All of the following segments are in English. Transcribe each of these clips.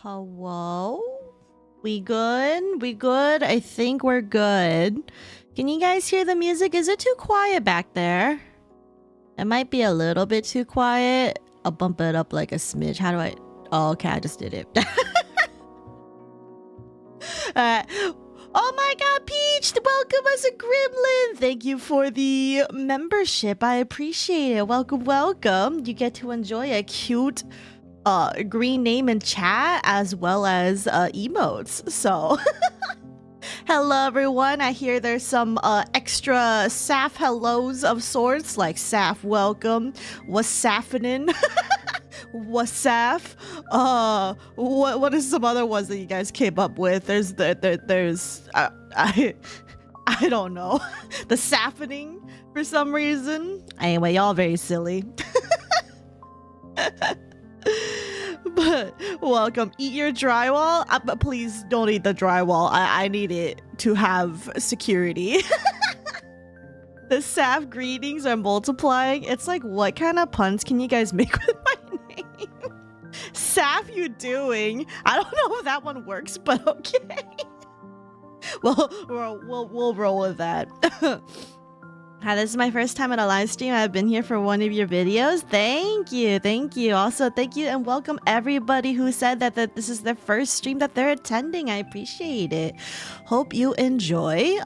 Hello? We good? We good? I think we're good. Can you guys hear the music? Is it too quiet back there? It might be a little bit too quiet. I'll bump it up like a smidge. How do I... Oh, okay, I just did it. Oh my god, Peach! Welcome as a gremlin! Thank you for the membership. I appreciate it. Welcome, welcome. You get to enjoy a cute green name in chat as well as emotes. So... Hello everyone, I hear there's some extra Saf hellos of sorts, like Saf welcome, what's Safinin, what's Saf, what is some other ones that you guys came up with? There's I don't know, the Safening for some reason. Anyway, y'all very silly. But welcome. Eat your drywall. But please don't eat the drywall. I need it to have security. The Saf greetings are multiplying. It's like, what kind of puns can you guys make with my name? Saf, you doing? I don't know if that one works, but okay. Well, we'll roll with that. Hi, this is my first time at a live stream. I've been here for one of your videos. Thank you, thank you. Also, thank you and welcome everybody who said that this is their first stream that they're attending. I appreciate it. Hope you enjoy.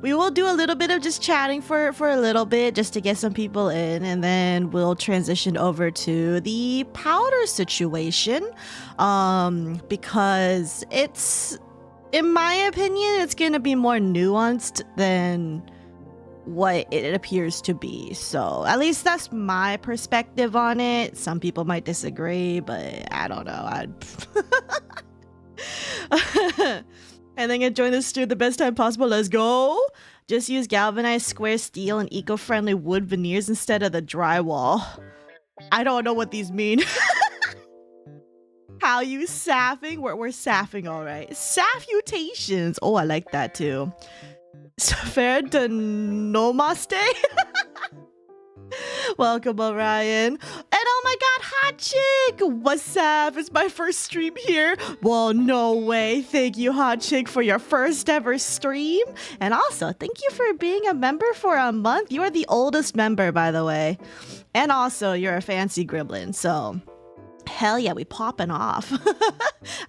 We will do a little bit of just chatting for a little bit just to get some people in, and then we'll transition over to the powder situation. Because it's, in my opinion, it's gonna be more nuanced than what it appears to be. So at least that's my perspective on it. Some people might disagree, but I don't know. And then join the stream the best time possible. Let's go. Just use galvanized square steel and eco-friendly wood veneers instead of the drywall. I don't know what these mean. How you sapping? We're sapping, all right. Saffutations. Oh, I like that too. Saphera to Noma stay. Welcome, Orion. And oh my god, Hot Chick! What's up? It's my first stream here. Well, no way. Thank you, Hot Chick, for your first ever stream. And also, thank you for being a member for a month. You are the oldest member, by the way. And also, you're a fancy gremlin, so... Hell yeah, we popping off.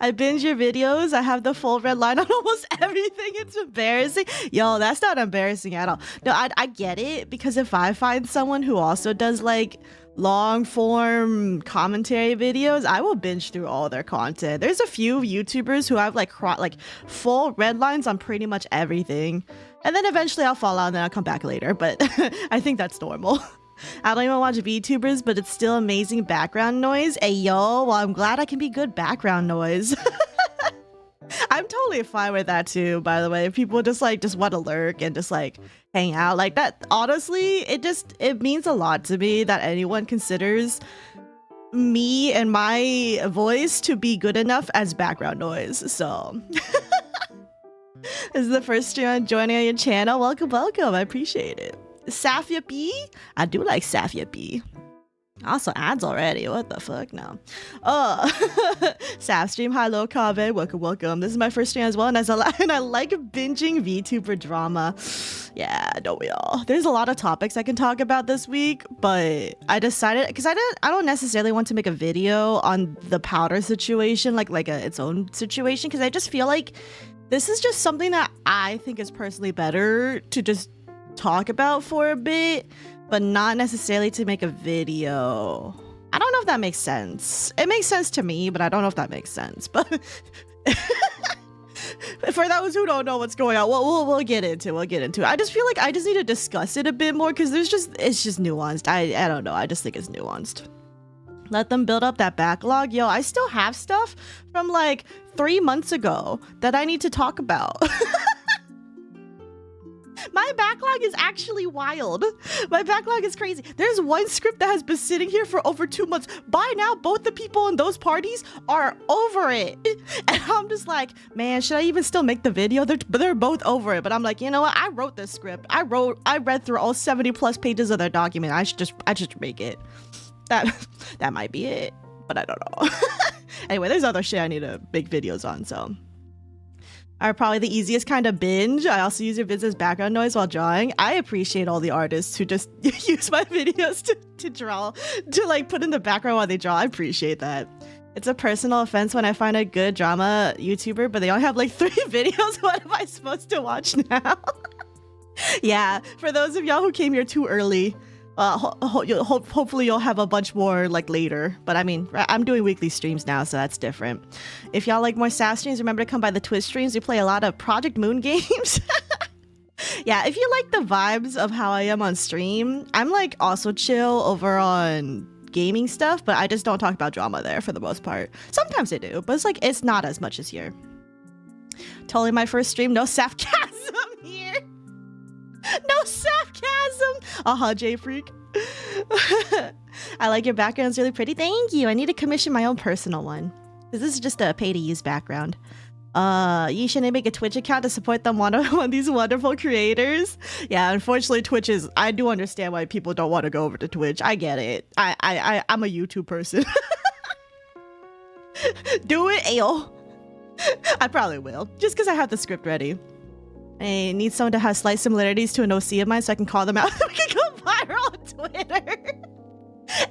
I binge your videos. I have the full red line on almost everything. It's embarrassing. Yo, that's not embarrassing at all. No, I get it, because if I find someone who also does like long form commentary videos, I will binge through all their content. There's a few YouTubers who have like full red lines on pretty much everything. And then eventually I'll fall out and then I'll come back later. But I think that's normal. I don't even watch Vtubers, but it's still amazing background noise. Hey, yo, well, I'm glad I can be good background noise. I'm totally fine with that too, by the way. If people just want to lurk and just like hang out like that, honestly, it means a lot to me that anyone considers me and my voice to be good enough as background noise. So this is the first stream I'm joining on your channel. Welcome, welcome. I appreciate it. Safia B? I do like Safia B. Also ads already. What the fuck? No. Saf stream. Hi, low Kave. Welcome, welcome. This is my first stream as well, and I like binging VTuber drama. Yeah, don't we all? There's a lot of topics I can talk about this week, but I decided, because I don't necessarily want to make a video on the powder situation, like its own situation, because I just feel like this is just something that I think is personally better to just talk about for a bit, but not necessarily to make a video. I don't know if that makes sense. It makes sense to me, but I don't know if that makes sense. But for those who don't know what's going on, we'll get into it. I just feel like I just need to discuss it a bit more, because it's just nuanced. I don't know. I just think it's nuanced. Let them build up that backlog. Yo, I still have stuff from like 3 months ago that I need to talk about. My backlog is actually wild. My backlog is crazy. There's one script that has been sitting here for over 2 months. By now, both the people in those parties are over it. And I'm just like, man, should I even still make the video? They're both over it. But I'm like, you know what? I wrote this script. I read through all 70 plus pages of their document. I should just make it. That might be it. But I don't know. Anyway, there's other shit I need to make videos on, so. Are probably the easiest kind of binge. I also use your vids as background noise while drawing. I appreciate all the artists who just use my videos to draw, to like put in the background while they draw. I appreciate that. It's a personal offense when I find a good drama YouTuber, but they only have like 3 videos. What am I supposed to watch now? Yeah, for those of y'all who came here too early, hopefully you'll have a bunch more like later, but I mean, I'm doing weekly streams now, so that's different. If y'all like more Saf streams, remember to come by the Twitch streams. We play a lot of Project Moon games. Yeah, if you like the vibes of how I am on stream, I'm like also chill over on gaming stuff, but I just don't talk about drama there for the most part. Sometimes I do, but it's like it's not as much as here. Totally my first stream, no sarcasm here. No sarcasm. J Freak. I like your background. It's really pretty. Thank you. I need to commission my own personal one, because this is just a pay to use background. You should make a Twitch account to support them, one of these wonderful creators. Yeah, unfortunately Twitch is, I do understand why people don't want to go over to Twitch. I get it. I'm a YouTube person. Do it, ayo. I probably will, just because I have the script ready. I need someone to have slight similarities to an OC of mine so I can call them out. We can go viral on Twitter.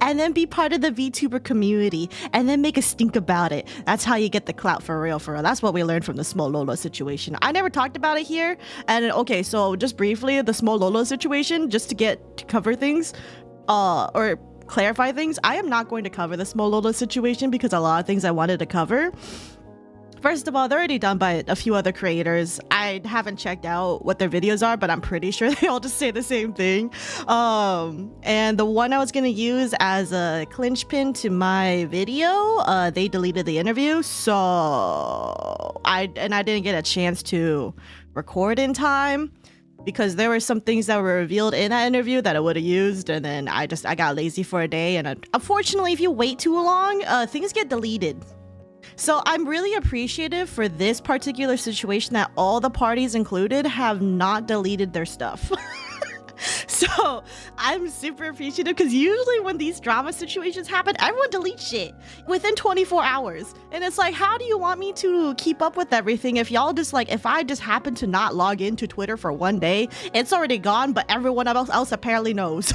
And then be part of the VTuber community. And then make a stink about it. That's how you get the clout for real, for real. That's what we learned from the Small Lolo situation. I never talked about it here. And okay, so just briefly, the Small Lolo situation, just to cover things, or clarify things. I am not going to cover the Small Lolo situation because a lot of things I wanted to cover. First of all, they're already done by a few other creators. I haven't checked out what their videos are, but I'm pretty sure they all just say the same thing. And the one I was going to use as a clinch pin to my video, they deleted the interview. So I didn't get a chance to record in time because there were some things that were revealed in that interview that I would have used. And then I got lazy for a day. And unfortunately, if you wait too long, things get deleted. So I'm really appreciative for this particular situation that all the parties included have not deleted their stuff. So I'm super appreciative because usually when these drama situations happen, everyone deletes shit within 24 hours. And it's like, how do you want me to keep up with everything if y'all just like, if I just happen to not log into Twitter for one day, it's already gone, but everyone else apparently knows.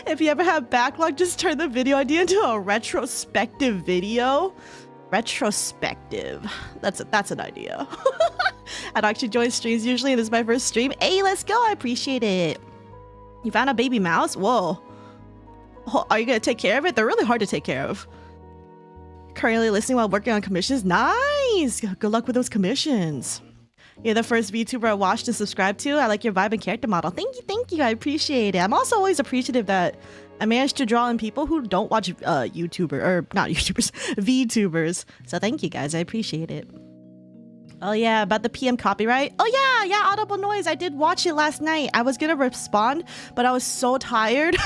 If you ever have backlog, just turn the video idea into a retrospective video. Retrospective. That's an idea. I'd actually join streams usually, and this is my first stream. Hey, let's go. I appreciate it. You found a baby mouse? Whoa. Are you going to take care of it? They're really hard to take care of. Currently listening while working on commissions. Nice. Good luck with those commissions. You're the first VTuber I watched and subscribed to. I like your vibe and character model. Thank you. I appreciate it. I'm also always appreciative that I managed to draw in people who don't watch not YouTubers, VTubers. So thank you guys. I appreciate it. Oh yeah, about the PM copyright. Oh yeah, audible noise. I did watch it last night. I was gonna respond, but I was so tired.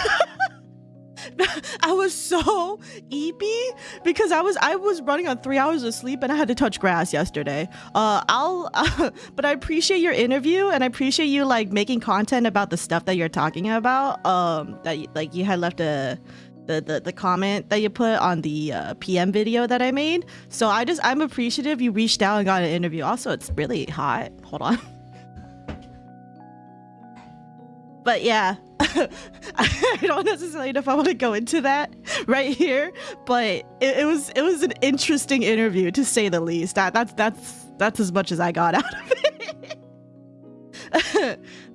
I was so eepy because I was running on 3 hours of sleep and I had to touch grass yesterday. But I appreciate your interview and I appreciate you like making content about the stuff that you're talking about. That you had left the comment that you put on the PM video that I made. So I'm appreciative you reached out and got an interview. Also, it's really hot. Hold on. But yeah, I don't necessarily know if I want to go into that right here, but it was an interesting interview to say the least. That's as much as I got out of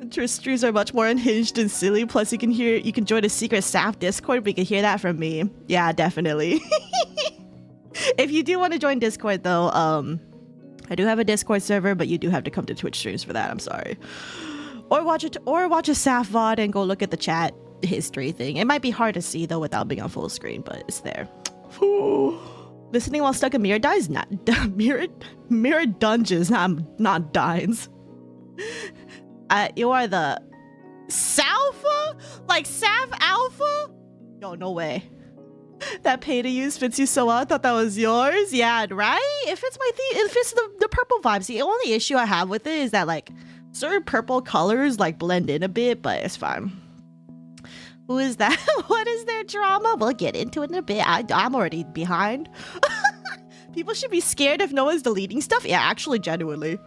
it. Streams are much more unhinged and silly. Plus, you can join a secret Saf Discord. We can hear that from me. Yeah, definitely. If you do want to join Discord, though, I do have a Discord server, but you do have to come to Twitch streams for that. I'm sorry. Or watch a Saf VOD and go look at the chat history thing. It might be hard to see though without being on full screen, but it's there. Listening while stuck in mirror dies, not mirror dungeons, not dines. You are the Salpha? Like Saf Alpha? Yo, no way. That pay to use fits you so well. I thought that was yours. Yeah, right? It fits my theme. It fits the purple vibes. The only issue I have with it is that like certain purple colors like blend in a bit, but it's fine. Who is that? What is their drama? We'll get into it in a bit. I'm already behind. People should be scared if no one's deleting stuff. Yeah, actually, genuinely.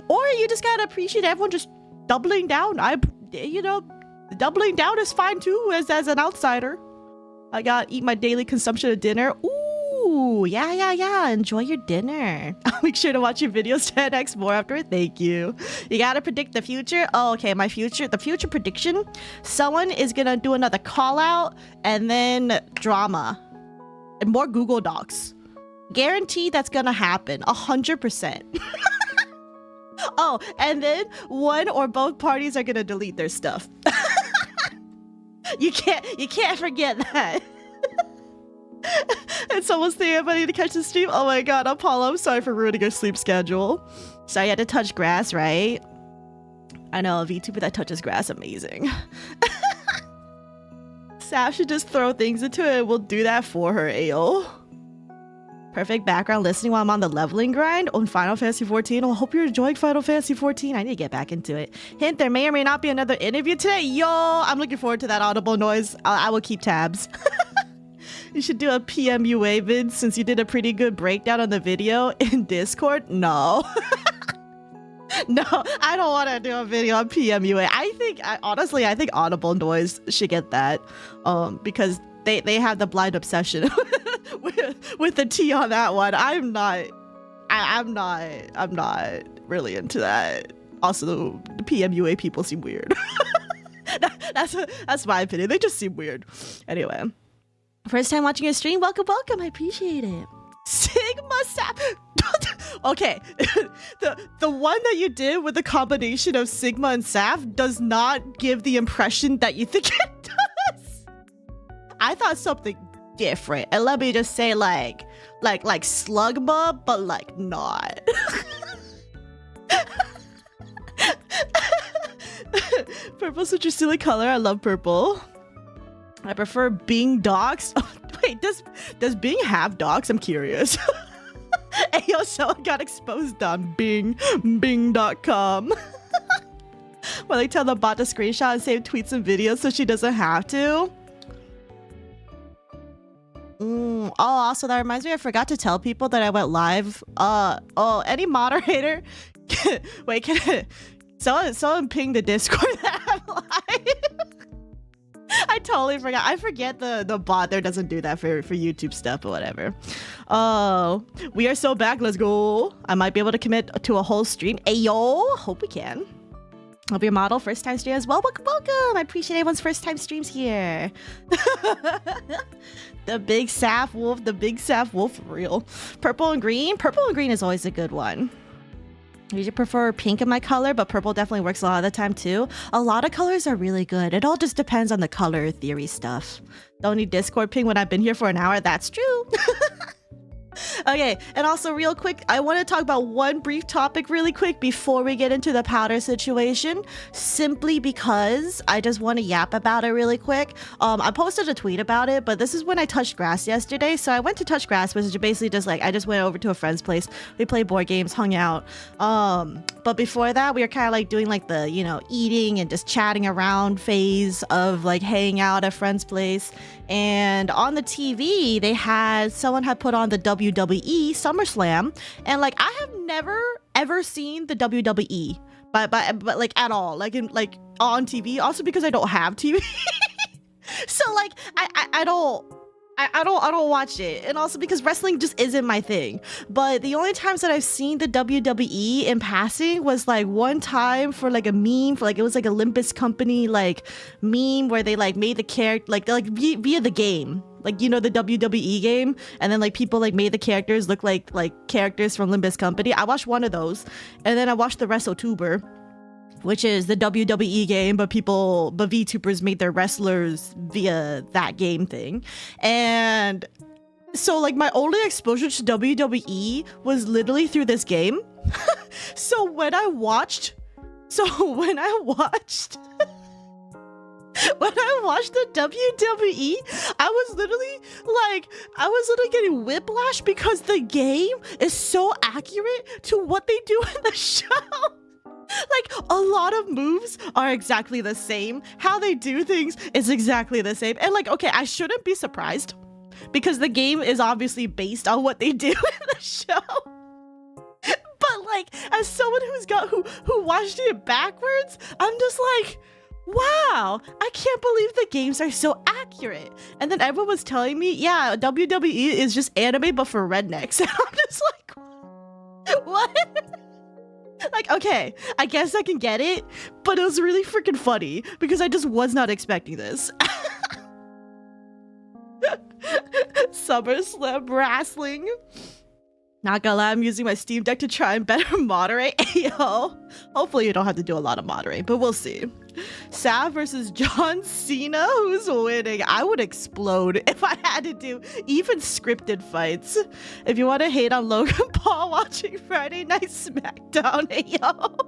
Or you just gotta appreciate everyone just doubling down. You know, doubling down is fine too, as an outsider. I gotta eat my daily consumption of dinner. Ooh, yeah. Enjoy your dinner. I'll make sure to watch your videos 10x more after. Thank you. You gotta predict the future. Oh, okay, the future prediction. Someone is gonna do another call out and then drama and more Google Docs. Guaranteed that's gonna happen 100%. Oh, and then one or both parties are gonna delete their stuff. You can't forget that. And someone's saying if I need to catch the stream. Oh my god, Apollo, I'm sorry for ruining your sleep schedule. Sorry you had to touch grass, right? I know, a VTuber that touches grass, amazing. Saf should just throw things into it and we'll do that for her, Ayo. Perfect background listening while I'm on the leveling grind on Final Fantasy 14. Oh, I hope you're enjoying Final Fantasy 14. I need to get back into it. Hint, there may or may not be another interview today. Yo, I'm looking forward to that audible noise. I will keep tabs. You should do a PMUA vid since you did a pretty good breakdown on the video in Discord. No. No, I don't want to do a video on PMUA. Honestly, I think audible noise should get that. Because they have the blind obsession with the T on that one. I'm not really into that. Also, the PMUA people seem weird. That's my opinion. They just seem weird. Anyway, first time watching a stream. Welcome. I appreciate it. Sigma Sap. Okay, the one that you did with the combination of Sigma and Saf does not give the impression that you think it does. I thought something different, and let me just say like Slugma, but like not. Purple's such a silly color. I love purple. I prefer Bing docs. Oh, wait, does Bing have docs? I'm curious. Ayo, someone got exposed on Bing.com. Well, they tell the bot to screenshot and save tweets and videos so she doesn't have to. Oh, also that reminds me, I forgot to tell people that I went live. Any moderator? Wait, someone ping the Discord that I'm live. I totally forgot. I forget the bot there doesn't do that for YouTube stuff or whatever. Oh, we are so back. Let's go. I might be able to commit to a whole stream. Ayo, hope we can. I'll be your model, first time stream as well. Welcome. I appreciate everyone's first time streams here. The big Saf Wolf for real. Purple and green is always a good one. I usually prefer pink in my color, but purple definitely works a lot of the time too. A lot of colors are really good. It all just depends on the color theory stuff. Don't need Discord ping when I've been here for an hour. That's true. Okay, and also real quick, I want to talk about one brief topic really quick before we get into the powder situation, simply because I just want to yap about it really quick. I posted a tweet about it, but this is when I touched grass yesterday. So I went to touch grass, which is basically just like I just went over to a friend's place. We played board games, hung out. But before that, we were kind of like doing like the, you know, eating and just chatting around phase of like hanging out at a friend's place. And on the TV, someone had put on the WWE Summerslam, and like I have never ever seen the WWE, but like at all, like on TV. Also because I don't have TV, so like I don't watch it, and also because wrestling just isn't my thing. But the only times that I've seen the WWE in passing was like one time for like a meme, for like it was like a Olympus company like meme where they like made the character like via the game, like, you know, the WWE game, and then like people like made the characters look like characters from Olympus company. I watched one of those, and then I watched the Wrestletober, which is the WWE game, but VTubers made their wrestlers via that game thing. And so like my only exposure to WWE was literally through this game. So when I watched the WWE, I was literally getting whiplash because the game is so accurate to what they do in the show. Like, a lot of moves are exactly the same. How they do things is exactly the same. And like, okay, I shouldn't be surprised because the game is obviously based on what they do in the show. But like, as someone who watched it backwards, I'm just like, wow, I can't believe the games are so accurate. And then everyone was telling me, yeah, WWE is just anime but for rednecks. And I'm just like, what? Like, okay, I guess I can get it, but it was really freaking funny because I just was not expecting this. SummerSlam wrestling. Not gonna lie, I'm using my Steam Deck to try and better moderate. Ayo. Hopefully you don't have to do a lot of moderating, but we'll see. Sav versus John Cena, who's winning? I would explode if I had to do even scripted fights. If you want to hate on Logan Paul watching Friday Night SmackDown, ayo.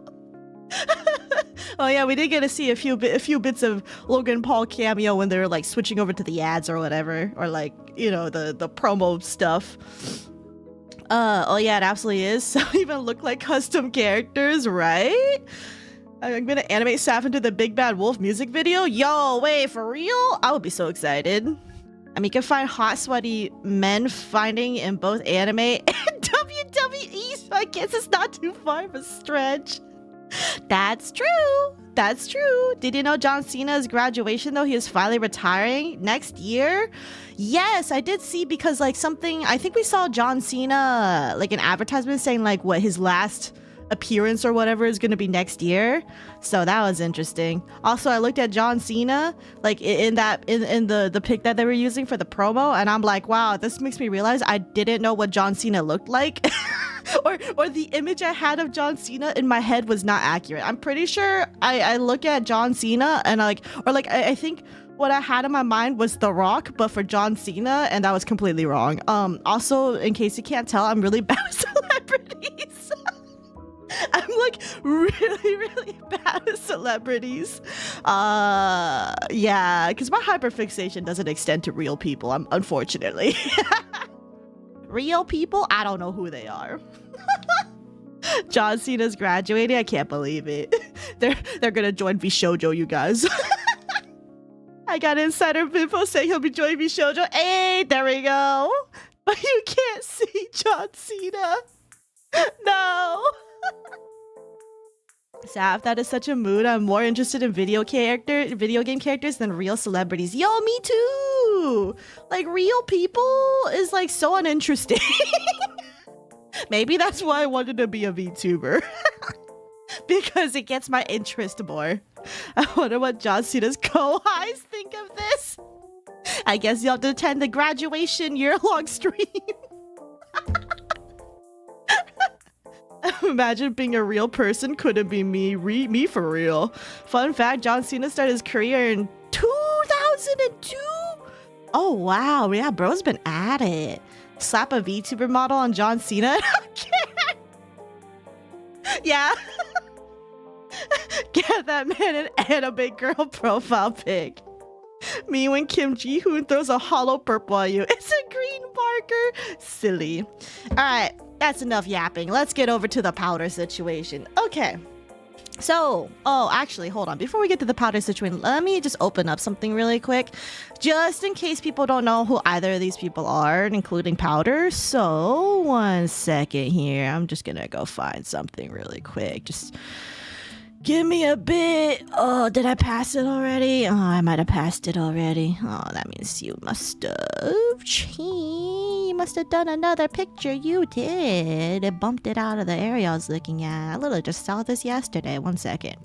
Oh yeah, we did get to see a few bits of Logan Paul cameo when they were like switching over to the ads or whatever, or like, you know, the promo stuff. Oh yeah, it absolutely is. Some even look like custom characters, right? I'm gonna animate Saf into the Big Bad Wolf music video. Yo, wait, for real? I would be so excited. I mean, you can find hot, sweaty men fighting in both anime and WWE, so I guess it's not too far of a stretch. That's true. That's true. Did you know John Cena's graduation, though? He is finally retiring next year. Yes, I did see, because like something, I think we saw John Cena, like an advertisement saying like what his last appearance or whatever is going to be next year. So that was interesting. Also, I looked at John Cena like in the pic that they were using for the promo, and I'm like, wow, this makes me realize I didn't know what John Cena looked like. or the image I had of John Cena in my head was not accurate. I'm pretty sure I look at John Cena and I think what I had in my mind was The Rock, but for John Cena, and that was completely wrong. Also, in case you can't tell, I'm really bad with celebrities. I'm like really bad with celebrities. Yeah, because my hyperfixation doesn't extend to real people, unfortunately. Real people? I don't know who they are. John Cena's graduating? I can't believe it. They're gonna join Vshoujo, you guys. I got insider info saying he'll be joining Vshoujo. Hey, there we go. But you can't see John Cena. No. Saf, that is such a mood. I'm more interested in video game characters than real celebrities. Yo, me too. Like, real people is like so uninteresting. Maybe that's why I wanted to be a VTuber. Because it gets my interest more. I wonder what John Cena's co-highs think of this. I guess you'll have to attend the graduation year-long stream. Imagine being a real person. Couldn't be me. Me for real. Fun fact, John Cena started his career in 2002. Oh wow, yeah, bro's been at it. Slap a VTuber model on John Cena. Yeah. Get that man an anime girl profile pic. Me when Kim Ji-hoon throws a hollow purple at you. It's a green marker. Silly. Alright, that's enough yapping. Let's get over to the Powdur situation. Okay. So, oh, actually, hold on. Before we get to the Powdur situation, let me just open up something really quick. Just in case people don't know who either of these people are, including Powdur. So, 1 second here. I'm just gonna go find something really quick. Just give me a bit. Oh, did I pass it already? Oh, I might have passed it already. Oh, that means you must have you must have done another picture. You did. It bumped it out of the area I was looking at. I literally just saw this yesterday. 1 second.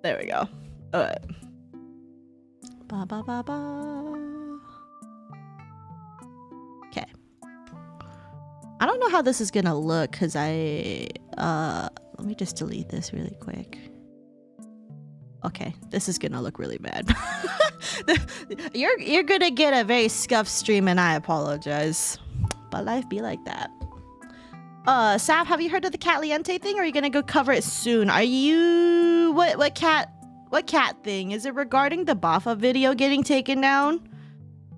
There we go. All right. Ba ba ba ba. Okay. I don't know how this is gonna look because let me just delete this really quick. Okay, this is gonna look really bad. You're gonna get a very scuffed stream, and I apologize. But life be like that. Sav, have you heard of the Catliente thing? Or are you gonna go cover it soon? Are you what cat thing? Is it regarding the Bafa video getting taken down?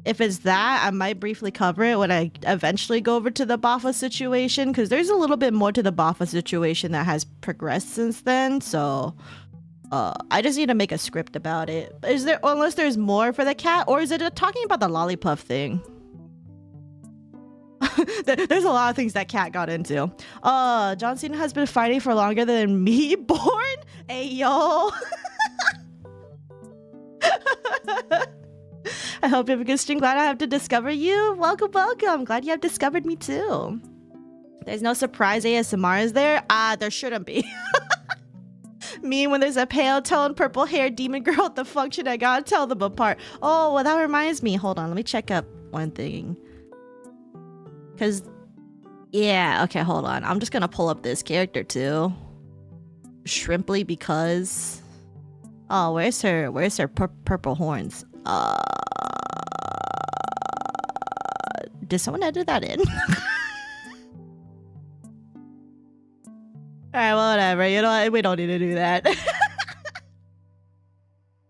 if it's that, I might briefly cover it when I eventually go over to the Baffa situation, because there's a little bit more to the Baffa situation that has progressed since then. So I just need to make a script about it. Is there, unless there's more for the cat, or is it talking about the lollipop thing? There's a lot of things that cat got into. John Cena has been fighting for longer than me born. Hey yo. I hope you have a good stream. Glad I have to discover you. Welcome, welcome. Glad you have discovered me too. There's no surprise ASMR is there? There shouldn't be. Me when there's a pale tone, purple hair demon girl at the function, I gotta tell them apart. Oh, well, that reminds me. Hold on, let me check up one thing. Cause, yeah, okay, hold on. I'm just gonna pull up this character too. Shrimply because. Oh, where's her purple horns? Did someone edit that in? Alright, well, whatever. You know what? We don't need to do that.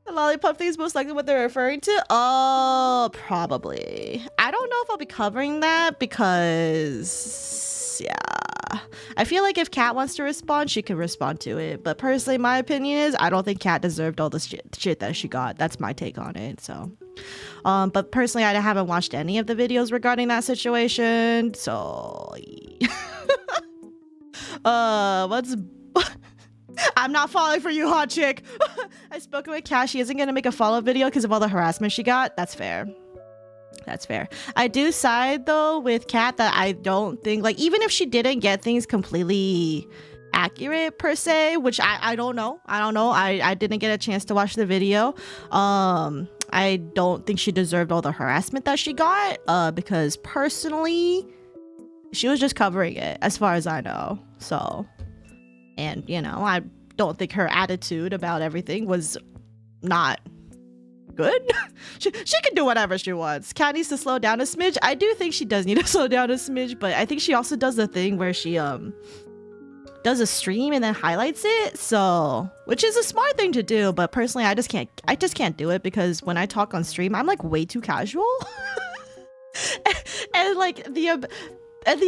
The lollipop thing is most likely what they're referring to? Oh, probably. I don't know if I'll be covering that because... yeah. I feel like if Kat wants to respond, she can respond to it. But personally, my opinion is I don't think Kat deserved all the shit that she got. That's my take on it, so... but personally, I haven't watched any of the videos regarding that situation, so... what's... I'm not falling for you, hot chick. I spoke with Kat. She isn't gonna make a follow-up video because of all the harassment she got. That's fair. That's fair. I do side though with Kat that I don't think, like, even if she didn't get things completely accurate per se, which I don't know. I didn't get a chance to watch the video. I don't think she deserved all the harassment that she got, because personally she was just covering it as far as I know. So, and you know, I don't think her attitude about everything was not good. she can do whatever she wants. Kat needs to slow down a smidge. I do think she does need to slow down a smidge, but I think she also does the thing where she does a stream and then highlights it, so, which is a smart thing to do, but personally I just can't do it because when I talk on stream I'm like way too casual. and like the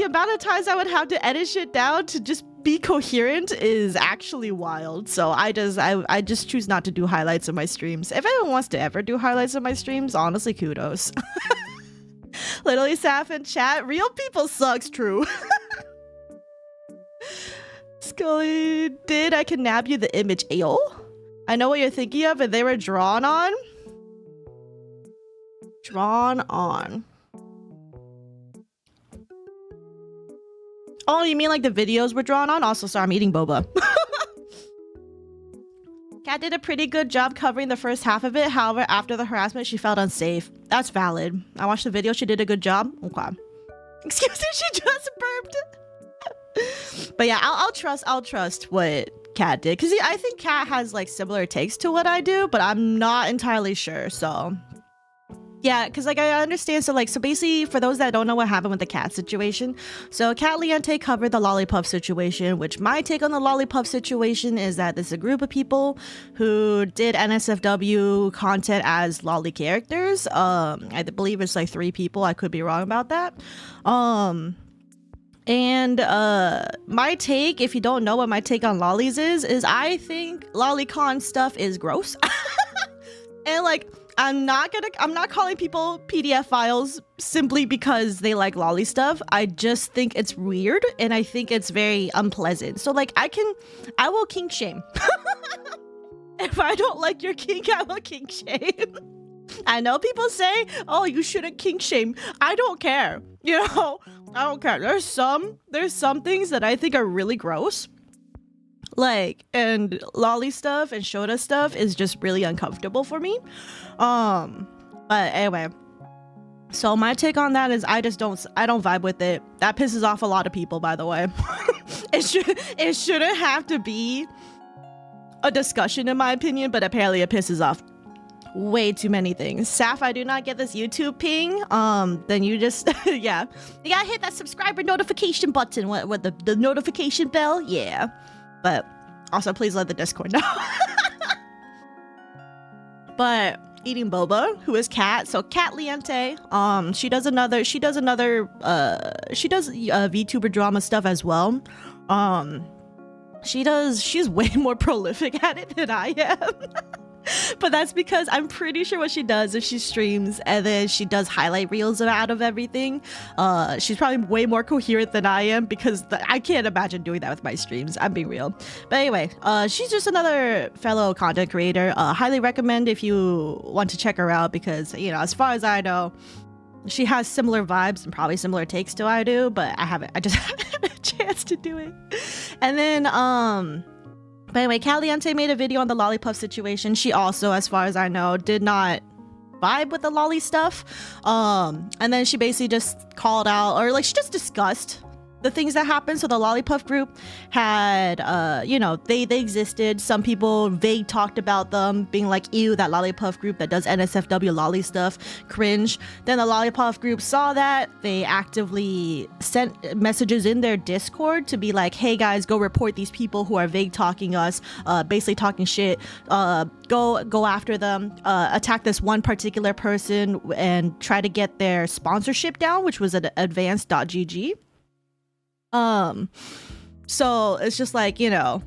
amount of times I would have to edit shit down to just be coherent is actually wild. So I just choose not to do highlights of my streams. If anyone wants to ever do highlights of my streams, honestly, kudos. Literally, Saf in chat, real people sucks, true. Scully did I can nab you the image. Ayo? I know what you're thinking of, and they were drawn on. Drawn on. Oh, you mean like the videos were drawn on? Also, sorry, I'm eating boba. Kat did a pretty good job covering the first half of it. However, after the harassment, she felt unsafe. That's valid. I watched the video. She did a good job. Okay. Excuse me, she just burped. But yeah, I'll trust what Kat did. Because I think Kat has like similar takes to what I do, but I'm not entirely sure, so... yeah, because like I understand, so basically for those that don't know what happened with the cat situation, so Kat Leonte covered the lollipop situation, which my take on the lollipop situation is that there's a group of people who did NSFW content as lolly characters. I believe it's like 3 people. I could be wrong about that. And my take, if you don't know what my take on lollies is I think lolicon stuff is gross. And like I'm not calling people PDF files simply because they like lolly stuff. I just think it's weird and I think it's very unpleasant. So like I will kink shame. If I don't like your kink, I will kink shame. I know people say, oh, you shouldn't kink shame. I don't care. You know, I don't care. There's some things that I think are really gross. Like, and lolly stuff and shota stuff is just really uncomfortable for me. But anyway, so my take on that is I don't vibe with it. That pisses off a lot of people, by the way. It shouldn't have to be a discussion in my opinion, but apparently it pisses off way too many things. Saf, I do not get this YouTube ping. Then you just yeah, you gotta hit that subscriber notification button. What the notification bell? Yeah. But also please let the Discord know. But eating boba, who is Cat. So Cat Liente, she does VTuber drama stuff as well. She's way more prolific at it than I am. But that's because I'm pretty sure what she does is she streams and then she does highlight reels out of everything. She's probably way more coherent than I am because I can't imagine doing that with my streams. I'm being real. But anyway, she's just another fellow content creator. Highly recommend if you want to check her out because, you know, as far as I know, she has similar vibes and probably similar takes to I do, but I just haven't had a chance to do it. And then, but anyway, Caliente made a video on the Lollipop situation. She also, as far as I know, did not vibe with the lolly stuff. And then she basically just called out, or like she just discussed the things that happened. So the Lollipop group had, you know, they existed. Some people vague talked about them, being like, ew, that Lollipop group that does NSFW lolly stuff, cringe. Then the Lollipop group saw that. They actively sent messages in their Discord to be like, hey guys, go report these people who are vague talking us, basically talking shit. Go after them, attack this one particular person and try to get their sponsorship down, which was at advanced.gg. So it's just like, you know,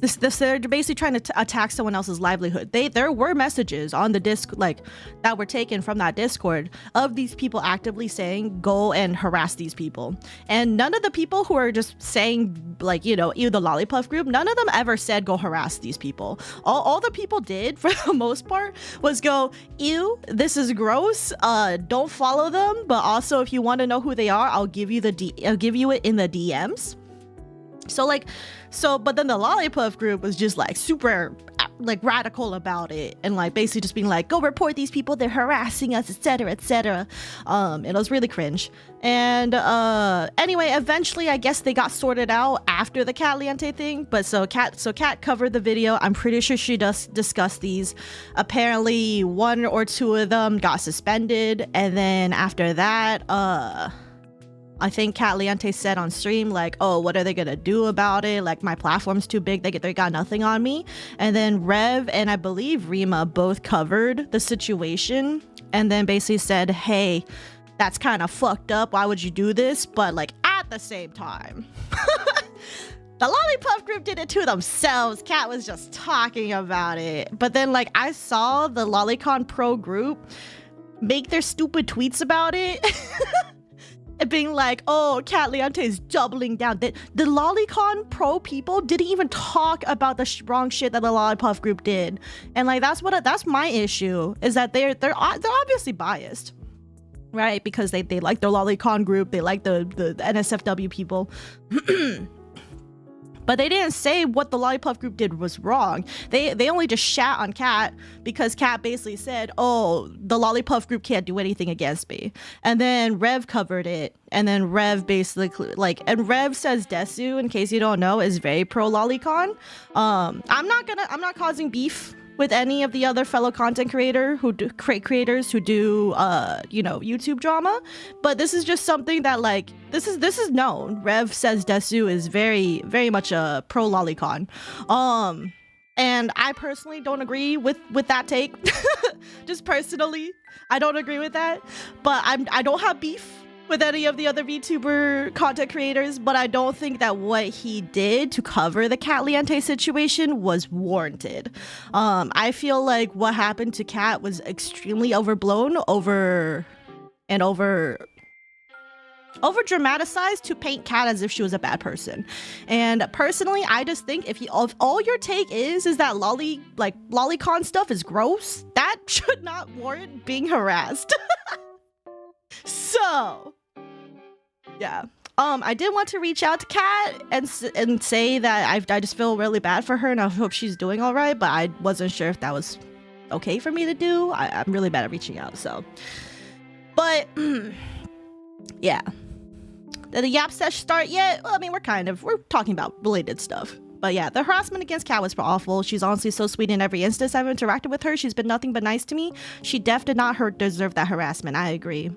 this they're basically trying to attack someone else's livelihood. There were messages on the disc like that were taken from that Discord of these people actively saying go and harass these people, and none of the people who are just saying like, you know, ew, the Lollipop group, none of them ever said go harass these people. All the people did for the most part was go, ew, this is gross, don't follow them, but also if you want to know who they are, I'll give you it in the DMs. So but then the Lollipop group was just like super like radical about it and like basically just being like, go report these people, they're harassing us, etc, etc. It was really cringe. And anyway, eventually I guess they got sorted out after the Caliente thing. But so Cat covered the video. I'm pretty sure she does discuss these. Apparently one or two of them got suspended, and then after that I think Cat Liente said on stream, like, oh, what are they gonna do about it? Like, my platform's too big, they got nothing on me. And then Rev and I believe Rima both covered the situation and then basically said, hey, that's kind of fucked up, why would you do this? But like at the same time, the Lollipop group did it to themselves. Cat was just talking about it. But then like I saw the Lolicon Pro group make their stupid tweets about it. Being like, oh, Cat Liente is doubling down. The Lolicon Pro people didn't even talk about the wrong shit that the Lollipop group did, and like that's my issue, is that they're obviously biased, right? Because they like the Lolicon group, they like the NSFW people. But they didn't say what the Lollipop group did was wrong. They only just shat on Cat because Cat basically said, oh, the Lollipop group can't do anything against me. And then Rev covered it. And then Rev basically and Rev says Desu, in case you don't know, is very pro Lolicon. I'm not causing beef with any of the other fellow content creators who do you know, YouTube drama, but this is just something that like this is known. Rev says Desu is very, very much a pro Lolicon, and I personally don't agree with that take. Just personally, I don't agree with that, but I don't have beef with any of the other VTuber content creators, but I don't think that what he did to cover the Cat Liente situation was warranted. I feel like what happened to Cat was extremely overblown, over dramatized to paint Cat as if she was a bad person. And personally, I just think if all your take is that Lolicon stuff is gross, that should not warrant being harassed. So, yeah. I did want to reach out to Kat and say that I just feel really bad for her and I hope she's doing all right, but I wasn't sure if that was okay for me to do. I'm really bad at reaching out, so. But, yeah. Did the Yap sesh start yet? Well, I mean, we're talking about related stuff. But yeah, the harassment against Kat was awful. She's honestly so sweet in every instance I've interacted with her. She's been nothing but nice to me. She did not deserve that harassment. I agree.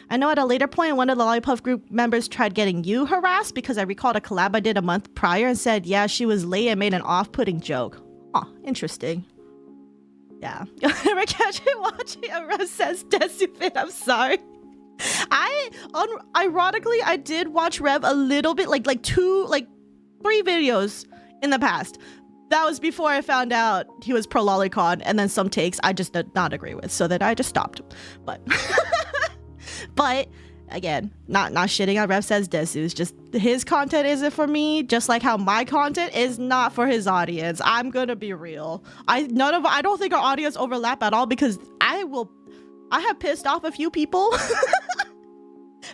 I know at a later point, one of the Lollipop group members tried getting you harassed because I recalled a collab I did a month prior and said, yeah, she was late and made an off-putting joke. Huh, interesting. Yeah. You'll never catch me watching a Rev Says Desu vid. I'm sorry. Ironically, I did watch Rev a little bit, like 3 videos in the past. That was before I found out he was pro lolicon, and then some takes I just did not agree with, so then I just stopped. But but again, not shitting on Rev Says Desu. It's just his content isn't for me, just like how my content is not for his audience. I'm gonna be real. I don't think our audience overlap at all, because I have pissed off a few people.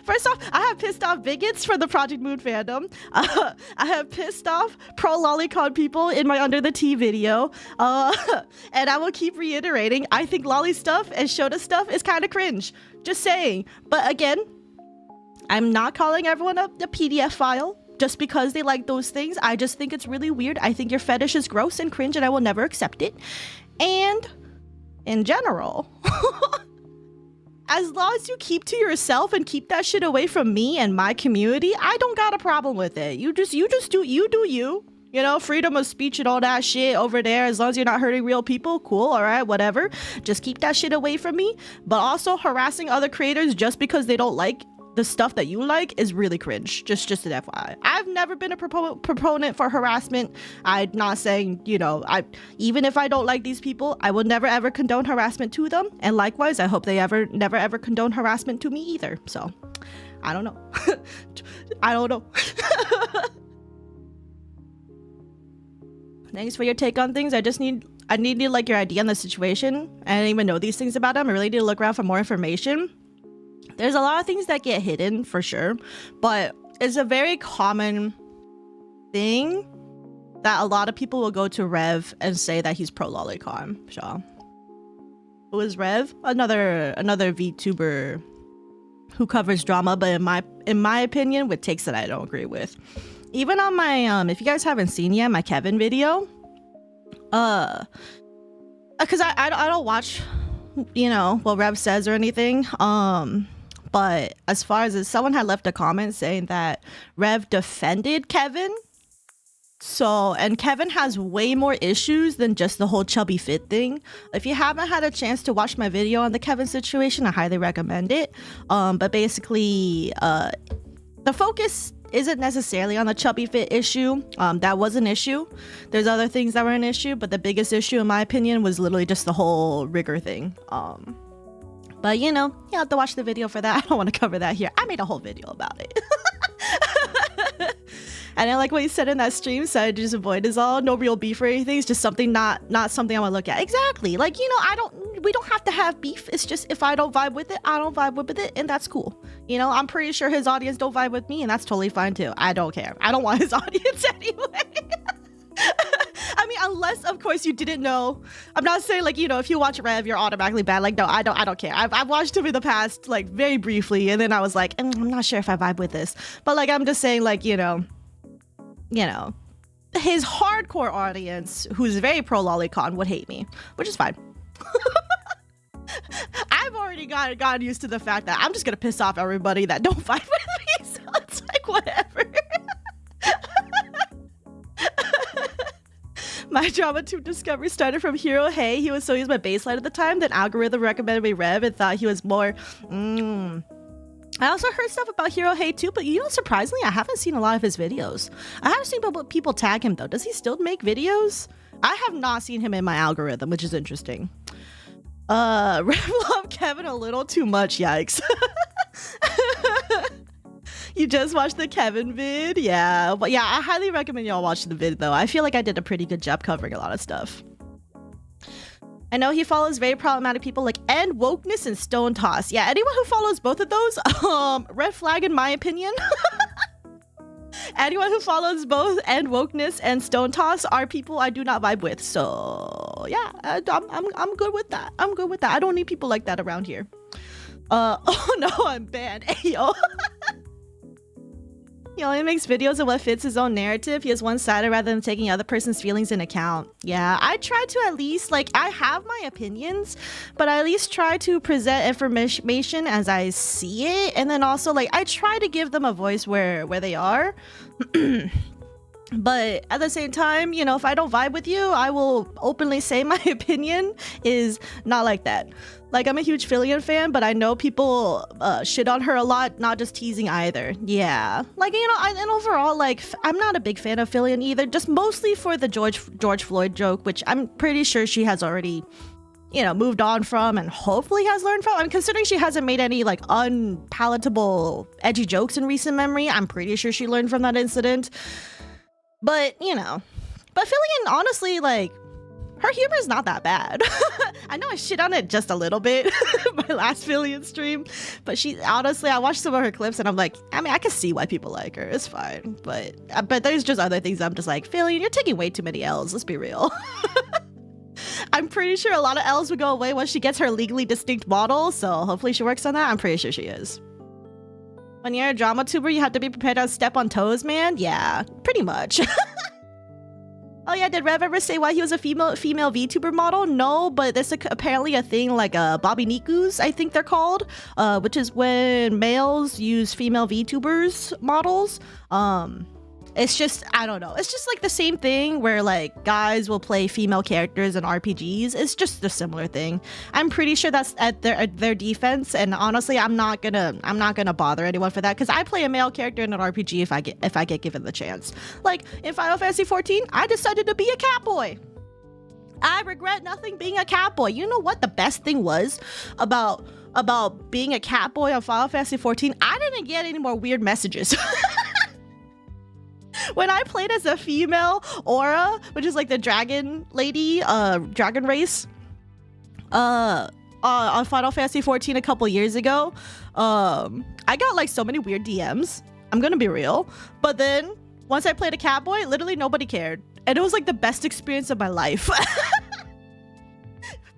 First off, I have pissed off bigots for the Project Moon fandom. I have pissed off pro lolicon people in my Under the Tea video. And I will keep reiterating, I think lolly stuff and Shota stuff is kind of cringe. Just saying. But again, I'm not calling everyone up the PDF file just because they like those things. I just think it's really weird. I think your fetish is gross and cringe, and I will never accept it. And in general, as long as you keep to yourself and keep that shit away from me and my community, I don't got a problem with it. You just do you. You know, freedom of speech and all that shit over there. As long as you're not hurting real people, cool, all right, whatever. Just keep that shit away from me. But also harassing other creators just because they don't like the stuff that you like is really cringe. Just an FYI. I've never been a proponent for harassment. I'm not saying, you know, even if I don't like these people, I will never ever condone harassment to them. And likewise, I hope they never ever condone harassment to me either. So, I don't know. I don't know. Thanks for your take on things. I need to like your idea on the situation. I didn't even know these things about them. I really need to look around for more information. There's a lot of things that get hidden for sure, but it's a very common thing that a lot of people will go to Rev and say that he's pro lolicon. So, who is Rev? Another VTuber who covers drama, but in my opinion, with takes that I don't agree with. Even on my if you guys haven't seen yet, my Kevin video, because I don't watch, you know, what Rev says or anything. But as far as someone had left a comment saying that Rev defended Kevin. So, and Kevin has way more issues than just the whole chubby fit thing. If you haven't had a chance to watch my video on the Kevin situation, I highly recommend it. But basically, the focus isn't necessarily on the chubby fit issue. That was an issue. There's other things that were an issue, but the biggest issue, in my opinion, was literally just the whole rigor thing. But you know, you have to watch the video for that. I don't want to cover that here. I made a whole video about it. And I like what you said in that stream, so I just avoid is all. No real beef or anything. It's just something not something I want to look at. Exactly. Like, you know, we don't have to have beef. It's just if I don't vibe with it, I don't vibe with it, and that's cool. You know, I'm pretty sure his audience don't vibe with me, and that's totally fine too. I don't care. I don't want his audience anyway. I mean, unless of course you didn't know. I'm not saying like, you know, if you watch Rev, you're automatically bad. Like, no, I don't care. I've watched him in the past, like very briefly, and then I was like, I'm not sure if I vibe with this. But like, I'm just saying, like, you know, his hardcore audience, who's very pro lolicon, would hate me, which is fine. I've already gotten used to the fact that I'm just gonna piss off everybody that don't vibe with me, so it's like whatever. My drama tube discovery started from Hero Hey. He was so he was my baseline at the time. Then algorithm recommended me Rev and thought he was more. I also heard stuff about Hero Hey too, but you know, surprisingly, I haven't seen a lot of his videos. I haven't seen people tag him though. Does he still make videos? I have not seen him in my algorithm, which is interesting. Rev loved Kevin a little too much. Yikes. You just watched the Kevin vid? Yeah, but yeah, I highly recommend y'all watch the vid though. I feel like I did a pretty good job covering a lot of stuff. I know he follows very problematic people like End Wokeness and Stone Toss. Yeah, anyone who follows both of those, red flag in my opinion. Anyone who follows both End Wokeness and Stone Toss are people I do not vibe with. So yeah, I'm good with that. I'm good with that. I don't need people like that around here. Oh no, I'm banned. Ayo. He only makes videos of what fits his own narrative. He is one-sided rather than taking other person's feelings into account. Yeah, I try to at least, like, I have my opinions, but I at least try to present information as I see it. And then also, like, I try to give them a voice where they are. But at the same time, you know, if I don't vibe with you, I will openly say my opinion is not like that. Like, I'm a huge Fillion fan, but I know people shit on her a lot, not just teasing either. Yeah. Like, you know, and overall, like, I'm not a big fan of Fillion either, just mostly for the George Floyd joke, which I'm pretty sure she has already, you know, moved on from and hopefully has learned from. I mean, considering she hasn't made any, like, unpalatable, edgy jokes in recent memory, I'm pretty sure she learned from that incident. But, you know, but Fillion, honestly, like, her humor is not that bad. I know I shit on it just a little bit, my last Fillion stream, but she, honestly, I watched some of her clips and I'm like, I mean, I can see why people like her, it's fine. But there's just other things I'm just like, Fillion, you're taking way too many L's, let's be real. I'm pretty sure a lot of L's would go away once she gets her legally distinct model, so hopefully she works on that. I'm pretty sure she is. When you're a drama tuber, you have to be prepared to step on toes, man? Yeah, pretty much. Oh yeah, did Rev ever say why he was a female VTuber model? No, but there's apparently a thing like Bobby Nikus, I think they're called, which is when males use female VTubers models. It's just, I don't know. It's just like the same thing where like guys will play female characters in RPGs. It's just a similar thing. I'm pretty sure that's at their defense. And honestly, I'm not gonna bother anyone for that because I play a male character in an RPG if I get given the chance. Like in Final Fantasy 14, I decided to be a catboy. I regret nothing being a catboy. You know what the best thing was about being a catboy on Final Fantasy 14? I didn't get any more weird messages. When I played as a female Aura, which is like the dragon lady, dragon race, on Final Fantasy 14 a couple years ago, I got like so many weird DMs. I'm gonna be real. But then once I played a catboy, literally nobody cared. And it was like the best experience of my life.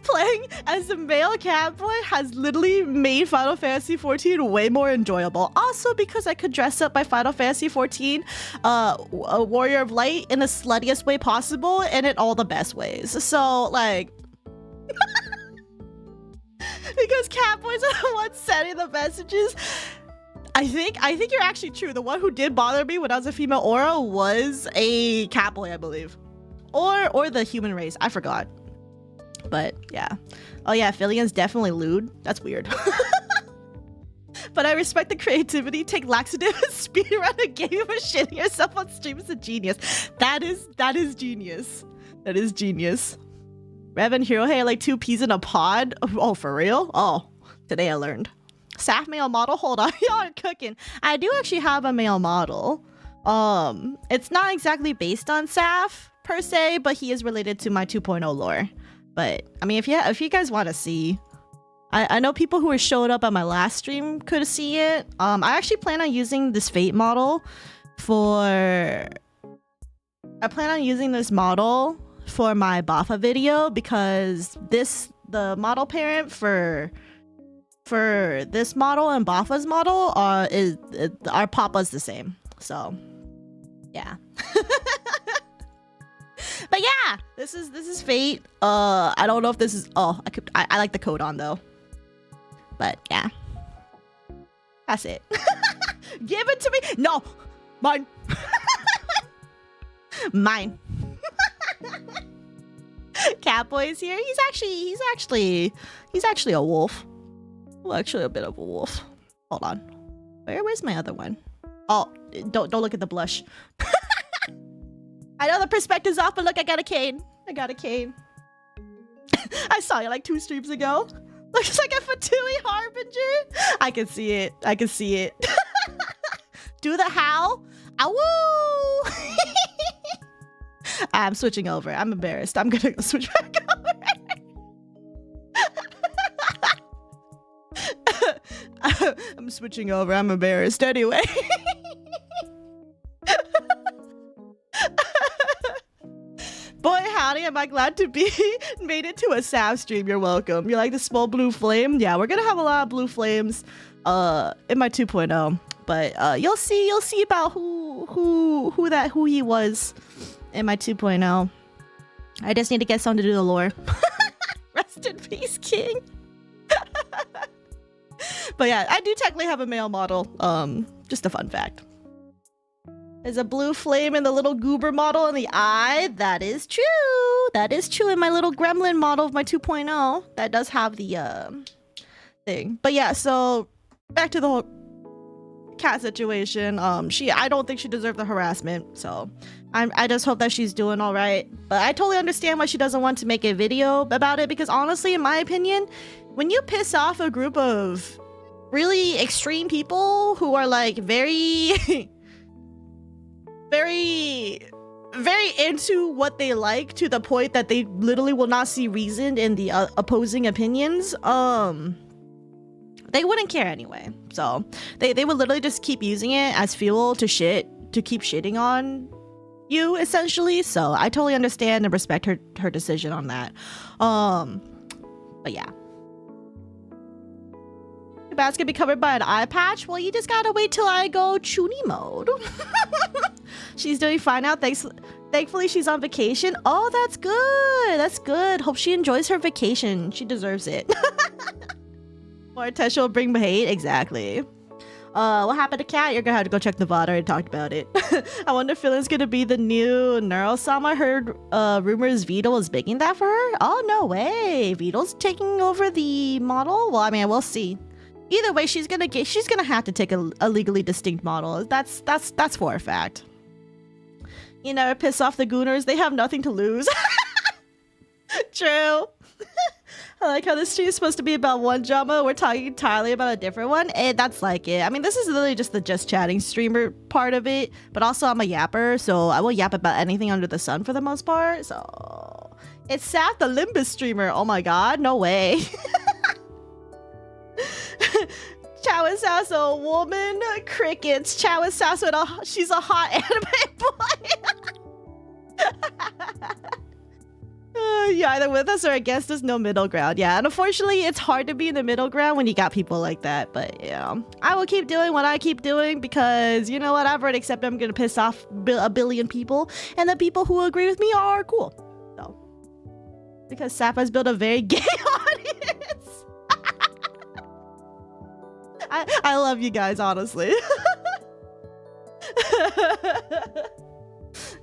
Playing as a male catboy has literally made Final Fantasy 14 way more enjoyable. Also because I could dress up my Final Fantasy 14 a Warrior of Light in the sluttiest way possible and in all the best ways. So like because catboys are the ones sending the messages. I think you're actually true. The one who did bother me when I was a female Aura was a catboy, I believe. Or the human race. I forgot. But yeah. Oh yeah, Fillion's definitely lewd. That's weird. But I respect the creativity. Take laxative and speedrun a game of shitting yourself on stream is a genius. That is genius. That is genius. Rev and Hero Hair like 2 peas in a pod. Oh, for real? Oh, today I learned. Saf male model. Hold on, y'all are cooking. I do actually have a male model. It's not exactly based on Saf per se, but he is related to my 2.0 lore. But I mean, if you guys want to see, I know people who were showed up at my last stream could see it. I actually plan on using this Fate model for my Bafa video because the model parent for this model and Bafa's model our papa's the same. So yeah. But yeah, this is Fate. I don't know if this is. Oh, I like the code on though. But yeah, that's it. Give it to me. No, mine. Mine. Catboy's here. He's actually a wolf. Well, actually a bit of a wolf. Hold on. Where's my other one? Oh, don't look at the blush. I know the perspective's off, but look, I got a cane. I saw you like 2 streams ago. Looks like a Fatui Harbinger. I can see it. Do the howl. Ow! I'm switching over. I'm embarrassed. I'm gonna go switch back over. I'm switching over. I'm embarrassed anyway. Boy, howdy, am I glad to be made it to a Sav stream. You're welcome. You like the small blue flame? Yeah, we're gonna have a lot of blue flames in my 2.0. But you'll see about who he was in my 2.0. I just need to get someone to do the lore. Rest in peace, King. But yeah, I do technically have a male model. Just a fun fact. There's a blue flame in the little goober model in the eye. That is true. That is true in my little gremlin model of my 2.0. That does have the thing. But yeah, so back to the whole cat situation. I don't think she deserved the harassment. So I just hope that she's doing all right. But I totally understand why she doesn't want to make a video about it, because honestly, in my opinion, when you piss off a group of really extreme people who are like very very into what they like, to the point that they literally will not see reason in the opposing opinions, they wouldn't care anyway. So they would literally just keep using it as fuel to keep shitting on you, essentially. So I totally understand and respect her decision on that. But yeah, your bass can be covered by an eye patch. Well, you just gotta wait till I go Chuni mode. She's doing fine now. Thankfully, she's on vacation. Oh, that's good. That's good. Hope she enjoys her vacation. She deserves it. More attention will bring hate. Exactly. What happened to Cat? You're gonna have to go check the VOD. I already talked about it. I wonder if Phil's gonna be the new Neurosama. I heard rumors Vito is making that for her. Oh, no way. Vito's taking over the model? Well, I mean, we'll see. Either way, she's gonna have to take a legally distinct model. That's for a fact. You never piss off the Gooners. They have nothing to lose. True. I like how this stream is supposed to be about one drama. We're talking entirely about a different one. And that's like it. I mean, this is literally just the just chatting streamer part of it. But also, I'm a yapper, so I will yap about anything under the sun for the most part. So it's Sap, the Limbus streamer. Oh my god, no way. Chow and Sasso, a woman. Crickets. Chow and Sasso, she's a hot anime boy. You're either with us or against us, no middle ground. Yeah, and unfortunately, it's hard to be in the middle ground when you got people like that. But, you know, I will keep doing what I keep doing, because, you know what, I've already accepted I'm going to piss off a billion people, and the people who agree with me are cool. So, because Sap has built a very gay audience. I love you guys, honestly.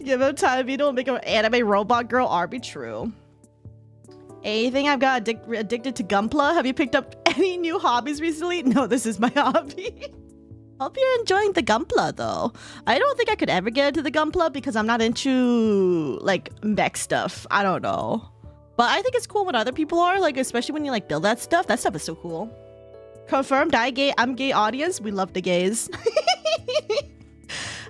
Give him time, Vito, and make him an anime robot girl. RB true. Anything I've got addicted to Gunpla? Have you picked up any new hobbies recently? No, this is my hobby. Hope you're enjoying the Gunpla, though. I don't think I could ever get into the Gunpla because I'm not into, like, mech stuff. I don't know. But I think it's cool when other people are, like, especially when you, like, build that stuff. That stuff is so cool. Confirmed, I'm gay audience. We love the gays.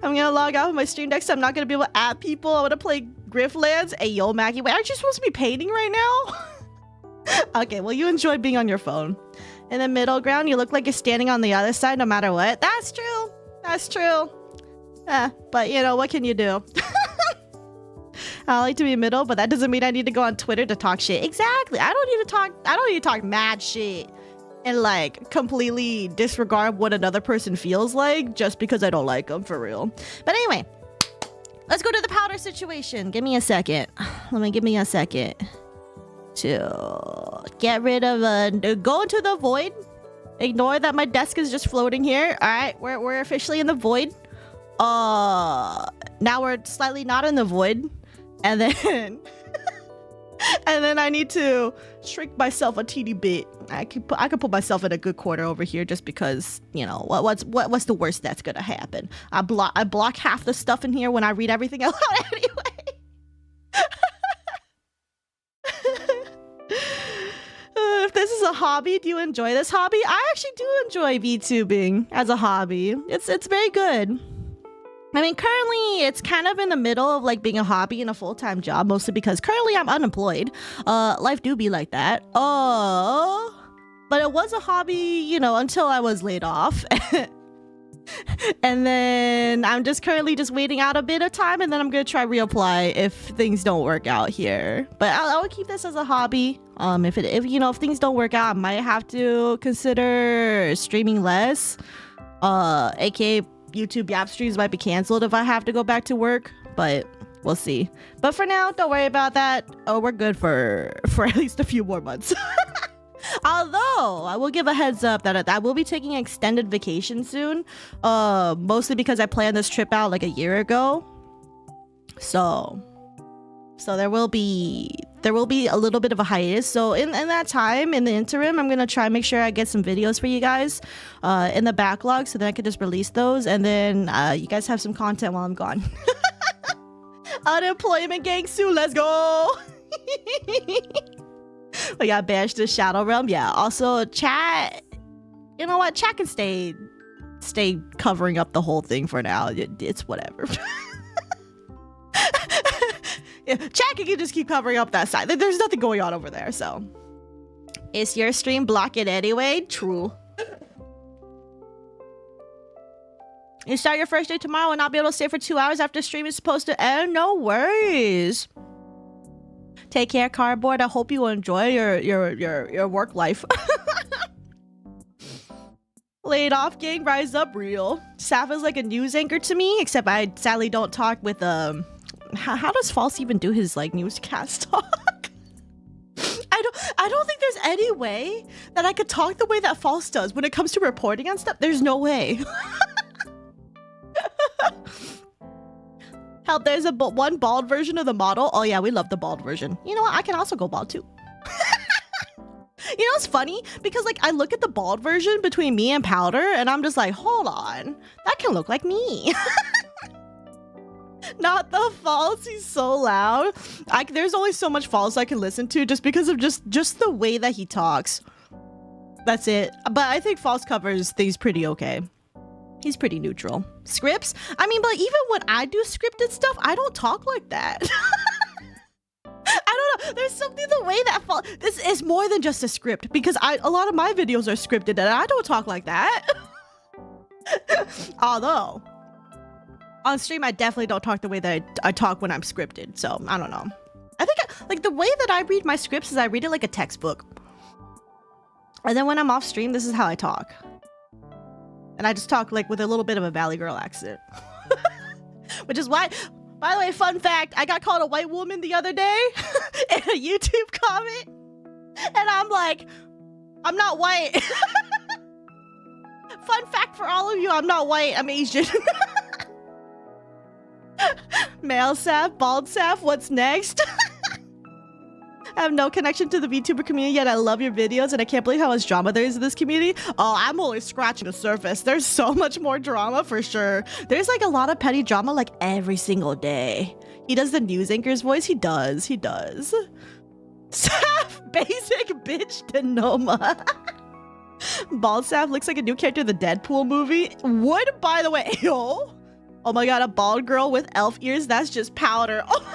I'm gonna log out of my stream deck, so I'm not gonna be able to add people. I wanna play Grifflands. Hey, yo, Maggie, wait, aren't you supposed to be painting right now? Okay, well, you enjoy being on your phone. In the middle ground, you look like you're standing on the other side no matter what. That's true. That's true. But, you know, what can you do? I like to be middle, but that doesn't mean I need to go on Twitter to talk shit. Exactly. I don't need to talk mad shit and like completely disregard what another person feels like just because I don't like them, for real. But anyway, let's go to the powder situation. Give me a second. Give me a second to get rid of go into the void. Ignore that my desk is just floating here. All right, we're officially in the void. Now we're slightly not in the void, and then and then I need to shrink myself a teeny bit. I could put myself in a good corner over here just because, you know, what's the worst that's gonna happen? I block half the stuff in here when I read everything out loud anyway. If this is a hobby, do you enjoy this hobby? I actually do enjoy VTubing as a hobby. It's very good. I mean, currently it's kind of in the middle of like being a hobby and a full-time job, mostly because currently I'm unemployed. Life do be like that. But it was a hobby, you know, until I was laid off. And then I'm just currently just waiting out a bit of time, and then I'm gonna try reapply if things don't work out here. But I would keep this as a hobby. If things don't work out, I might have to consider streaming less. AKA YouTube Yap streams might be canceled if I have to go back to work, but we'll see. But for now, don't worry about that. Oh, we're good for at least a few more months. Although I will give a heads up that I will be taking an extended vacation soon, mostly because I planned this trip out like a year ago. So there will be a little bit of a hiatus. So in that time, in the interim, I'm gonna try and make sure I get some videos for you guys in the backlog, so that I could just release those, and then you guys have some content while I'm gone. Unemployment gang soon, let's go. We got banished to Shadow Realm. Yeah, also chat, you know what, chat can stay covering up the whole thing for now. It's whatever. Yeah, chat can just keep covering up that side. There's nothing going on over there, so. It's your stream, block it anyway. True. You start your first day tomorrow and not be able to stay for 2 hours after stream is supposed to end? No worries. Take care, Cardboard. I hope you enjoy your work life. Laid off gang, rise up real. Saf is like a news anchor to me, except I sadly don't talk with how does False even do his like newscast talk? I don't think there's any way that I could talk the way that False does when it comes to reporting on stuff. There's no way. Help, there's one bald version of the model. Oh yeah, we love the bald version. You know what? I can also go bald too. You know, it's funny because like I look at the bald version between me and Powder and I'm just like, hold on, that can look like me. Not the False, he's so loud. There's only so much False I can listen to just because of just the way that he talks. That's it. But I think False covers things pretty okay. He's pretty neutral. Scripts? I mean, but even when I do scripted stuff, I don't talk like that. I don't know. There's something the way that this is more than just a script, because a lot of my videos are scripted and I don't talk like that. Although on stream, I definitely don't talk the way that I talk when I'm scripted. So I don't know. I think like the way that I read my scripts is I read it like a textbook. And then when I'm off stream, this is how I talk. And I just talk like with a little bit of a Valley Girl accent. Which is why, by the way, fun fact, I got called a white woman the other day in a YouTube comment. And I'm like, I'm not white. Fun fact for all of you, I'm not white, I'm Asian. Male Saf, bald Saf, what's next? I have no connection to the VTuber community yet. I love your videos and I can't believe how much drama there is in this community. Oh, I'm only scratching the surface. There's so much more drama for sure. There's like a lot of petty drama like every single day. He does the news anchor's voice. He does. Saf, basic bitch to Noma. Bald Saf looks like a new character in the Deadpool movie. Would, by the way, yo. Oh my god, a bald girl with elf ears. That's just Powder. Oh.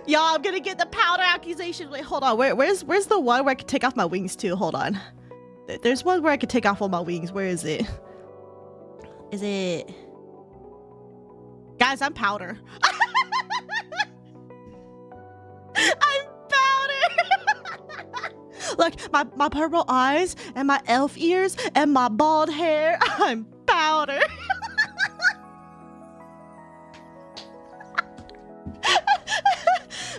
Y'all, I'm gonna get the Powder accusation. Wait, hold on. Where's the one where I can take off my wings too? Hold on. There's one where I can take off all my wings. Where is it? Is it? Guys, I'm Powder. I'm Powder. Look, my purple eyes and my elf ears and my bald hair. I'm Powder.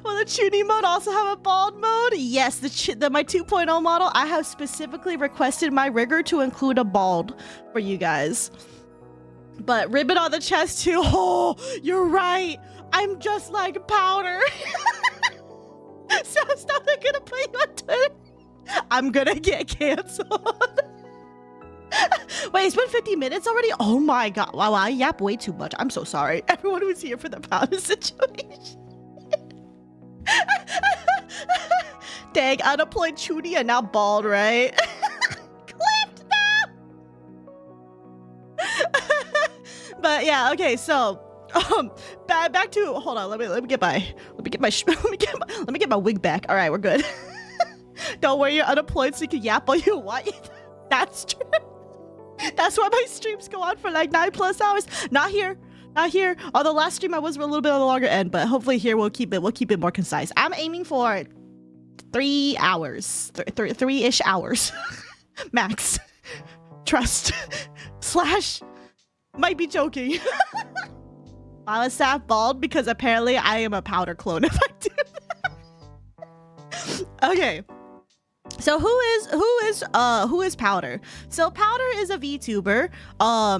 Will the Chuny mode also have a bald mode? Yes, my 2.0 model, I have specifically requested my rigger to include a bald for you guys. But ribbon on the chest too. Oh, you're right. I'm just like Powder. So stop gonna put you on Twitter. I'm gonna get canceled. Wait, it's been 50 minutes already? Oh my god. Wow, I yap way too much. I'm so sorry. Everyone who's here for the Powder situation. Dang, unemployed Chuny and now bald, right? Clipped now. But yeah, okay, so back to, hold on, let me get my wig back. All right, we're good. Don't worry, you're unemployed so you can yap all you want. That's true. That's why my streams go on for like 9+ hours. Not here. Although last stream I was a little bit on the longer end, but hopefully here we'll keep it more concise. I'm aiming for 3 hours, 3-ish hours, max. Trust. / might be joking. I was Saf bald because apparently I am a Powder clone if I do that. Okay. So who is Powdur? So Powdur is a VTuber.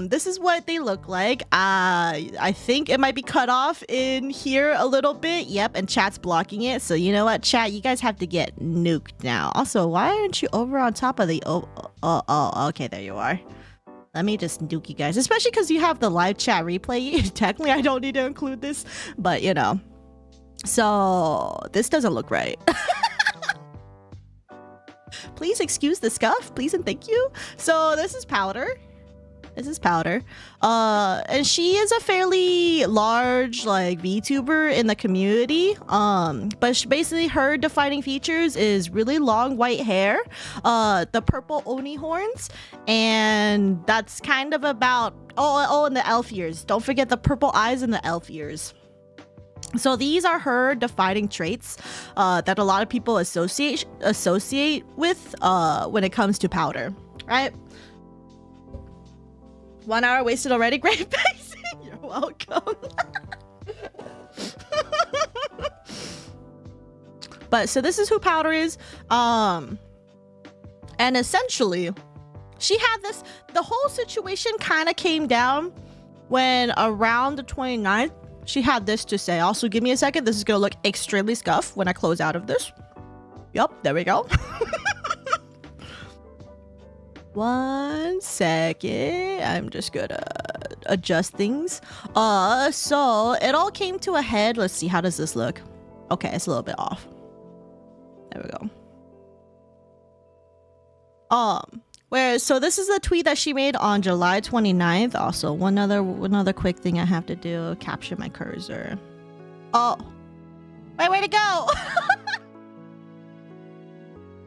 This is what they look like. I think it might be cut off in here a little bit. Yep, and chat's blocking it. So you know what, chat, you guys have to get nuked now. Also, why aren't you over on top of the okay, there you are. Let me just nuke you guys, especially because you have the live chat replay. Technically, I don't need to include this, but you know. So this doesn't look right. Please excuse the scuff, please and thank you. So this is Powdur. This is Powdur. And she is a fairly large like VTuber in the community. But basically her defining features is really long white hair, the purple oni horns, and that's kind of about and the elf ears. Don't forget the purple eyes and the elf ears. So these are her defining traits that a lot of people associate with when it comes to Powdur, right? 1 hour wasted already. Great pacing. You're welcome. But so this is who Powdur is. And essentially, she had this. The whole situation kind of came down when around the 29th. She had this to say. Also, give me a second. This is going to look extremely scuffed when I close out of this. Yup, there we go. 1 second. I'm just going to adjust things. So it all came to a head. Let's see. How does this look? Okay, it's a little bit off. There we go. So this is a tweet that she made on July 29th. Also, one other quick thing I have to do, capture my cursor. Oh, wait, where'd it go?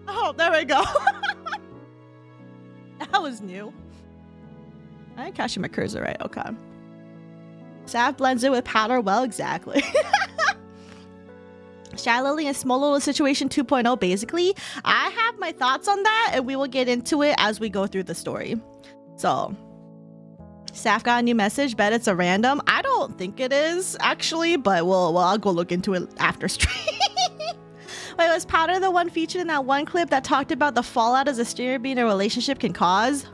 Oh, there we go. That was new. I didn't capture my cursor right, okay. Saf blends it with Powdur well, exactly. Shy Lily and Small Little Situation 2.0, basically. I have my thoughts on that, and we will get into it as we go through the story. So, Saf got a new message. Bet it's a random. I don't think it is, actually, but I'll go look into it after stream. Wait, was Powdur the one featured in that one clip that talked about the fallout as a streamer being in a relationship can cause?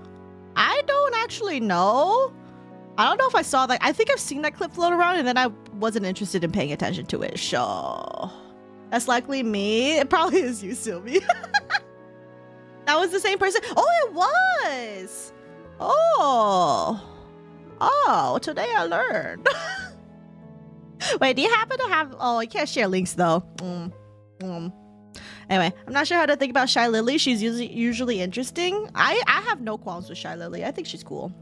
I don't actually know. I don't know if I saw that. I think I've seen that clip float around, and then I wasn't interested in paying attention to it. Sure. That's likely me. It probably is you, Sylvie. That was the same person. Oh, it was. Oh, today I learned. Wait, do you happen to have... Oh, you can't share links, though. Anyway, I'm not sure how to think about Shy Lily. She's usually interesting. I have no qualms with Shy Lily. I think she's cool.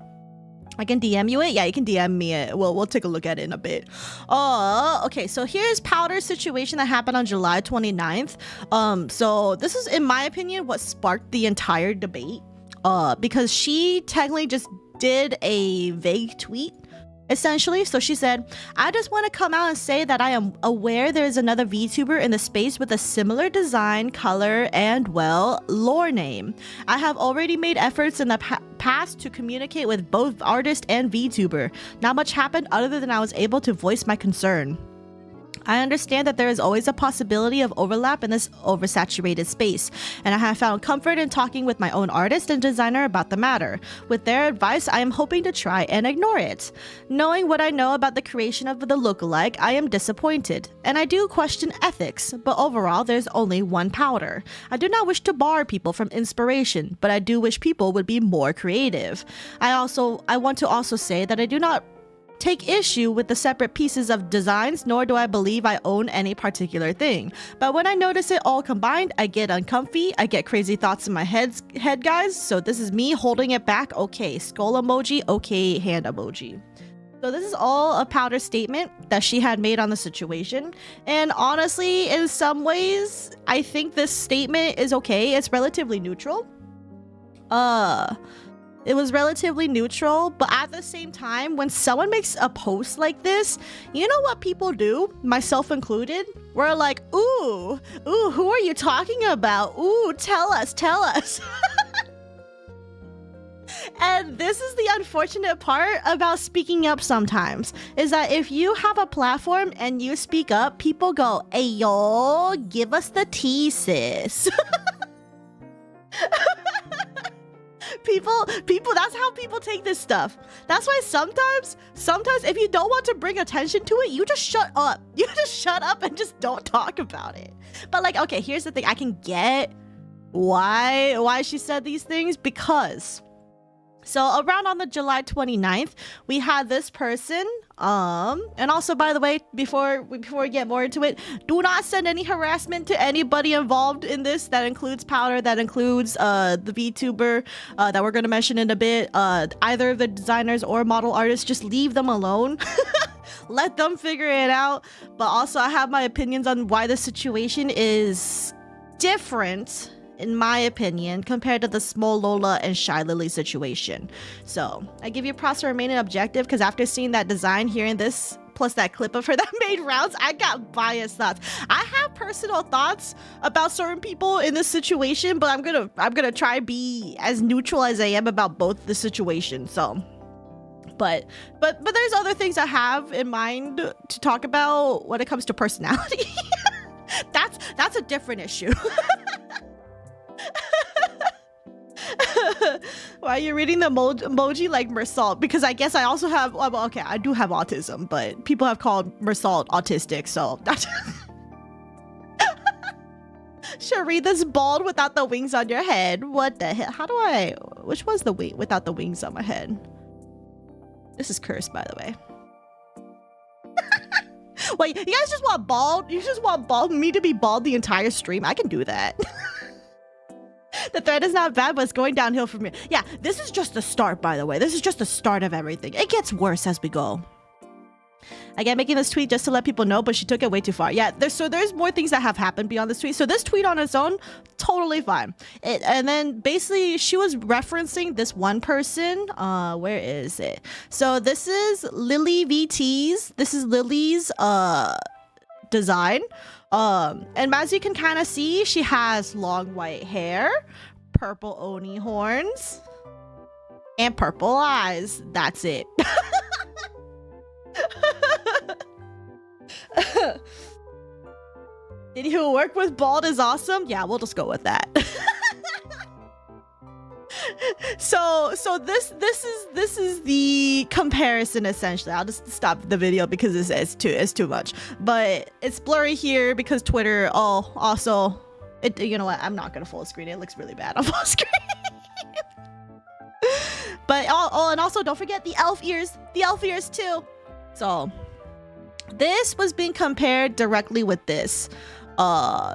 I can DM you it? Yeah, you can DM me it. We'll take a look at it in a bit. Okay, so here's Powdur's situation that happened on July 29th. So this is, in my opinion, what sparked the entire debate. Because she technically just did a vague tweet, essentially. So she said, I just want to come out and say that I am aware there is another VTuber in the space with a similar design, color, and, well, lore name. I have already made efforts in the past to communicate with both artist and VTuber. Not much happened other than I was able to voice my concern. I understand that there is always a possibility of overlap in this oversaturated space, and I have found comfort in talking with my own artist and designer about the matter. With their advice, I am hoping to try and ignore it. Knowing what I know about the creation of the lookalike, I am disappointed, and I do question ethics, but overall, there's only one Powdur. I do not wish to bar people from inspiration, but I do wish people would be more creative. I want to also say that I do not take issue with the separate pieces of designs, nor do I believe I own any particular thing. But when I notice it all combined, I get uncomfy, I get crazy thoughts in my head guys, so this is me holding it back. Okay, skull emoji, okay, hand emoji. So this is all a Powdur statement that she had made on the situation, and honestly, in some ways, I think this statement is okay. It's relatively neutral. It was relatively neutral, but at the same time, when someone makes a post like this, you know what people do, myself included? We're like, ooh, who are you talking about? Ooh, tell us. And this is the unfortunate part about speaking up sometimes, is that if you have a platform and you speak up, people go, "Hey, yo, give us the tea, sis." People, that's how people take this stuff. That's why sometimes if you don't want to bring attention to it, you just shut up. You just shut up and just don't talk about it. But like, okay, here's the thing. I can get why she said these things, because so around on the July 29th, we had this person, and also, by the way, before we get more into it, do not send any harassment to anybody involved in this. That includes Powdur, that includes the VTuber that we're going to mention in a bit, either of the designers or model artists. Just leave them alone. Let them figure it out. But also, I have my opinions on why the situation is different, in my opinion, compared to the Small Lola and Shy Lily situation. So I give you props for remaining objective, because after seeing that design, hearing this, plus that clip of her that made rounds, I got biased thoughts. I have personal thoughts about certain people in this situation, but I'm gonna try be as neutral as I am about both the situations. So but there's other things I have in mind to talk about when it comes to personality. that's a different issue. Why are you reading the emoji like Mersault? Because I guess I also have, well, okay, I do have autism, but people have called Mersault autistic, so that's... Sharita's bald without the wings on your head. What the hell? How do I... Which one's the wing without the wings on my head? This is cursed, by the way. Wait, you guys just want bald? You just want me to be bald the entire stream? I can do that. The thread is not bad, but it's going downhill from here. Yeah, this is just the start, by the way. This is just the start of everything. It gets worse as we go. Again, making this tweet just to let people know, but she took it way too far. Yeah, there's more things that have happened beyond this tweet. So this tweet on its own, totally fine. And then basically she was referencing this one person. Where is it? So this is Lileevt's. This is Lily's design. And as you can kind of see, she has long white hair, purple oni horns, and purple eyes. That's it. Did you work with bald is awesome? Yeah, we'll just go with that. So this is the comparison essentially. I'll just stop the video because it's too much. But it's blurry here because Twitter. Oh, also, you know what? I'm not gonna full screen it. It looks really bad on full screen. But and also don't forget the elf ears. The elf ears too. So this was being compared directly with this.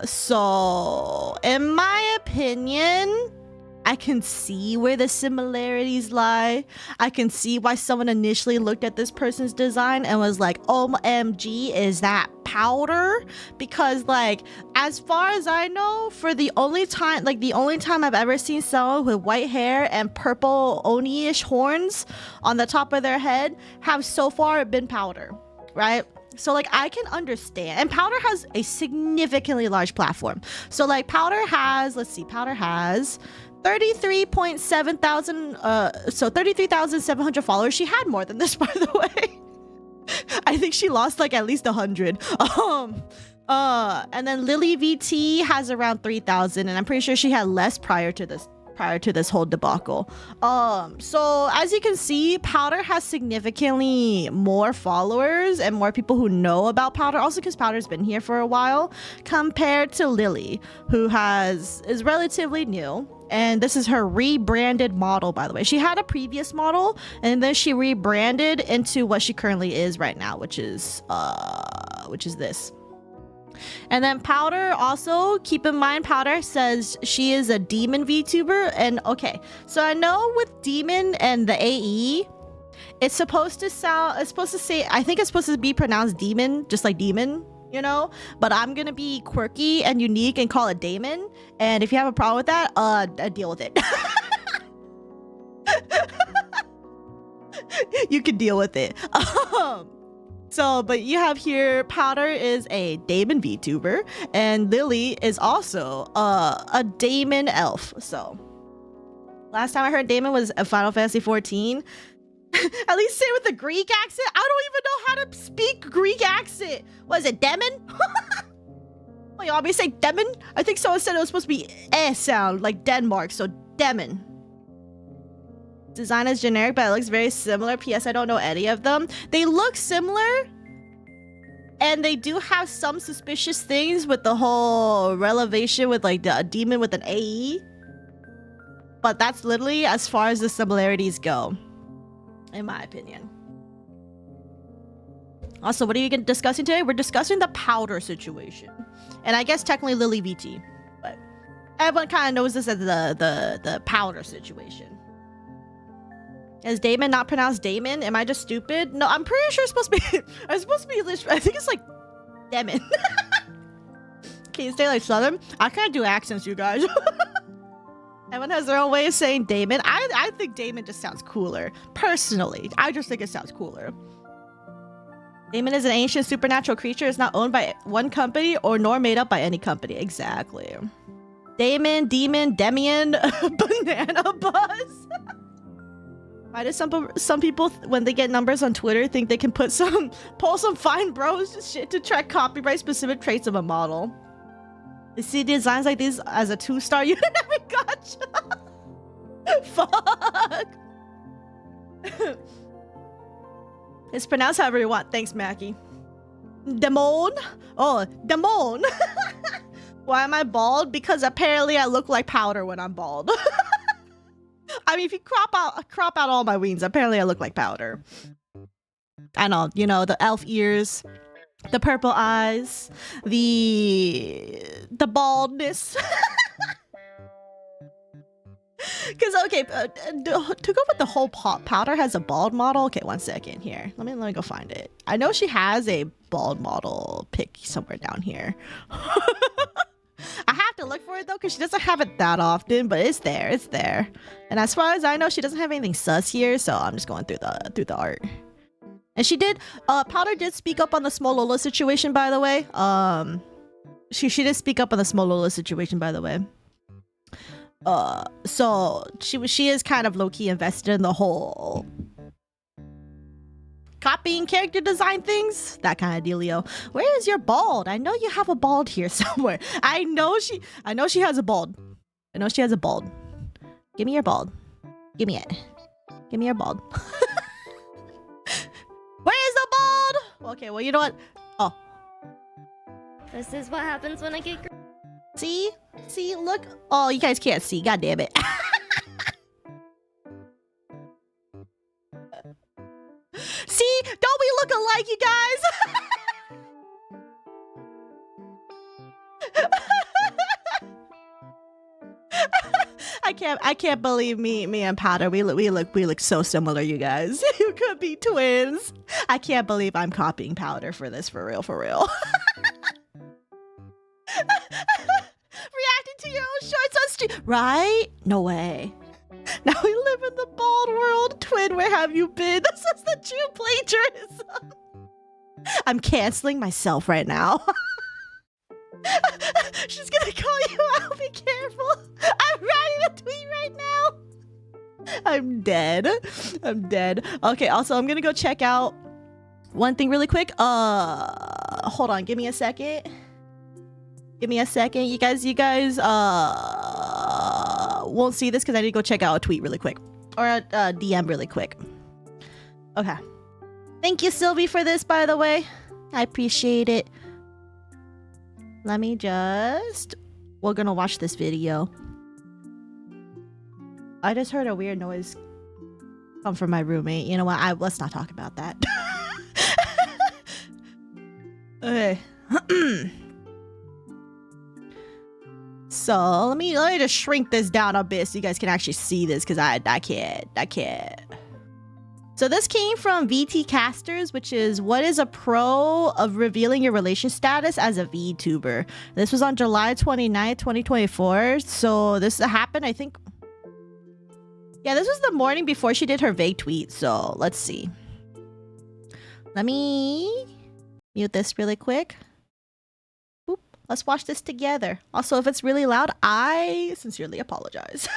So in my opinion, I can see where the similarities lie. I can see why someone initially looked at this person's design and was like, OMG, is that Powdur? Because like, as far as I know, for the only time I've ever seen someone with white hair and purple oni-ish horns on the top of their head have so far been Powdur, right? So like I can understand, and Powdur has a significantly large platform. So like Powdur has 33.7 thousand, so 33,700 followers. She had more than this, by the way. I think she lost like at least 100. And then Lileevt has around 3,000, and I'm pretty sure she had less prior to this whole debacle. So as you can see, Powdur has significantly more followers and more people who know about Powdur, also because Powdur's been here for a while, compared to Lily, who is relatively new. And this is her rebranded model, by the way. She had a previous model, and then she rebranded into what she currently is right now, which is this. And then Powdur, also keep in mind, Powdur says she is a demon VTuber. And okay, so I know with demon and the AE, it's supposed to say, I think it's supposed to be pronounced demon, just like demon, you know, but I'm gonna be quirky and unique and call it Damon. And if you have a problem with that, deal with it. You can deal with it. So, but you have here, Powdur is a Damon VTuber, and Lily is also a Damon elf. So, Last time I heard Damon was a Final Fantasy 14. At least say it with a Greek accent. I don't even know how to speak Greek accent. Was it Demon? Oh, you want me to say Demon? I think someone said it was supposed to be eh sound, like Denmark, so Demon. Design is generic, but it looks very similar. P.S. I don't know any of them. They look similar, and they do have some suspicious things with the whole relevation with like the demon with an AE. But that's literally as far as the similarities go, in my opinion. Also, what are you discussing today? We're discussing the Powdur situation. And I guess technically Lileevt, but everyone kind of knows this as the Powdur situation. Is Damon not pronounced Damon? Am I just stupid? No, I'm pretty sure it's supposed to be it's supposed to be I think it's like Demon. Can you stay like Southern? I can't do accents, you guys. Everyone has their own way of saying Damon. I think Damon just sounds cooler. Personally, I just think it sounds cooler. Damon is an ancient supernatural creature. It's not owned by one company or nor made up by any company. Exactly. Damon, Demon, Demian, Banana Buzz. Why do some people, when they get numbers on Twitter, think they can pull some fine bros shit to track copyright specific traits of a model? They see designs like these as a 2-star unit. Gotcha. Fuck. It's pronounced however you want. Thanks, Mackie. Demon? Oh, Demon. Why am I bald? Because apparently I look like Powdur when I'm bald. I mean, if you crop out all my wings, apparently I look like Powdur. I know, you know, the elf ears, the purple eyes, the baldness. Because okay, to go with the whole Powdur has a bald model. Okay, one second here. Let me go find it. I know she has a bald model pic somewhere down here. I have to look for it though, because she doesn't have it that often, but it's there. It's there. And as far as I know, she doesn't have anything sus here, so I'm just going through the art. And she did. Powdur did speak up on the small Lola situation, by the way. She did speak up on the small Lola situation, by the way. So she is kind of low-key invested in the whole copying character design things, that kind of dealio. Where is your bald? I know you have a bald here somewhere. I know she has a bald. I know she has a bald. Give me your bald. Give me it. Give me your bald. Where is the bald? Okay, well, you know what? Oh. This is what happens when I get... See? See? Look. Oh, you guys can't see. God damn it. See? Don't we look alike, you guys? I can't believe me and Powdur. We look so similar, you guys. You could be twins. I can't believe I'm copying Powdur for this, for real, for real. Reacting to your own shorts on stream, right? No way. Now we live in the bald world. Twin, where have you been? This is the true plagiarism. I'm canceling myself right now. She's gonna call you out. Be careful. I'm writing a tweet right now. I'm dead. I'm dead. Okay, also, I'm gonna go check out one thing really quick. Hold on. Give me a second. Give me a second. You guys won't see this because I need to go check out a tweet really quick. Or a DM really quick. Okay. Thank you, Sylvie, for this, by the way. I appreciate it. Let me just... We're gonna watch this video. I just heard a weird noise come from my roommate. You know what? Let's not talk about that. Okay. So let me just shrink this down a bit so you guys can actually see this, because I can't. So this came from VT Casters, which is what is a pro of revealing your relation status as a VTuber. This was on July 29th, 2024. So this happened, I think. Yeah, this was the morning before she did her vague tweet. So let's see. Let me mute this really quick. Boop. Let's watch this together. Also, if it's really loud, I sincerely apologize.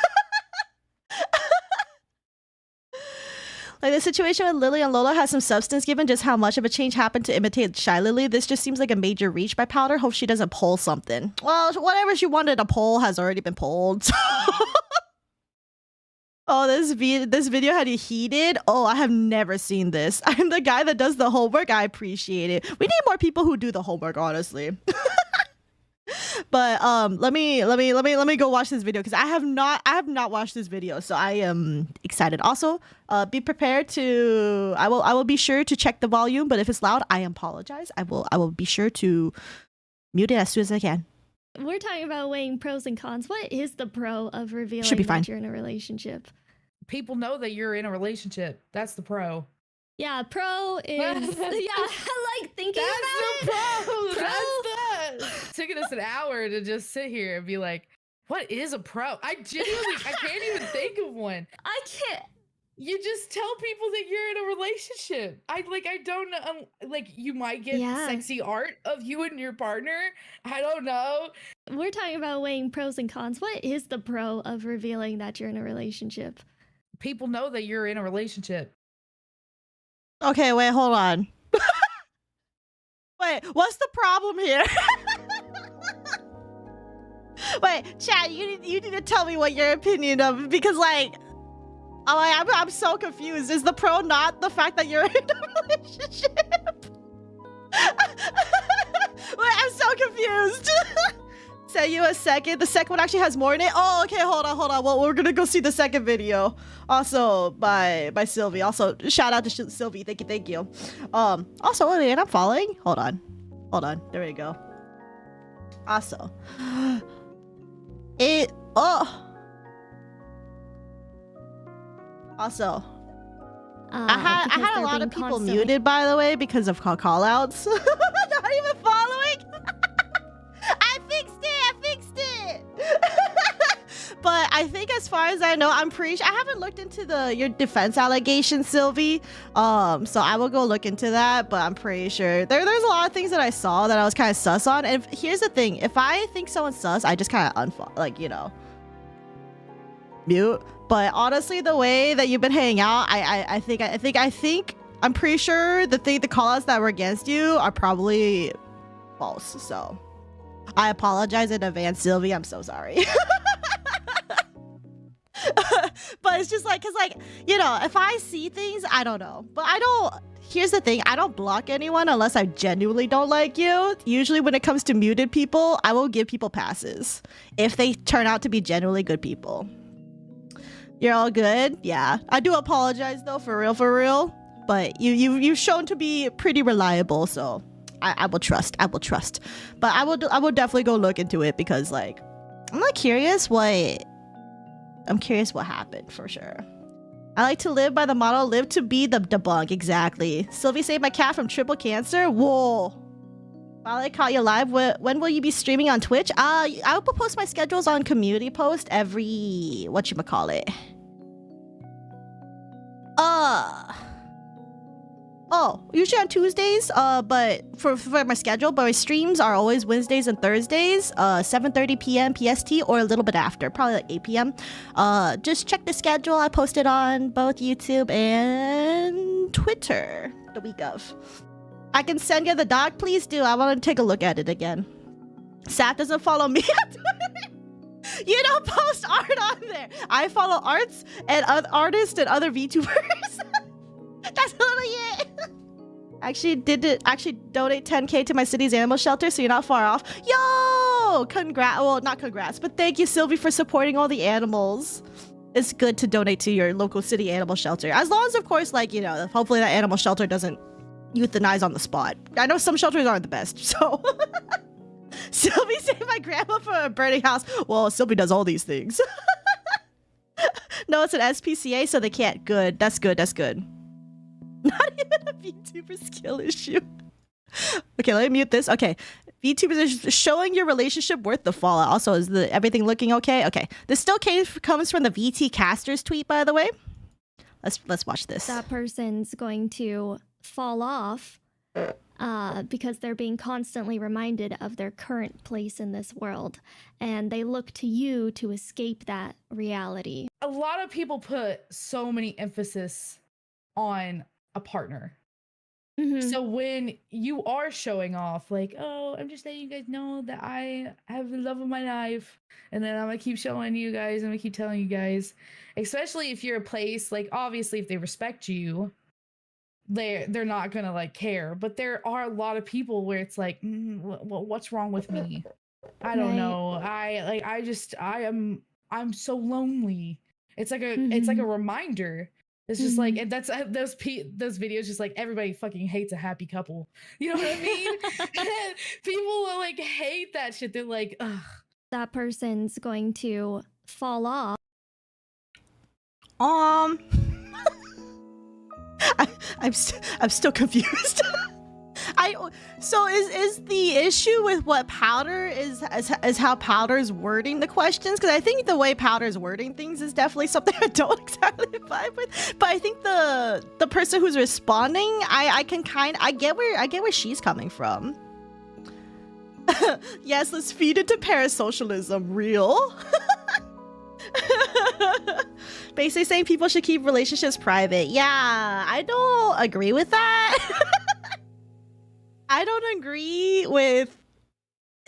Like the situation with Lily and Lola has some substance given just how much of a change happened to imitate Shy Lily. This just seems like a major reach by Powder. Hope she doesn't pull something. Well, whatever she wanted to pull has already been pulled. Oh, this video had you heated? Oh, I have never seen this. I'm the guy that does the homework. I appreciate it. We need more people who do the homework, honestly. But let me go watch this video because I have not watched this video, so I am excited. Also, be prepared to I will be sure to check the volume, but if it's loud, I apologize. I will be sure to mute it as soon as I can. We're talking about weighing pros and cons. What is the pro of revealing Should be fine. that you're in a relationship? People know that you're in a relationship. That's the pro. Yeah, pro is yeah. I like thinking That's about the it. pro. That's the. Taking us an hour to just sit here and be like, "What is a pro?" I can't even think of one. I can't. You just tell people that you're in a relationship. I don't know. Like you might get sexy art of you and your partner. I don't know. We're talking about weighing pros and cons. What is the pro of revealing that you're in a relationship? People know that you're in a relationship. Okay, wait, hold on. Wait, what's the problem here? Wait, chat, you need to tell me what your opinion of, because like, I'm so confused. Is the pro not the fact that you're in a relationship? Wait, I'm so confused. Send you a second. The second one actually has more in it. Oh, okay, hold on. Well, we're gonna go see the second video. Also by Sylvie. Also, shout out to Sylvie. Thank you. Also, wait, I'm following. Hold on. There we go. Also, Also, I had a lot of people muted, by the way, because of call-outs. Not even following. I fixed it. But I think as far as I know, I'm pretty sure I haven't looked into your defense allegations, Sylvie. So I will go look into that, but I'm pretty sure there's a lot of things that I saw that I was kind of sus on. And here's the thing, if I think someone's sus, I just kind of unfollow, like, you know, mute. But honestly, the way that you've been hanging out, I think I'm pretty sure the call-outs that were against you are probably false. So I apologize in advance, Sylvie. I'm so sorry. But it's just like, cause like, you know, if I see things, I don't know. But here's the thing, I don't block anyone unless I genuinely don't like you. Usually when it comes to muted people, I will give people passes if they turn out to be genuinely good people. You're all good? Yeah. I do apologize though, for real. But you've shown to be pretty reliable, so I will trust. But I will definitely go look into it because like I'm curious what happened for sure. I like to live by the motto, live to be the debunk. Exactly. Sylvie saved my cat from triple cancer. Whoa. While I caught you live, when will you be streaming on Twitch? I will post my schedules on community post every, whatchamacallit. Usually on Tuesdays, but for my schedule, but my streams are always Wednesdays and Thursdays, 7:30 p.m. PST or a little bit after, probably like 8 p.m. Just check the schedule. I post it on both YouTube and Twitter the week of. I can send you the doc, please do. I want to take a look at it again. Sap doesn't follow me on Twitter. You don't post art on there. I follow artists and artists and other VTubers. That's literally it. Actually donate 10k to my city's animal shelter, so you're not far off. Yo, congrats. Well, not congrats, but thank you, Sylvie, for supporting all the animals. It's good to donate to your local city animal shelter, as long as, of course, like, you know, hopefully that animal shelter doesn't euthanize on the spot. I know some shelters aren't the best, so. Sylvie saved my grandma from a burning house. Well, Sylvie does all these things. No, it's an SPCA, so they can't. Good. That's good. Not even a VTuber skill issue. Okay, let me mute this. Okay. VTubers are showing your relationship worth the fallout. Also, is everything looking okay? Okay. This still comes from the VT Casters tweet, by the way. Let's watch this. That person's going to fall off because they're being constantly reminded of their current place in this world, and they look to you to escape that reality. A lot of people put so many emphasis on a partner. Mm-hmm. So when you are showing off, like, oh, I'm just letting you guys know that I have the love of my life, and then I'm gonna keep showing you guys, I'm gonna keep telling you guys, especially if you're a place, like, obviously if they respect you, they're not gonna like care. But there are a lot of people where it's like, what's wrong with me? I don't know. I'm so lonely. It's like a reminder. It's just like, and that's those videos just like, everybody fucking hates a happy couple. You know what I mean? People like hate that shit. They're like, ugh. That person's going to fall off. I'm still confused. So is the issue with what Powdur is how Powdur's wording the questions? Because I think the way Powdur's wording things is definitely something I don't exactly vibe with. But I think the person who's responding, I get where she's coming from. Yes, let's feed into parasocialism. Real. Basically saying people should keep relationships private. Yeah, I don't agree with that. I don't agree with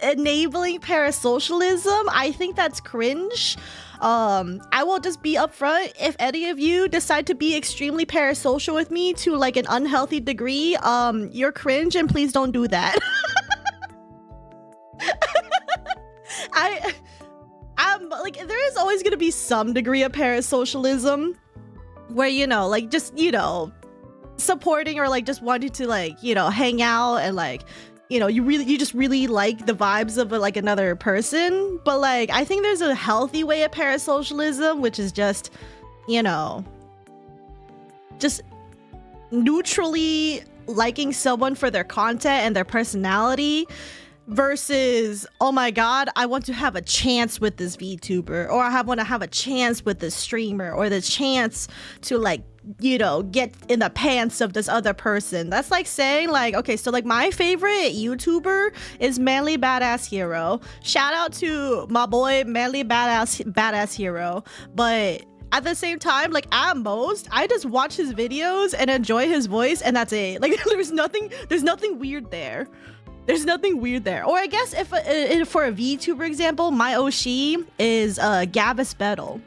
enabling parasocialism. I think that's cringe. I will just be upfront. If any of you decide to be extremely parasocial with me to like an unhealthy degree, you're cringe and please don't do that. I'm like, there is always gonna be some degree of parasocialism where, you know, like just, you know, supporting or like just wanting to like, you know, hang out and like, you know, you just really like the vibes of like another person. But like, I think there's a healthy way of parasocialism, which is just, you know, just neutrally liking someone for their content and their personality versus, oh my god, I want to have a chance with this VTuber, or I want to have a chance with this streamer, or the chance to like, you know, get in the pants of this other person. That's like saying like, okay, so like my favorite YouTuber is Manly Badass Hero. Shout out to my boy Manly Badass Hero. But at the same time, like at most, I just watch his videos and enjoy his voice, and that's it. Like there's nothing weird there. There's nothing weird there. Or I guess if for a VTuber example, my Oshi is Gavis Battle.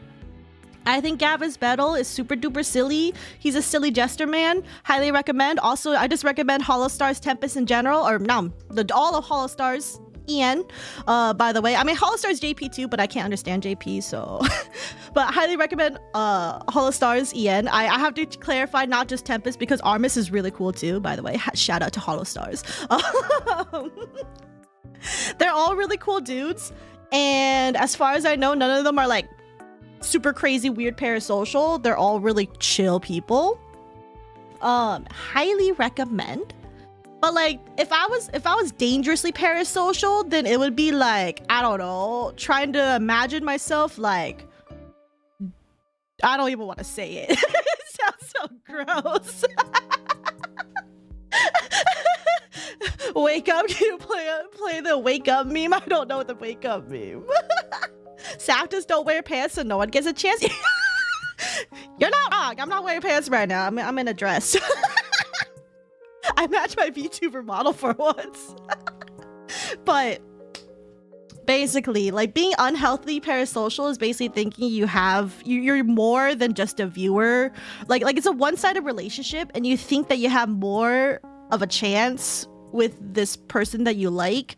I think Gavis Battle is super duper silly. He's a silly jester man. Highly recommend. Also, I just recommend Holostars Tempest in general, or no, all of Holostars Ian. By the way, I mean Holostars JP too, but I can't understand JP, so. But I highly recommend Holostars Ian. I have to clarify, not just Tempest, because Armis is really cool too. By the way, shout out to Holostars. They're all really cool dudes, and as far as I know, none of them are like super crazy weird parasocial. They're all really chill people. Highly recommend. But like if I was dangerously parasocial, then it would be like, I don't know, trying to imagine myself like, I don't even want to say it. It sounds so gross. Wake up, can you play the wake up meme? I don't know the wake up meme. Saphers don't wear pants so no one gets a chance. You're not wrong. I'm not wearing pants right now. I'm in a dress. I match my VTuber model for once. But basically, like being unhealthy parasocial is basically thinking you're more than just a viewer. Like it's a one-sided relationship, and you think that you have more of a chance with this person that you like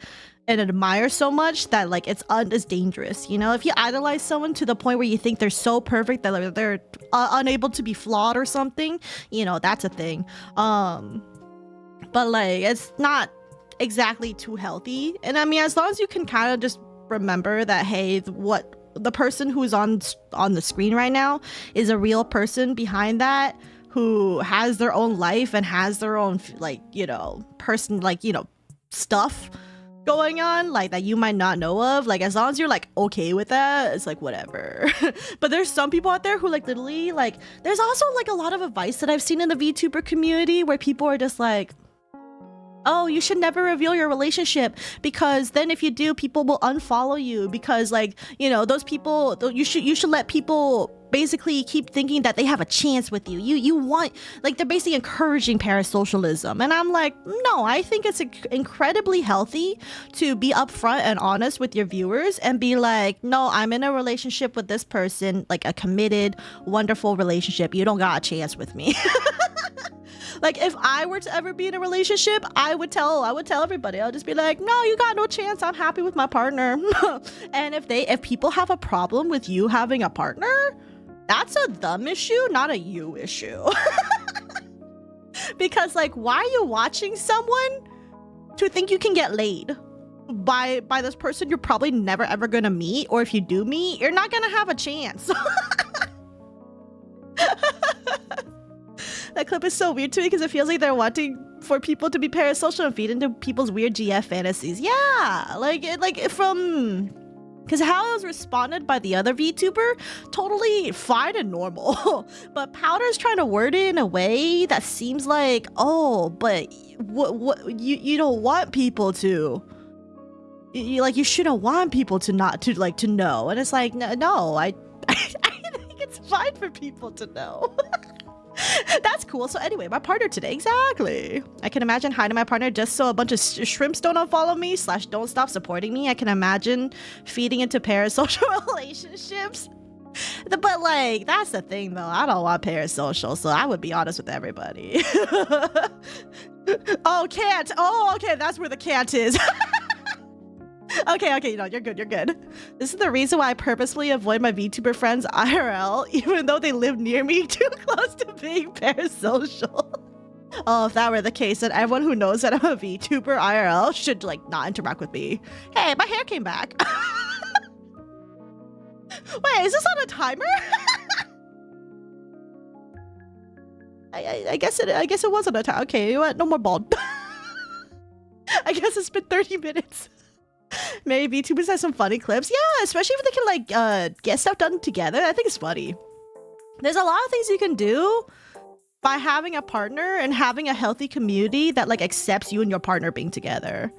and admire so much that like it's dangerous. You know, if you idolize someone to the point where you think they're so perfect that they're unable to be flawed or something, you know, that's a thing. But like it's not exactly too healthy. And I mean, as long as you can kind of just remember that, hey, what the person who's on the screen right now is a real person behind that, who has their own life and has their own like, you know, person, like, you know, stuff going on like that you might not know of. Like as long as you're like okay with that, it's like whatever. But there's some people out there who like literally like, there's also like a lot of advice that I've seen in the VTuber community where people are just like, oh, you should never reveal your relationship because then if you do, people will unfollow you because like, you know, those people, you should let people basically keep thinking that they have a chance with you. You want, like, they're basically encouraging parasocialism. And I'm like, no, I think it's incredibly healthy to be upfront and honest with your viewers and be like, no, I'm in a relationship with this person, like a committed, wonderful relationship. You don't got a chance with me. Like, if I were to ever be in a relationship, I would tell everybody. I'll just be like, no, you got no chance. I'm happy with my partner. And if people have a problem with you having a partner, that's a them issue, not a you issue. Because, like, why are you watching someone to think you can get laid by this person you're probably never ever gonna meet? Or if you do meet, you're not gonna have a chance. That clip is so weird to me because it feels like they're wanting for people to be parasocial and feed into people's weird GF fantasies. Yeah, because how it was responded by the other VTuber, totally fine and normal. But Powdur's trying to word it in a way that seems like, oh, but what you don't want people to. You shouldn't want people to to know. And it's like, no, I think it's fine for people to know. That's cool. So anyway, my partner today, exactly. I can imagine hiding my partner just so a bunch of shrimps don't unfollow me / don't stop supporting me. I can imagine feeding into parasocial relationships. But, like, that's the thing, though. I don't want parasocial, so I would be honest with everybody. Oh, can't. Oh, okay, that's where the can't is. Okay, no, you're good. This is the reason why I purposefully avoid my VTuber friends IRL, even though they live near me, too close to being parasocial. Oh, if that were the case, then everyone who knows that I'm a VTuber IRL should, like, not interact with me. Hey, my hair came back. Wait, is this on a timer? I guess it wasn't a timer. Okay, you know what? No more bald. I guess it's been 30 minutes. Maybe VTubers have some funny clips. Yeah, especially if they can, like, get stuff done together. I think it's funny. There's a lot of things you can do by having a partner and having a healthy community that, like, accepts you and your partner being together.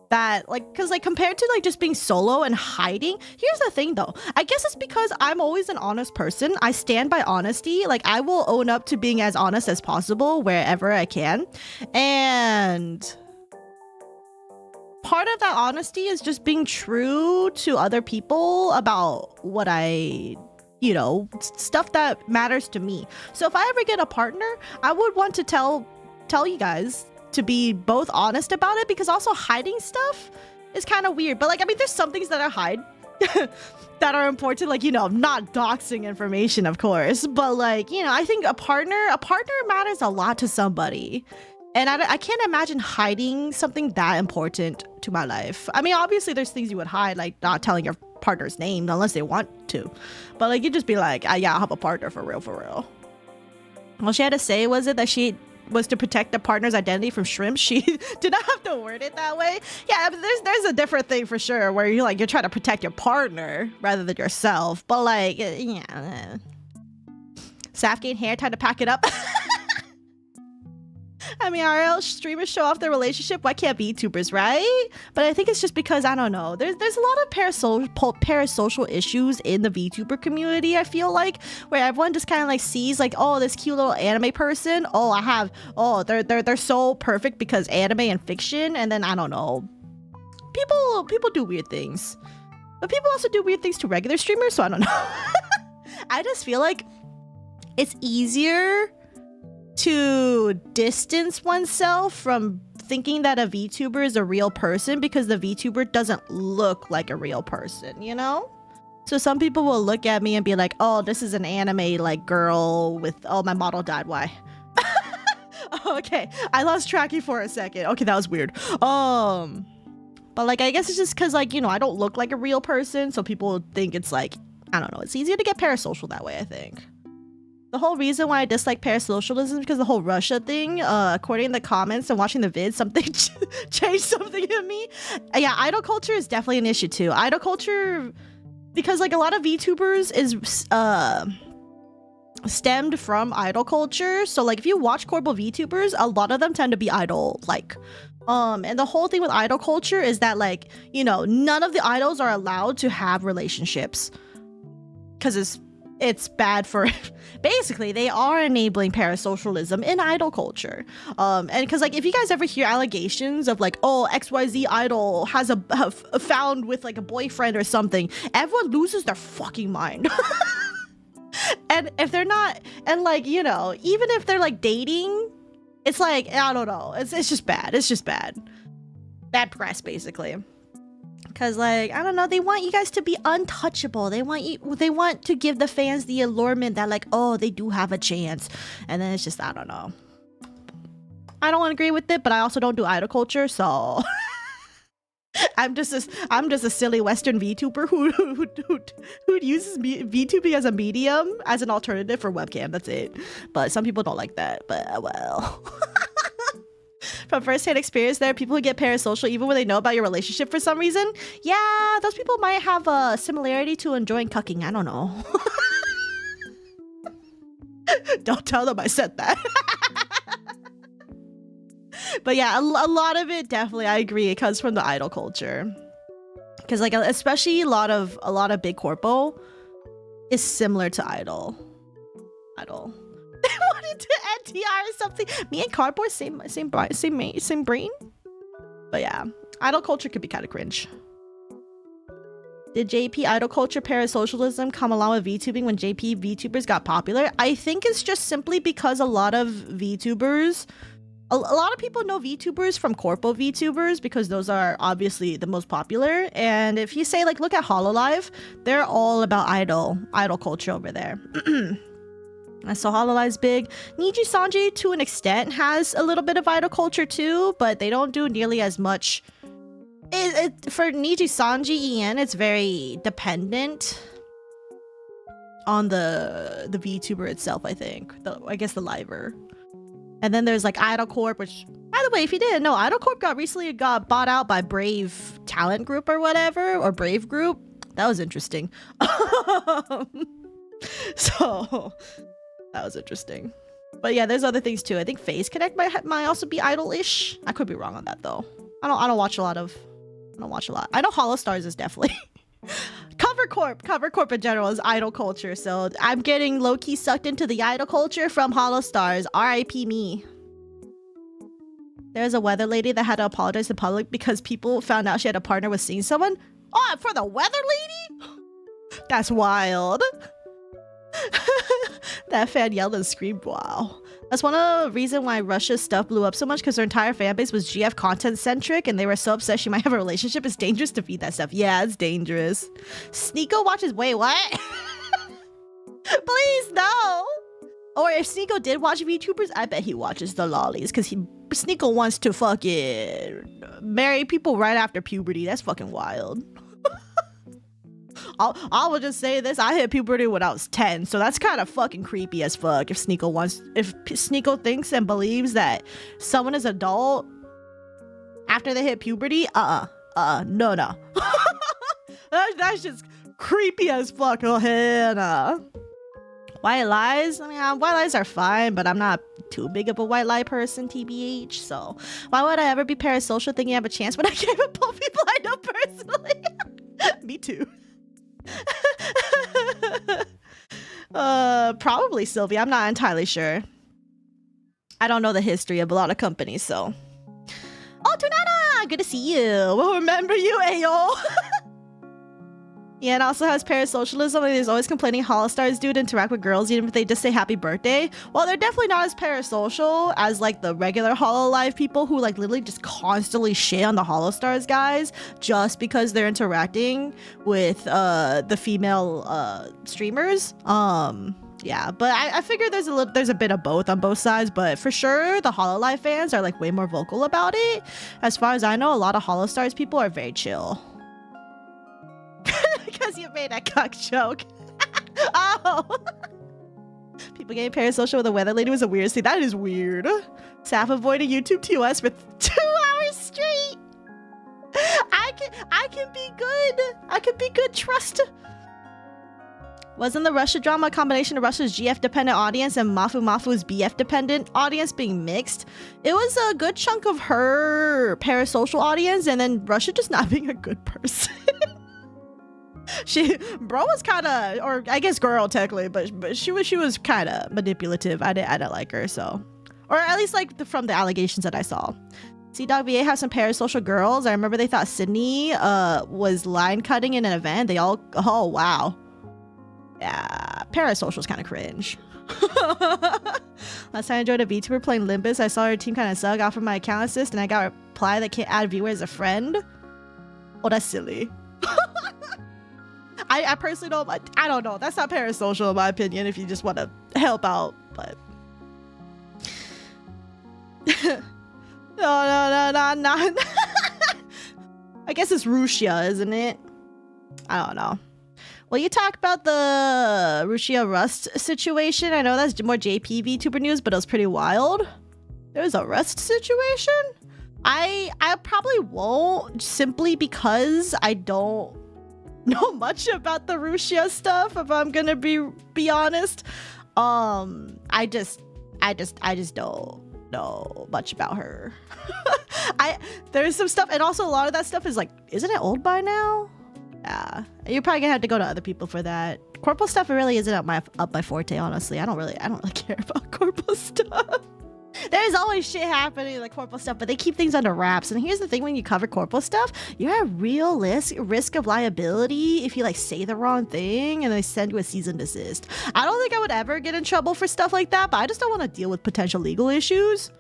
That, like, because, like, compared to, like, just being solo and hiding, here's the thing, though. I guess it's because I'm always an honest person. I stand by honesty. Like, I will own up to being as honest as possible wherever I can. And part of that honesty is just being true to other people about what stuff that matters to me. So if I ever get a partner, I would want to tell you guys to be both honest about it, because also hiding stuff is kind of weird. But, like, I mean, there's some things that I hide that are important, like, not doxing information, of course. But, like, I think a partner matters a lot to somebody. And I can't imagine hiding something that important to my life. I mean, obviously, there's things you would hide, like not telling your partner's name unless they want to. But, like, you'd just be like, yeah, I'll have a partner for real. All she had to say was that she was to protect the partner's identity from shrimp. She did not have to word it that way. Yeah, but there's a different thing for sure where you're trying to protect your partner rather than yourself. But, like, yeah. Saf gained hair, time to pack it up. I mean, RL streamers show off their relationship. Why can't VTubers, right? But I think it's just because, I don't know. There's a lot of parasocial issues in the VTuber community, I feel like, where everyone just kind of, like, sees, like, oh, this cute little anime person. Oh, they're so perfect because anime and fiction. And then, I don't know. People do weird things. But people also do weird things to regular streamers, so I don't know. I just feel like it's easier to distance oneself from thinking that a VTuber is a real person because the VTuber doesn't look like a real person, So some people will look at me and be like, oh, this is an anime, like, girl with, oh, my model died, why? Okay, I lost tracking for a second. Okay, that was weird. But, like, I guess it's just because, like, I don't look like a real person, so people think it's, like, I don't know, it's easier to get parasocial that way, I think. The whole reason why I dislike parasocialism is because the whole Russia thing, according to the comments and watching the vids, something changed something in me. Yeah, idol culture is definitely an issue too. Idol culture, because, like, a lot of VTubers is stemmed from idol culture. So, like, if you watch Corporal VTubers, a lot of them tend to be idol-like. And the whole thing with idol culture is that, like, none of the idols are allowed to have relationships. Because it's it's bad for basically they are enabling parasocialism in idol culture. And because like if you guys ever hear allegations of like, oh, XYZ idol has found with like a boyfriend or something, everyone loses their fucking mind. And if they're not, and like, you know, even if they're like dating, it's like, I don't know, it's just bad. It's just bad press basically. Because like, I don't know, they want you guys to be untouchable. They want to give the fans the allurement that like, oh, they do have a chance. And then it's just, I don't know, I don't agree with it, but I also don't do idol culture, so I'm just a silly Western VTuber who uses VTubing as a medium, as an alternative for webcam. That's it. But some people don't like that, but well. From first-hand experience, there are people who get parasocial even when they know about your relationship for some reason. Yeah, those people might have a similarity to enjoying cucking. I don't know. Don't tell them I said that. But yeah, a lot of it definitely, I agree, it comes from the idol culture. Because like, especially a lot of big corpo is similar to idol. They wanted to NTR or something. Me and Cardboard, same brain. But yeah, idol culture could be kind of cringe. Did JP idol culture parasocialism come along with VTubing when JP VTubers got popular? I think it's just simply because a lot of VTubers, a lot of people know VTubers from corpo VTubers because those are obviously the most popular. And if you say like, look at Hololive, they're all about idol culture over there. So Hololive's big. Niji Sanji to an extent has a little bit of idol culture too, but they don't do nearly as much. For Niji Sanji EN, it's very dependent on the VTuber itself, I think. I guess the liver. And then there's like Idol Corp, which, by the way, if you didn't know, Idol Corp recently got bought out by Brave Talent Group or whatever, or Brave Group. That was interesting. So that was interesting. But yeah, there's other things too. I think Phase Connect might also be idol-ish. I could be wrong on that though. I don't watch a lot. I know Hollow Stars is definitely Cover Corp in general is idol culture, so I'm getting low-key sucked into the idol culture from Hollow Stars. RIP me. There's a weather lady that had to apologize in public because people found out she had a partner with seeing someone. Oh, for the weather lady? That's wild. That fan yelled and screamed, wow. That's one of the reasons why Russia's stuff blew up so much, because her entire fan base was GF content centric and they were so obsessed she might have a relationship. It's dangerous to feed that stuff. Yeah, it's dangerous. Sneeko watches, wait, what? Please, no. Or if Sneeko did watch VTubers, I bet he watches the lollies, because Sneeko wants to fucking marry people right after puberty. That's fucking wild. I will just say this, I hit puberty when I was 10, so that's kind of fucking creepy as fuck if Sneeko thinks and believes that someone is adult after they hit puberty. No. That's just creepy as fuck. Oh, hell nah. White lies? I mean, white lies are fine, but I'm not too big of a white lie person, TBH, so why would I ever be parasocial thinking I have a chance when I can't even pull people I know personally? Me too. Probably Sylvia. I'm not entirely sure. I don't know the history of a lot of companies, so. Oh, Tunana! Good to see you. We'll remember you, Ayo. Yeah, it also has parasocialism, and there's always complaining Holostars do to interact with girls even if they just say happy birthday. Well, they're definitely not as parasocial as like the regular Hololive people who like literally just constantly shit on the Holostars guys just because they're interacting with the female streamers. Yeah, but I figure there's a bit of both on both sides, but for sure the Hololive fans are like way more vocal about it. As far as I know, a lot of Holostars people are very chill. Because you made a cock joke. Oh. People getting parasocial with a weather lady was a weird thing. That is weird. Saf avoided YouTube TOS for 2 hours straight. I can be good. I can be good, trust. Wasn't the Russia drama a combination of Russia's GF dependent audience and Mafu's BF dependent audience being mixed? It was a good chunk of her parasocial audience and then Russia just not being a good person. Bro was kind of, or I guess girl technically, but she was kind of manipulative. I didn't like her, so, or at least like from the allegations that I saw. C-Dog VA have some parasocial girls. I remember they thought Sydney was line cutting in an event. They all, oh wow, yeah, parasocial's kind of cringe. Last time I joined a VTuber playing Limbus, I saw her team kind of suck off of my account assist, and I got a reply that can't add viewer as a friend. Oh, that's silly. I personally don't. I don't know. That's not parasocial in my opinion. If you just want to help out, but no. I guess it's Rusia, isn't it? I don't know. Well, you talk about the Rusia Rust situation. I know that's more JP VTuber news, but it was pretty wild. There was a Rust situation? I probably won't, simply because I don't know much about the Rusia stuff, if I'm gonna be honest. I just don't know much about her. There's some stuff, and also a lot of that stuff is like, isn't it old by now? Yeah, you're probably gonna have to go to other people for that. Corporal stuff really isn't up my forte, honestly. I don't really care about corporal stuff. There's always shit happening in the corporal stuff, but they keep things under wraps. And here's the thing: when you cover corporal stuff, you're at real risk of liability if you like say the wrong thing and they send you a cease and desist. I don't think I would ever get in trouble for stuff like that, but I just don't want to deal with potential legal issues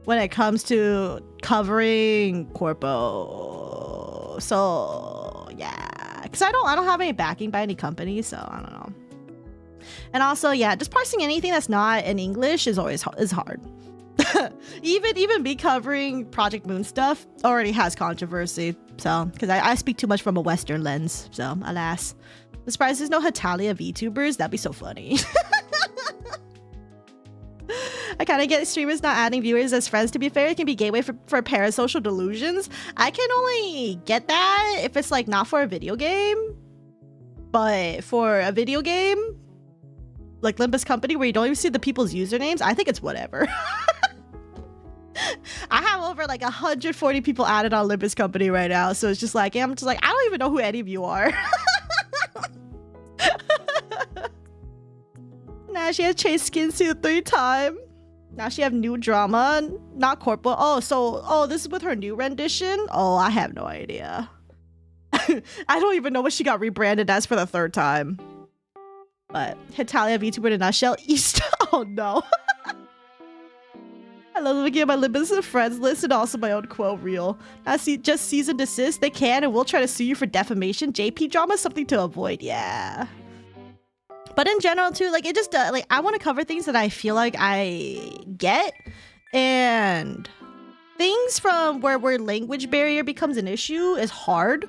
when it comes to covering corpo. So yeah, because I don't have any backing by any company, so I don't know. And also, yeah, just parsing anything that's not in English is hard. even me covering Project Moon stuff already has controversy, so because I speak too much from a Western lens, so alas. I'm surprised there's no Hatalia VTubers. That'd be so funny. I kind of get streamers not adding viewers as friends. To be fair, it can be a gateway for parasocial delusions. I can only get that if it's like not for a video game, but for a video game like Limbus Company where you don't even see the people's usernames, I think it's whatever. I have over like 140 people added on Limbus Company right now, so it's just like, I don't even know who any of you are. Nah, she has chased skin suit 3 times. Now she have new drama, not corporal. Oh, this is with her new rendition? Oh, I have no idea. I don't even know what she got rebranded as for the 3rd time. But Hitalia VTuber in a nutshell. East. Oh no. I love looking at my Limbus friends list and also my own quote reel. I see just cease and desist. They can and will try to sue you for defamation. JP drama is something to avoid. Yeah. But in general too, like it just like I want to cover things that I feel like I get, and things from where language barrier becomes an issue is hard.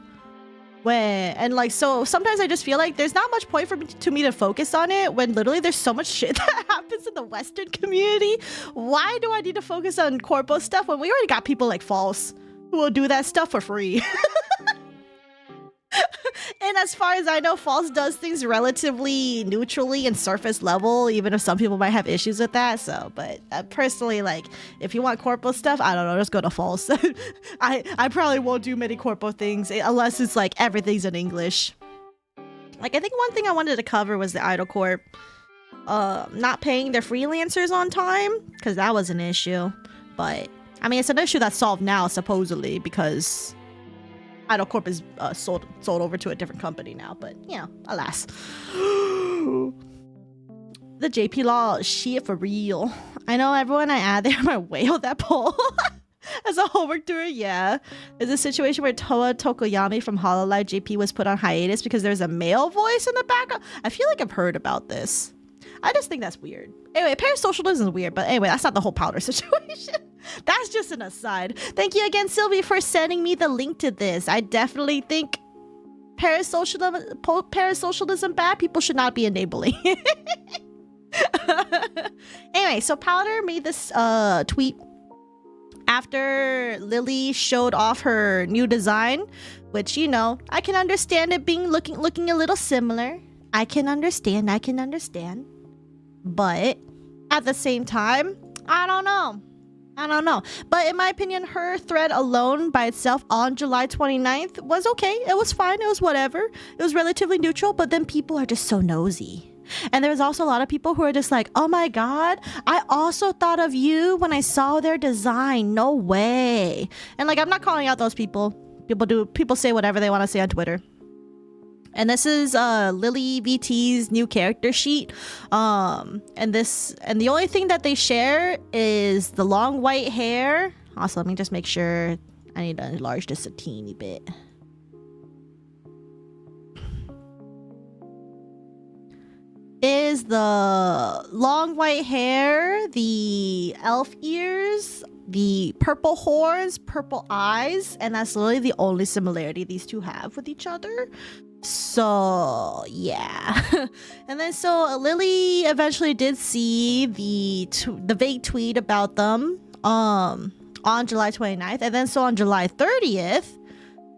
So sometimes I just feel like there's not much point for me to focus on it when literally there's so much shit that happens in the Western community. Why do I need to focus on corpo stuff when we already got people like False who will do that stuff for free? And as far as I know, False does things relatively neutrally and surface level, even if some people might have issues with that. So, but personally, like, if you want corpo stuff, I don't know, just go to False. I probably won't do many corpo things unless it's like everything's in English. Like, I think one thing I wanted to cover was the Idol Corp not paying their freelancers on time, because that was an issue. But I mean, it's an issue that's solved now, supposedly, because Idol Corp is sold over to a different company now, but you know, alas. The JP law shit for real. I know everyone I add there might whale that poll. As a homework doer, yeah. There's a situation where Toa Tokoyami from Hololive JP was put on hiatus because there's a male voice in the background. I feel like I've heard about this. I just think that's weird. Anyway, parasocialism is weird, but anyway, that's not the whole Powdur situation. That's just an aside. Thank you again, Sylvie, for sending me the link to this. I definitely think parasocialism bad. People should not be enabling. Anyway, so Powdur made this tweet after Lily showed off her new design, which, you know, I can understand it being looking a little similar. I can understand. But at the same time, I don't know. I don't know. But in my opinion, her thread alone by itself on July 29th was okay. It was fine. It was whatever. It was relatively neutral, but then people are just so nosy. And there's also a lot of people who are just like, oh my God, I also thought of you when I saw their design. No way. And like, I'm not calling out those people. People say whatever they want to say on Twitter. And this is Lileevt's new character sheet. And the only thing that they share is the long white hair. Also, let me just make sure. I need to enlarge this a teeny bit. Is the long white hair, the elf ears, the purple horns, purple eyes, and that's literally the only similarity these two have with each other. So yeah. And then so Lily eventually did see the vague tweet about them on July 29th, and then so on July 30th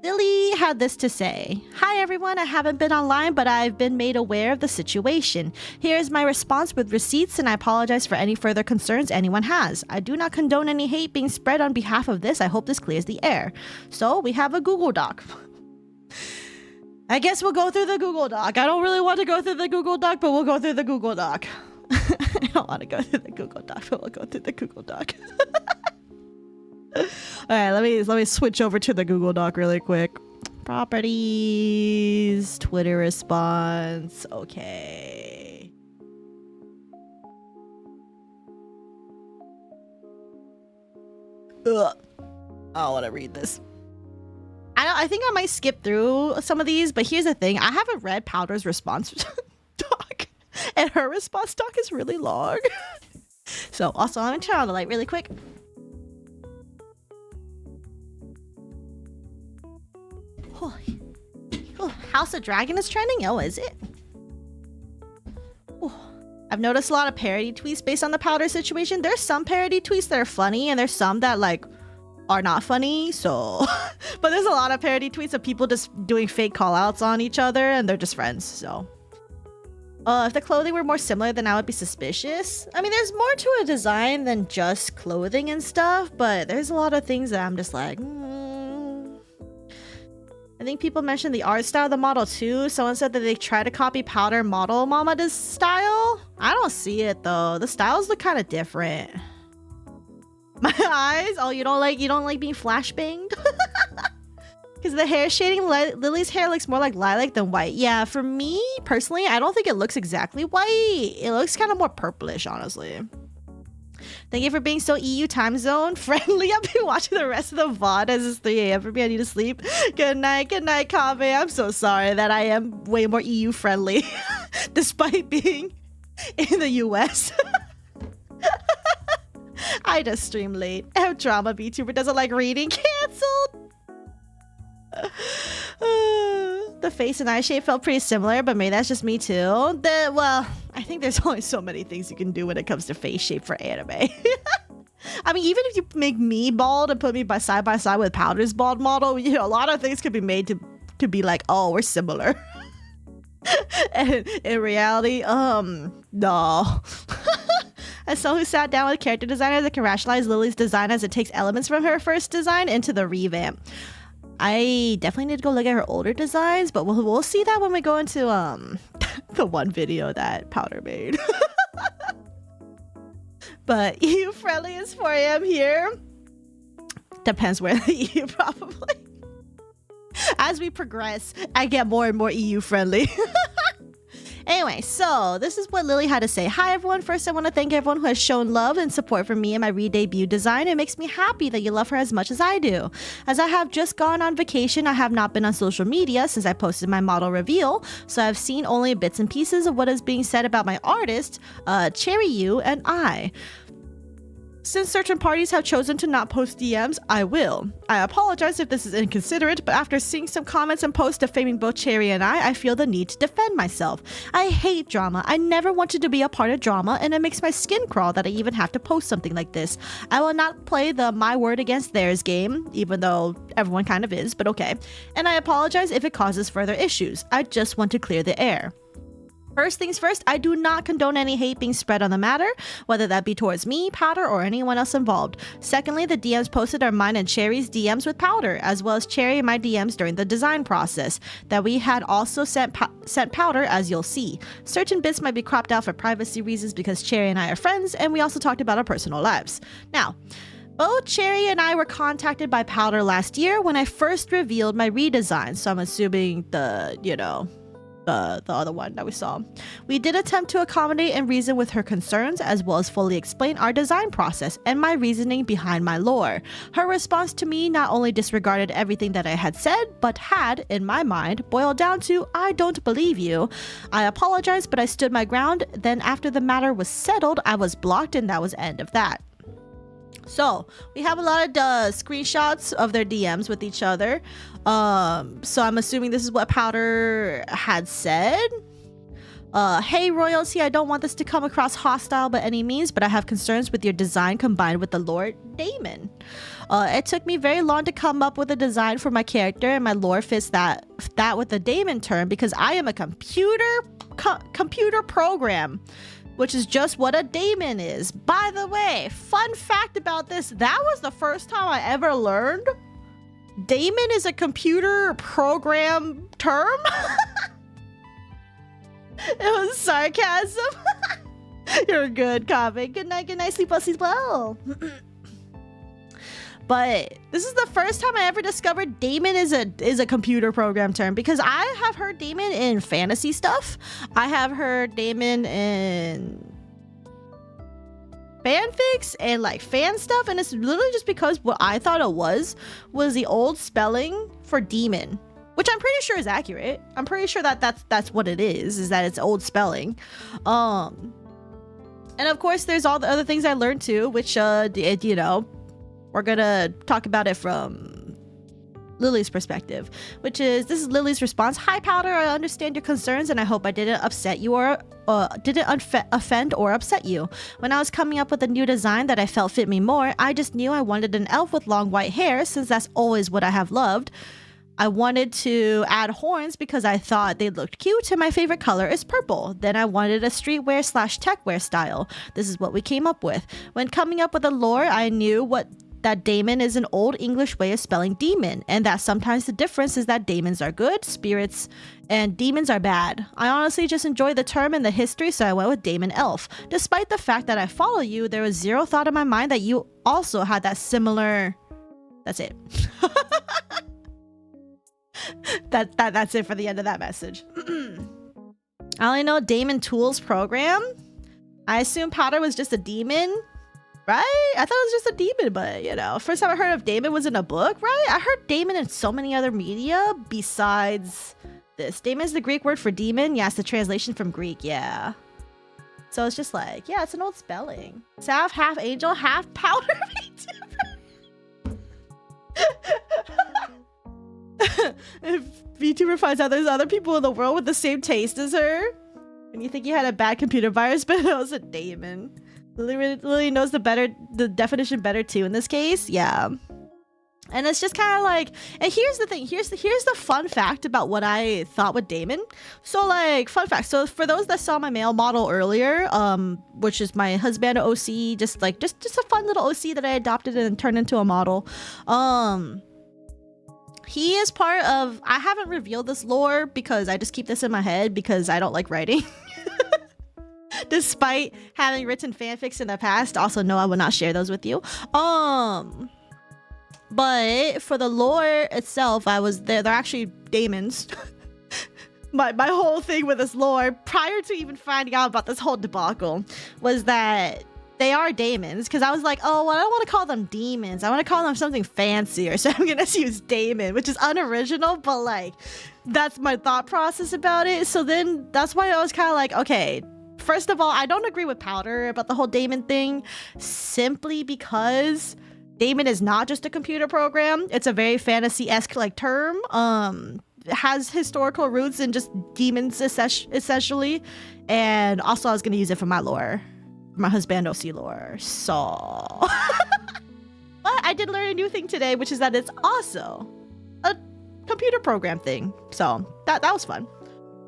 Lily had this to say. Hi everyone, I haven't been online, but I've been made aware of the situation. Here's my response with receipts, and I apologize for any further concerns anyone has. I do not condone any hate being spread on behalf of this. I hope this clears the air. So we have a Google Doc. I guess we'll go through the Google Doc. I don't really want to go through the Google Doc, but we'll go through the Google Doc. I don't want to go through the Google Doc, but we'll go through the Google Doc. All right, let me switch over to the Google Doc really quick. Properties, Twitter response. Okay. Ugh. I don't want to read this. I think I might skip through some of these, but here's the thing. I haven't read Powdur's response doc, and her response doc is really long. So also, let me turn on the light really quick. Oh, House of Dragon is trending? Oh, is it? Oh. I've noticed a lot of parody tweets based on the Powdur situation. There's some parody tweets that are funny, and there's some that like are not funny, so but there's a lot of parody tweets of people just doing fake call-outs on each other, and they're just friends. So if the clothing were more similar, then I would be suspicious. I mean, there's more to a design than just clothing and stuff, but there's a lot of things that I'm just like I think people mentioned the art style of the model too. Someone said that they try to copy Powdur model Mama's style. I don't see it though. The styles look kind of different. My eyes? Oh, you don't like being flashbanged? Because the hair shading, Lily's hair looks more like lilac than white. Yeah, for me personally, I don't think it looks exactly white. It looks kind of more purplish, honestly. Thank you for being so EU time zone friendly. I've been watching the rest of the VOD as it's 3 a.m. for me. I need to sleep. Good night, Kave. I'm so sorry that I am way more EU friendly despite being in the US. I just stream late. I have drama. VTuber doesn't like reading. Cancelled. The face and eye shape felt pretty similar, but maybe that's just me too. Well, I think there's only so many things you can do when it comes to face shape for anime. I mean, even if you make me bald and put me side by side with Powdur's bald model, you know, a lot of things could be made to be like, oh, we're similar. And in reality, no. As someone who sat down with character designers that can rationalize Lily's design as it takes elements from her first design into the revamp. I definitely need to go look at her older designs, but we'll see that when we go into the one video that Powdur made. But EU friendly is 4 a.m. here. Depends where the EU probably. As we progress, I get more and more EU friendly. Anyway, so this is what Lily had to say. Hi everyone, first I want to thank everyone who has shown love and support for me and my re-debut design. It makes me happy that you love her as much as I do. As I have just gone on vacation, I have not been on social media since I posted my model reveal, so I've seen only bits and pieces of what is being said about my artist, Cherry You and I. Since certain parties have chosen to not post DMs, I will. I apologize if this is inconsiderate, but after seeing some comments and posts defaming both Cherry and I feel the need to defend myself. I hate drama. I never wanted to be a part of drama, and it makes my skin crawl that I even have to post something like this. I will not play the my word against theirs game, even though everyone kind of is, but okay. And I apologize if it causes further issues. I just want to clear the air. First things first, I do not condone any hate being spread on the matter, whether that be towards me, Powdur, or anyone else involved. Secondly, the DMs posted are mine and Cherry's DMs with Powdur, as well as Cherry and my DMs during the design process, that we had also sent Powdur, as you'll see. Certain bits might be cropped out for privacy reasons because Cherry and I are friends, and we also talked about our personal lives. Now, both Cherry and I were contacted by Powdur last year when I first revealed my redesign, so I'm assuming the other one that we saw. We did attempt to accommodate and reason with her concerns, as well as fully explain our design process and my reasoning behind my lore. Her response to me not only disregarded everything that I had said, but had, in my mind, boiled down to, "I don't believe you." I apologized, but I stood my ground. Then after the matter was settled, I was blocked, and that was the end of that. So we have a lot of screenshots of their DMs with each other. So I'm assuming this is what Powdur had said. Hey royalty, I don't want this to come across hostile by any means, but I have concerns with your design combined with the lore Damon. It took me very long to come up with a design for my character, and my lore fits that with the Damon term because I am a computer program, which is just what a daemon is. By the way, fun fact about this, that was the first time I ever learned daemon is a computer program term. It was sarcasm. You're good, Kaveh. Good night, sleep well, sleep well. But this is the first time I ever discovered daemon is a computer program term, because I have heard daemon in fantasy stuff. I have heard daemon in fanfics and like fan stuff, and it's literally just because what I thought it was the old spelling for demon, which I'm pretty sure is accurate. I'm pretty sure that that's what it is that it's old spelling. And of course there's all the other things I learned too, which you know, we're gonna talk about it from Lily's perspective, which is, this is Lily's response. Hi Powdur, I understand your concerns and I hope I didn't upset you or didn't offend or upset you. When I was coming up with a new design that I felt fit me more, I just knew I wanted an elf with long white hair, since that's always what I have loved. I wanted to add horns because I thought they looked cute and my favorite color is purple. Then I wanted a streetwear / techwear style. This is what we came up with. When coming up with the lore, I knew that daemon is an old English way of spelling demon, and that sometimes the difference is that daemons are good spirits and demons are bad. I honestly just enjoy the term and the history, so I went with daemon elf. Despite the fact that I follow you, there was zero thought in my mind that you also had that similar... That's it. That's it for the end of that message. I only know Daemon Tools program. I assume Powdur was just a demon, right? I thought it was just a demon, but you know, first time I heard of Daemon was in a book, right? I heard Daemon in so many other media besides this. Daemon is the Greek word for demon. Yeah, it's the translation from Greek. Yeah. So it's just like, yeah, it's an old spelling. Sav, half angel, half Powdur. If VTuber finds out there's other people in the world with the same taste as her, and you think you had a bad computer virus, but it was a daemon. Lily knows the definition better too in this case. Yeah. And it's just kind of like, and here's the thing, here's the fun fact about what I thought with daemon. So like, fun fact, so for those that saw my male model earlier, which is my husband OC, just a fun little OC that I adopted and turned into a model. He is part of, I haven't revealed this lore because I just keep this in my head because I don't like writing. Despite having written fanfics in the past, also no, I will not share those with you. But for the lore itself, they're actually daemons. My whole thing with this lore, prior to even finding out about this whole debacle, was that they are daemons, because I was like, oh, well, I don't want to call them demons. I want to call them something fancier, so I'm going to use daemon, which is unoriginal, but like, that's my thought process about it. So then that's why I was kind of like, okay, first of all, I don't agree with Powdur about the whole daemon thing, simply because daemon is not just a computer program. It's a very fantasy-esque like term. It has historical roots in just demons essentially, and also I was going to use it for my lore. My husband OC lore, so but I did learn a new thing today, which is that it's also a computer program thing, so that was fun.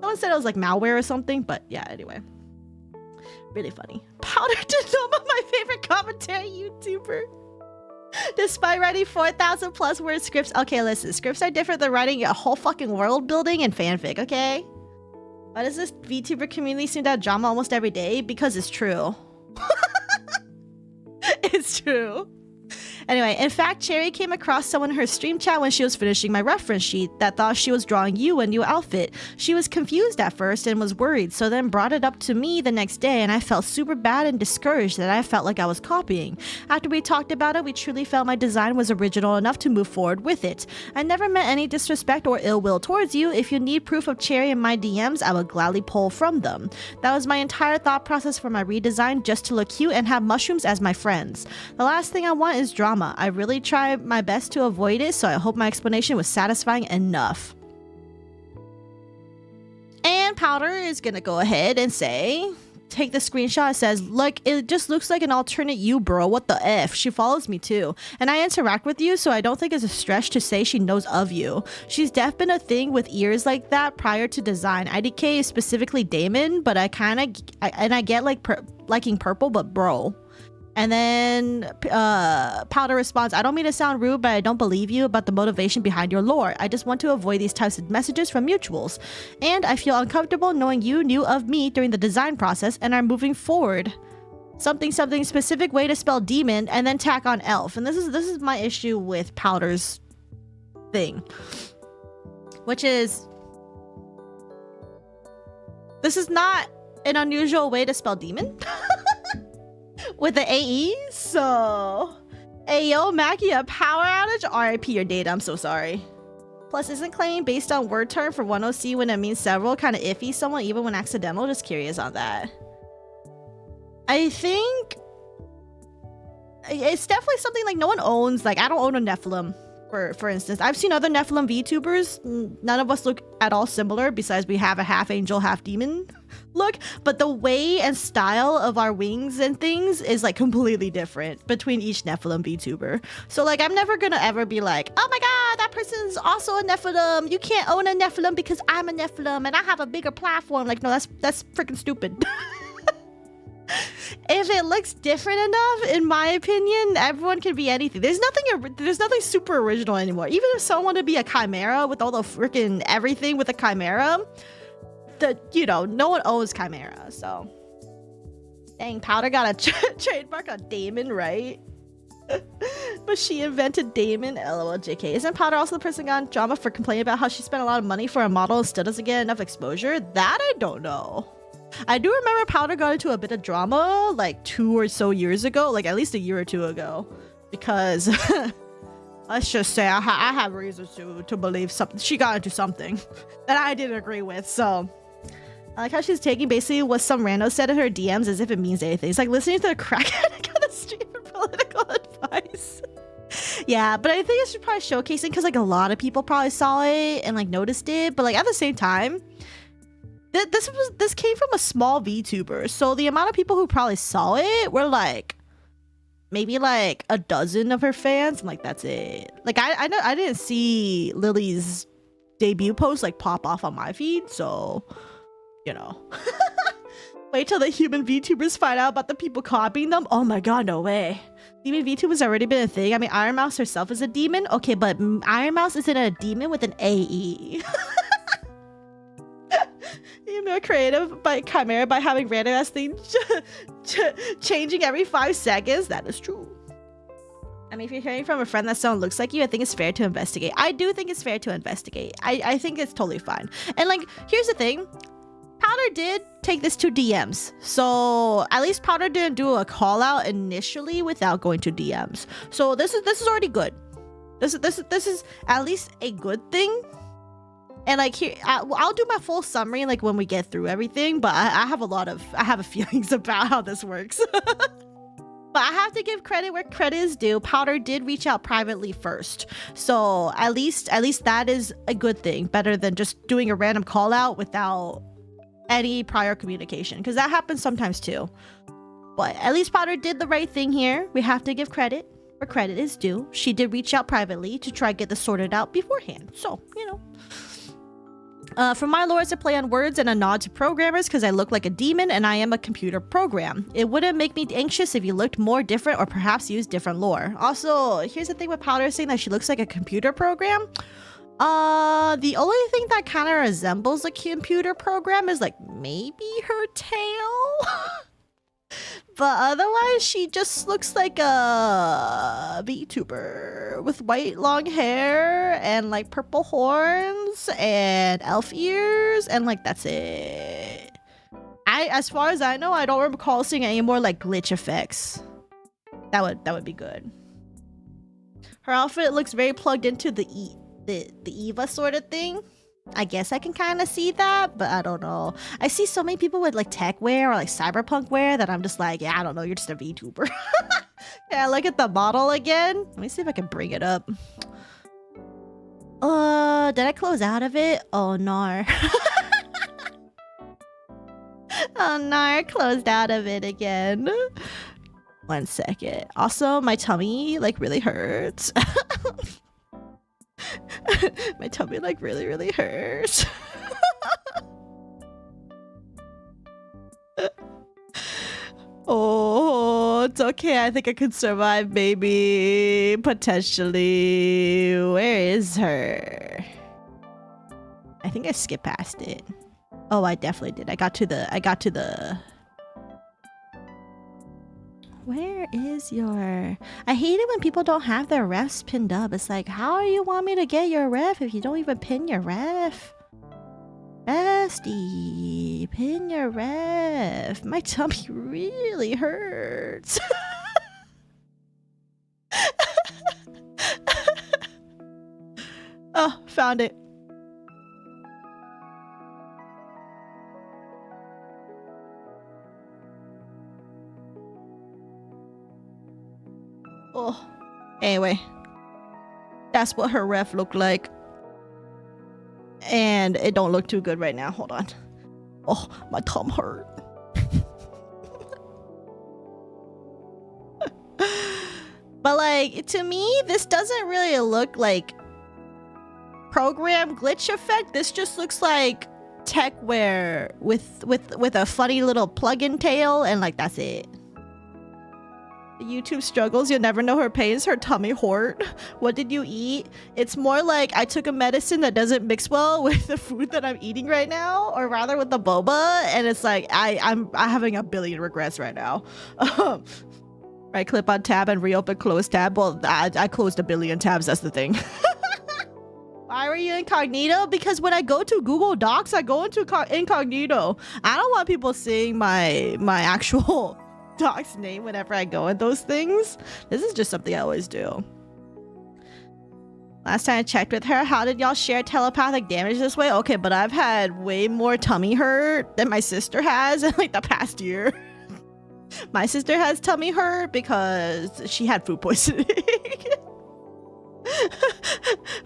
Someone said it was like malware or something, but yeah, anyway. Really funny. Powdur to Noma, my favorite commentary YouTuber. Despite writing 4,000 plus word scripts. Okay, listen, scripts are different than writing a whole fucking world building and fanfic, okay? Why does this VTuber community seem to have drama almost every day? Because it's true. It's true. Anyway, in fact, Cherry came across someone in her stream chat when she was finishing my reference sheet that thought she was drawing you a new outfit. She was confused at first and was worried, so then brought it up to me the next day, and I felt super bad and discouraged that I felt like I was copying. After we talked about it, we truly felt my design was original enough to move forward with it. I never meant any disrespect or ill will towards you. If you need proof of Cherry in my DMs, I will gladly pull from them. That was my entire thought process for my redesign, just to look cute and have mushrooms as my friends. The last thing I want is drama. I really tried my best to avoid it, so I hope my explanation was satisfying enough. And Powdur is gonna go ahead and say, take the screenshot. It says, look, it just looks like an alternate you, bro. What the F? She follows me too. And I interact with you, so I don't think it's a stretch to say she knows of you. She's def been a thing with ears like that prior to design. IDK is specifically Damon, but I get like liking purple, but bro. And then Powdur responds, I don't mean to sound rude, but I don't believe you about the motivation behind your lore. I just want to avoid these types of messages from mutuals. And I feel uncomfortable knowing you knew of me during the design process and are moving forward. Something specific way to spell demon and then tack on elf. And this is my issue with Powdur's thing. Which is, this is not an unusual way to spell demon. With the AE, so... Ayo, Mackie, a power outage? RIP your data, I'm so sorry. Plus, isn't claiming based on word term for 1OC when it means several kind of iffy someone even when accidental? Just curious on that. I think... It's definitely something like no one owns, like I don't own a Nephilim, for instance. I've seen other Nephilim VTubers. None of us look at all similar, besides we have a half angel, half demon look, but the way and style of our wings and things is like completely different between each Nephilim VTuber. So like I'm never gonna ever be like, oh my god, that person's also a Nephilim, you can't own a Nephilim because I'm a Nephilim and I have a bigger platform. Like, no, that's freaking stupid. If it looks different enough, in my opinion, everyone can be anything. There's nothing super original anymore. Even if someone wanted to be a chimera with all the freaking everything with a chimera, you know, no one owns chimera. So dang, Powdur got a trademark on Damon, right? But she invented Damon. LOL, JK. Isn't Powdur also the person got in drama for complaining about how she spent a lot of money for a model and still doesn't get enough exposure? That I don't know. I do remember Powdur got into a bit of drama like 2 or so years ago, like at least a year or 2 ago, because let's just say I have reasons to believe something. She got into something that I didn't agree with. So I like how she's taking basically what some rando said in her DMs as if it means anything. It's like listening to a crackhead on the street for political advice. Yeah, but I think it's probably showcasing because like a lot of people probably saw it and like noticed it, but like at the same time, this came from a small VTuber, so the amount of people who probably saw it were like maybe like a dozen of her fans. I'm like, that's it. Like I didn't see Lily's debut post like pop off on my feed, so you know. Wait till the human VTubers find out about the people copying them. Oh my god, no way. Demon VTubers already been a thing. I mean, Iron Mouse herself is a demon. Okay, but Iron Mouse isn't a demon with an AE. You're more creative by Chimera by having random ass things changing every 5 seconds. That is true. I mean, if you're hearing from a friend that someone looks like you, I think it's fair to investigate. I do think it's fair to investigate. I think it's totally fine. And like, here's the thing. Powdur did take this to DMs. So at least Powdur didn't do a call out initially without going to DMs. So this is already good. This is at least a good thing. And like here, I'll do my full summary like when we get through everything. But I have feelings about how this works. But I have to give credit where credit is due. Powdur did reach out privately first, so at least that is a good thing. Better than just doing a random call out without any prior communication, because that happens sometimes too. But at least Powdur did the right thing here. We have to give credit where credit is due. She did reach out privately to try to get this sorted out beforehand. So, you know. For my lore, it's a play on words and a nod to programmers because I look like a demon and I am a computer program. It wouldn't make me anxious if you looked more different or perhaps used different lore. Also, here's the thing with Powdur saying that she looks like a computer program. The only thing that kind of resembles a computer program is like maybe her tail. But otherwise, she just looks like a VTuber with white long hair and like purple horns and elf ears and like that's it. As far as I know, I don't recall seeing any more like glitch effects. That would be good. Her outfit looks very plugged into the Eva sort of thing. I guess I can kind of see that, but I don't know. I see so many people with like tech wear or like cyberpunk wear that I'm just like, yeah, I don't know, you're just a VTuber. Yeah, look at the model again. Let me see if I can bring it up. Did I close out of it? Oh no. Oh no, I closed out of it again. 1 second. Also, my tummy like really hurts. My tummy like really hurts. Oh, it's okay. I think I could survive, maybe. Potentially. Where is her? I think I skipped past it. Oh, I definitely did. I got to the Where is your... I hate it when people don't have their refs pinned up. It's like, how do you want me to get your ref if you don't even pin your ref? Bestie, pin your ref. My tummy really hurts. Oh, found it. Oh, anyway, that's what her ref looked like, and it don't look too good right now. Hold on. Oh, my tum hurt. But like, to me, this doesn't really look like program glitch effect. This just looks like tech wear with a funny little plug-in tail, and like that's it. YouTube struggles, you'll never know her pains, her tummy hurt. What did you eat? It's more like I took a medicine that doesn't mix well with the food that I'm eating right now, or rather with the boba, and it's like I'm having a billion regrets right now. Right click on tab and reopen close tab. Well, I closed a billion tabs, that's the thing. Why were you incognito? Because when I go to Google Docs, I go into incognito. I don't want people seeing my actual dog's name whenever I go in those things. This is just something I always do. Last time I checked with her, how did y'all share telepathic damage this way? Okay, but I've had way more tummy hurt than my sister has in like the past year. My sister has tummy hurt because she had food poisoning.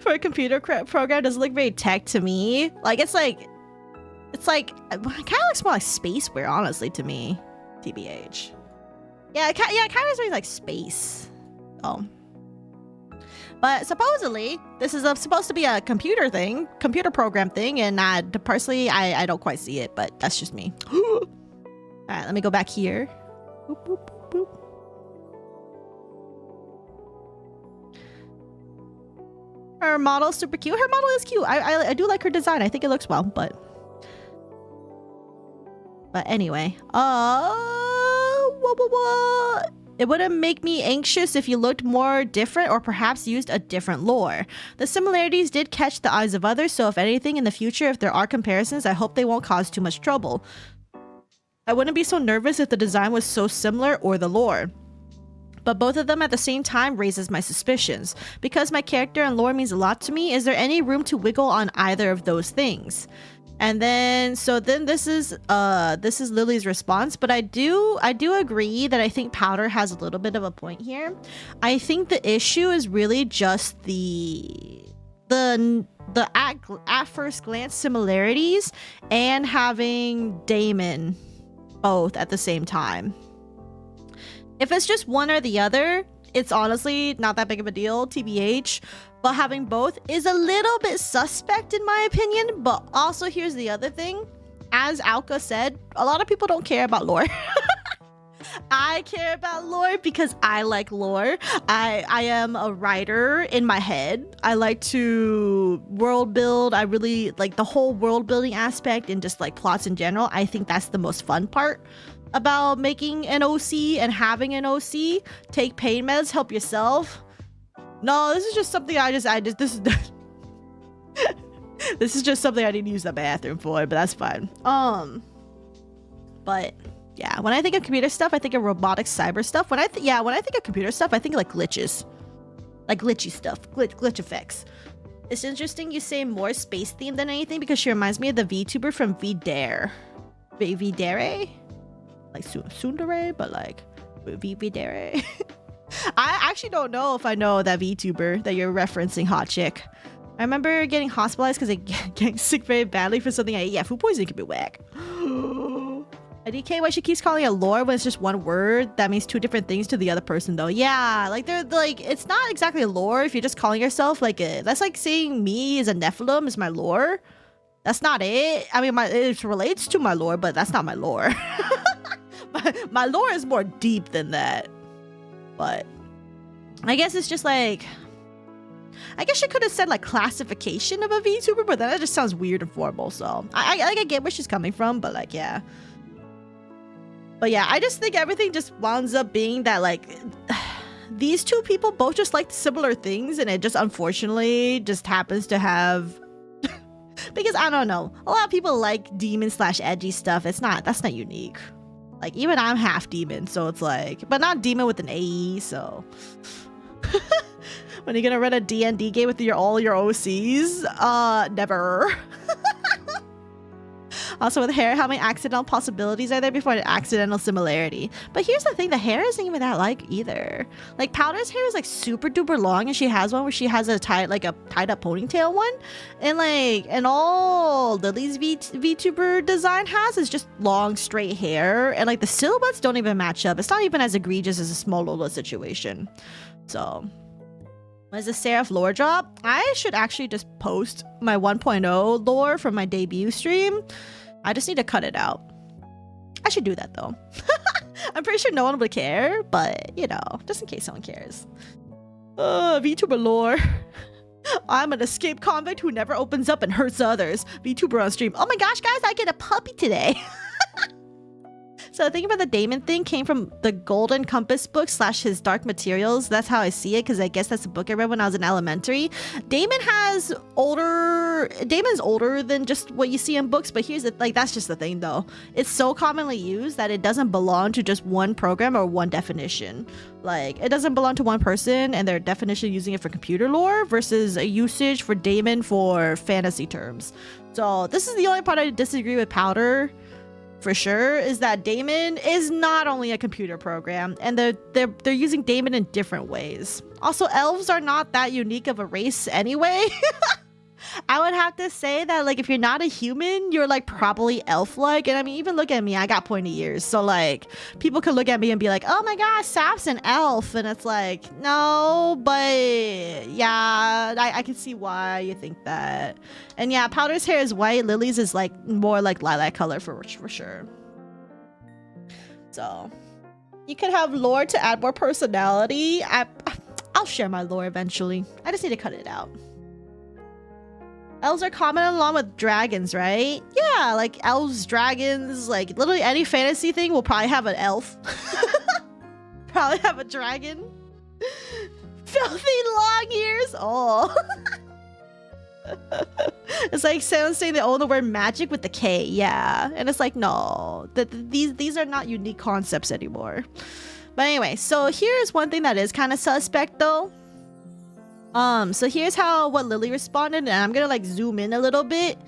For a computer program, doesn't look very tech to me. Like it's like it kind of looks more like spaceware, honestly, to me. TBH. Yeah, it kind of looks like space. Oh. But supposedly, this is supposed to be a computer program thing, and personally, I don't quite see it, but that's just me. All right, let me go back here. Boop, boop, boop, boop. Her model's super cute. Her model is cute. I do like her design. I think it looks well, but anyway. It wouldn't make me anxious if you looked more different or perhaps used a different lore. The similarities did catch the eyes of others, so if anything in the future, if there are comparisons, I hope they won't cause too much trouble. I wouldn't be so nervous if the design was so similar or the lore. But both of them at the same time raises my suspicions. Because my character and lore means a lot to me, is there any room to wiggle on either of those things? And then this is Lily's response, but I do agree that I think Powdur has a little bit of a point here. I think the issue is really just the at first glance similarities and having Damon both at the same time. If it's just one or the other, it's honestly not that big of a deal, TBH. but having both is a little bit suspect in my opinion. But also here's the other thing. As Alka said, a lot of people don't care about lore. I care about lore because I like lore. I am a writer in my head. I like to world build. I really like the whole world building aspect and just like plots in general. I think that's the most fun part about making an OC and having an OC. Take pain meds, help yourself. No, this is just something this is this is just something I need to use the bathroom for, but that's fine. But yeah, when I think of computer stuff, I think of robotic cyber stuff. When I think of computer stuff, I think like glitches. Like glitchy stuff, glitch effects. It's interesting you say more space themed than anything because she reminds me of the VTuber from Vdare. Vdare? Like Sundere, but like Vdare. I actually don't know if I know that VTuber that you're referencing, hot chick. I remember getting hospitalized because I getting sick very badly for something I ate. Yeah, food poisoning can be whack. IDK, why she keeps calling it lore when it's just one word that means two different things to the other person though. Yeah, like they're like, it's not exactly lore if you're just calling yourself like that's like saying me as a Nephilim is my lore. That's not it. I mean, it relates to my lore, but that's not my lore. my lore is more deep than that. But I guess it's just like, I guess she could have said like classification of a VTuber, but then it just sounds weird and formal. So I get where she's coming from, but like, yeah. But yeah, I just think everything just winds up being that like these two people both just like similar things, and it just unfortunately just happens to have because I don't know, a lot of people like demon / edgy stuff. That's not unique. Like even I'm half demon, so it's like, but not demon with an AE. So when are you gonna run a D&D game with all your OCs? Never. Also with hair, how many accidental possibilities are there before an accidental similarity? But here's the thing, the hair isn't even that like either. Like Powdur's hair is like super duper long, and she has one where she has a tied up ponytail one, and all Lily's VTuber design has is just long straight hair, and like the silhouettes don't even match up. It's not even as egregious as a small Lola situation. So as a Seraph lore drop, I should actually just post my 1.0 lore from my debut stream. I just need to cut it out. I should do that though. I'm pretty sure no one would care, but you know, just in case someone cares. VTuber lore. I'm an escaped convict who never opens up and hurts others. VTuber on stream. Oh my gosh, guys, I get a puppy today. So thinking about the Damon thing came from the Golden Compass book / his Dark Materials. That's how I see it, because I guess that's a book I read when I was in elementary. Damon's older than just what you see in books, but here's the like, that's just the thing though. It's so commonly used that it doesn't belong to just one program or one definition. Like it doesn't belong to one person and their definition using it for computer lore versus a usage for Damon for fantasy terms. So this is the only part I disagree with Powdur. For sure, is that Damon is not only a computer program, and they're using Damon in different ways. Also, elves are not that unique of a race anyway. I would have to say that like if you're not a human, you're like probably elf-like. And I mean, even look at me, I got pointy ears, so like people could look at me and be like, oh my gosh, Saph's an elf, and it's like, no, but yeah, I can see why you think that. And yeah, Powdur's hair is white, Lily's is like more like lilac color for sure. So you could have lore to add more personality. I'll share my lore eventually. I just need to cut it out. Elves are common along with dragons, right? Yeah, like elves, dragons, like literally any fantasy thing will probably have an elf. Probably have a dragon. Filthy long ears. Oh. It's like someone saying they own the word magic with the K. Yeah. And it's like, no, these are not unique concepts anymore. But anyway, so here's one thing that is kind of suspect though. So here's what Lily responded, and I'm gonna like zoom in a little bit.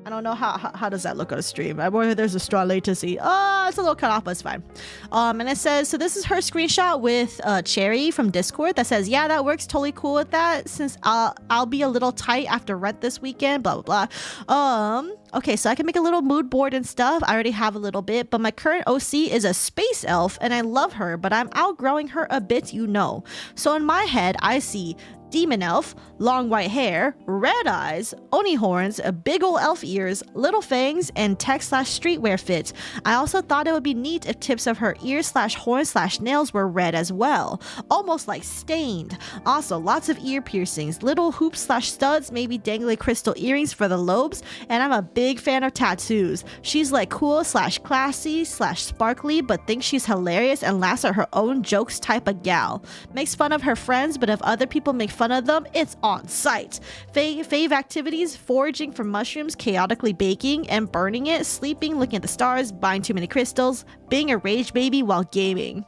I don't know how does that look on a stream. I'm worried there's a strong latency. Oh, it's a little cut off, but it's fine. And it says, so this is her screenshot with Cherry from Discord that says, yeah, that works, totally cool with that, since I'll be a little tight after rent this weekend, blah blah blah. Okay, so I can make a little mood board and stuff. I already have a little bit, but my current OC is a space elf and I love her, but I'm outgrowing her a bit, you know. So in my head, I see demon elf, long white hair, red eyes, oni horns, big ol' elf ears, little fangs, and tech/streetwear fit. I also thought it would be neat if tips of her ears/horns/nails were red as well, almost like stained. Also, lots of ear piercings, little hoops/studs, maybe dangly crystal earrings for the lobes, and I'm a big fan of tattoos. She's like cool/classy/sparkly, but thinks she's hilarious and laughs at her own jokes type of gal. Makes fun of her friends, but if other people make fun of them, it's on site. Fave activities: foraging for mushrooms, chaotically baking and burning it, sleeping, looking at the stars, buying too many crystals, being a rage baby while gaming.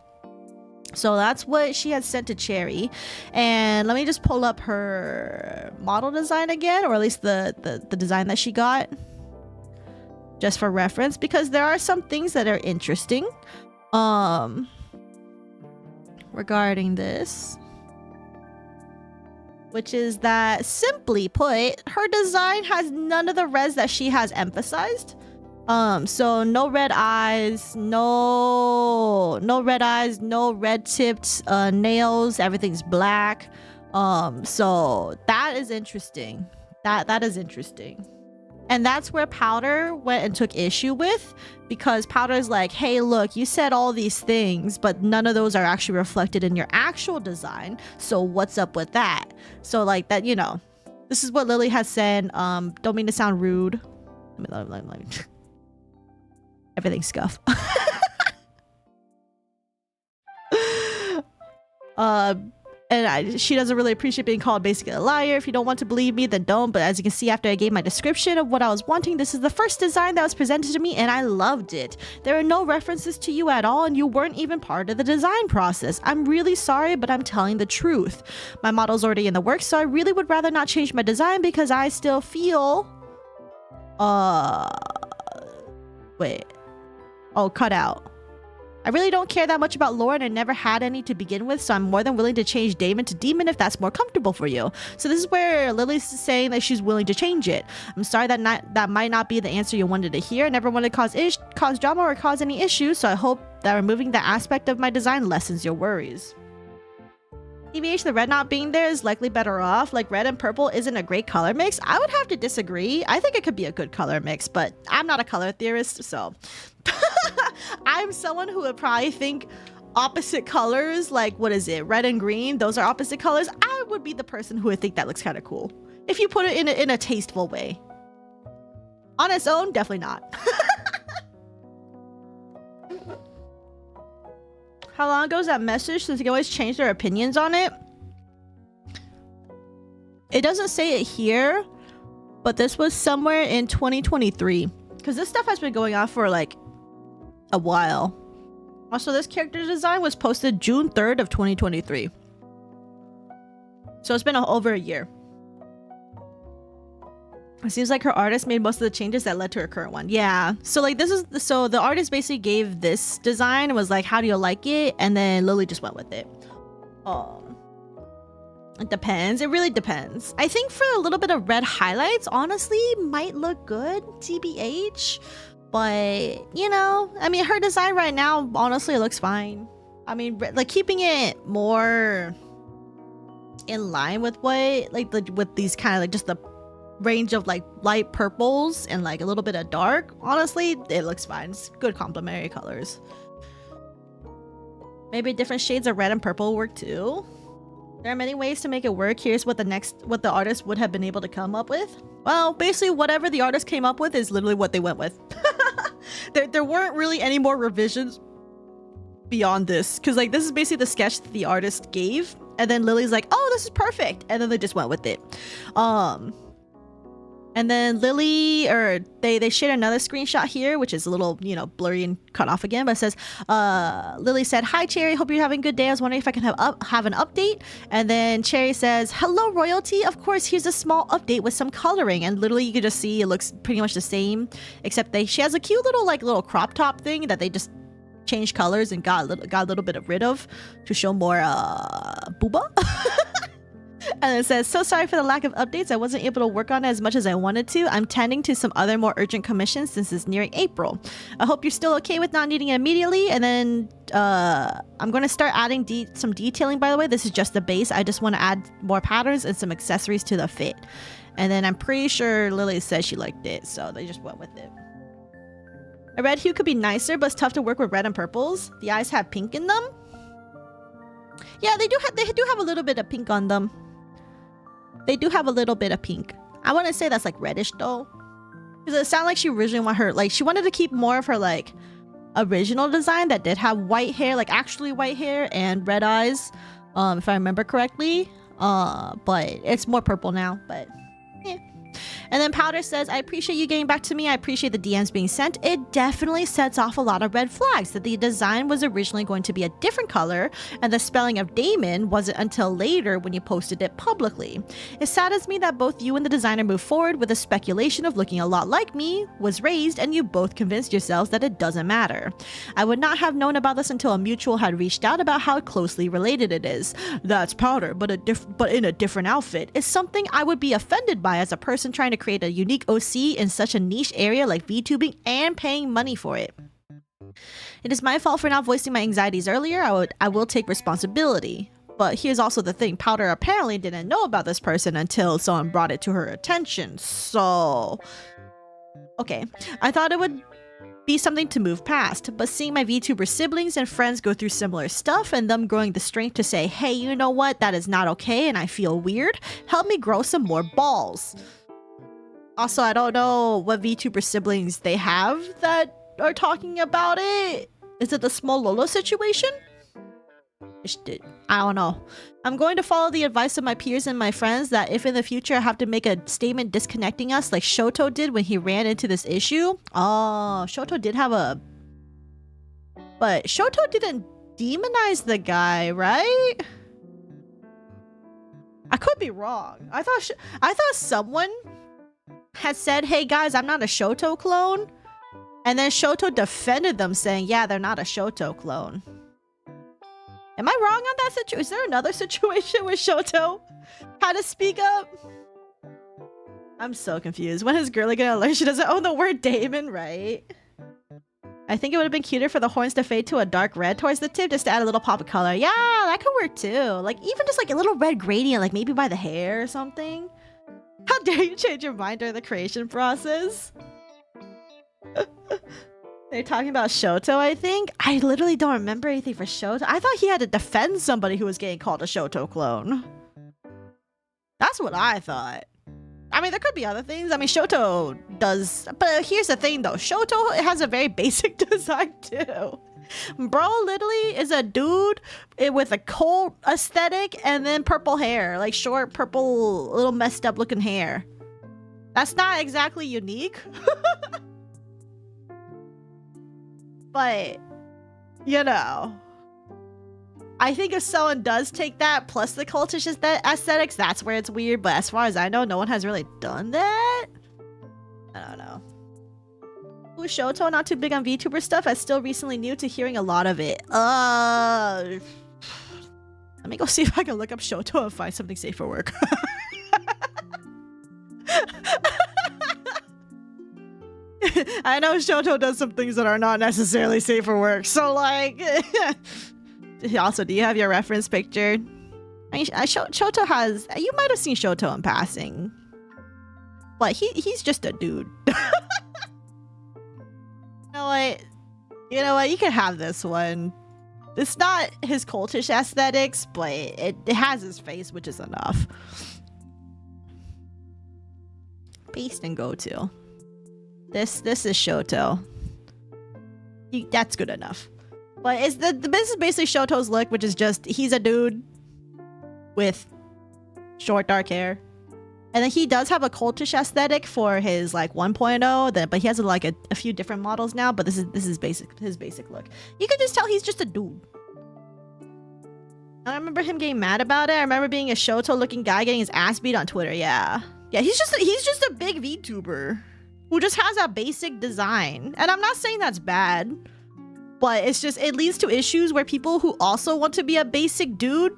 So that's what she had sent to Cherry. And let me just pull up her model design again, or at least the design that she got, just for reference, because there are some things that are interesting regarding this, which is that, simply put, her design has none of the reds that she has emphasized. So no red eyes, no red tipped nails, everything's black. So that is interesting. That is interesting. And that's where Powdur went and took issue with, because Powdur's like, hey, look, you said all these things, but none of those are actually reflected in your actual design. So what's up with that? So like that, you know, this is what Lily has said. Don't mean to sound rude. Let me. Everything's scuff. She doesn't really appreciate being called basically a liar. If you don't want to believe me, then don't. But as you can see, after I gave my description of what I was wanting, this is the first design that was presented to me, and I loved it. There are no references to you at all, and you weren't even part of the design process. I'm really sorry, but I'm telling the truth. My model's already in the works, so I really would rather not change my design because I still feel... Wait. Oh, cut out. I really don't care that much about lore, and I never had any to begin with, so I'm more than willing to change Damon to Demon if that's more comfortable for you. So this is where Lily's saying that she's willing to change it. I'm sorry that might not be the answer you wanted to hear. I never wanted to cause drama or cause any issues, so I hope that removing that aspect of my design lessens your worries. TBH, the red not being there is likely better off. Like, red and purple isn't a great color mix. I would have to disagree. I think it could be a good color mix, but I'm not a color theorist, so... I'm someone who would probably think opposite colors, like, what is it, red and green, those are opposite colors. I would be the person who would think that looks kind of cool if you put it in a tasteful way. On its own, definitely not. How long ago is that message, since they can always change their opinions on it? It doesn't say it here, but this was somewhere in 2023, because this stuff has been going on for like a while. Also, this character design was posted June 3rd of 2023. So it's been over a year. It seems like her artist made most of the changes that led to her current one. Yeah. So like so the artist basically gave this design and was like, how do you like it? And then Lily just went with it. It depends. It really depends. I think for a little bit of red highlights, honestly, might look good, TBH. But, you know, I mean, her design right now, honestly, looks fine. I mean, like, keeping it more in line with what, like, with these kind of, like, just the range of, like, light purples and, like, a little bit of dark, honestly, it looks fine. It's good complementary colors. Maybe different shades of red and purple work, too. There are many ways to make it work. Here's what the artist would have been able to come up with. Well, basically, whatever the artist came up with is literally what they went with. There weren't really any more revisions beyond this, because like this is basically the sketch that the artist gave, and then Lily's like, oh, this is perfect, and then they just went with it. And then Lily, or they shared another screenshot here, which is a little, you know, blurry and cut off again, but it says, Lily said, hi Cherry, hope you're having a good day. I was wondering if I can have an update. And then Cherry says, hello royalty, of course, here's a small update with some coloring. And literally you can just see it looks pretty much the same, except she has a cute little crop top thing that they just changed colors and got a little bit rid of to show more booba. And it says, so sorry for the lack of updates. I wasn't able to work on it as much as I wanted to. I'm tending to some other more urgent commissions since it's nearing April. I hope you're still okay with not needing it immediately. And then I'm going to start adding some detailing, by the way. This is just the base. I just want to add more patterns and some accessories to the fit. And then I'm pretty sure Lily said she liked it, so they just went with it. A red hue could be nicer, but it's tough to work with red and purples. The eyes have pink in them. Yeah, they do have a little bit of pink on them. They do have a little bit of pink. I wouldn't say that's like reddish though, because it sounded like she originally wanted to keep more of her like original design that did have white hair, like actually white hair and red eyes, if I remember correctly. But it's more purple now. But yeah. And then Powdur says, I appreciate you getting back to me. I appreciate the DMs being sent. It definitely sets off a lot of red flags that the design was originally going to be a different color and the spelling of Damon wasn't until later when you posted it publicly. It saddens me that both you and the designer moved forward with a speculation of looking a lot like me was raised and you both convinced yourselves that it doesn't matter. I would not have known about this until a mutual had reached out about how closely related it is. That's Powdur, but in a different outfit is something I would be offended by as a person trying to create a unique OC in such a niche area like VTubing and paying money for it. It is my fault for not voicing my anxieties earlier. I will take responsibility. But here's also the thing. Powdur apparently didn't know about this person until someone brought it to her attention. So, okay. I thought it would be something to move past, but seeing my VTuber siblings and friends go through similar stuff and them growing the strength to say, hey, you know what, that is not okay and I feel weird, helped me grow some more balls. Also, I don't know what VTuber siblings they have that are talking about it. Is it the small Lolo situation? I don't know. I'm going to follow the advice of my peers and my friends that if in the future I have to make a statement disconnecting us like Shoto did when he ran into this issue. Oh, Shoto did have a... But Shoto didn't demonize the guy, right? I could be wrong. I thought someone had said, hey guys, I'm not a Shoto clone. And then Shoto defended them saying, yeah, they're not a Shoto clone. Am I wrong on that situation? Is there another situation where Shoto had to speak up? I'm so confused. When is Girly gonna learn she doesn't own the word Damon, right? I think it would have been cuter for the horns to fade to a dark red towards the tip just to add a little pop of color. Yeah, that could work too. Like even just like a little red gradient, like maybe by the hair or something. How dare you change your mind during the creation process? They're talking about Shoto, I think. I literally don't remember anything for Shoto. I thought he had to defend somebody who was getting called a Shoto clone. That's what I thought. I mean, there could be other things. I mean, Shoto does... But here's the thing, though. Shoto has a very basic design, too. Bro literally is a dude with a cold aesthetic and then purple hair. Like, short, purple, little messed up looking hair. That's not exactly unique. But, you know, I think if someone does take that plus the cultish aesthetics, that's where it's weird. But as far as I know, no one has really done that. I don't know. Ooh, Shoto, not too big on VTuber stuff. I'm still recently new to hearing a lot of it. Let me go see if I can look up Shoto and find something safe for work. I know Shoto does some things that are not necessarily safe for work, so like... Also, do you have your reference picture? I mean, Shoto has... You might have seen Shoto in passing. But he's just a dude. You know what? You know what? You can have this one. It's not his cultish aesthetics, but it has his face, which is enough. Paste and go to. This is Shoto. That's good enough. But this is basically Shoto's look, which is just he's a dude with short dark hair, and then he does have a cultish aesthetic for his like 1.0. But he has like a few different models now. But this is his basic look. You can just tell he's just a dude. I remember him getting mad about it. I remember being a Shoto looking guy getting his ass beat on Twitter. Yeah, he's just a big VTuber who just has a basic design. And I'm not saying that's bad, but it's just, it leads to issues where people who also want to be a basic dude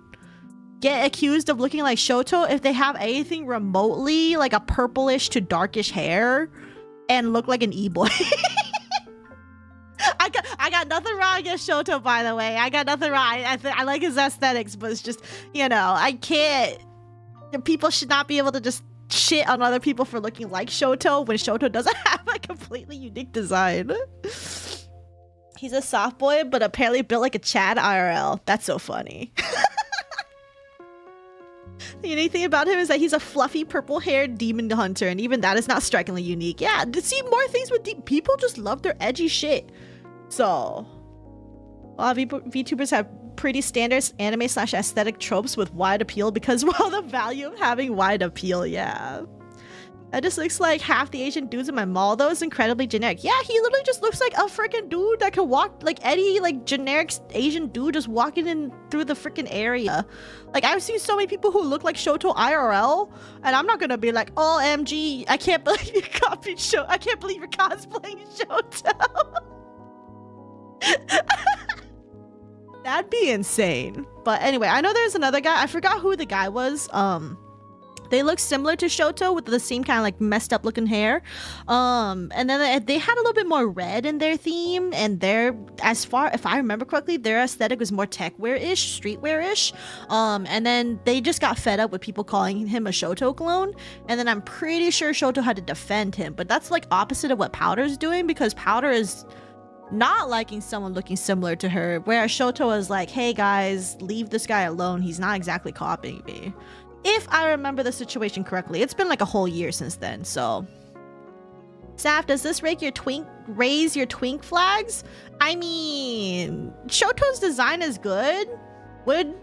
get accused of looking like Shoto if they have anything remotely like a purplish to darkish hair and look like an e-boy. I got nothing wrong against Shoto, by the way. I got nothing wrong. I like his aesthetics, but it's just, you know, I can't. People should not be able to just shit on other people for looking like Shoto when Shoto doesn't have a completely unique design. He's a soft boy, but apparently built like a Chad IRL. That's so funny. The unique thing about him is that he's a fluffy purple-haired demon hunter, and even that is not strikingly unique. Yeah, to see more things with people just love their edgy shit. So, a lot of VTubers have pretty standard anime/aesthetic tropes with wide appeal because, well, the value of having wide appeal, yeah. That just looks like half the Asian dudes in my mall, though. Is incredibly generic. Yeah, he literally just looks like a freaking dude that can walk, like any, like, generic Asian dude just walking in through the freaking area. Like, I've seen so many people who look like Shoto IRL, and I'm not gonna be like, OMG, I can't believe you copied Shoto. I can't believe you're cosplaying Shoto. That'd be insane. But anyway, I know there's another guy. I forgot who the guy was. They look similar to Shoto with the same kind of like messed up looking hair. And then they had a little bit more red in their theme, and their, as far if I remember correctly, their aesthetic was more techwear-ish, streetwear-ish. And then they just got fed up with people calling him a Shoto clone. And then I'm pretty sure Shoto had to defend him. But that's like opposite of what Powdur's doing, because Powdur is not liking someone looking similar to her, whereas Shoto is like, hey guys, leave this guy alone. He's not exactly copying me. If I remember the situation correctly. It's been like a whole year since then, so. Saf, does this raise your twink flags? I mean, Shoto's design is good. Would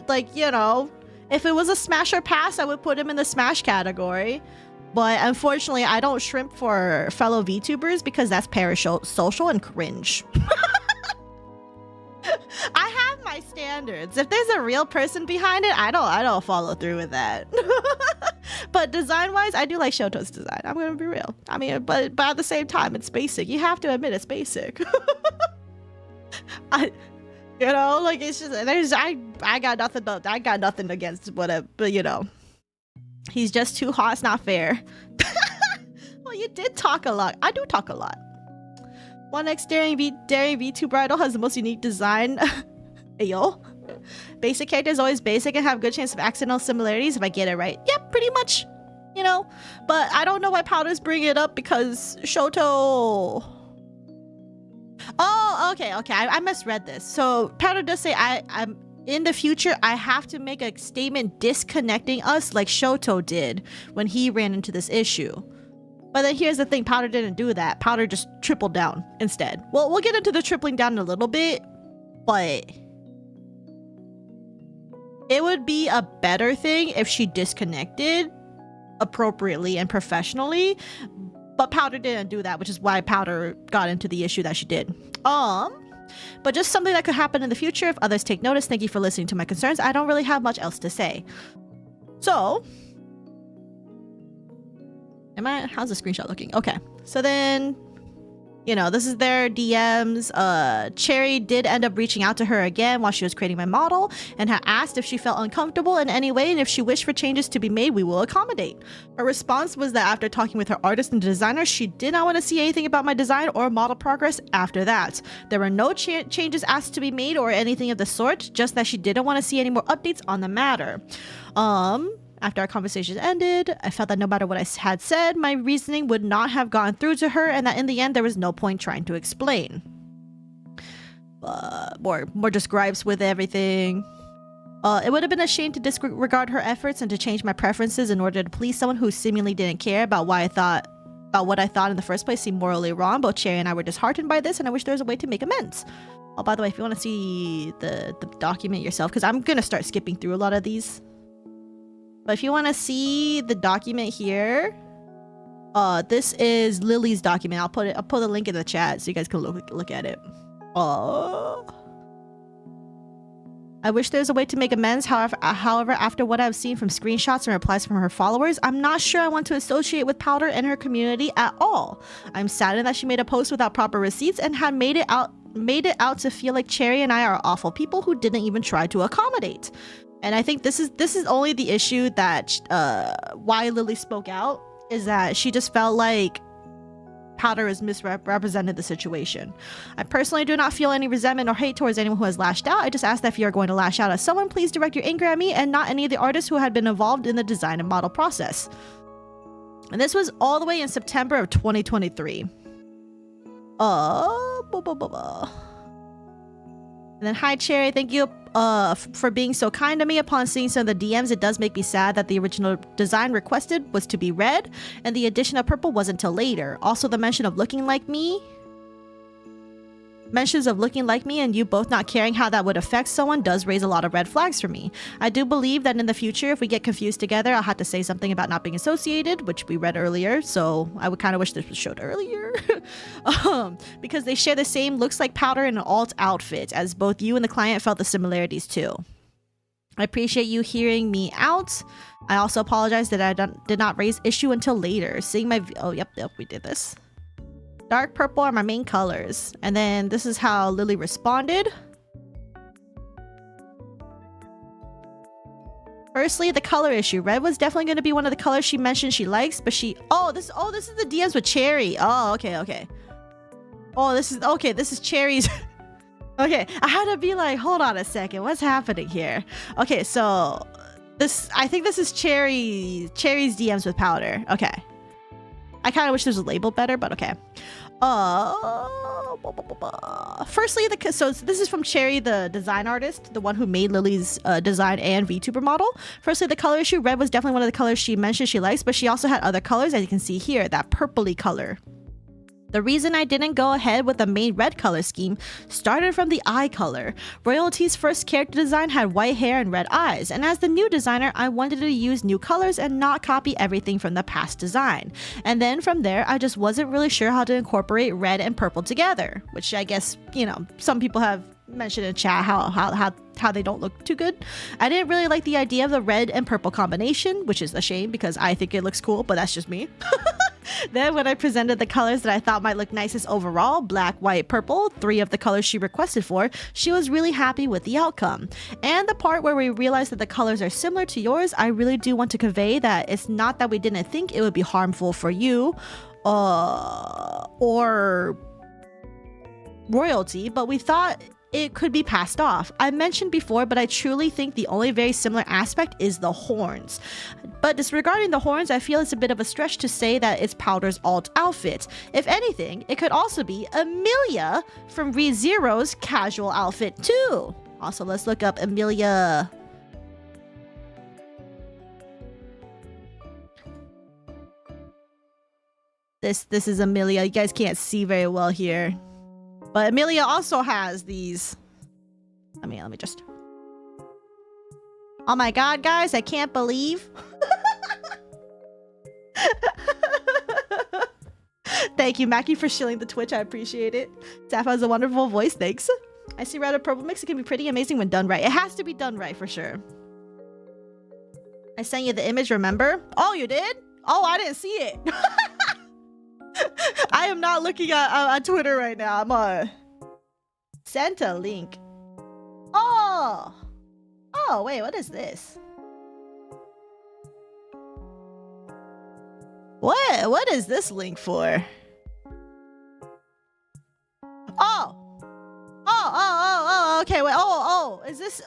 like, you know, if it was a smash or pass, I would put him in the smash category. But unfortunately, I don't shrimp for fellow VTubers because that's parasocial and cringe. I have my standards. If there's a real person behind it, I don't follow through with that. But design-wise, I do like Shoto's design. I'm gonna be real. I mean, but at the same time, it's basic. You have to admit it's basic. You know, like it's just I got nothing against whatever, but you know, he's just too hot. It's not fair. Well, you did talk a lot. I do talk a lot. One next daring VTuber idol has the most unique design. Ayo. Basic character is always basic and have good chance of accidental similarities if I get it right. Yep, pretty much. You know, but I don't know why Powdur's bringing it up because Shoto. Oh, okay. I misread this. So Powdur does say I'm in the future. I have to make a statement disconnecting us like Shoto did when he ran into this issue. But then here's the thing, Powdur didn't do that. Powdur just tripled down instead. Well, we'll get into the tripling down in a little bit, but it would be a better thing if she disconnected appropriately and professionally. But Powdur didn't do that, which is why Powdur got into the issue that she did. But just something that could happen in the future if others take notice. Thank you for listening to my concerns. I don't really have much else to say. So, how's the screenshot looking? Okay, so then, you know, this is their DMs. Cherry did end up reaching out to her again while she was creating my model and had asked if she felt uncomfortable in any way, and if she wished for changes to be made, we will accommodate. Her response was that after talking with her artist and designer, she did not want to see anything about my design or model progress after that. There were no changes asked to be made or anything of the sort, just that she didn't want to see any more updates on the matter. After our conversation ended, I felt that no matter what I had said, my reasoning would not have gone through to her, and that in the end, there was no point trying to explain. More just gripes with everything. It would have been a shame to disregard her efforts and to change my preferences in order to please someone who seemingly didn't care about what I thought in the first place seemed morally wrong. Both Cherry and I were disheartened by this, and I wish there was a way to make amends. Oh, by the way, if you want to see the document yourself, because I'm gonna start skipping through a lot of these. But if you want to see the document here, this is Lily's document. I'll put the link in the chat so you guys can look at it. I wish there was a way to make amends. However, after what I've seen from screenshots and replies from her followers, I'm not sure I want to associate with Powdur and her community at all. I'm saddened that she made a post without proper receipts and had made it out to feel like Cherry and I are awful people who didn't even try to accommodate. And I think this is only the issue that why Lily spoke out, is that she just felt like Powdur has misrepresented the situation. I personally do not feel any resentment or hate towards anyone who has lashed out. I just ask that if you are going to lash out at someone, please direct your anger at me and not any of the artists who had been involved in the design and model process. And this was all the way in September of 2023. And then, hi Cherry, thank you for being so kind to me. Upon seeing some of the DMs, it does make me sad that the original design requested was to be red, and the addition of purple wasn't till later. Also, the mentions of looking like me and you both not caring how that would affect someone does raise a lot of red flags for me. I do believe that in the future, if we get confused together, I'll have to say something about not being associated, which we read earlier, so I would kind of wish this was showed earlier. Because they share the same looks like Powdur in an alt outfit, as both you and the client felt the similarities too. I appreciate you hearing me out. I also apologize that I did not raise issue until later. Seeing my... Oh, yep, we did this. Dark purple are my main colors. And then this is how Lily responded. Firstly, the color issue. Red was definitely going to be one of the colors she mentioned she likes, but she... this is the DMs with Cherry. Oh, okay. Oh, this is Cherry's... Okay, I had to be like, hold on a second. What's happening here? Okay, so... I think this is Cherry's DMs with Powdur. Okay. I kind of wish this was labeled better, but okay. Firstly, so this is from Cherry, the design artist, the one who made Lily's design and VTuber model. Firstly, the color issue. Red was definitely one of the colors she mentioned she likes, but she also had other colors, as you can see here, that purpley color. The reason I didn't go ahead with the main red color scheme started from the eye color. Royalty's first character design had white hair and red eyes, and as the new designer, I wanted to use new colors and not copy everything from the past design. And then from there, I just wasn't really sure how to incorporate red and purple together, which I guess, you know, some people have mentioned in chat how they don't look too good. I didn't really like the idea of the red and purple combination, which is a shame because I think it looks cool, but that's just me. Then when I presented the colors that I thought might look nicest overall, black, white, purple, 3 of the colors she requested for, she was really happy with the outcome. And the part where we realized that the colors are similar to yours, I really do want to convey that it's not that we didn't think it would be harmful for you or royalty, but we thought it could be passed off. I mentioned before, but I truly think the only very similar aspect is the horns. But disregarding the horns, I feel it's a bit of a stretch to say that it's Powdur's alt outfit. If anything, it could also be Amelia from ReZero's casual outfit too. Also, let's look up Amelia. This is Amelia. You guys can't see very well here. But Amelia also has these. Let me just. Oh my god, guys, I can't believe. Thank you, Mackie, for shilling the Twitch. I appreciate it. Zappa has a wonderful voice. Thanks. I see red and purple mix. It can be pretty amazing when done right. It has to be done right for sure. I sent you the image, remember? Oh, you did? Oh, I didn't see it. I am not looking at Twitter right now. I'm sent a link. Oh, wait, what is this? What is this link for? Okay, wait. Is this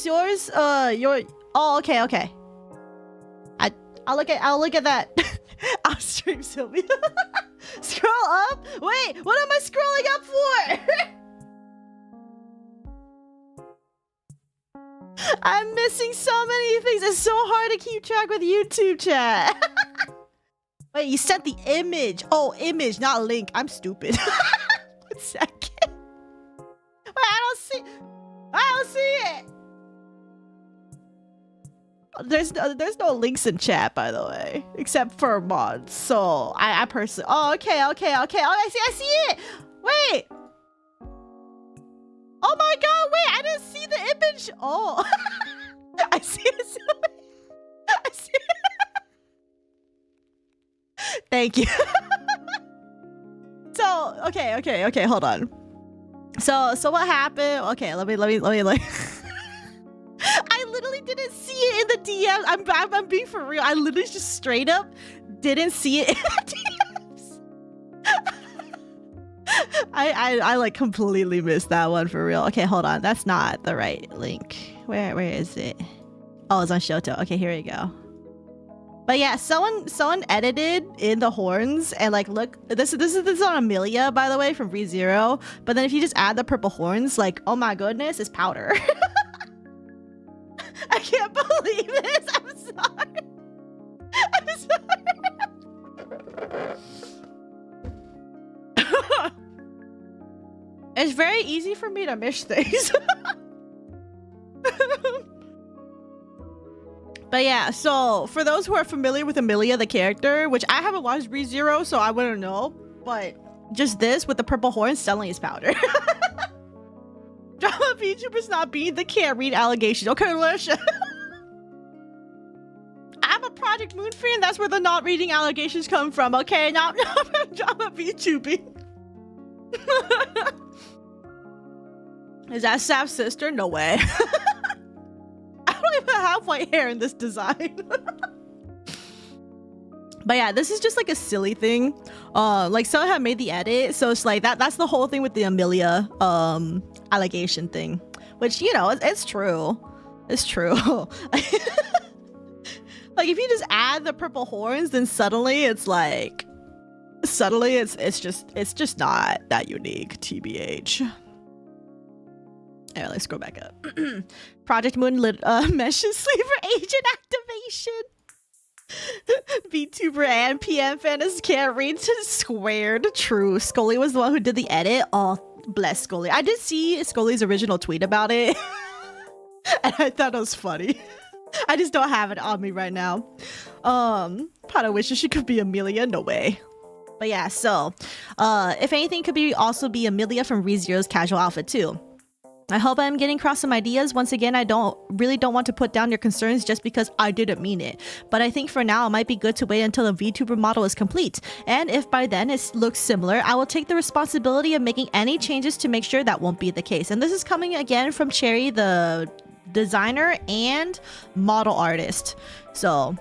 yours? Okay. I'll look at that. I'll stream Sylvia. Scroll up? Wait, what am I scrolling up for? I'm missing so many things. It's so hard to keep track with YouTube chat. Wait, you sent the image. Oh, image, not link. I'm stupid. 1 second. Wait, I don't see it. There's no links in chat, by the way, except for mods. So I personally. Oh, okay. Oh, I see it. Wait. Oh my god, wait, I didn't see the image. Oh. I see it. I see it. Thank you. So, okay, hold on. So what happened? Okay, let me I literally didn't I'm being for real. I literally just straight up didn't see it in the DMs. I like completely missed that one for real. Okay, hold on. That's not the right link. Where is it? Oh, it's on Shoto. Okay, here we go. But yeah, someone edited in the horns and like look, this is on Amelia, by the way, from ReZero. But then if you just add the purple horns, like, oh my goodness, it's Powdur. I can't believe this. I'm sorry. I'm sorry. It's very easy for me to miss things. But yeah, so for those who are familiar with Amelia, the character, which I haven't watched ReZero, so I wouldn't know, but just this with the purple horns suddenly is Powdur. Drama VTubers not being the can't read allegations. Okay, Lisha. I'm a Project Moon fan. That's where the not reading allegations come from. Okay, not from drama VTubing. Is that Saph's sister? No way. I don't even have white hair in this design. But yeah, this is just like a silly thing. Like someone had made the edit, so it's like that's the whole thing with the Amelia allegation thing, which, you know, it's true. It's true. Like if you just add the purple horns, then suddenly it's just not that unique, TBH. Alright, let's scroll back up. Project Moon meshes sleeper agent activation. VTuber and PM fans can't read to squared. True. Scully was the one who did the edit. Oh, bless Scully. I did see Scully's original tweet about it. And I thought it was funny. I just don't have it on me right now. Pata wishes she could be Amelia. No way. But yeah, so if anything, could also be Amelia from ReZero's casual outfit too. I hope I'm getting across some ideas. Once again, I really don't want to put down your concerns just because I didn't mean it. But I think for now, it might be good to wait until the VTuber model is complete. And if by then it looks similar, I will take the responsibility of making any changes to make sure that won't be the case. And this is coming again from Cherry, the designer and model artist. So...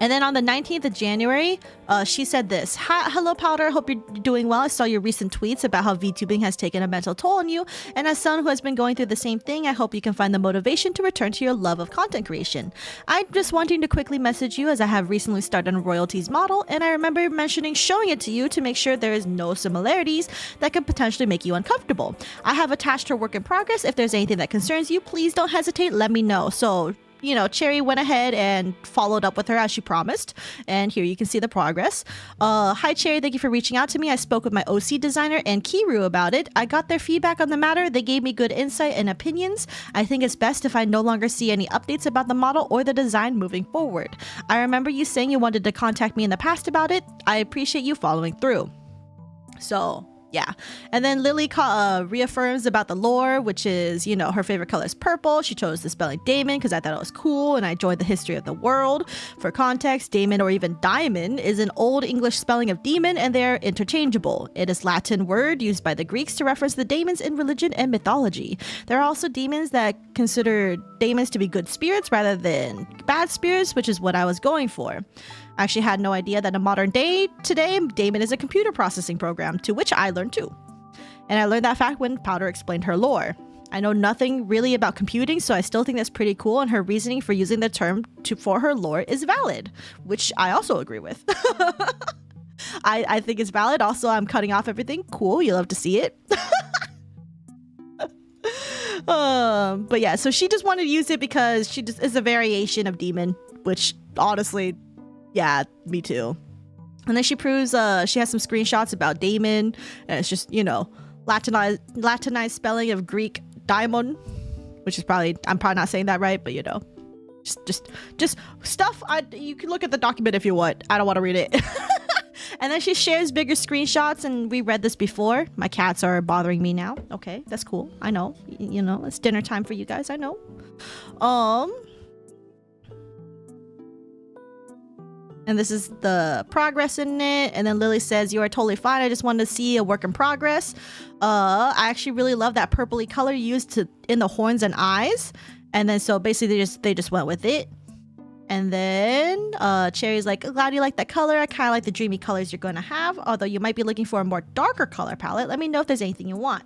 And then on the 19th of January, she said this. Hello, Powdur. Hope you're doing well. I saw your recent tweets about how VTubing has taken a mental toll on you. And as someone who has been going through the same thing, I hope you can find the motivation to return to your love of content creation. I'm just wanting to quickly message you as I have recently started on Royalties model. And I remember mentioning showing it to you to make sure there is no similarities that could potentially make you uncomfortable. I have attached her work in progress. If there's anything that concerns you, please don't hesitate. Let me know. So... you know, Cherry went ahead and followed up with her as she promised. And here you can see the progress. Hi, Cherry. Thank you for reaching out to me. I spoke with my OC designer and Kiru about it. I got their feedback on the matter. They gave me good insight and opinions. I think it's best if I no longer see any updates about the model or the design moving forward. I remember you saying you wanted to contact me in the past about it. I appreciate you following through. So... yeah. And then Lily reaffirms about the lore, which is, you know, her favorite color is purple. She chose the spelling Damon because I thought it was cool and I enjoyed the history of the world. For context, Damon or even Diamond is an old English spelling of demon and they're interchangeable. It is Latin word used by the Greeks to reference the daemons in religion and mythology. There are also demons that consider daemons to be good spirits rather than bad spirits, which is what I was going for. I actually had no idea that in modern day today, Damon is a computer processing program, to which I learned too. And I learned that fact when Powdur explained her lore. I know nothing really about computing, so I still think that's pretty cool, and her reasoning for using the term for her lore is valid, which I also agree with. I think it's valid. Also, I'm cutting off everything. Cool, you love to see it. But yeah, so she just wanted to use it because she just is a variation of demon, which honestly... yeah, me too. And then she proves she has some screenshots about Damon, and it's just, you know, Latinized spelling of Greek daimon, which is I'm probably not saying that right, but you know, just stuff. You can look at the document if you want. I don't want to read it. And then she shares bigger screenshots, and we read this before. My cats are bothering me now. Okay, that's cool. I know. You know, it's dinner time for you guys. I know. And this is the progress in it. And then Lily says, you are totally fine. I just wanted to see a work in progress. I actually really love that purpley color used in the horns and eyes. And then so basically they just went with it. And then Cherry's like, glad you like that color. I kind of like the dreamy colors you're going to have. Although you might be looking for a more darker color palette. Let me know if there's anything you want.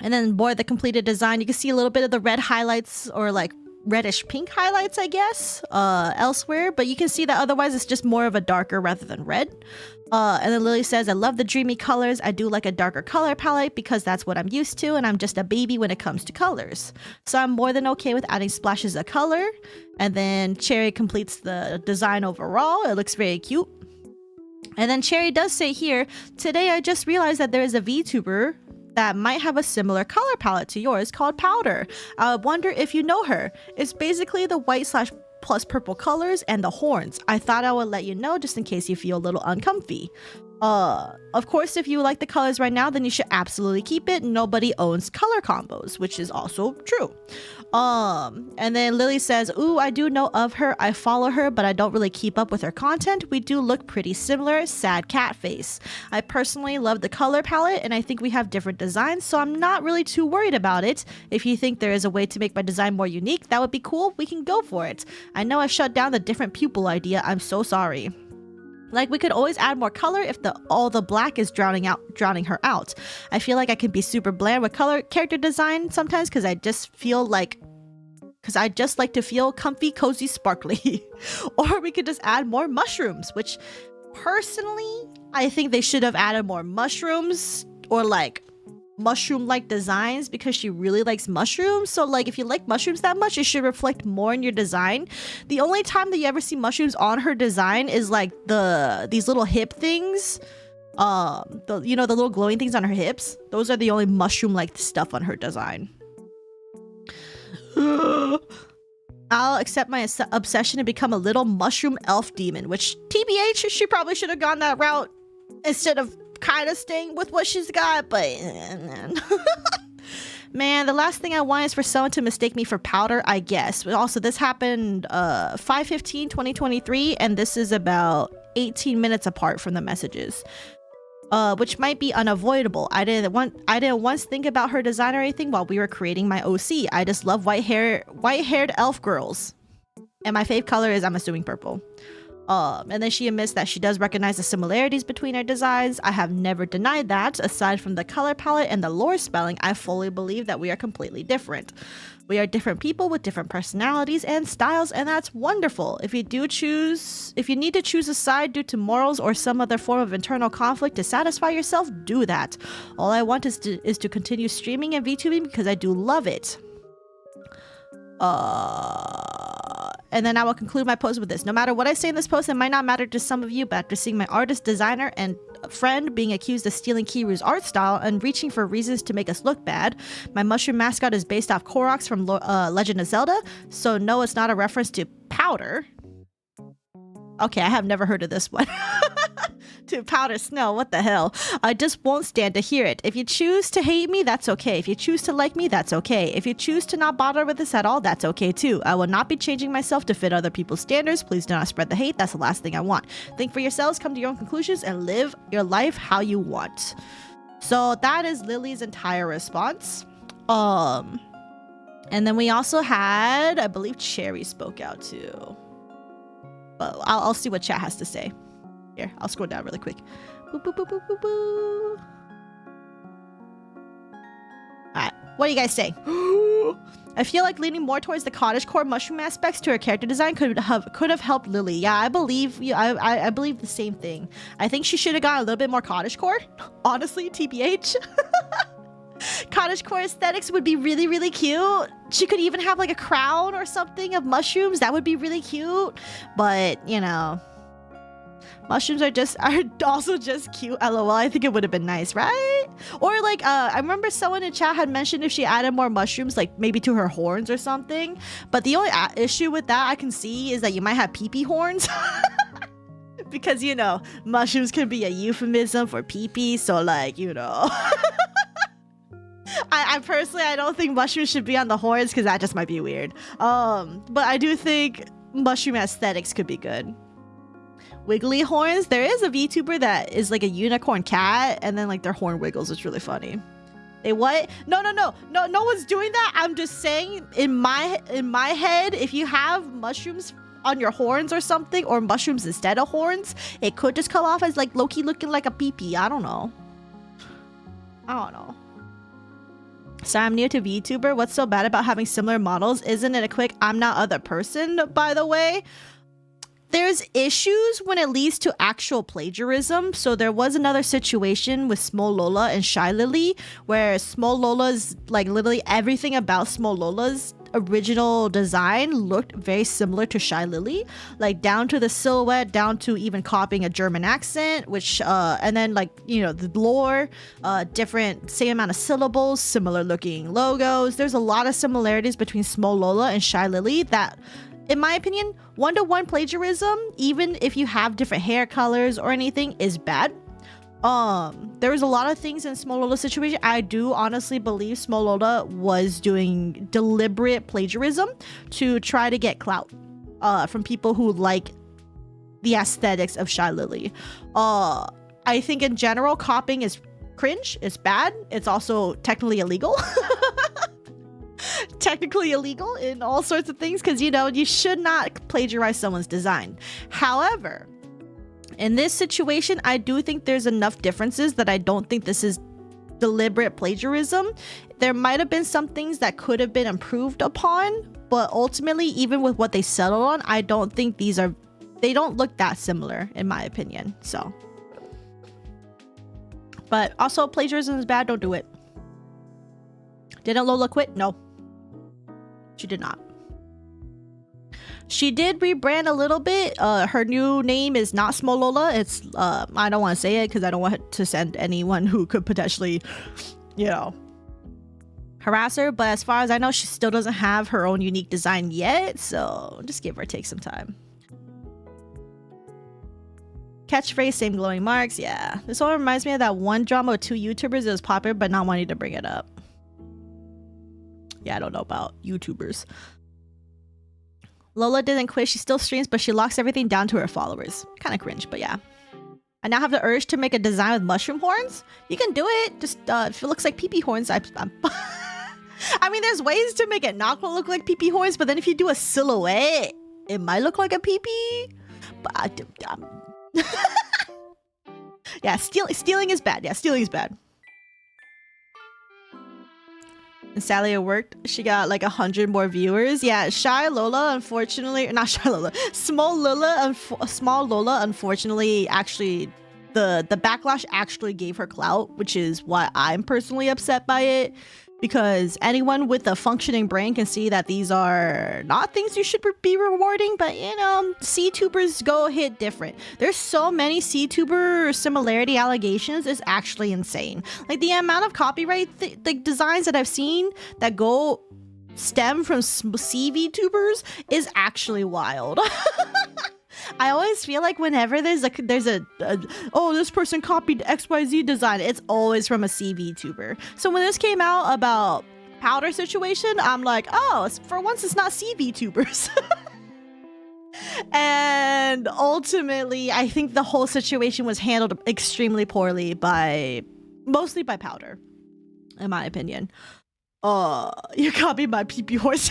And then more of the completed design. You can see a little bit of the red highlights or like reddish pink highlights, I guess, elsewhere. But you can see that otherwise it's just more of a darker rather than red. And then Lily says, I love the dreamy colors. I do like a darker color palette because that's what I'm used to, and I'm just a baby when it comes to colors. So I'm more than okay with adding splashes of color. And then Cherry completes the design overall. It looks very cute. And then Cherry does say here, today I just realized that there is a VTuber that might have a similar color palette to yours called Powdur. I wonder if you know her. It's basically the white / plus purple colors and the horns. I thought I would let you know just in case you feel a little uncomfy. Of course, if you like the colors right now, then you should absolutely keep it. Nobody owns color combos, which is also true. And then Lily says, ooh, I do know of her. I follow her, but I don't really keep up with her content. We do look pretty similar. Sad cat face. I personally love the color palette, and I think we have different designs, so I'm not really too worried about it. If you think there is a way to make my design more unique, that would be cool. We can go for it. I know I shut down the different pupil idea. I'm so sorry. Like, we could always add more color if all the black is drowning her out. I feel like I can be super bland with character design sometimes because I just like to feel comfy, cozy, sparkly. Or we could just add more mushrooms, which personally, I think they should have added more mushrooms or like mushroom-like designs because she really likes mushrooms. So like if you like mushrooms that much, it should reflect more in your design. The only time that you ever see mushrooms on her design is like these little hip things, the little glowing things on her hips. Those are the only mushroom-like stuff on her design. I'll accept my obsession and become a little mushroom elf demon, which TBH, she probably should have gone that route instead of kind of staying with what she's got, but man, the last thing I want is for someone to mistake me for Powdur, I guess. But also, this happened 5/15/2023, and this is about 18 minutes apart from the messages, which might be unavoidable. I didn't once think about her design or anything while we were creating my OC. I just love white-haired elf girls, and my fave color is, I'm assuming, purple. And then she admits that she does recognize the similarities between our designs. I have never denied that. Aside from the color palette and the lore spelling, I fully believe that we are completely different. We are different people with different personalities and styles, and that's wonderful. If you need to choose a side due to morals or some other form of internal conflict to satisfy yourself, do that. All I want is to continue streaming and VTubing because I do love it. And then I will conclude my post with this. No matter what I say in this post, it might not matter to some of you, but after seeing my artist, designer, and friend being accused of stealing Kiru's art style and reaching for reasons to make us look bad, my mushroom mascot is based off Koroks from Legend of Zelda, so no, it's not a reference to Powdur. Okay, I have never heard of this one. To Powder Snow, what the hell? I just won't stand to hear it. If you choose to hate me, that's okay. If you choose to like me, that's okay. If you choose to not bother with this at all, that's okay too. I will not be changing myself to fit other people's standards. Please do not spread the hate. That's the last thing I want. Think for yourselves, come to your own conclusions, and live your life how you want. So that is Lily's entire response. And then we also had, I believe Cherry spoke out too. But I'll see what chat has to say. Here, I'll scroll down really quick. Boop, boop, boop, boop, boop, boop. Alright, what do you guys say? I feel like leaning more towards the cottagecore mushroom aspects to her character design could have helped Lily. Yeah, I believe I believe the same thing. I think she should have gone a little bit more cottagecore. Honestly, TBH. Cottagecore aesthetics would be really, really cute. She could even have like a crown or something of mushrooms. That would be really cute. But, you know, mushrooms are also just cute. LOL. I think it would have been nice, right? Or like, I remember someone in chat had mentioned if she added more mushrooms, like maybe to her horns or something. But the only issue with that I can see is that you might have pee-pee horns. Because, you know, mushrooms can be a euphemism for pee-pee. So like, you know. I personally, I don't think mushrooms should be on the horns because that just might be weird. But I do think mushroom aesthetics could be good. Wiggly horns. There is a VTuber that is like a unicorn cat, and then like their horn wiggles. It's really funny. They what? No, no one's doing that. I'm just saying in my head, if you have mushrooms on your horns or something, or mushrooms instead of horns, it could just come off as like low-key looking like a pee-pee. I don't know. So I'm new to VTuber. What's so bad about having similar models? Isn't it a quick I'm not other person, by the way? There's issues when it leads to actual plagiarism. So there was another situation with Small Lola and Shy Lily, where Small Lola's, like literally everything about Small Lola's original design looked very similar to Shy Lily, like down to the silhouette, down to even copying a German accent, which and then like, you know, the lore, different, same amount of syllables, similar looking logos. There's a lot of similarities between Small Lola and Shy Lily that, in my opinion, one-to-one plagiarism, even if you have different hair colors or anything, is bad. There was a lot of things in Small Lola's situation. I do honestly believe Small Lola was doing deliberate plagiarism to try to get clout from people who like the aesthetics of Shy Lily. I think in general, copying is cringe. It's bad. It's also technically illegal. Technically illegal in all sorts of things, because, you know, you should not plagiarize someone's design. However, in this situation, I do think there's enough differences that I don't think this is deliberate plagiarism. There might have been some things that could have been improved upon, but ultimately, even with what they settled on, I don't think they don't look that similar, in my opinion. So, but also plagiarism is bad. Don't do it. Didn't Lola quit? No, she did not. She did rebrand a little bit. Her new name is not Small Lola. It's I don't want to say it because I don't want to send anyone who could potentially, you know, harass her. But as far as I know, she still doesn't have her own unique design yet. So just give her take some time. Catchphrase, same glowing marks. Yeah, this one reminds me of that one drama with 2 YouTubers that was popular but not wanting to bring it up. Yeah, I don't know about YouTubers. Lola didn't quit. She still streams, but she locks everything down to her followers. Kind of cringe, but yeah. I now have the urge to make a design with mushroom horns. You can do it. Just if it looks like pee-pee horns, I mean, there's ways to make it not look like pee-pee horns, but then if you do a silhouette, it might look like a pee-pee. But yeah, stealing is bad. Yeah, stealing is bad. And sadly it worked. She got like 100 more viewers. Yeah, Shy Lola, unfortunately, not Shy Lola, Small Lola, unfortunately, actually, the backlash actually gave her clout, which is why I'm personally upset by it. Because anyone with a functioning brain can see that these are not things you should be rewarding, but you know, C-tubers go hit different. There's so many C-tuber similarity allegations, is actually insane. Like the amount of copyright like designs that I've seen that go stem from C-VTubers is actually wild. I always feel like whenever there's a oh, this person copied XYZ design, it's always from a C-VTuber. So when this came out about Powdur situation, I'm like, oh, for once it's not C-VTubers. And ultimately, I think the whole situation was handled extremely poorly mostly by Powdur, in my opinion. You copied my pee-pee horse.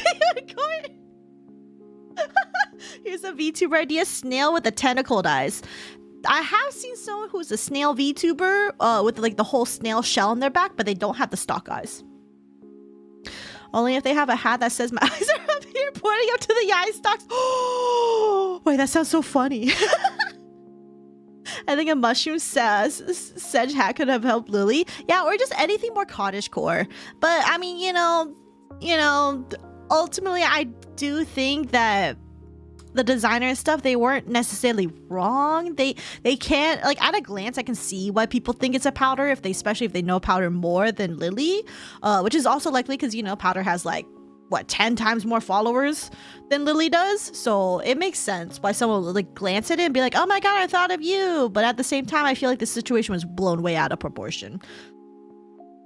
Here's a VTuber idea: snail with the tentacled eyes. I have seen someone who's a snail VTuber with like the whole snail shell on their back, but they don't have the stock eyes. Only if they have a hat that says my eyes are up here pointing up to the eye stalks. Oh, wait, that sounds so funny. I think a mushroom sedge hat could have helped Lily. Yeah, or just anything more cottagecore. But I mean, you know, ultimately, I do think that the designer and stuff, they weren't necessarily wrong. They can't, like, at a glance I can see why people think it's a Powdur, especially if they know Powdur more than Lily, which is also likely because, you know, Powdur has like what, 10 times more followers than Lily does, so it makes sense why someone would like glance at it and be like, oh my god, I thought of you. But at the same time, I feel like the situation was blown way out of proportion.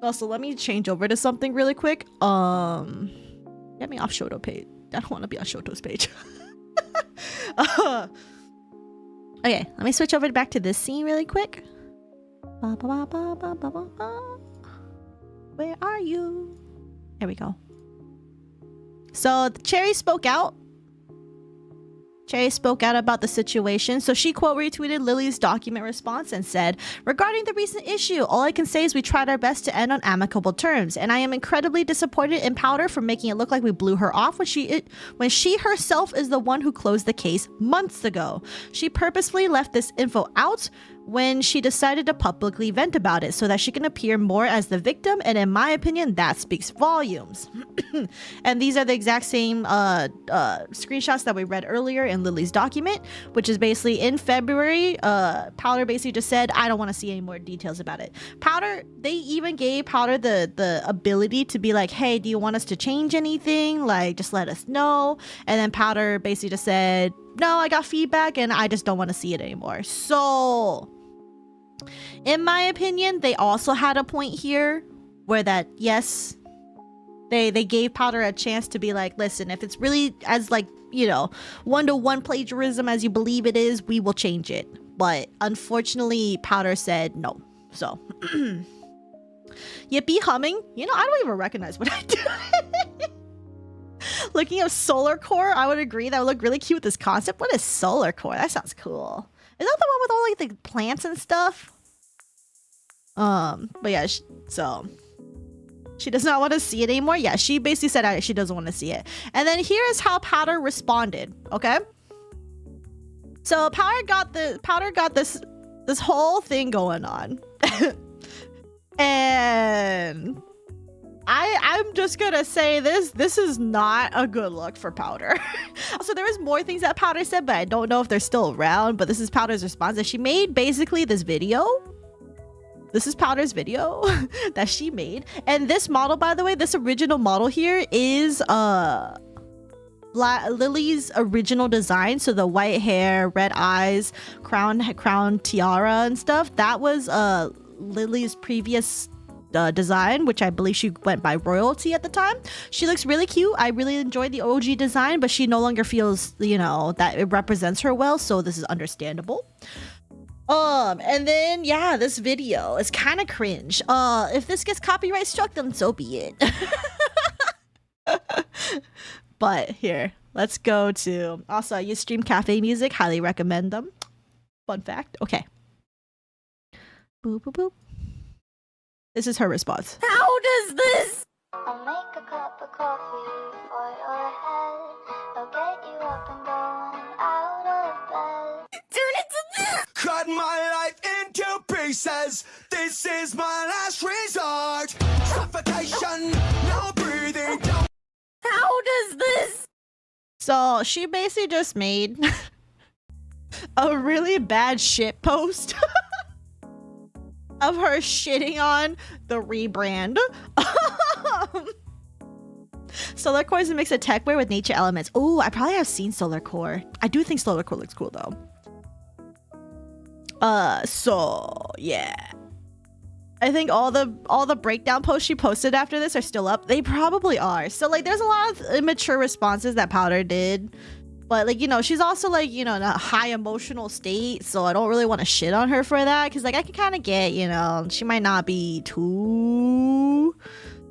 Also, let me change over to something really quick. Get me off Shoto page. I don't want to be on Shoto's page. Okay, let me switch over back to this scene really quick. Where are you? Here we go. So Cherry spoke out. Cherry spoke out about the situation. So she quote retweeted Lily's document response and said, regarding the recent issue, all I can say is we tried our best to end on amicable terms, and I am incredibly disappointed in Powdur for making it look like we blew her off when she herself is the one who closed the case months ago. She purposefully left this info out when she decided to publicly vent about it so that she can appear more as the victim, and in my opinion, that speaks volumes. And these are the exact same screenshots that we read earlier in Lily's document, which is basically in February, Powdur basically just said, I don't want to see any more details about it. Powdur, they even gave Powdur the ability to be like, hey, do you want us to change anything? Like, just let us know. And then Powdur basically just said, no, I got feedback and I just don't want to see it anymore. So in my opinion, they also had a point here where that, yes, they gave Powdur a chance to be like, listen, if it's really as like, you know, one-to-one plagiarism as you believe it is, we will change it. But unfortunately, Powdur said no. So Yippee humming. You know, I don't even recognize what I do. Looking up solar core, I would agree that would look really cute with this concept. What is solar core? That sounds cool. Is that the one with all like the plants and stuff? But yeah, so she does not want to see it anymore. Yeah, she basically said she doesn't want to see it. And then here is how Powdur responded. Okay, so Powdur got this whole thing going on, and I'm just gonna say this is not a good look for Powdur. So there was more things that Powdur said, but I don't know if they're still around. But this is Powdur's response that she made basically this video. This is Powdur's video that she made. And this model, by the way, this original model here is Lily's original design. So the white hair, red eyes, crown tiara and stuff. That was Lily's previous design, which I believe she went by Royalty at the time. She looks really cute. I really enjoyed the OG design, but she no longer feels, you know, that it represents her well. So this is understandable. And then yeah, this video is kind of cringe. If this gets copyright struck, then so be it. But here, let's go to, also I use Stream Cafe music, highly recommend them. Fun fact. Okay. Boop boop boop. This is her response. How does this? I'll make a cup of coffee for your head. I'll get you up and going out of bed. Turn it to this! Cut my life into pieces. This is my last resort. Suffocation, no breathing. How does this? So she basically just made a really bad shit post of her shitting on the rebrand. Solar Core is a mix of techwear with nature elements. Oh, I probably have seen Solar Core. I do think Solar Core looks cool though. So yeah, I think all the breakdown posts she posted after this are still up. They probably are. So like, there's a lot of immature responses that Powdur did. But like, you know, she's also like, you know, in a high emotional state, so I don't really want to shit on her for that, because like I can kind of get, you know, she might not be too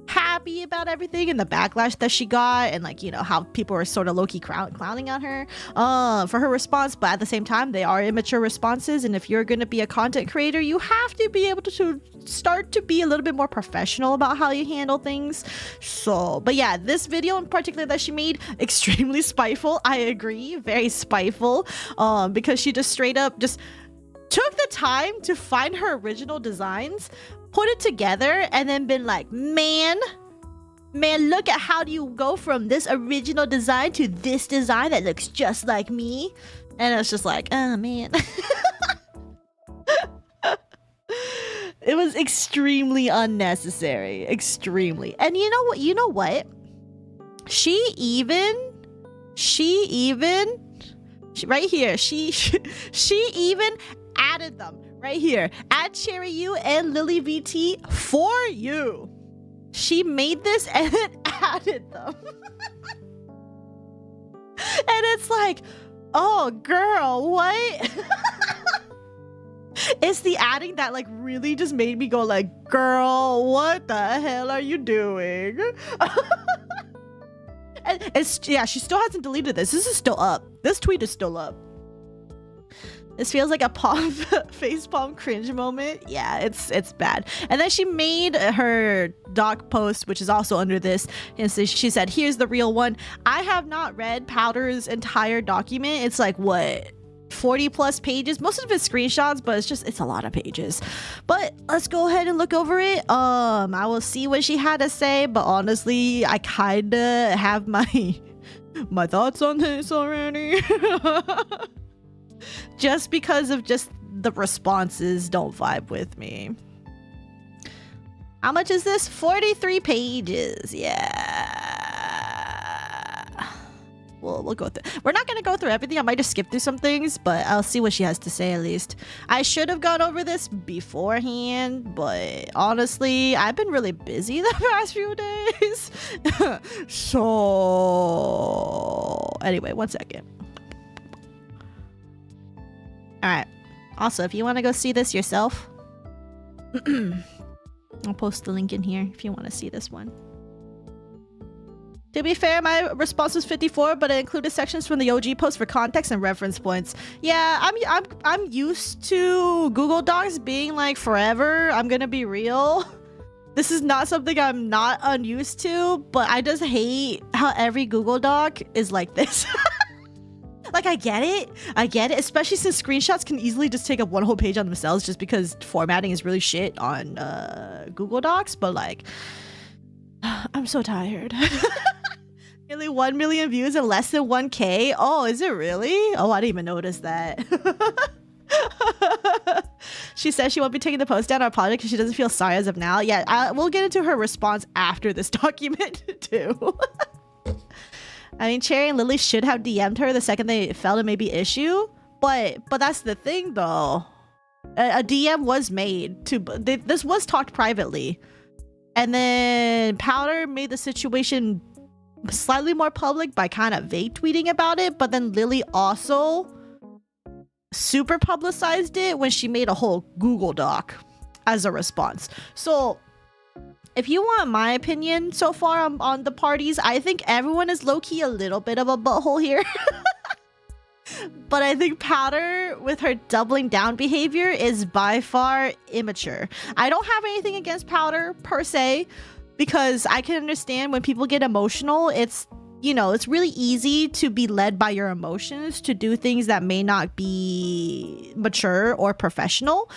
happy about everything and the backlash that she got, and like, you know, how people are sort of low-key clowning on her for her response. But at the same time, they are immature responses, and if you're going to be a content creator, you have to be able to start to be a little bit more professional about how you handle things. So, but yeah, this video in particular that she made, extremely spiteful. I agree, very spiteful, because she just straight up just took the time to find her original designs, put it together, and then been like, man, look at how do you go from this original design to this design that looks just like me. And it's just like, oh man. It was extremely unnecessary, extremely. And you know what, she right here, she even added them right here. Add Cherry U and Lileevt for you. She made this and then added them. And it's like, oh girl, what? It's the adding that like really just made me go like, girl, what the hell are you doing? And it's, yeah, she still hasn't deleted this. This is still up. This tweet is still up. This feels like a facepalm cringe moment. Yeah, it's bad. And then she made her doc post, which is also under this. And so she said, here's the real one. I have not read Powdur's entire document. It's like, what, 40 plus pages? Most of it's screenshots, but it's a lot of pages. But let's go ahead and look over it. I will see what she had to say, but honestly, I kinda have my thoughts on this already. Just because of just the responses don't vibe with me. How much is this? 43 pages. Yeah. We'll go through. We're not going to go through everything. I might just skip through some things, but I'll see what she has to say at least. I should have gone over this beforehand, but honestly, I've been really busy the past few days. So, anyway, one second. All right. Also, if you want to go see this yourself, I'll post the link in here if you want to see this one. To be fair, my response was 54, but it included sections from the OG post for context and reference points. Yeah, I'm used to Google Docs being like forever. I'm gonna be real. This is not something I'm not unused to, but I just hate how every Google Doc is like this. Like, I get it, especially since screenshots can easily just take up one whole page on themselves just because formatting is really shit on Google Docs, but like, I'm so tired. Nearly 1 million views and less than 1K. Oh, is it really? Oh, I didn't even notice that. She says she won't be taking the post down on project because she doesn't feel sorry as of now. Yeah, we'll get into her response after this document too. I mean, Cherry and Lily should have DM'd her the second they felt a maybe issue, but that's the thing though. A DM was made to this was talked privately, and then Powdur made the situation slightly more public by kind of vague tweeting about it, but then Lily also super publicized it when she made a whole Google Doc as a response. So if you want my opinion so far on the parties, I think everyone is low-key a little bit of a butthole here. But I think Powdur, with her doubling down behavior, is by far immature. I don't have anything against Powdur per se, because I can understand when people get emotional, it's, you know, it's really easy to be led by your emotions to do things that may not be mature or professional.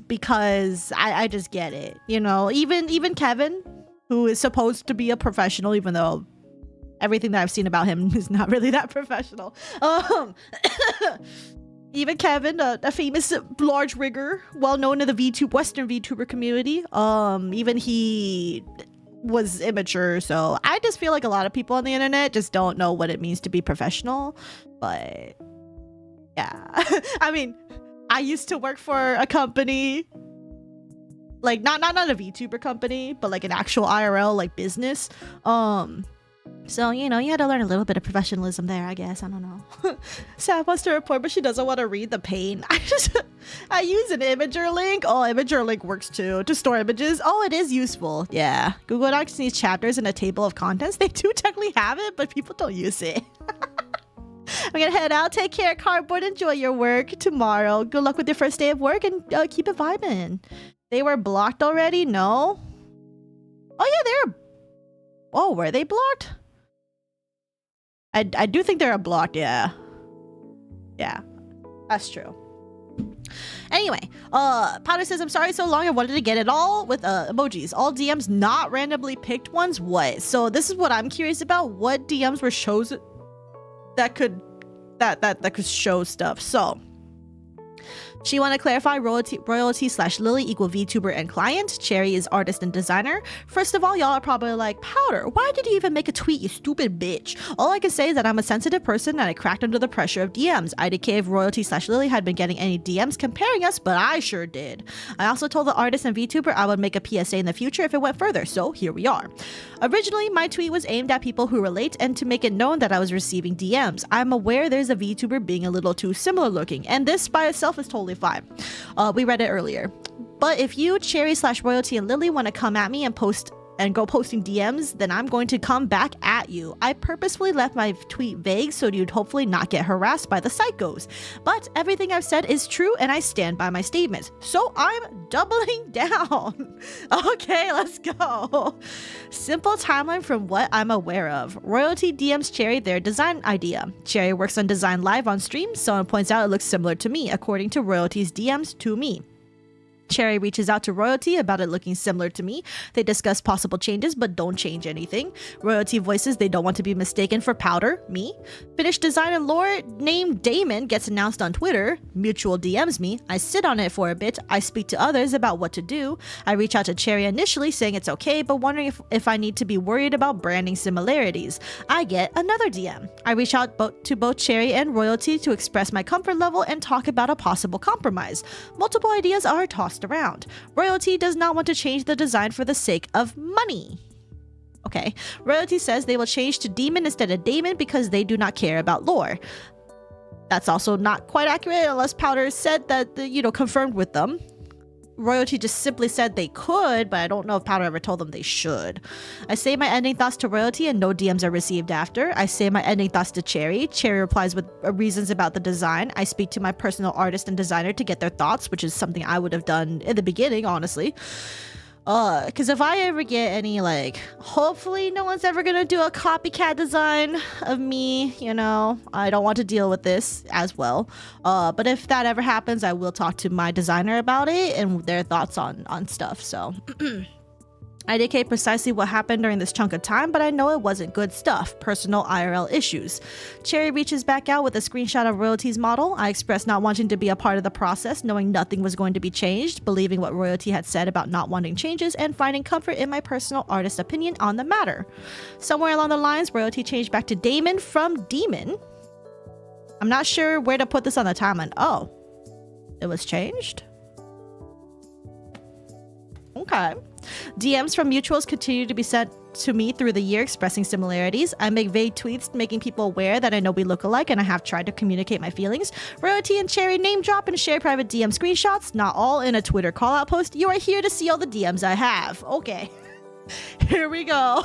Because I just get it, you know. Even Kevin, who is supposed to be a professional, even though everything that I've seen about him is not really that professional. Even Kevin, a famous large rigger, well known in the Western VTuber community, even he was immature. So I just feel like a lot of people on the internet just don't know what it means to be professional. But yeah, I mean, I used to work for a company, like not a VTuber company, but like an actual IRL like business. So, you know, you had to learn a little bit of professionalism there, I guess. I don't know. Saf wants to report, but she doesn't want to read the pain. I use an Imager link. Oh, Imager link works too to store images. Oh, it is useful. Yeah. Google Docs needs chapters and a table of contents. They do technically have it, but people don't use it. I'm gonna head out. Take care, Cardboard. Enjoy your work tomorrow. Good luck with your first day of work and keep it vibing. They were blocked already? No? Oh, yeah, they're... Oh, were they blocked? I do think they're blocked, yeah. Yeah, that's true. Anyway, Powdur says, I'm sorry so long. I wanted to get it all with emojis. All DMs, not randomly picked ones. What? So this is what I'm curious about. What DMs were shows that could show stuff. So she want to clarify royalty slash Lily equal VTuber and client. Cherry is artist and designer. First of all, y'all are probably like, Powdur, why did you even make a tweet, you stupid bitch? All I can say is that I'm a sensitive person and I cracked under the pressure of DMs. IDK if royalty slash Lily had been getting any DMs comparing us, but I sure did. I also told the artist and VTuber I would make a PSA in the future if it went further, so here we are. Originally, my tweet was aimed at people who relate and to make it known that I was receiving DMs. I'm aware there's a VTuber being a little too similar looking, and this by itself is totally totally fine. We read it earlier. But if you, Cherry / Royalty and Lily, want to come at me and go posting DMs, then I'm going to come back at you. I purposefully left my tweet vague so you'd hopefully not get harassed by the psychos. But everything I've said is true and I stand by my statements. So I'm doubling down. Okay, let's go. Simple timeline from what I'm aware of. Royalty DMs Cherry their design idea. Cherry works on design live on stream. Someone points out it looks similar to me, according to Royalty's DMs to me. Cherry reaches out to Royalty about it looking similar to me. They discuss possible changes but don't change anything. Royalty voices they don't want to be mistaken for Powdur, me. Finished design and lore named Damon gets announced on Twitter. Mutual DMs me. I sit on it for a bit. I speak to others about what to do. I reach out to Cherry initially saying it's okay but wondering if I need to be worried about branding similarities. I get another DM. I reach out to both Cherry and Royalty to express my comfort level and talk about a possible compromise. Multiple ideas are tossed around. Royalty does not want to change the design for the sake of money. Okay. Royalty says they will change to Demon instead of Damon because they do not care about lore. That's also not quite accurate unless Powdur said that, confirmed with them. Royalty just simply said they could, but I don't know if Powdur ever told them they should. I say my ending thoughts to Royalty and no DMs are received after. I say my ending thoughts to Cherry. Cherry replies with reasons about the design. I speak to my personal artist and designer to get their thoughts, which is something I would have done in the beginning, honestly. Because if I ever get any, hopefully no one's ever gonna do a copycat design of me, I don't want to deal with this as well. But if that ever happens, I will talk to my designer about it and their thoughts on stuff, so. I indicate precisely what happened during this chunk of time, but I know it wasn't good stuff. Personal IRL issues. Cherry reaches back out with a screenshot of Royalty's model. I express not wanting to be a part of the process, knowing nothing was going to be changed, believing what Royalty had said about not wanting changes, and finding comfort in my personal artist opinion on the matter. Somewhere along the lines, Royalty changed back to Damon from Demon. I'm not sure where to put this on the timeline. Oh, it was changed? Okay. DMs from mutuals continue to be sent to me through the year expressing similarities. I make vague tweets making people aware that I know we look alike and I have tried to communicate my feelings. Royalty and Cherry name drop and share private DM screenshots, not all in a Twitter call out post. You are here to see all the DMs I have. Okay. Here we go.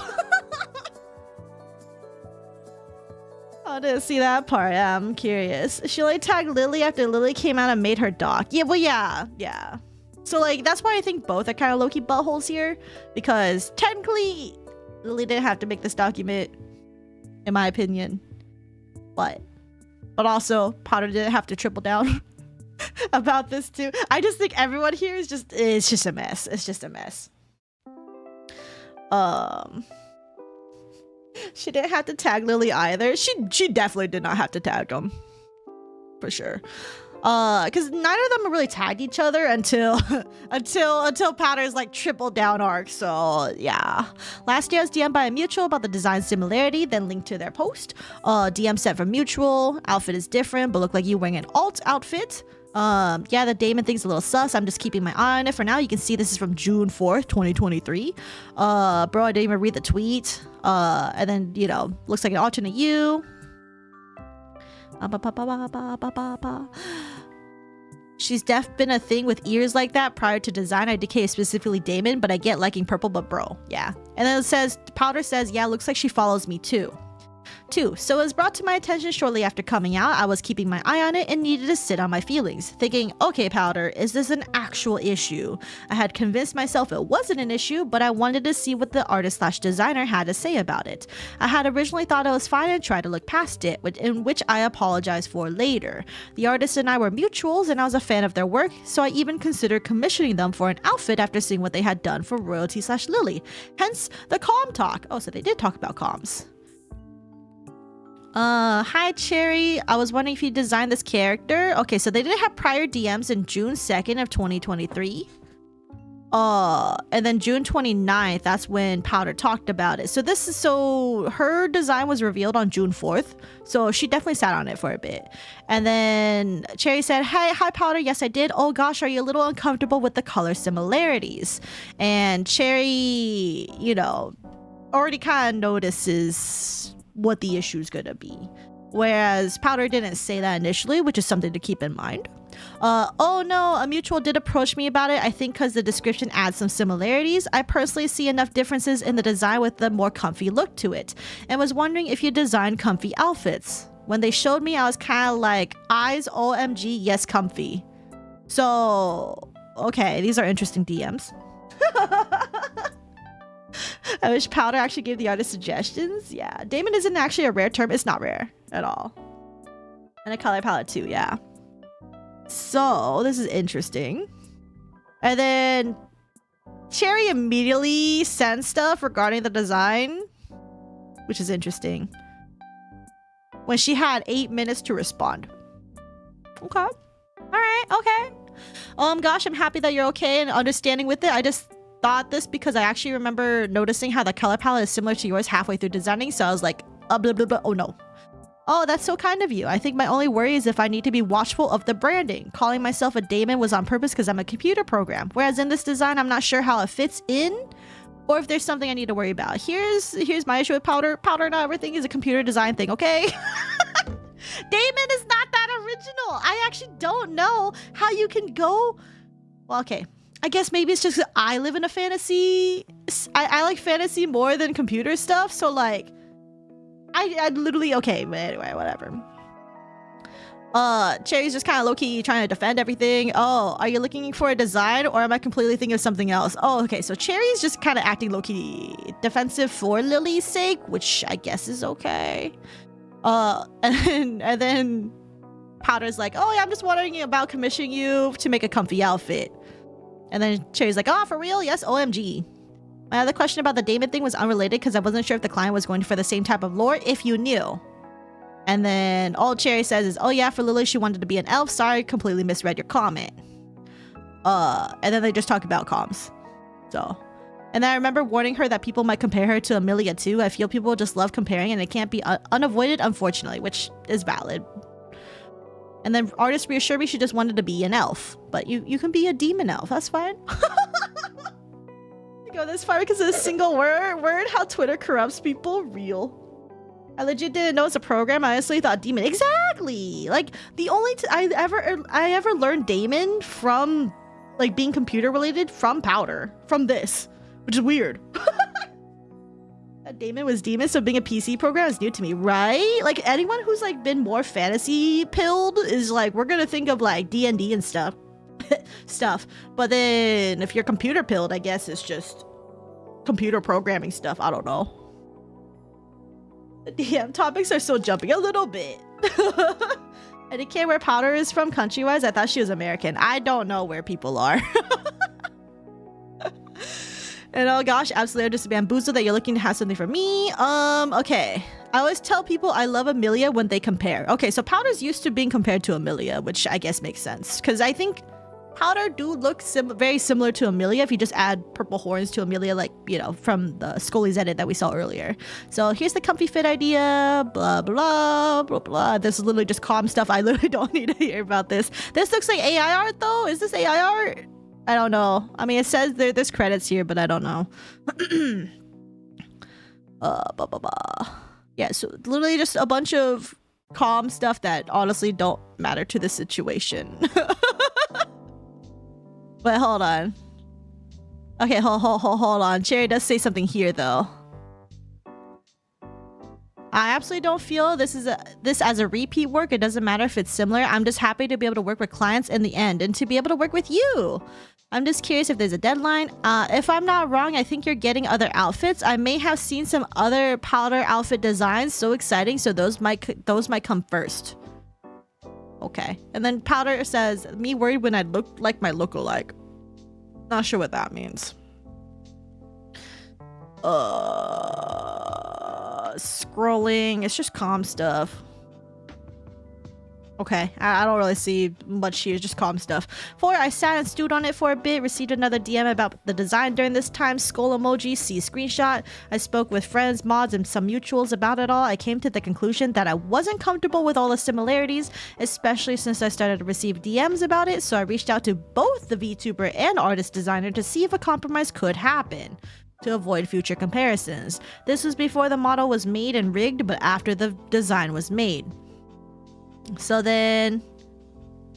I didn't see that part. I'm curious. She only tagged Lily after Lily came out and made her doc. Yeah, well, yeah. So, that's why I think both are kind of low-key buttholes here. Because, technically, Lily didn't have to make this document, in my opinion. But also, Powdur didn't have to triple down about this, too. I just think everyone here is it's just a mess. It's just a mess. She didn't have to tag Lily either. She definitely did not have to tag them. For sure. Because neither of them really tagged each other until Powdur's triple down arc. So yeah. Last year I was DM'd by a mutual about the design similarity, then linked to their post. DM sent from mutual. Outfit is different, but look like you wearing an alt outfit. Yeah, the Damon thing's a little sus. I'm just keeping my eye on it for now. You can see this is from June 4th, 2023. Bro, I didn't even read the tweet. And then, looks like an alternate you. She's been a thing with ears like that prior to design. I decay specifically Damon, but I get liking purple, but bro, yeah. And then it says, Powdur says, yeah, looks like she follows me too. 2. So it was brought to my attention shortly after coming out. I was keeping my eye on it and needed to sit on my feelings, thinking, okay, Powdur, is this an actual issue? I had convinced myself it wasn't an issue, but I wanted to see what the artist/designer had to say about it. I had originally thought it was fine and tried to look past it, in which I apologized for later. The artist and I were mutuals and I was a fan of their work, so I even considered commissioning them for an outfit after seeing what they had done for Royalty/Lily. Hence the calm talk. Oh, so they did talk about comms. Hi Cherry, I was wondering if you designed this character. Okay, so they did have prior DMs in June 2nd of 2023. And then June 29th, that's when Powdur talked about it. So her design was revealed on June 4th. So she definitely sat on it for a bit. And then Cherry said, hey, hi Powdur, yes I did. Oh gosh, are you a little uncomfortable with the color similarities? And Cherry, already kind of notices what the issue is gonna be, whereas Powdur didn't say that initially, which is something to keep in mind. Oh no, a mutual did approach me about it. I think because the description adds some similarities. I personally see enough differences in the design with the more comfy look to it, and was wondering if you design comfy outfits. When they showed me, I was kind of like, eyes, OMG, yes, comfy. So, okay, these are interesting DMs. I wish Powdur actually gave the artist suggestions. Yeah, Damon isn't actually a rare term. It's not rare at all. And a color palette too, yeah. So, this is interesting. And then Cherry immediately sends stuff regarding the design, which is interesting. When she had 8 minutes to respond. Okay. Alright, okay. Gosh, I'm happy that you're okay and understanding with it. I just thought this because I actually remember noticing how the color palette is similar to yours halfway through designing, so I was like, blah, blah, blah. Oh no. Oh, that's so kind of you. I think my only worry is if I need to be watchful of the branding. Calling myself a Damon was on purpose because I'm a computer program. Whereas in this design, I'm not sure how it fits in or if there's something I need to worry about. Here's my issue with Powdur. Powdur, not everything is a computer design thing, okay? Damon is not that original. I actually don't know how you can go... Well, okay. I guess maybe it's just that I live in a fantasy... I like fantasy more than computer stuff, so like... I literally... Okay, but anyway, whatever. Cherry's just kind of low-key trying to defend everything. Oh, are you looking for a design or am I completely thinking of something else? Oh, okay, so Cherry's just kind of acting low-key defensive for Lily's sake, which I guess is okay. And then Powdur's like, oh yeah, I'm just wondering about commissioning you to make a comfy outfit. And then Cherry's like, oh, for real? Yes, OMG. My other question about the Damon thing was unrelated because I wasn't sure if the client was going for the same type of lore if you knew. And then all Cherry says is, oh yeah, for Lily, she wanted to be an elf. Sorry, completely misread your comment. And then they just talk about comms. So, and then I remember warning her that people might compare her to Amelia too. I feel people just love comparing and it can't be unavoided, unfortunately, which is valid. And then artists reassured me she just wanted to be an elf. But you can be a demon elf, that's fine. I go this far because of a single word, how Twitter corrupts people, real. I legit didn't know it's a program. I honestly thought demon. Exactly. Like the only I ever learned Damon from like being computer related from Powdur, from this, which is weird. That Damon was demon, so being a PC program is new to me, right? Like anyone who's like been more fantasy pilled is like, we're gonna think of like D&D and stuff. But then if you're computer pilled, I guess it's just computer programming stuff. I don't know. The DM topics are still jumping a little bit. I didn't care where Powdur is from country-wise. I thought she was American. I don't know where people are. And oh gosh, absolutely, I'm just bamboozled that you're looking to have something for me. Okay. I always tell people I love Amelia when they compare. Okay, so Powdur's used to being compared to Amelia, which I guess makes sense. Because I think Powdur do look very similar to Amelia if you just add purple horns to Amelia, like, you know, from the Scully's edit that we saw earlier. So here's the comfy fit idea, blah, blah, blah, blah. This is literally just calm stuff. I literally don't need to hear about this. This looks like AI art, though. Is this AI art? I don't know. I mean, it says there's credits here, but I don't know. Blah, blah, blah. Yeah, so literally just a bunch of calm stuff that honestly don't matter to the situation. But hold on. Okay, hold on. Cherry does say something here, though. I absolutely don't feel this as a repeat work. It doesn't matter if it's similar. I'm just happy to be able to work with clients in the end and to be able to work with you. I'm just curious if there's a deadline. If I'm not wrong, I think you're getting other outfits. I may have seen some other Powdur outfit designs. So exciting. So those might come first. Okay. And then Powdur says, me worried when I look like my lookalike. Not sure what that means. Scrolling. It's just calm stuff. Okay, I don't really see much here, just calm stuff. 4, I sat and stewed on it for a bit, received another DM about the design during this time, skull emoji, see screenshot. I spoke with friends, mods, and some mutuals about it all. I came to the conclusion that I wasn't comfortable with all the similarities, especially since I started to receive DMs about it, so I reached out to both the VTuber and artist designer to see if a compromise could happen, to avoid future comparisons. This was before the model was made and rigged, but after the design was made. So then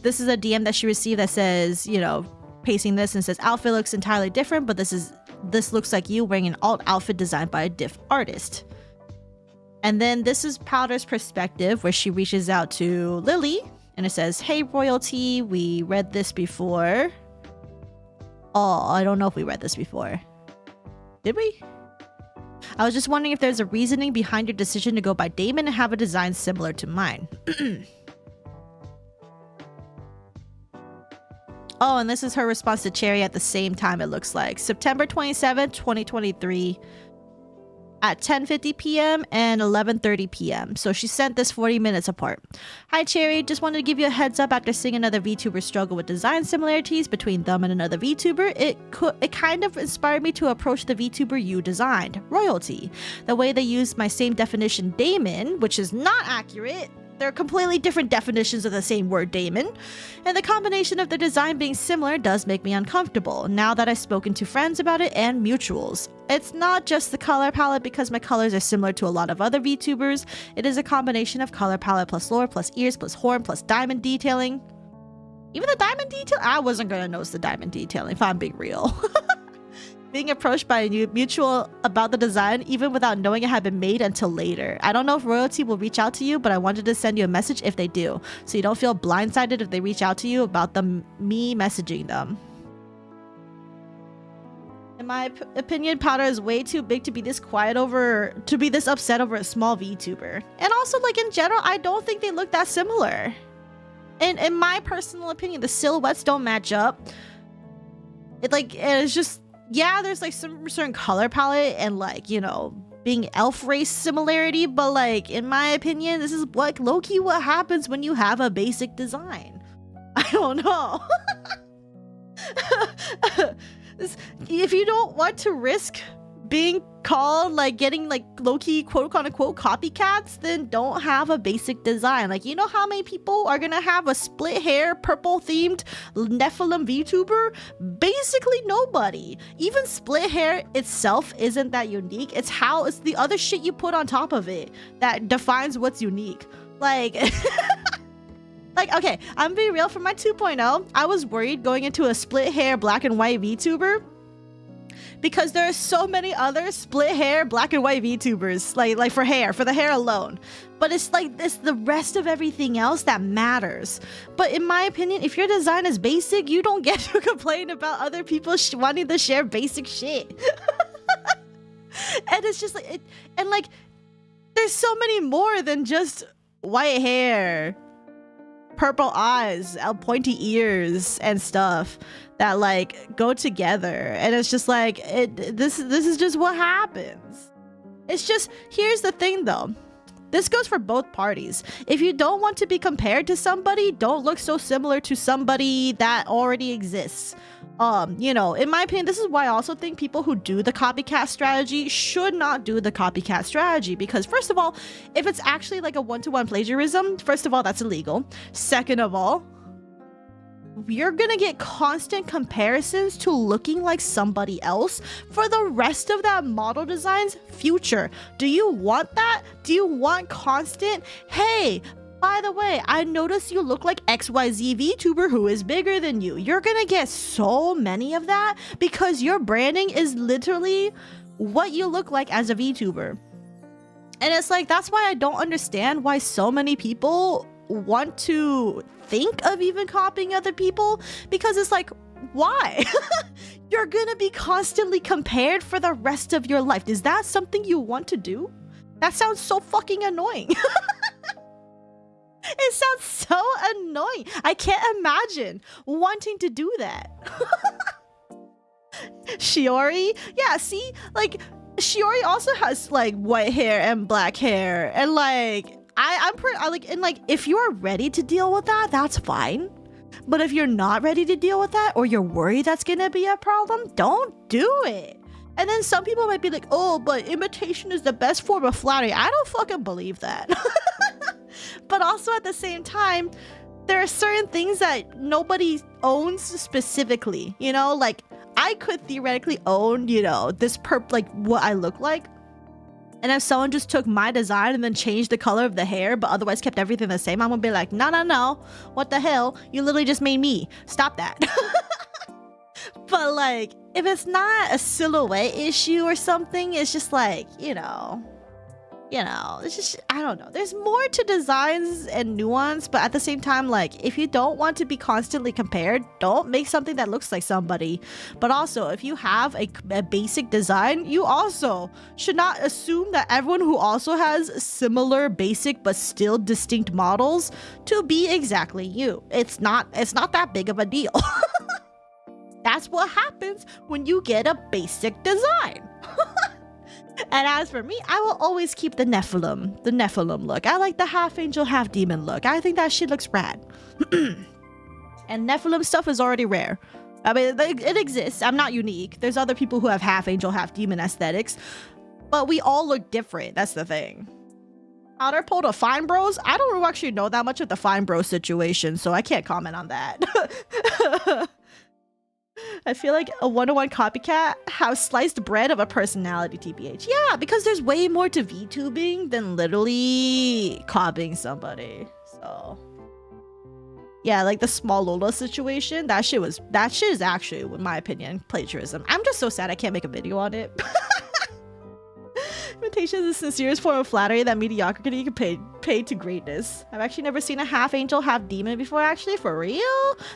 this is a DM that she received that says, you know, pasting this and says outfit looks entirely different, but this looks like you wearing an alt outfit designed by a diff artist. And then this is Powdur's perspective, where she reaches out to Lily and it says, hey royalty, we read this before. Oh, I don't know if we read this before. Did we? I was just wondering if there's a reasoning behind your decision to go by Damon and have a design similar to mine. Oh, and this is her response to Cherry at the same time, it looks like. September 27th, 2023 at 10:50 p.m. and 11:30 p.m. So she sent this 40 minutes apart. Hi Cherry, just wanted to give you a heads up after seeing another VTuber struggle with design similarities between them and another VTuber. It kind of inspired me to approach the VTuber you designed, Royalty. The way they used my same definition, Damon, which is not accurate. They're completely different definitions of the same word, Damon. And the combination of their design being similar does make me uncomfortable, now that I've spoken to friends about it and mutuals. It's not just the color palette because my colors are similar to a lot of other VTubers. It is a combination of color palette plus lore plus ears plus horn plus diamond detailing. Even the diamond detail? I wasn't gonna notice the diamond detailing if I'm being real. Being approached by a mutual about the design even without knowing it had been made until later. I don't know if Royalty will reach out to you, but I wanted to send you a message if they do, so you don't feel blindsided if they reach out to you about me messaging them. In my opinion, Powdur is way too big to be this upset over a small VTuber. And also, like, in general, I don't think they look that similar. And in my personal opinion, the silhouettes don't match up. It's just, yeah, there's like some certain color palette and like, you know, being elf race similarity, but like, in my opinion, this is like low-key what happens when you have a basic design. I don't know. If you don't want to risk being called like getting like low-key quote-unquote copycats, then don't have a basic design. Like, you know how many people are gonna have a split hair purple themed Nephilim VTuber? Basically nobody. Even split hair itself isn't that unique. It's the other shit you put on top of it that defines what's unique. Like like, okay, I'm being real. For my 2.0, I was worried going into a split hair black and white VTuber because there are so many other split hair black and white VTubers, like for the hair alone. But it's the rest of everything else that matters. But in my opinion, if your design is basic, you don't get to complain about other people wanting to share basic shit. And it's just like, there's so many more than just white hair, purple eyes, pointy ears, and stuff that like go together. And it's just like, this is just what happens. It's just, here's the thing though, this goes for both parties. If you don't want to be compared to somebody, don't look so similar to somebody that already exists. You know, in my opinion, this is why I also think people who do the copycat strategy should not do the copycat strategy, because first of all, if it's actually like a one-to-one plagiarism, first of all, that's illegal. Second of all, you're gonna get constant comparisons to looking like somebody else for the rest of that model design's future. Do you want that? Do you want constant, hey, by the way, I noticed you look like XYZ VTuber who is bigger than you? You're gonna get so many of that because your branding is literally what you look like as a VTuber. And it's like, that's why I don't understand why so many people want to think of even copying other people, because it's like, why? You're gonna be constantly compared for the rest of your life. Is that something you want to do? That sounds so fucking annoying. It sounds so annoying. I can't imagine wanting to do that. Shiori? Yeah, see? Like, Shiori also has, like, white hair and black hair. And, like, if you're ready to deal with that, that's fine. But if you're not ready to deal with that, or you're worried that's gonna be a problem, don't do it. And then some people might be like, oh, but imitation is the best form of flattery. I don't fucking believe that. But also at the same time, there are certain things that nobody owns specifically, you know? Like, I could theoretically own, you know, this like what I look like. And if someone just took my design and then changed the color of the hair, but otherwise kept everything the same, I'm gonna be like, no. What the hell? You literally just made me. Stop that. But like, if it's not a silhouette issue or something, it's just like, it's just, I don't know. There's more to designs and nuance, but at the same time, like, if you don't want to be constantly compared, don't make something that looks like somebody. But also, if you have a basic design, you also should not assume that everyone who also has similar basic but still distinct models to be exactly you. It's not that big of a deal. That's what happens when you get a basic design. And as for me, I will always keep the Nephilim look. I like the half angel, half demon look. I think that shit looks rad. And Nephilim stuff is already rare. I mean, it exists. I'm not unique. There's other people who have half angel, half demon aesthetics, but we all look different. That's the thing. Powdur pulled a Fine Bros. I don't actually know that much of the Fine Bros situation, so I can't comment on that. I feel like a one-to-one copycat has sliced bread of a personality, TBH. Yeah, because there's way more to VTubing than literally copying somebody. So yeah, like the small Lola situation, that shit is actually, in my opinion, plagiarism. I'm just so sad I can't make a video on it. Imitation is the sincerest form of flattery that mediocrity can pay to greatness. I've actually never seen a half angel, half demon before, actually, for real.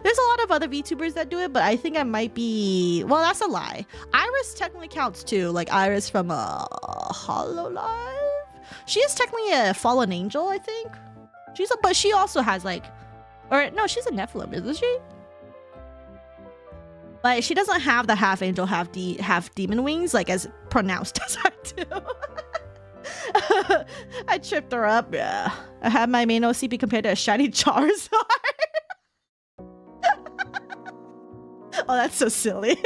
There's a lot of other VTubers that do it, but I think I might be, well, that's a lie. Iris technically counts too, like Iris from Hololive. She is technically a fallen angel, I think. But she also has like, or no, she's a Nephilim, isn't she? But she doesn't have the half angel, half demon wings, like as pronounced as I do. I tripped her up. Yeah, I had my main OC be compared to a shiny Charizard. Oh, that's so silly.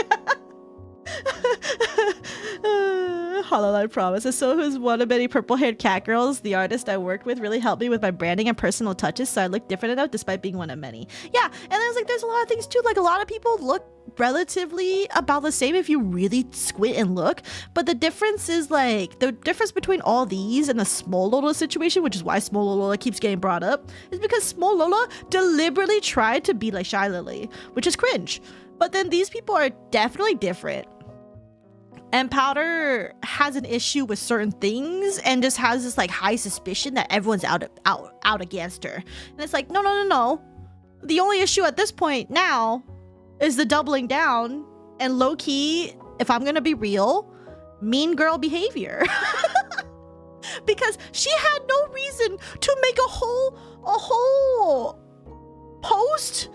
Hololive promise. So who's one of many purple-haired cat girls? The artist I worked with really helped me with my branding and personal touches, so I look different enough despite being one of many. Yeah, and there's like, there's a lot of things too. Like a lot of people look relatively about the same if you really squint and look, but the difference is like, the difference between all these and the small Lola situation, which is why small Lola keeps getting brought up, is because small Lola deliberately tried to be like Shy Lily, which is cringe. But then these people are definitely different. And Powdur has an issue with certain things and just has this like high suspicion that everyone's out against her. And it's like, no. The only issue at this point now is the doubling down and low key, if I'm gonna be real, mean girl behavior. Because she had no reason to make a whole post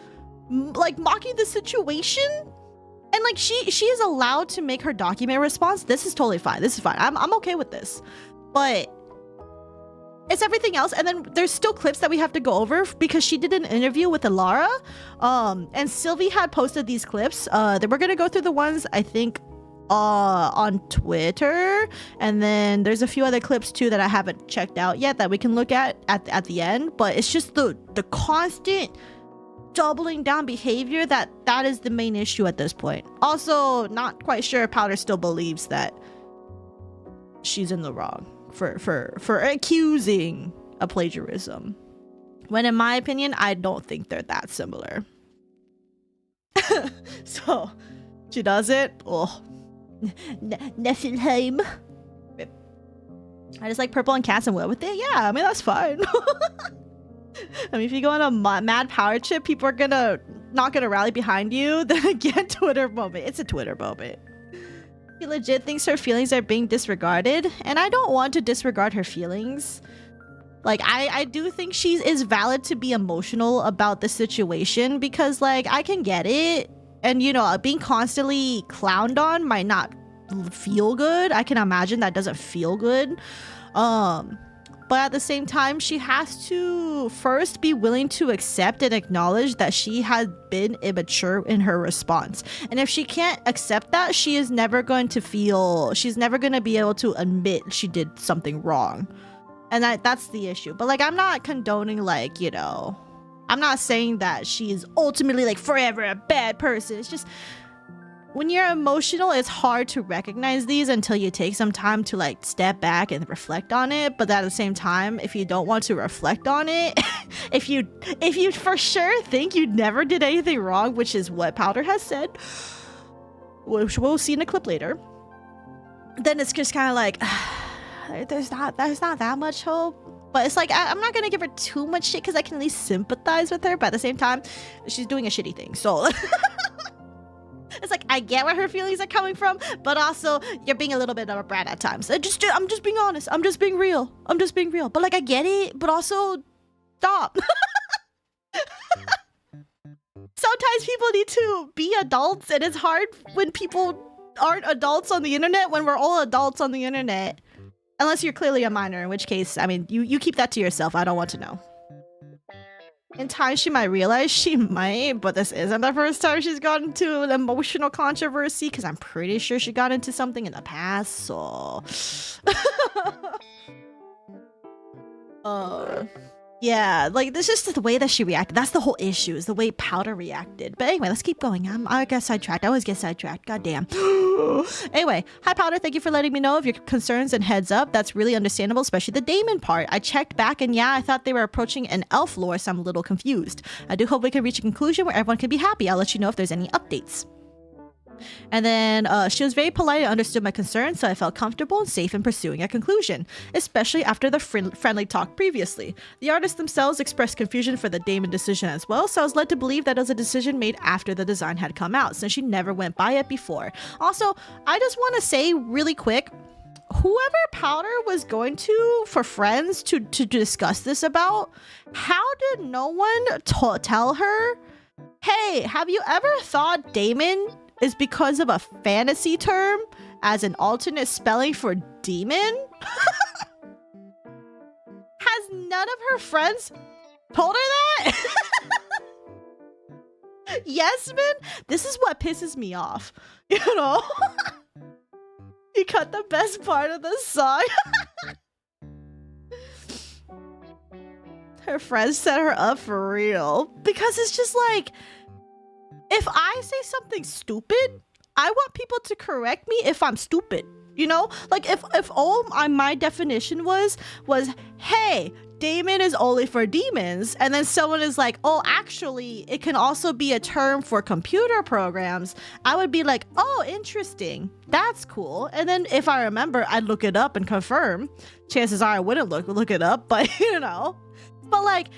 like mocking the situation. And like she is allowed to make her document response. This is totally fine. This is fine. I'm okay with this. But it's everything else. And then there's still clips that we have to go over because she did an interview with Alara. And Sylvie had posted these clips. Then we're gonna go through the ones I think on Twitter. And then there's a few other clips too that I haven't checked out yet that we can look at the end. But it's just the constant doubling down behavior that is the main issue at this point. Also, not quite sure if Powdur still believes that she's in the wrong for accusing a plagiarism, when in my opinion I don't think they're that similar. So she does it. Oh, Niflheim. I just like purple and cats and went with it. Yeah, I mean that's fine. I mean, if you go on a mad power chip, people are not gonna rally behind you. Then again, Twitter moment. It's a Twitter moment. She legit thinks her feelings are being disregarded, and I don't want to disregard her feelings. Like, I do think she is valid to be emotional about the situation because, like, I can get it. And, you know, being constantly clowned on might not feel good. I can imagine that doesn't feel good. But at the same time, she has to first be willing to accept and acknowledge that she has been immature in her response. And if she can't accept that, she is never going to she's never going to be able to admit she did something wrong. And that's the issue. But like, I'm not condoning, like, you know, I'm not saying that she is ultimately like forever a bad person. It's just, when you're emotional, it's hard to recognize these until you take some time to like step back and reflect on it. But at the same time, if you don't want to reflect on it, if you for sure think you never did anything wrong, which is what Powdur has said, which we'll see in a clip later, then it's just kind of like there's not that much hope. But it's like I'm not gonna give her too much shit because I can at least sympathize with her. But at the same time, she's doing a shitty thing, so it's like I get where her feelings are coming from, but also you're being a little bit of a brat at times. I'm just being honest. I'm just being real. But like I get it, but also stop. Sometimes people need to be adults, and it's hard when people aren't adults on the internet when we're all adults on the internet. Unless you're clearly a minor, in which case, I mean, you keep that to yourself. I don't want to know. In time, she might realize she might, but this isn't the first time she's gotten into an emotional controversy, because I'm pretty sure she got into something in the past, so... yeah, like, this is just the way that she reacted. That's the whole issue, is the way Powdur reacted. But anyway, let's keep going. I get sidetracked. I always get sidetracked. Goddamn. Anyway, hi Powdur. Thank you for letting me know of your concerns and heads up. That's really understandable, especially the Damon part. I checked back and yeah, I thought they were approaching an elf lore, so I'm a little confused. I do hope we can reach a conclusion where everyone can be happy. I'll let you know if there's any updates. And then she was very polite and understood my concerns, so I felt comfortable and safe in pursuing a conclusion, especially after the friendly talk previously. The artists themselves expressed confusion for the Damon decision as well, so I was led to believe that it was a decision made after the design had come out, since she never went by it before. Also, I just want to say really quick, whoever Powdur was going to for friends to discuss this about, how did no one tell her, hey, have you ever thought Damon is because of a fantasy term as an alternate spelling for demon? Has none of her friends told her that? Yasmin, this is what pisses me off. You know? You cut the best part of the song. Her friends set her up for real. Because it's just like, if I say something stupid, I want people to correct me if I'm stupid. You know? Like if all my definition was, hey, Damon is only for demons, and then someone is like, oh, actually, it can also be a term for computer programs, I would be like, oh, interesting. That's cool. And then if I remember, I'd look it up and confirm. Chances are I wouldn't look it up, but you know. But like,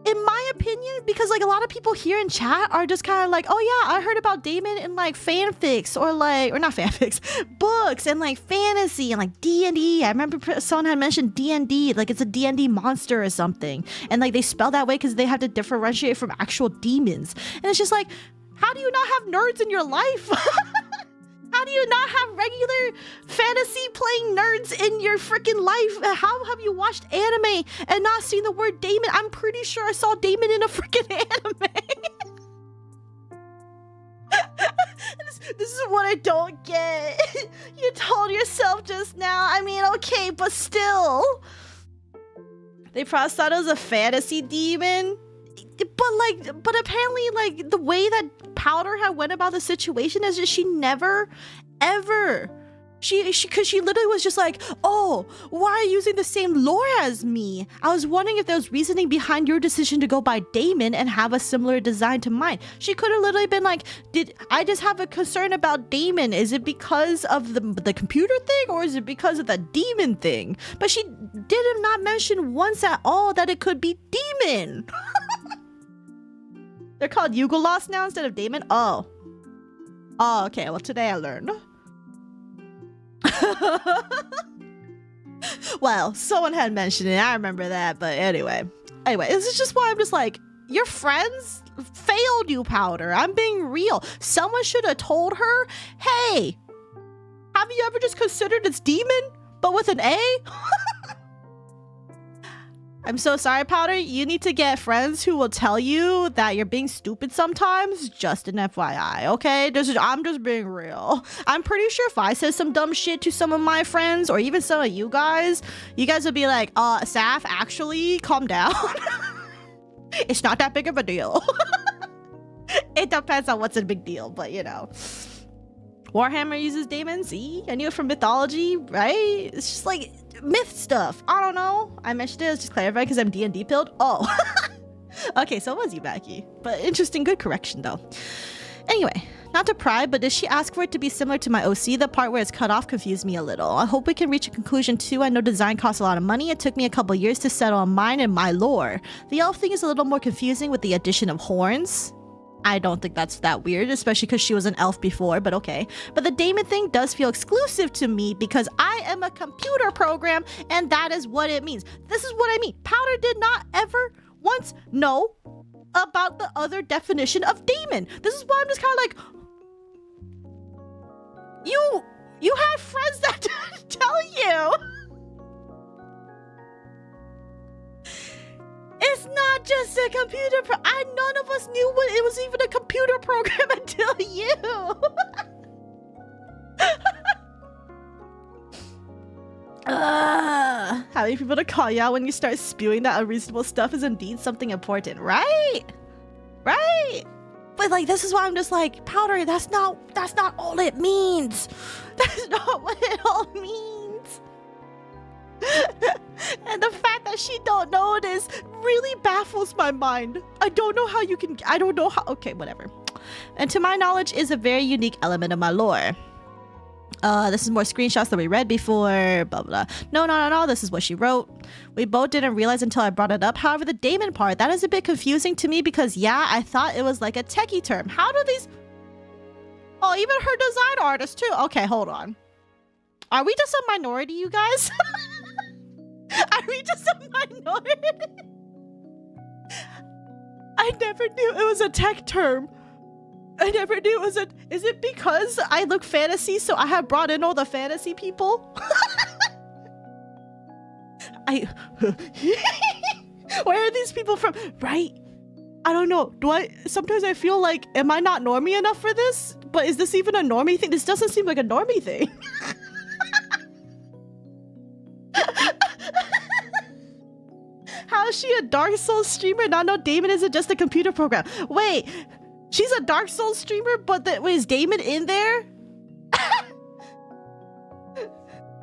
in my opinion, because like a lot of people here in chat are just kind of like, oh yeah, I heard about Damon in like fanfics or not fanfics, books and like fantasy and like D&D. I remember someone had mentioned D&D, like it's a D&D monster or something. And like they spell that way because they have to differentiate from actual demons. And it's just like, how do you not have nerds in your life? How do you not have regular fantasy playing nerds in your freaking life? How have you watched anime and not seen the word Damon? I'm pretty sure I saw Damon in a freaking anime. This is what I don't get. You told yourself just now. I mean, okay, but still. They probably thought it was a fantasy demon. But apparently, like, the way that Powdur had went about the situation is just she never, ever, because she literally was just like, oh, why are you using the same lore as me? I was wondering if there was reasoning behind your decision to go by Damon and have a similar design to mine. She could have literally been like, did I just have a concern about Damon? Is it because of the computer thing, or is it because of the demon thing? But she did not mention once at all that it could be demon. They're called Yugolos now instead of Damon? Oh. Oh, okay. Well, today I learned. Well, someone had mentioned it. I remember that. But anyway. This is just why I'm just like, your friends failed you, Powdur. I'm being real. Someone should have told her, hey, have you ever just considered it's demon, but with an A? I'm so sorry, Powdur. You need to get friends who will tell you that you're being stupid sometimes. Just an FYI, okay? I'm just being real. I'm pretty sure if I said some dumb shit to some of my friends or even some of you guys would be like, Saf, actually, calm down. It's not that big of a deal. It depends on what's a big deal, but you know. Warhammer uses daemons. See? I knew it from mythology, right? It's just like myth stuff. I don't know. I mentioned it. Let's just clarify because I'm D&D pilled. Oh. Okay, so it was Yubaki. But interesting, good correction though. Anyway, not to pry, but did she ask for it to be similar to my OC? The part where it's cut off confused me a little. I hope we can reach a conclusion too. I know design costs a lot of money. It took me a couple years to settle on mine and my lore. The elf thing is a little more confusing with the addition of horns. I don't think that's that weird, especially because she was an elf before, but okay. But the daemon thing does feel exclusive to me because I am a computer program and that is what it means. This is what I mean. Powdur did not ever once know about the other definition of daemon. This is why I'm just kind of like, you had friends that tell you. It's not just a computer none of us knew what it was even a computer program until you. How many people to call you out when you start spewing that unreasonable stuff is indeed something important, right? Right? But like, this is why I'm just like, Powdur, that's not all it means. That's not what it all means. And the fact that she don't know this really baffles my mind. I don't know how. Okay, whatever. And to my knowledge is a very unique element of my lore. This is more screenshots that we read before, blah, blah. No, this is what she wrote. We both didn't realize until I brought it up. However, the daemon part, that is a bit confusing to me because, yeah, I thought it was like a techie term. How do these... Oh, even her design artist, too. Okay, hold on. Are we just a minority, you guys? Are we just a minority? I never knew it was a tech term. I never knew it was a... Is it because I look fantasy, so I have brought in all the fantasy people? Where are these people from? Right? I don't know. Sometimes I feel like, am I not normie enough for this? But is this even a normie thing? This doesn't seem like a normie thing. How is she a Dark Souls streamer? Not know daemon isn't just a computer program. Wait, she's a Dark Souls streamer, but wait, is daemon in there?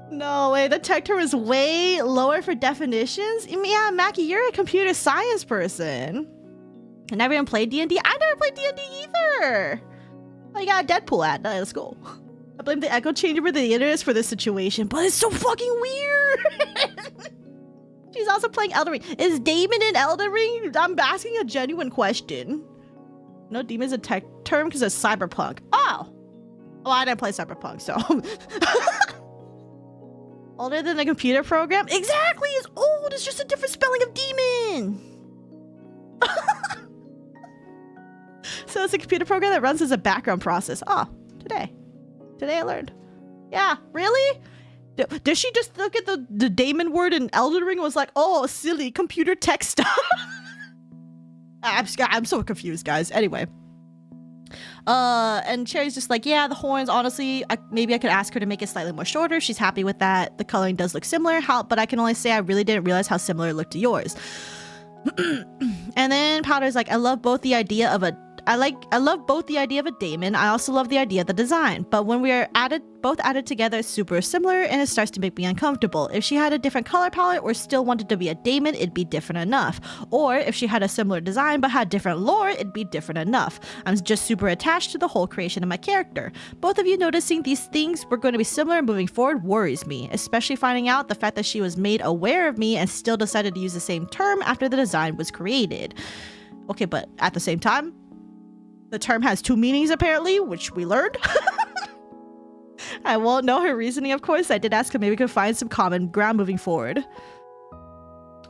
No way, the tech term is way lower for definitions. Yeah, Mackie, you're a computer science person. I never even played D&D. I never played D&D either. I got a Deadpool ad. Let's go. I blame the echo chamber of the internet for this situation, but it's so fucking weird. She's also playing Elden Ring. Is daemon in Elden Ring? I'm asking a genuine question. No, demon's a tech term because it's cyberpunk. Oh, well, I didn't play cyberpunk, so. Older than a computer program? Exactly, it's old. It's just a different spelling of demon. So it's a computer program that runs as a background process. Oh, today I learned. Yeah, really? Did she just look at the daemon word in Elden Ring and was like, oh, silly computer tech stuff? I'm so confused, guys. Anyway. And Cherry's just like, yeah, the horns, honestly, maybe I could ask her to make it slightly more shorter. She's happy with that. The coloring does look similar, but I can only say I really didn't realize how similar it looked to yours. And then Powdur's like, I love both the idea of a daemon. I also love the idea of the design. But when we are both added together, it's super similar and it starts to make me uncomfortable. If she had a different color palette or still wanted to be a daemon, it'd be different enough. Or if she had a similar design but had different lore, it'd be different enough. I'm just super attached to the whole creation of my character. Both of you noticing these things were going to be similar moving forward worries me, especially finding out the fact that she was made aware of me and still decided to use the same term after the design was created. Okay, but at the same time, the term has two meanings apparently, which we learned. I won't know her reasoning, of course. I did ask her maybe we could find some common ground moving forward.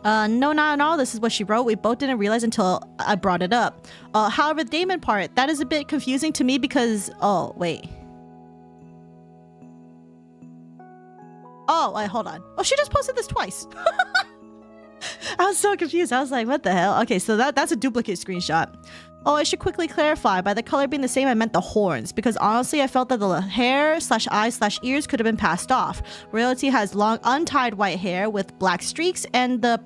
No, not at all. This is what she wrote. We both didn't realize until I brought it up. However, the daemon part, that is a bit confusing to me because... Oh, wait. Oh, wait, hold on. Oh, she just posted this twice. I was so confused. I was like, what the hell? Okay, so that's a duplicate screenshot. Oh, I should quickly clarify. By the color being the same, I meant the horns. Because honestly, I felt that the hair / eyes / ears could have been passed off. Royalty has long, untied white hair with black streaks, and the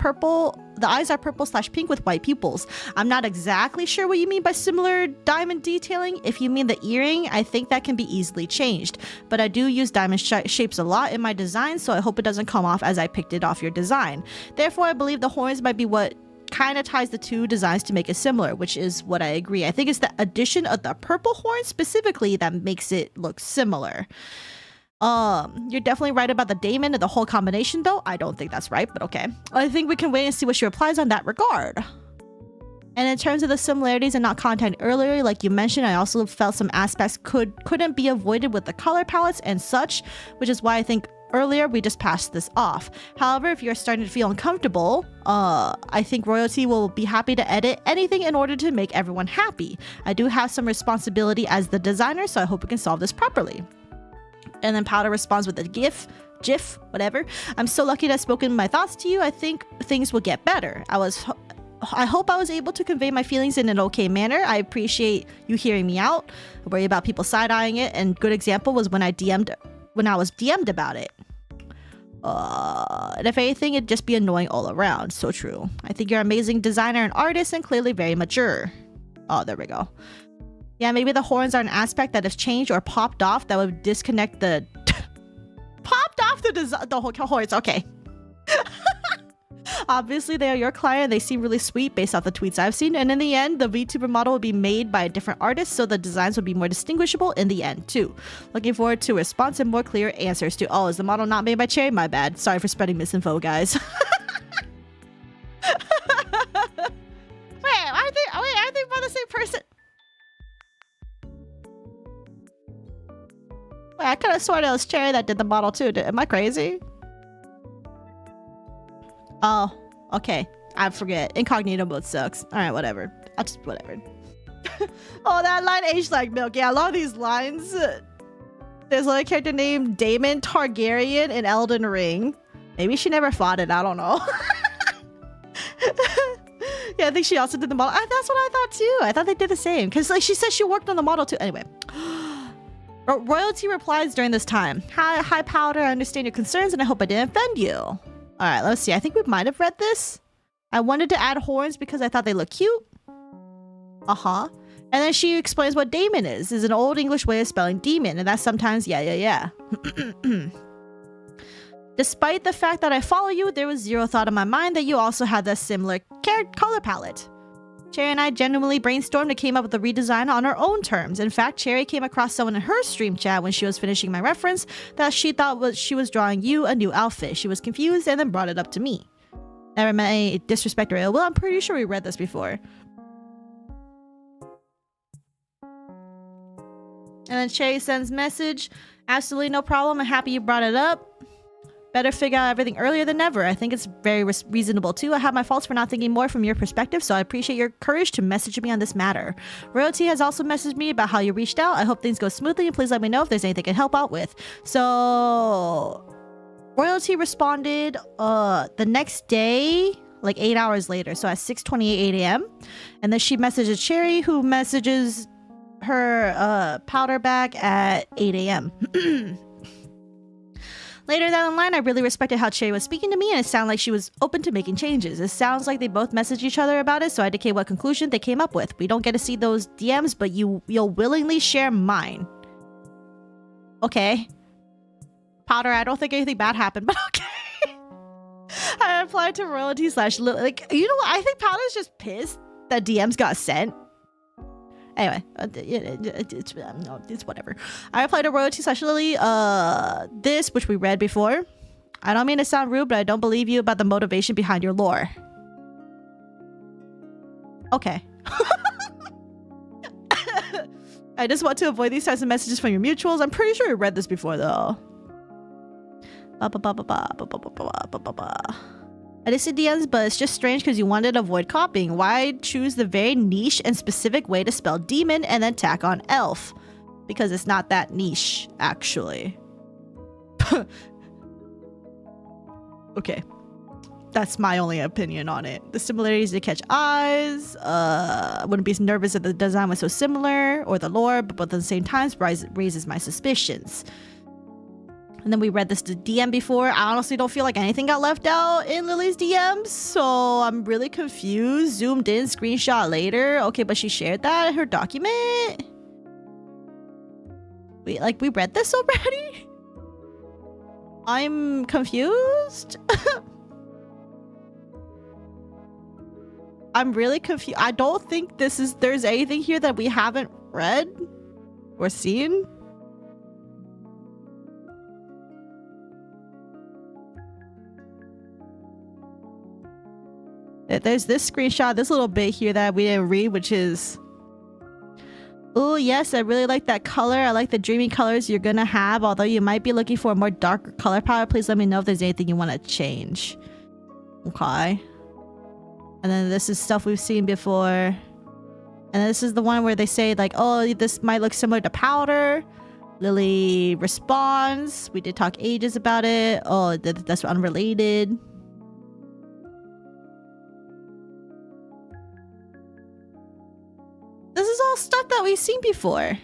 eyes are purple / pink with white pupils. I'm not exactly sure what you mean by similar diamond detailing. If you mean the earring, I think that can be easily changed. But I do use diamond shapes a lot in my design, so I hope it doesn't come off as I picked it off your design. Therefore, I believe the horns might be what kind of ties the two designs to make it similar, which is what I agree. I think it's the addition of the purple horn specifically that makes it look similar. You're definitely right about the daemon and the whole combination, though. I don't think that's right, but okay. I think we can wait and see what she replies on that regard. And in terms of the similarities and not content earlier, like you mentioned, I also felt some aspects couldn't be avoided with the color palettes and such, which is why I think earlier we just passed this off. However, if you're starting to feel uncomfortable, I think Royalty will be happy to edit anything in order to make everyone happy. I do have some responsibility as the designer, so I hope we can solve this properly. And then Powdur responds with a GIF, whatever. I'm so lucky to have spoken my thoughts to you. I think things will get better. I hope I was able to convey my feelings in an okay manner. I appreciate you hearing me out. I worry about people side-eyeing it, and good example was when I was DM'd about it. And if anything, it'd just be annoying all around. So true. I think you're an amazing designer and artist and clearly very mature. Oh, there we go. Yeah, maybe the horns are an aspect that has changed or popped off that would disconnect the... popped off the whole horns. Okay. Obviously, they are your client and they seem really sweet based off the tweets I've seen. And in the end, the VTuber model will be made by a different artist, so the designs will be more distinguishable in the end, too. Looking forward to a response and more clear answers to, oh, is the model not made by Cherry? My bad. Sorry for spreading misinfo, guys. Wait, aren't they by the same person? Wait, I could have sworn it was Cherry that did the model, too. Am I crazy? Oh, okay. I forget. Incognito mode sucks. Alright, whatever. Whatever. Oh, that line aged like milk. Yeah, a lot of these lines. There's like a character named Daemon Targaryen in Elden Ring. Maybe she never fought it. I don't know. Yeah, I think she also did the model. That's what I thought too. I thought they did the same. Because like she said she worked on the model too. Anyway. Royalty replies during this time. Hi, Powdur. I understand your concerns and I hope I didn't offend you. Alright, let's see. I think we might have read this. I wanted to add horns because I thought they look cute. Uh-huh. And then she explains what daemon is an old English way of spelling demon, and that's sometimes yeah. Despite the fact that I follow you, there was zero thought in my mind that you also had the similar color palette. Cherry and I genuinely brainstormed and came up with a redesign on our own terms. In fact, Cherry came across someone in her stream chat when she was finishing my reference that she thought she was drawing you a new outfit. She was confused and then brought it up to me. Never meant any disrespect or ill will. I'm pretty sure we read this before. And then Cherry sends message. Absolutely no problem. I'm happy you brought it up. Better figure out everything earlier than never. I think it's very reasonable too. I have my faults for not thinking more from your perspective, so I appreciate your courage to message me on this matter. Royalty has also messaged me about how you reached out. I hope things go smoothly and please let me know if there's anything I can help out with. So Royalty responded the next day, like 8 hours later, so at 6:28 a.m. And then she messages Cherry, who messages her Powdur back at 8 a.m. Later down the line, I really respected how Cherry was speaking to me, and it sounded like she was open to making changes. It sounds like they both messaged each other about it, so I indicate what conclusion they came up with. We don't get to see those DMs, but you'll willingly share mine. Okay. Powdur, I don't think anything bad happened, but okay. I replied to Royalty / like, you know what? I think Powder's just pissed that DMs got sent. Anyway, it's whatever. I replied to Royalty / Lily, this, which we read before. I don't mean to sound rude, but I don't believe you about the motivation behind your lore. Okay. I just want to avoid these types of messages from your mutuals. I'm pretty sure we read this before, though. I did see DMs, but it's just strange because you wanted to avoid copying. Why choose the very niche and specific way to spell demon and then tack on elf? Because it's not that niche, actually. Okay. That's my only opinion on it. The similarities to catch eyes. I wouldn't be nervous if the design was so similar or the lore, but at the same time raises my suspicions. And then we read this to DM before. I honestly don't feel like anything got left out in Lily's DMs, so I'm really confused. Zoomed in, screenshot later. Okay, but she shared that in her document. We read this already? I'm confused. I'm really confused. I don't think there's anything here that we haven't read or seen. There's this screenshot, this little bit here that we didn't read, which is, oh yes, I really like that color. I like the dreamy colors you're gonna have. Although you might be looking for a more darker color palette, please let me know if there's anything you want to change. Okay. And then this is stuff we've seen before. And this is the one where they say like, oh, this might look similar to Powdur. Lily responds. We did talk ages about it. Oh, that's unrelated. This is all stuff that we've seen before.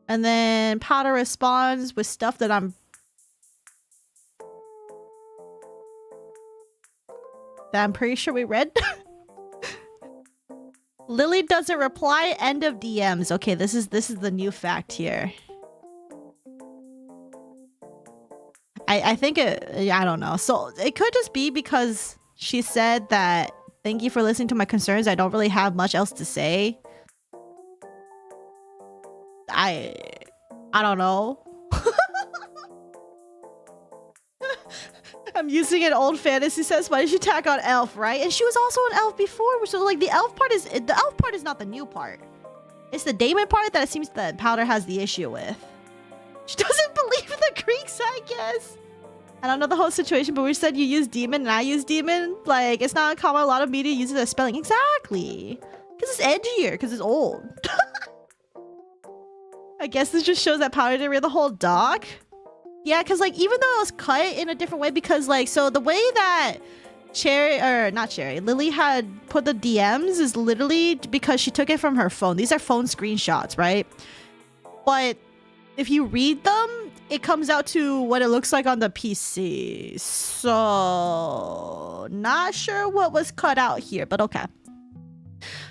And then Powdur responds with stuff that I'm pretty sure we read. Lily doesn't reply, end of DMs. Okay, this is the new fact here. I think I don't know. So it could just be because she said that thank you for listening to my concerns. I don't really have much else to say. I don't know. I'm using an old fantasy says, why did she tack on elf, right? And she was also an elf before, so like the elf part is not the new part. It's the daemon part that it seems that Powdur has the issue with. She doesn't believe the Greeks, I guess. I don't know the whole situation, but we said you use demon and I use demon. Like, it's not common. A lot of media uses it as spelling. Exactly. Because it's edgier, because it's old. I guess this just shows that Powdur didn't read the whole doc. Yeah, because like even though it was cut in a different way, because like so the way that Lily had put the DMs is literally because she took it from her phone. These are phone screenshots, right? But if you read them, it comes out to what it looks like on the PC. So not sure what was cut out here, but okay.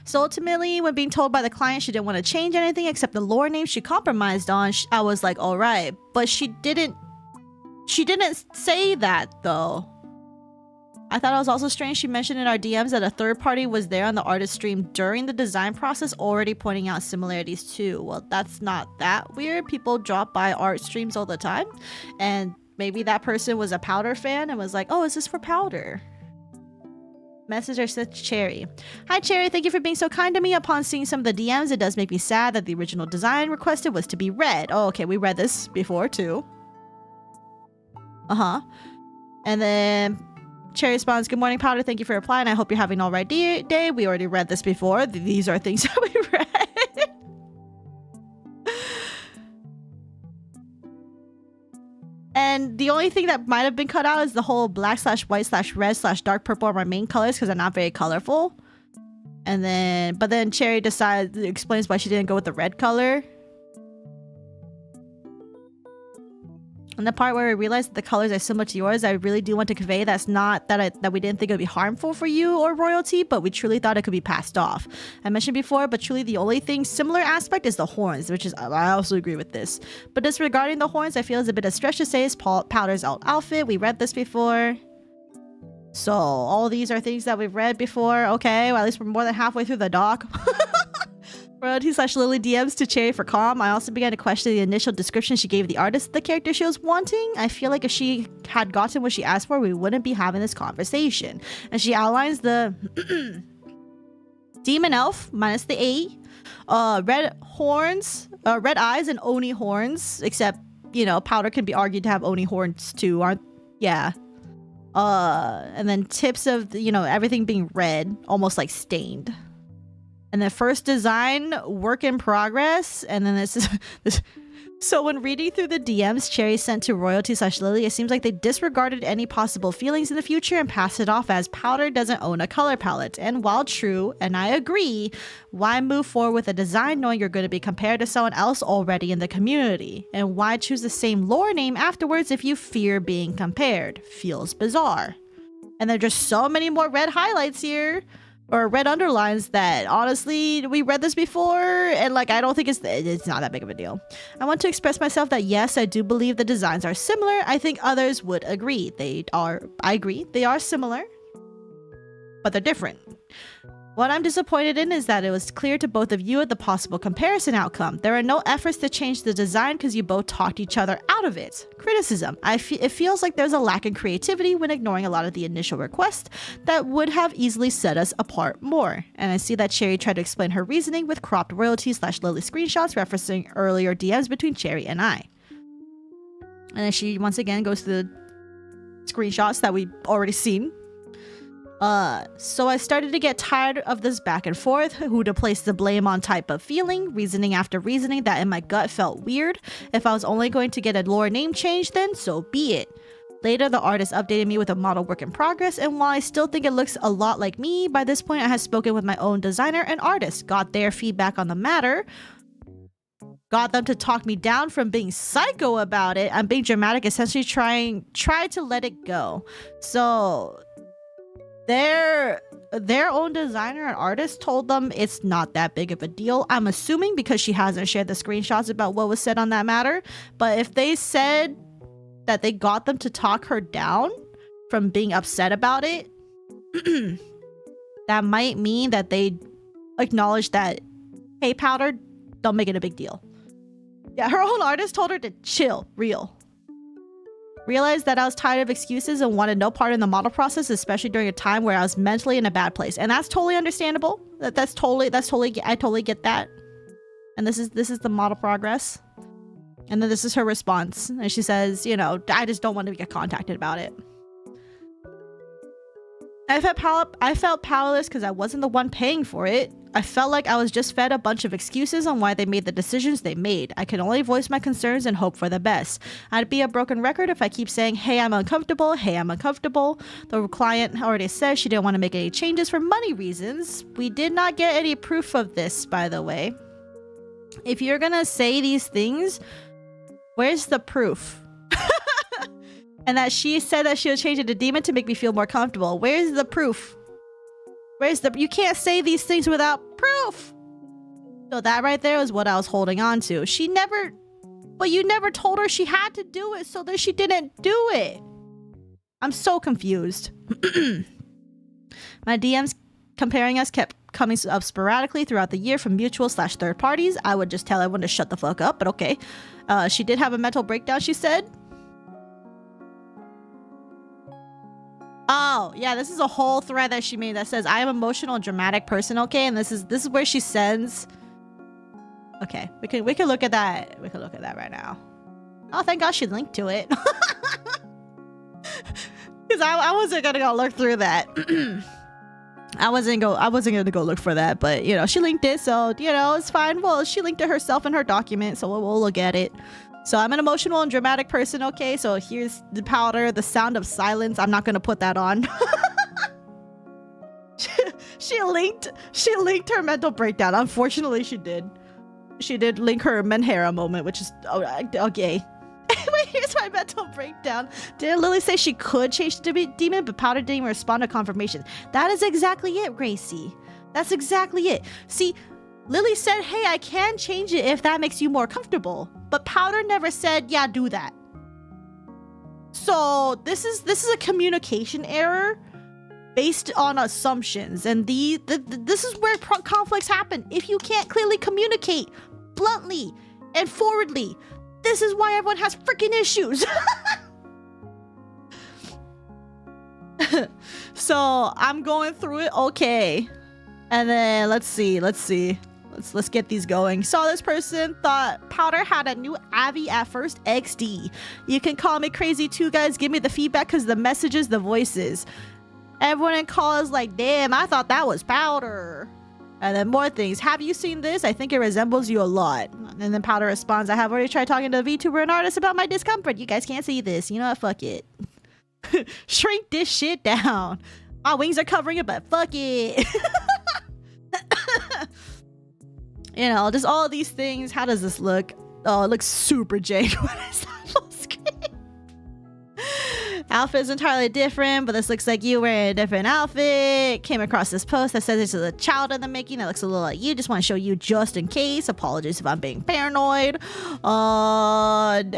So ultimately, when being told by the client she didn't want to change anything except the lore name she compromised on, I was like, all right. But she didn't say that though. I thought it was also strange she mentioned in our DMs that a third party was there on the artist stream during the design process, already pointing out similarities too. Well, that's not that weird. People drop by art streams all the time. And maybe that person was a Powdur fan and was like, oh, is this for Powdur? Message or said Cherry. Hi Cherry, thank you for being so kind to me. Upon seeing some of the DMs, it does make me sad that the original design requested was to be read. Oh, okay, we read this before too. And then Cherry responds, good morning Powdur, thank you for replying. I hope you're having an alright day. We already read this before. These are things that we read. And the only thing that might have been cut out is the whole black/white/red/dark purple are my main colors because they're not very colorful. And then, but then Cherry explains why she didn't go with the red color. And the part where we realized that the colors are similar to yours, I really do want to convey that's not that we didn't think it would be harmful for you or royalty, but we truly thought it could be passed off. I mentioned before, but truly the only thing similar aspect is the horns, which is, I also agree with this. But disregarding the horns, I feel is a bit of stretch to say is Powdur's outfit. We read this before. So all these are things that we've read before. Okay, well, at least we're more than halfway through the doc. Royalty/Lily DMs to Cherry for calm. I also began to question the initial description she gave the artist the character she was wanting. I feel like if she had gotten what she asked for, we wouldn't be having this conversation. And she outlines the demon elf minus the A, red horns, red eyes and Oni horns, except, you know, Powdur can be argued to have Oni horns too, aren't? Yeah. And then tips of, you know, everything being red, almost like stained. And the first design, work in progress. And then this So when reading through the DMs Cherry sent to Royalty/Lily, it seems like they disregarded any possible feelings in the future and passed it off as Powdur doesn't own a color palette. And while true, and I agree, why move forward with a design knowing you're going to be compared to someone else already in the community? And why choose the same lore name afterwards if you fear being compared? Feels bizarre. And there are just so many more red highlights here. Or red underlines that honestly we read this before and like I don't think it's not that big of a deal. I want to express myself that yes, I do believe the designs are similar. I think others would agree. I agree, they are similar, but they're different. What I'm disappointed in is that it was clear to both of you the possible comparison outcome. There are no efforts to change the design because you both talked each other out of it. Criticism. It feels like there's a lack in creativity when ignoring a lot of the initial requests that would have easily set us apart more. And I see that Cherry tried to explain her reasoning with cropped Royalty/Lily screenshots referencing earlier DMs between Cherry and I. And then she once again goes to the screenshots that we've already seen. So I started to get tired of this back and forth, who to place the blame on type of feeling, reasoning after reasoning that in my gut felt weird. If I was only going to get a lore name change, then so be it. Later, the artist updated me with a model work in progress, and while I still think it looks a lot like me, by this point I had spoken with my own designer and artist, got their feedback on the matter, got them to talk me down from being psycho about it and being dramatic, essentially tried to let it go. So their own designer and artist told them it's not that big of a deal. I'm assuming because she hasn't shared the screenshots about what was said on that matter. But if they said that they got them to talk her down from being upset about it, that might mean that they acknowledge that, hey, Powdur, don't make it a big deal. Yeah, her own artist told her to chill, realized that I was tired of excuses and wanted no part in the model process, especially during a time where I was mentally in a bad place. And that's totally understandable. I totally get that. And this is the model progress. And then this is her response. And she says, you know, I just don't want to get contacted about it. I felt powerless because I wasn't the one paying for it. I felt like I was just fed a bunch of excuses on why they made the decisions they made. I could only voice my concerns and hope for the best. I'd be a broken record if I keep saying, hey, I'm uncomfortable, hey, I'm uncomfortable. The client already said she didn't want to make any changes for money reasons. We did not get any proof of this, by the way. If you're gonna say these things, where's the proof? And that she said that she'll change it to demon to make me feel more comfortable. Where's the proof? You can't say these things without proof. So that right there is what I was holding on to. But you never told her she had to do it, so that she didn't do it. I'm so confused. My DMs comparing us kept coming up sporadically throughout the year from mutual/third parties. I would just tell everyone to shut the fuck up, but okay. She did have a mental breakdown, she said. Oh, yeah, this is a whole thread that she made that says, I am an emotional and dramatic person, okay? And this is where she sends... Okay, we can look at that. We can look at that right now. Oh, thank God she linked to it. Because I wasn't gonna go look through that. I wasn't gonna go look for that, but, you know, she linked it, so, you know, it's fine. Well, she linked it herself in her document, so we'll look at it. So I'm an emotional and dramatic person, okay? So here's the Powdur, the sound of silence. I'm not gonna put that on. she linked her mental breakdown. Unfortunately, she did. She did link her Menhera moment, which is okay. Wait, here's my mental breakdown. Didn't Lily say she could change to demon, but Powdur didn't even respond to confirmation? That is exactly it, Gracie. That's exactly it. See, Lily said, hey, I can change it if that makes you more comfortable. But Powdur never said, yeah, do that. So this is a communication error based on assumptions. And this is where conflicts happen. If you can't clearly communicate bluntly and forwardly, this is why everyone has freaking issues. So I'm going through it. Okay. And then let's see. Let's get these going. So this person thought Powdur had a new Abby at first XD. You can call me crazy too, guys. Give me the feedback because the messages, the voices. Everyone in call is like, damn, I thought that was Powdur. And then more things. Have you seen this? I think it resembles you a lot. And then Powdur responds, I have already tried talking to a VTuber and artist about my discomfort. You guys can't see this. You know what? Fuck it. Shrink this shit down. My wings are covering it, but fuck it. You know, just all of these things. How does this look? Oh, it looks super jank. What is that full screen? Outfit is entirely different, but this looks like you wearing a different outfit. Came across this post that says this is a child in the making that looks a little like you. Just want to show you just in case. Apologies if I'm being paranoid. And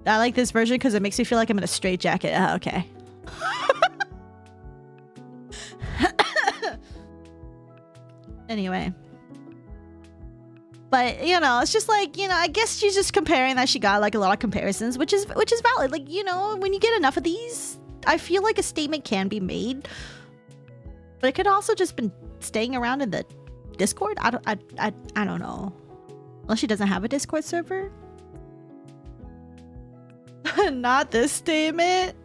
I like this version because it makes me feel like I'm in a straitjacket. Okay. Anyway. But, you know, it's just like, you know, I guess she's just comparing that she got like a lot of comparisons, which is valid. Like, you know, when you get enough of these, I feel like a statement can be made. But it could also just been staying around in the Discord. I don't know. Unless she doesn't have a Discord server. Not this statement.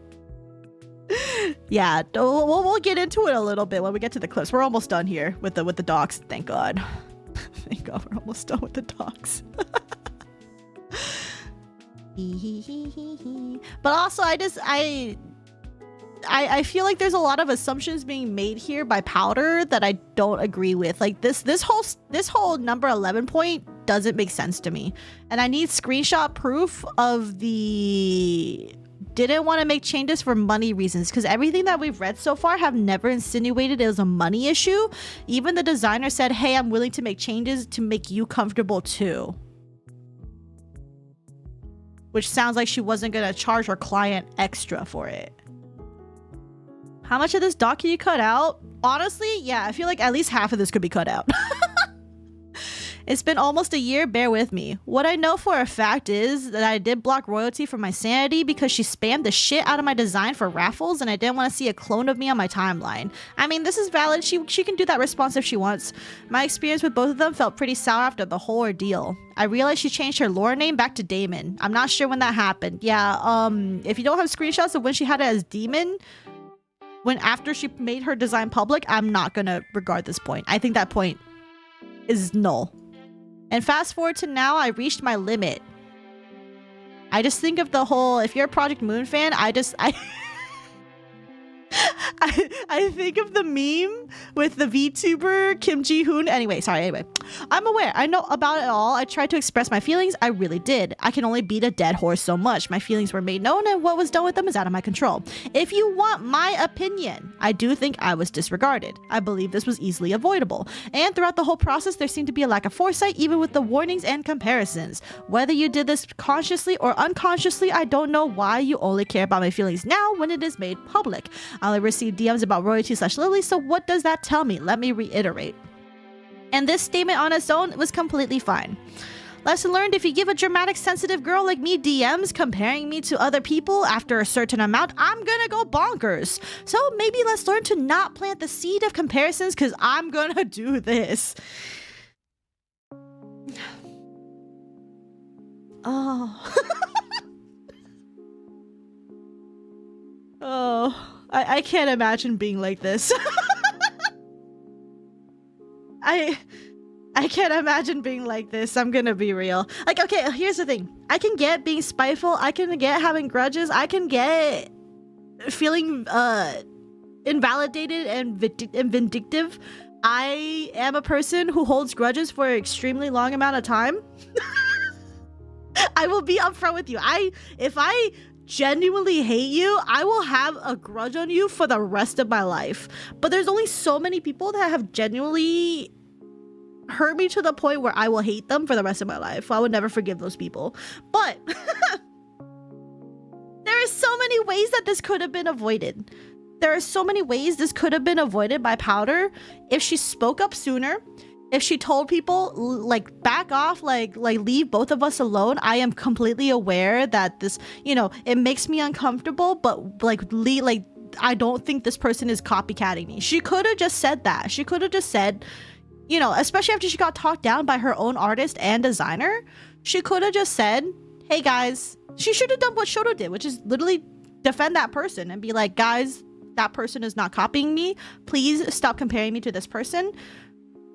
Yeah, we'll get into it a little bit when we get to the clips. We're almost done here with the docs. Thank God. Thank God we're almost done with the docs. But also, I feel like there's a lot of assumptions being made here by Powdur that I don't agree with. Like this whole number 11 point doesn't make sense to me, and I need screenshot proof of the didn't want to make changes for money reasons, because everything that we've read so far have never insinuated it was a money issue. Even the designer said, hey, I'm willing to make changes to make you comfortable too. Which sounds like she wasn't going to charge her client extra for it. How much of this doc can you cut out? Honestly, yeah, I feel like at least half of this could be cut out. It's been almost a year, bear with me. What I know for a fact is that I did block royalty for my sanity because she spammed the shit out of my design for raffles and I didn't want to see a clone of me on my timeline. I mean, this is valid. She can do that response if she wants. My experience with both of them felt pretty sour after the whole ordeal. I realized she changed her lore name back to Damon. I'm not sure when that happened. Yeah, if you don't have screenshots of when she had it as Demon, after she made her design public, I'm not gonna regard this point. I think that point is null. And fast forward to now, I reached my limit. I just think of the whole, if you're a Project Moon fan, I think of the meme with the VTuber Kim Ji-hoon. Anyway, I'm aware. I know about it all. I tried to express my feelings. I really did. I can only beat a dead horse so much. My feelings were made known and what was done with them is out of my control. If you want my opinion, I do think I was disregarded. I believe this was easily avoidable. And throughout the whole process, there seemed to be a lack of foresight, even with the warnings and comparisons. Whether you did this consciously or unconsciously, I don't know why you only care about my feelings now when it is made public. I only received DMs about royalty/Lily, so what does that tell me? Let me reiterate. And this statement on its own was completely fine. Lesson learned, if you give a dramatic, sensitive girl like me DMs comparing me to other people after a certain amount, I'm gonna go bonkers. So maybe let's learn to not plant the seed of comparisons, because I'm gonna do this. Oh. Oh. I can't imagine being like this. I can't imagine being like this. I'm gonna be real. Like, okay, here's the thing. I can get being spiteful. I can get having grudges. I can get feeling invalidated and vindictive. I am a person who holds grudges for an extremely long amount of time. I will be upfront with you. If I genuinely hate you, I will have a grudge on you for the rest of my life. But there's only so many people that have genuinely hurt me to the point where I will hate them for the rest of my life. I would never forgive those people. But there are so many ways that this could have been avoided. There are so many ways this could have been avoided by Powdur if she spoke up sooner. If she told people, like, back off, like leave both of us alone. I am completely aware that this, you know, it makes me uncomfortable, but like I don't think this person is copycatting me. She could have just said that. She could have just said, you know, especially after she got talked down by her own artist and designer, she could have just said, hey guys, she should have done what Shoto did, which is literally defend that person and be like, guys, that person is not copying me. Please stop comparing me to this person.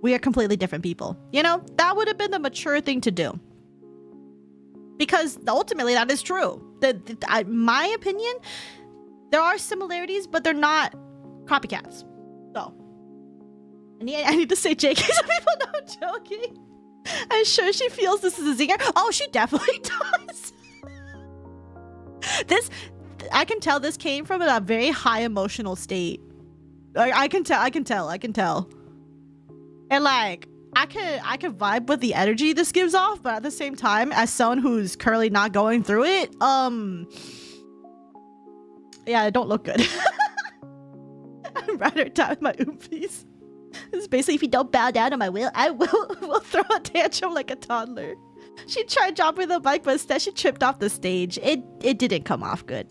we are completely different people. You know, that would have been the mature thing to do. Because ultimately, that is true. My opinion, there are similarities, but they're not copycats. So, I need to say JK so people know I'm joking. I'm sure she feels this is a zinger. Oh, she definitely does. I can tell this came from a very high emotional state. I can tell. And like, I could vibe with the energy this gives off, but at the same time, as someone who's currently not going through it, yeah, it don't look good. I'd rather die with my oompies. It's basically, if you don't bow down to my will, I will throw a tantrum like a toddler. She tried jumping the bike, but instead she tripped off the stage. It didn't come off good.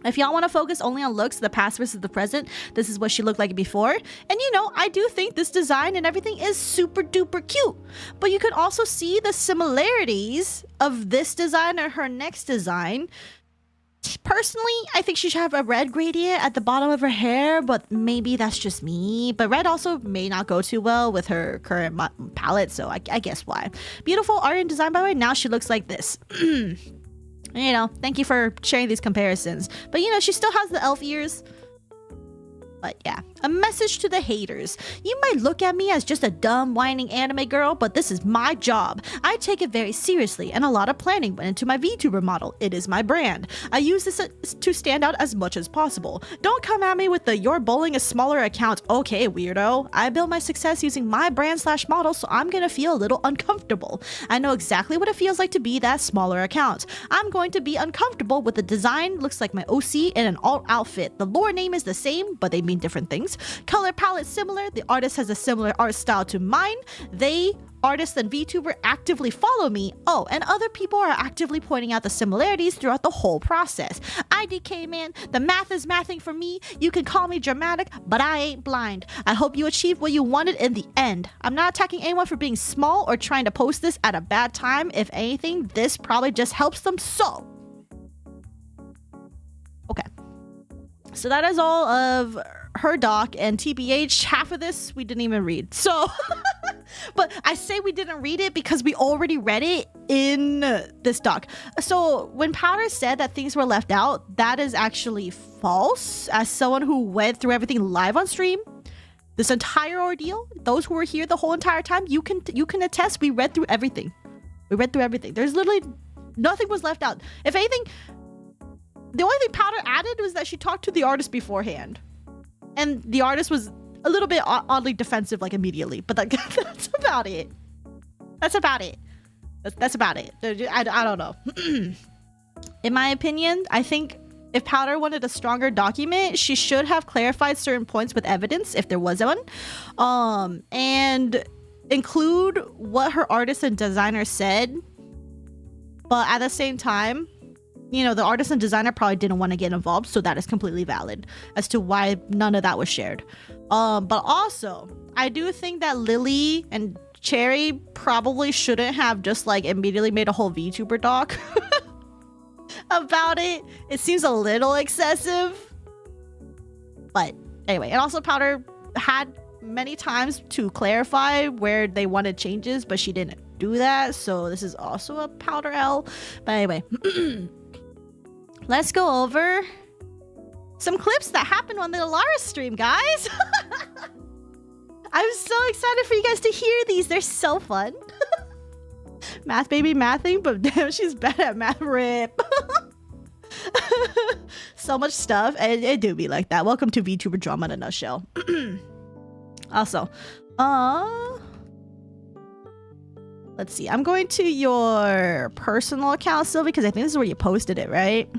If y'all want to focus only on looks, the past versus the present, this is what she looked like before. And you know, I do think this design and everything is super duper cute. But you can also see the similarities of this design and her next design. Personally, I think she should have a red gradient at the bottom of her hair, but maybe that's just me. But red also may not go too well with her current palette, so I guess why. Beautiful art and design, by the way. Now she looks like this. You know, thank you for sharing these comparisons. But you know, she still has the elf ears. But yeah, a message to the haters. You might look at me as just a dumb, whining anime girl, but this is my job. I take it very seriously, and a lot of planning went into my VTuber model. It is my brand. I use this to stand out as much as possible. Don't come at me with the "you're bowling a smaller account." Okay, weirdo. I build my success using my brand/model, so I'm gonna feel a little uncomfortable. I know exactly what it feels like to be that smaller account. I'm going to be uncomfortable with the design. Looks like my OC in an alt outfit. The lore name is the same, but they mean different things. Color palette similar. The artist has a similar art style to mine. They, artists and VTuber, actively follow me. Oh, and other people are actively pointing out the similarities throughout the whole process. IDK man, the math is mathing for me. You can call me dramatic, but I ain't blind. I hope you achieve what you wanted in the end. I'm not attacking anyone for being small or trying to post this at a bad time. If anything, this probably just helps them. So, okay. So that is all of her doc, and TBH, half of this we didn't even read. So, but I say we didn't read it because we already read it in this doc. So when Powdur said that things were left out, that is actually false. As someone who went through everything live on stream, this entire ordeal, those who were here the whole entire time, you can attest we read through everything. There's literally nothing was left out. If anything, the only thing Powdur added was that she talked to the artist beforehand. And the artist was a little bit oddly defensive, like, immediately. But that's about it. That's about it. I don't know. In my opinion, I think if Powdur wanted a stronger document, she should have clarified certain points with evidence, if there was one. And include what her artist and designer said. But at the same time, you know, the artist and designer probably didn't want to get involved, so that is completely valid as to why none of that was shared. But also, I do think that Lily and Cherry probably shouldn't have just like immediately made a whole VTuber doc about it. It seems a little excessive. But anyway, and also Powdur had many times to clarify where they wanted changes, but she didn't do that. So this is also a Powdur L. But anyway. Let's go over some clips that happened on the Alara stream, guys. I'm so excited for you guys to hear these. They're so fun. Math baby mathing, but damn, she's bad at math. Rip. So much stuff, and it do be like that. Welcome to VTuber drama in a nutshell. Also, let's see. I'm going to your personal account, Sylvie, because I think this is where you posted it, right?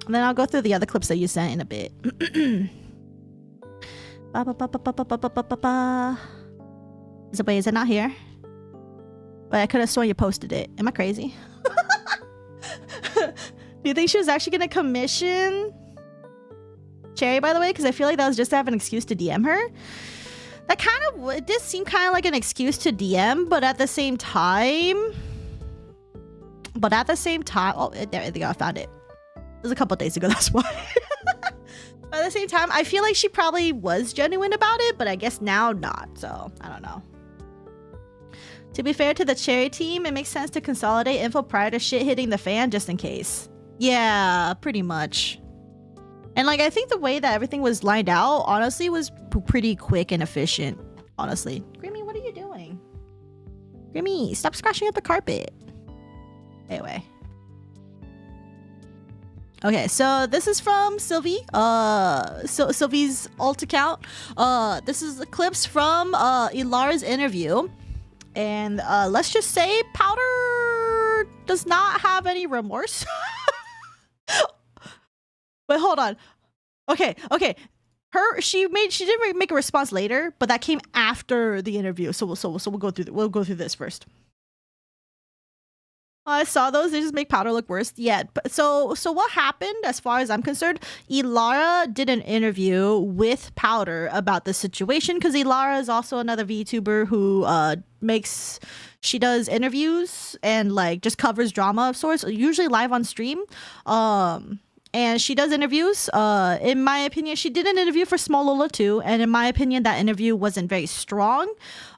And then I'll go through the other clips that you sent in a bit. Is it not here? But I could have sworn you posted it. Am I crazy? Do you think she was actually going to commission Cherry, by the way? Because I feel like that was just to have an excuse to DM her. That kind of, it did seem kind of like an excuse to DM, but at the same time, oh, there you go, I found it. It was a couple days ago, that's why. But at the same time, I feel like she probably was genuine about it, but I guess now not. So I don't know. To be fair to the Cherry team, it makes sense to consolidate info prior to shit hitting the fan just in case. Yeah, pretty much. And like, I think the way that everything was lined out, honestly, was pretty quick and efficient. Honestly. Grimmy, what are you doing? Grimmy, stop scratching up the carpet. Anyway. Okay, so this is from Sylvie. Sylvie's alt account. This is the clips from Ilara's interview. And let's just say Powdur does not have any remorse. But hold on. Okay. She didn't make a response later, but that came after the interview. So we'll go through this first. I saw those. They just make Powdur look worse. Yeah. So what happened, as far as I'm concerned, Ilara did an interview with Powdur about the situation, because Ilara is also another VTuber who she does interviews and like just covers drama of sorts, usually live on stream. And she does interviews. In my opinion, she did an interview for Small Lola too. And in my opinion, that interview wasn't very strong.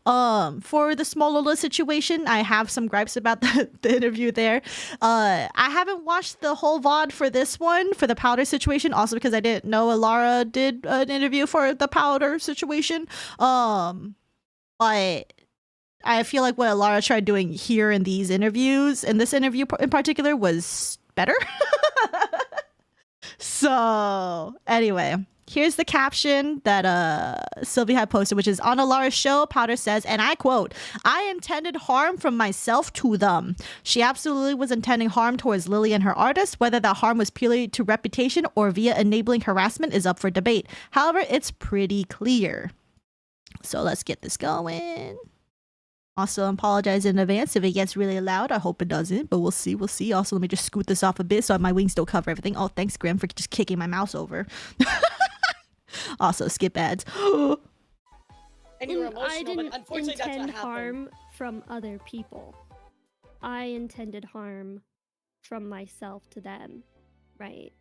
For the Small Lola situation, I have some gripes about the interview there. I haven't watched the whole VOD for this one, for the Powdur situation, also because I didn't know Ilara did an interview for the Powdur situation. But I feel like what Ilara tried doing here in these interviews, and this interview in particular, was better. So anyway, here's the caption that Sylvie had posted, which is, on Ilara's show, Powdur says, and I quote, "I intended harm from myself to them." She absolutely was intending harm towards Lily and her artist. Whether that harm was purely to reputation or via enabling harassment is up for debate. However, it's pretty clear. So let's get this going. Also, apologize in advance if it gets really loud. I hope it doesn't, but we'll see. Also, let me just scoot this off a bit so my wings don't cover everything. Oh, thanks, Grim, for just kicking my mouse over. Also, skip ads. And you were emotional, I didn't but unfortunately that's what intend happened. harm from other people. I intended harm from myself to them, right?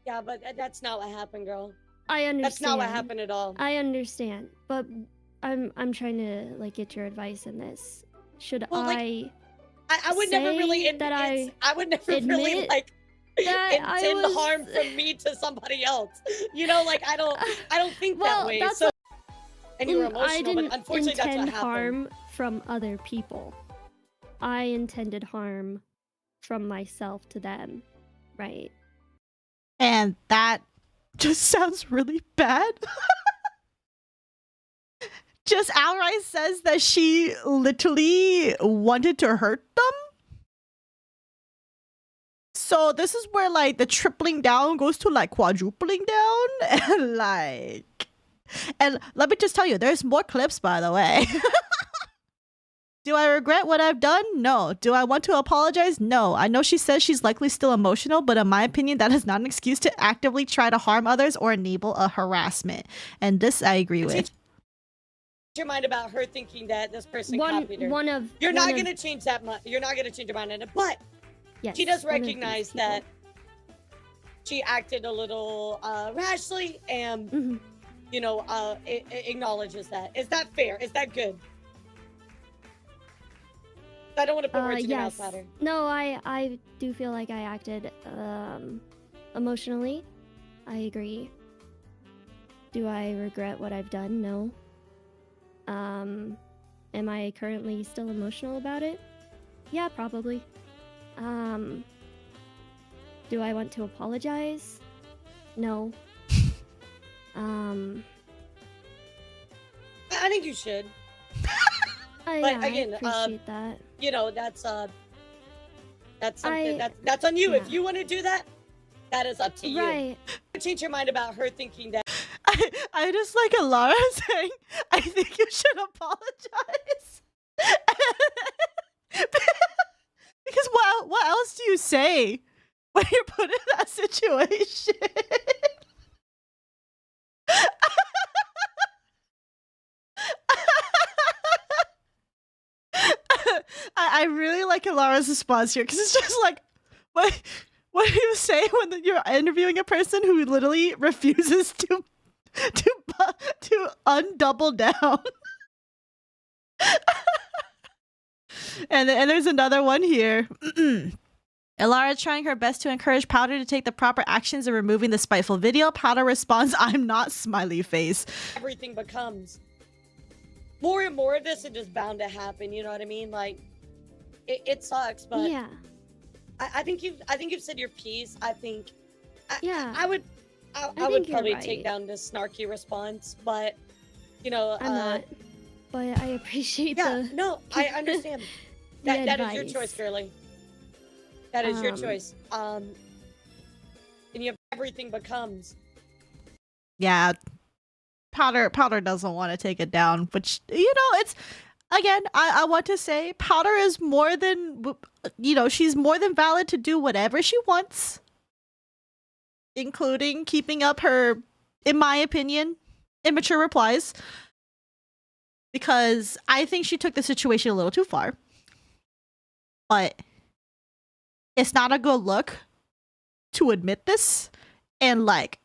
Yeah, but that's not what happened, girl. I understand. That's not what happened at all. I understand, but I'm trying to like get your advice in this. Should I would never really that I would never really admit like that intend harm from me to somebody else. You know, like I don't think that way. So and you were emotional, I didn't but unfortunately that's what intend happened. harm from other people. I intended harm from myself to them, right? And that just sounds really bad. Just outright says that she literally wanted to hurt them. So this is where like the tripling down goes to like quadrupling down, and like, and let me just tell you, there's more clips, by the way. Do I regret what I've done? No. Do I want to apologize? No. I know she says she's likely still emotional, but in my opinion, that is not an excuse to actively try to harm others or enable a harassment. And this I agree with. Your mind about her thinking that this person copied her. You're not going to change that much. You're not going to change your mind on it, but yes, she does recognize that she acted a little rashly, and you know, acknowledges that. Is that fair? Is that good? I don't want to put words in your mouth, Powdur. No, I do feel like I acted emotionally. I agree. Do I regret what I've done? No. Am I currently still emotional about it? Yeah, probably. Do I want to apologize? No. I think you should. But again, I appreciate that. You know, that's something that's on you. Yeah. If you want to do that, that is up to you. Right. Change your mind about her thinking that. I just like Ilara saying, I think you should apologize. Because what else do you say when you're put in that situation? I really like Ilara's response here, because it's just like, What do you say when you're interviewing a person who literally refuses to undouble down? and there's another one here. Ilara trying her best to encourage Powdur to take the proper actions in removing the spiteful video. Powdur responds, "I'm not," smiley face. Everything becomes more and more of this is just bound to happen. You know what I mean? Like, it sucks, but Yeah. I think you've said your piece. I think Yeah. I would think would you're probably right. take down this snarky response, but you know, I'm not. But I appreciate yeah, the no, I understand. the That is your advice. choice, girly. That is your Um, choice. And you have everything becomes. Yeah, Powdur doesn't want to take it down, which, you know, it's, again, I want to say Powdur is more than, you know, she's more than valid to do whatever she wants, including keeping up her, in my opinion, immature replies, because I think she took the situation a little too far. But it's not a good look to admit this and, like,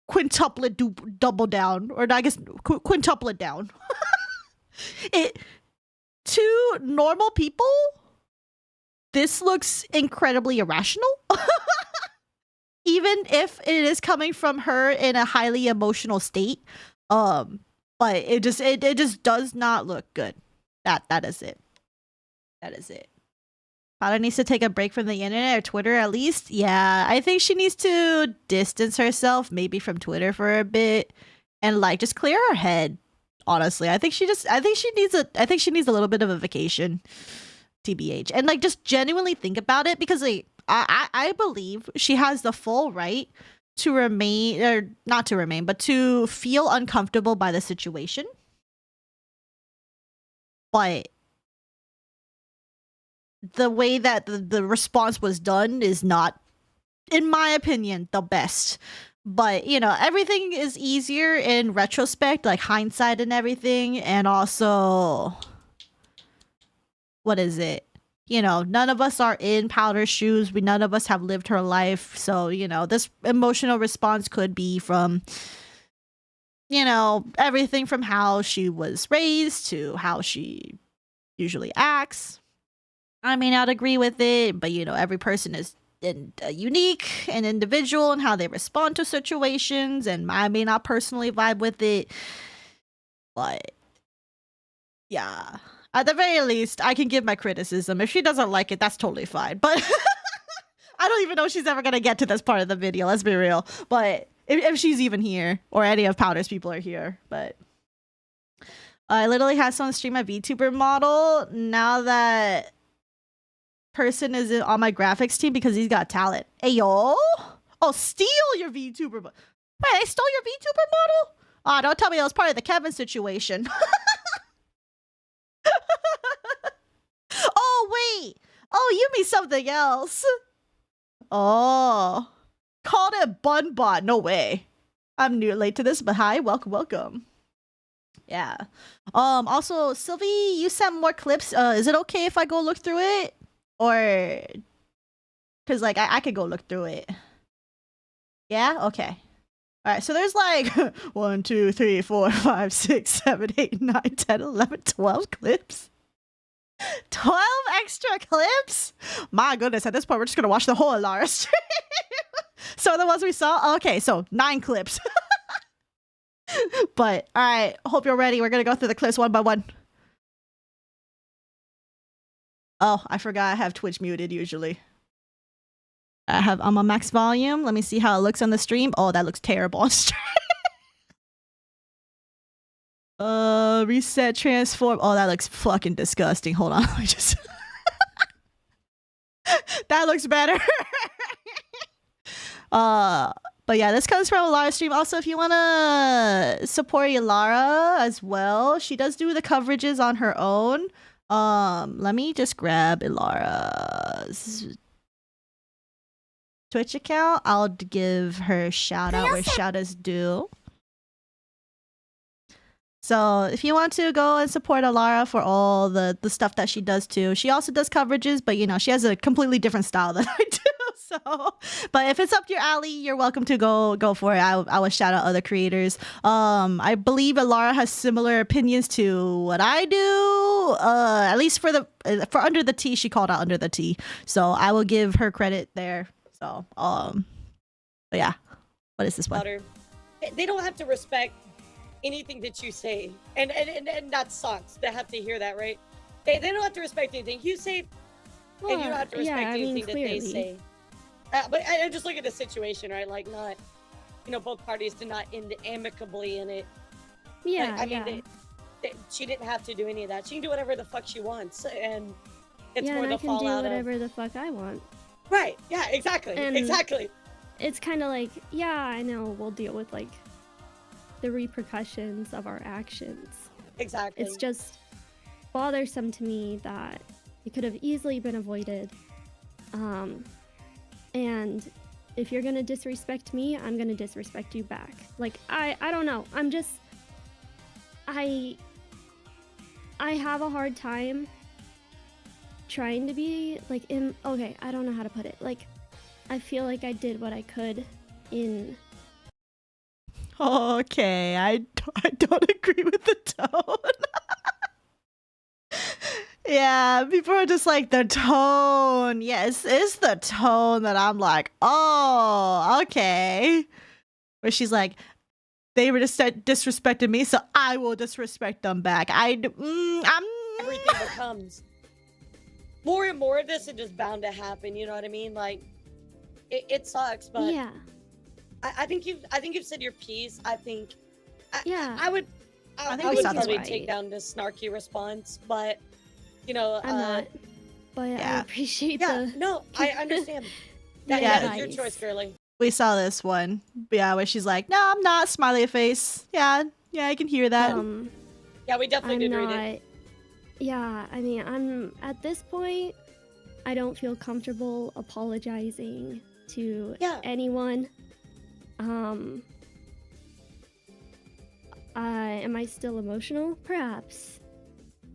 quintuple it, double down, or I guess quintuple it down. It, to normal people, this looks incredibly irrational. Even if it is coming from her in a highly emotional state. But it just does not look good. That is it. That is it. Powdur needs to take a break from the internet, or Twitter at least. Yeah, I think she needs to distance herself, maybe from Twitter for a bit, and like just clear her head. Honestly, I think she needs a little bit of a vacation, TBH, and like just genuinely think about it, because like I believe she has the full right to remain, or not to remain, but to feel uncomfortable by the situation. But the way that the response was done is not, in my opinion, the best. But, you know, everything is easier in retrospect, like hindsight and everything. And also, what is it? You know, none of us are in Powdur's shoes. None of us have lived her life. So, you know, this emotional response could be from, you know, everything from how she was raised to how she usually acts. I may not agree with it, but, you know, every person is unique and individual in how they respond to situations, and I may not personally vibe with it, but yeah, at the very least, I can give my criticism. If she doesn't like it, that's totally fine, but I don't even know if she's ever gonna get to this part of the video, let's be real, but if she's even here, or any of Powdur's people are here. But I literally had someone stream my VTuber model. Now that person is on my graphics team because he's got talent. Hey, yo. Oh, steal your VTuber. Wait, I stole your VTuber model? Oh, don't tell me that was part of the Kevin situation. Oh, wait. Oh, you mean something else. Oh. Called it Bun Bot. No way. I'm new late to this, but hi. Welcome. Yeah. Also, Sylvie, you sent more clips. Is it okay if I go look through it? Or, because, like, I could go look through it. Yeah? Okay. Alright, so there's, like, 1, 2, 3, 4, 5, 6, 7, 8, 9, 10, 11, 12 clips. 12 extra clips? My goodness, at this point, we're just gonna watch the whole Ilara stream. So the ones we saw? Okay, so 9 clips. But, alright, hope you're ready. We're gonna go through the clips one by one. Oh, I forgot I have Twitch muted usually. I'm on max volume. Let me see how it looks on the stream. Oh, that looks terrible on stream. Reset, transform. Oh, that looks fucking disgusting. Hold on. Let me just... That looks better. But yeah, this comes from a live stream. Also, if you want to support Ilara as well, she does do the coverages on her own. Let me just grab Ilara's Twitch account. I'll give her shout out where shout outs due. So if you want to go and support Alara for all the stuff that she does too, she also does coverages, but you know, she has a completely different style than I do. So, but if it's up your alley, you're welcome to go for it. I will shout out other creators. I believe Alara has similar opinions to what I do. At least for Under the Tea, she called out Under the Tea. So I will give her credit there. So, but yeah. What is this one? Powdur. They don't have to respect anything that you say, and that sucks to have to hear that, right? They don't have to respect anything you say, and you don't have to respect anything that they say. But I just look at the situation, right? Like, not, you know, both parties did not end amicably in it. Yeah, I mean, she didn't have to do any of that. She can do whatever the fuck she wants, and it's more the fallout of. I can do whatever the fuck I want. Right? Yeah, exactly. And exactly. It's kind of like, yeah, I know we'll deal with like the repercussions of our actions. Exactly. It's just bothersome to me that it could have easily been avoided. And if you're gonna disrespect me, I'm gonna disrespect you back. Like, I don't know. I'm just, I have a hard time trying to be like okay, I don't know how to put it. Like, I feel like I did what I could in. Okay, I don't agree with the tone. Yeah, people are just like, the tone. Yes, it's the tone that I'm like, oh, okay. Where she's like, they were just disrespected me, so I will disrespect them back. Everything becomes more and more of this is just bound to happen. You know what I mean? Like, it sucks, but yeah. I think you've said your piece. I think yeah. I would probably take down this snarky response, but you know, I'm not. But I appreciate the. No, I understand. That is your choice, girly. We saw this one, where she's like, "No, I'm not." Smiley face. Yeah, I can hear that. Yeah, we definitely did read it. Yeah, I mean, I'm at this point. I don't feel comfortable apologizing to anyone. Am I still emotional? Perhaps.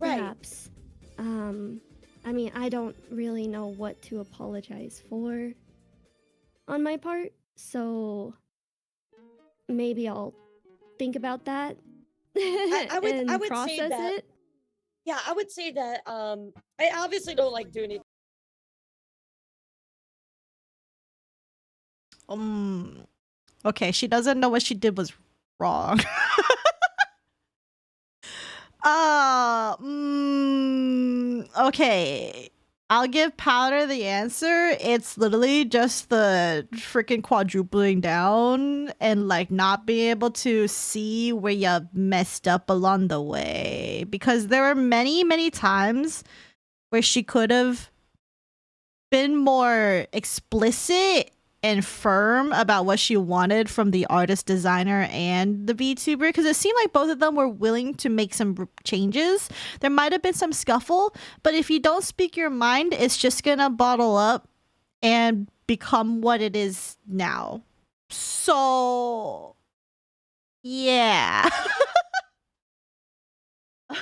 Perhaps. I mean, I don't really know what to apologize for on my part, so maybe I'll think about that. I would process say that. it. Yeah, I would say that. I obviously don't like doing it. Okay, she doesn't know what she did was wrong. Okay. I'll give Powdur the answer. It's literally just the freaking quadrupling down and like not being able to see where you messed up along the way. Because there were many, many times where she could have been more explicit and firm about what she wanted from the artist, designer, and the VTuber, because it seemed like both of them were willing to make some changes. There might have been some scuffle, but if you don't speak your mind, it's just gonna bottle up and become what it is now. So yeah.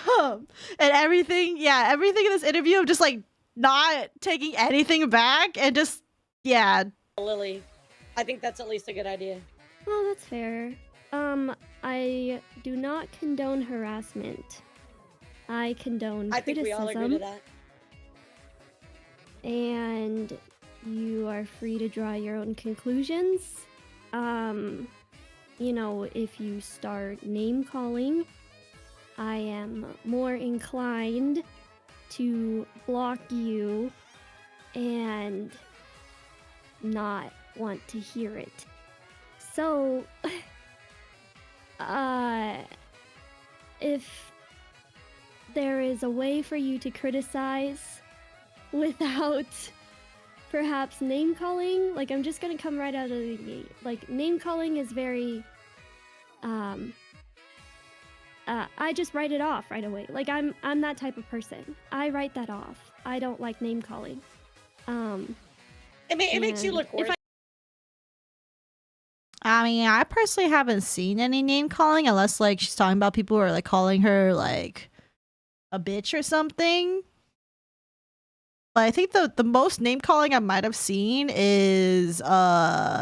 And everything in this interview of just like not taking anything back and just Lily, I think that's at least a good idea. Well, that's fair. I do not condone harassment. I condone I think criticism. we all agree to that. And you are free to draw your own conclusions. You know, if you start name calling, I am more inclined to block you and not want to hear it. So, if there is a way for you to criticize without perhaps name calling, like, I'm just gonna come right out of the gate. Like, name calling is very, I just write it off right away. Like, I'm that type of person. I write that off. I don't like name calling. It makes you look worse. mean, I personally haven't seen any name calling unless like she's talking about people who are like calling her like a bitch or something. But I think the most name calling I might have seen is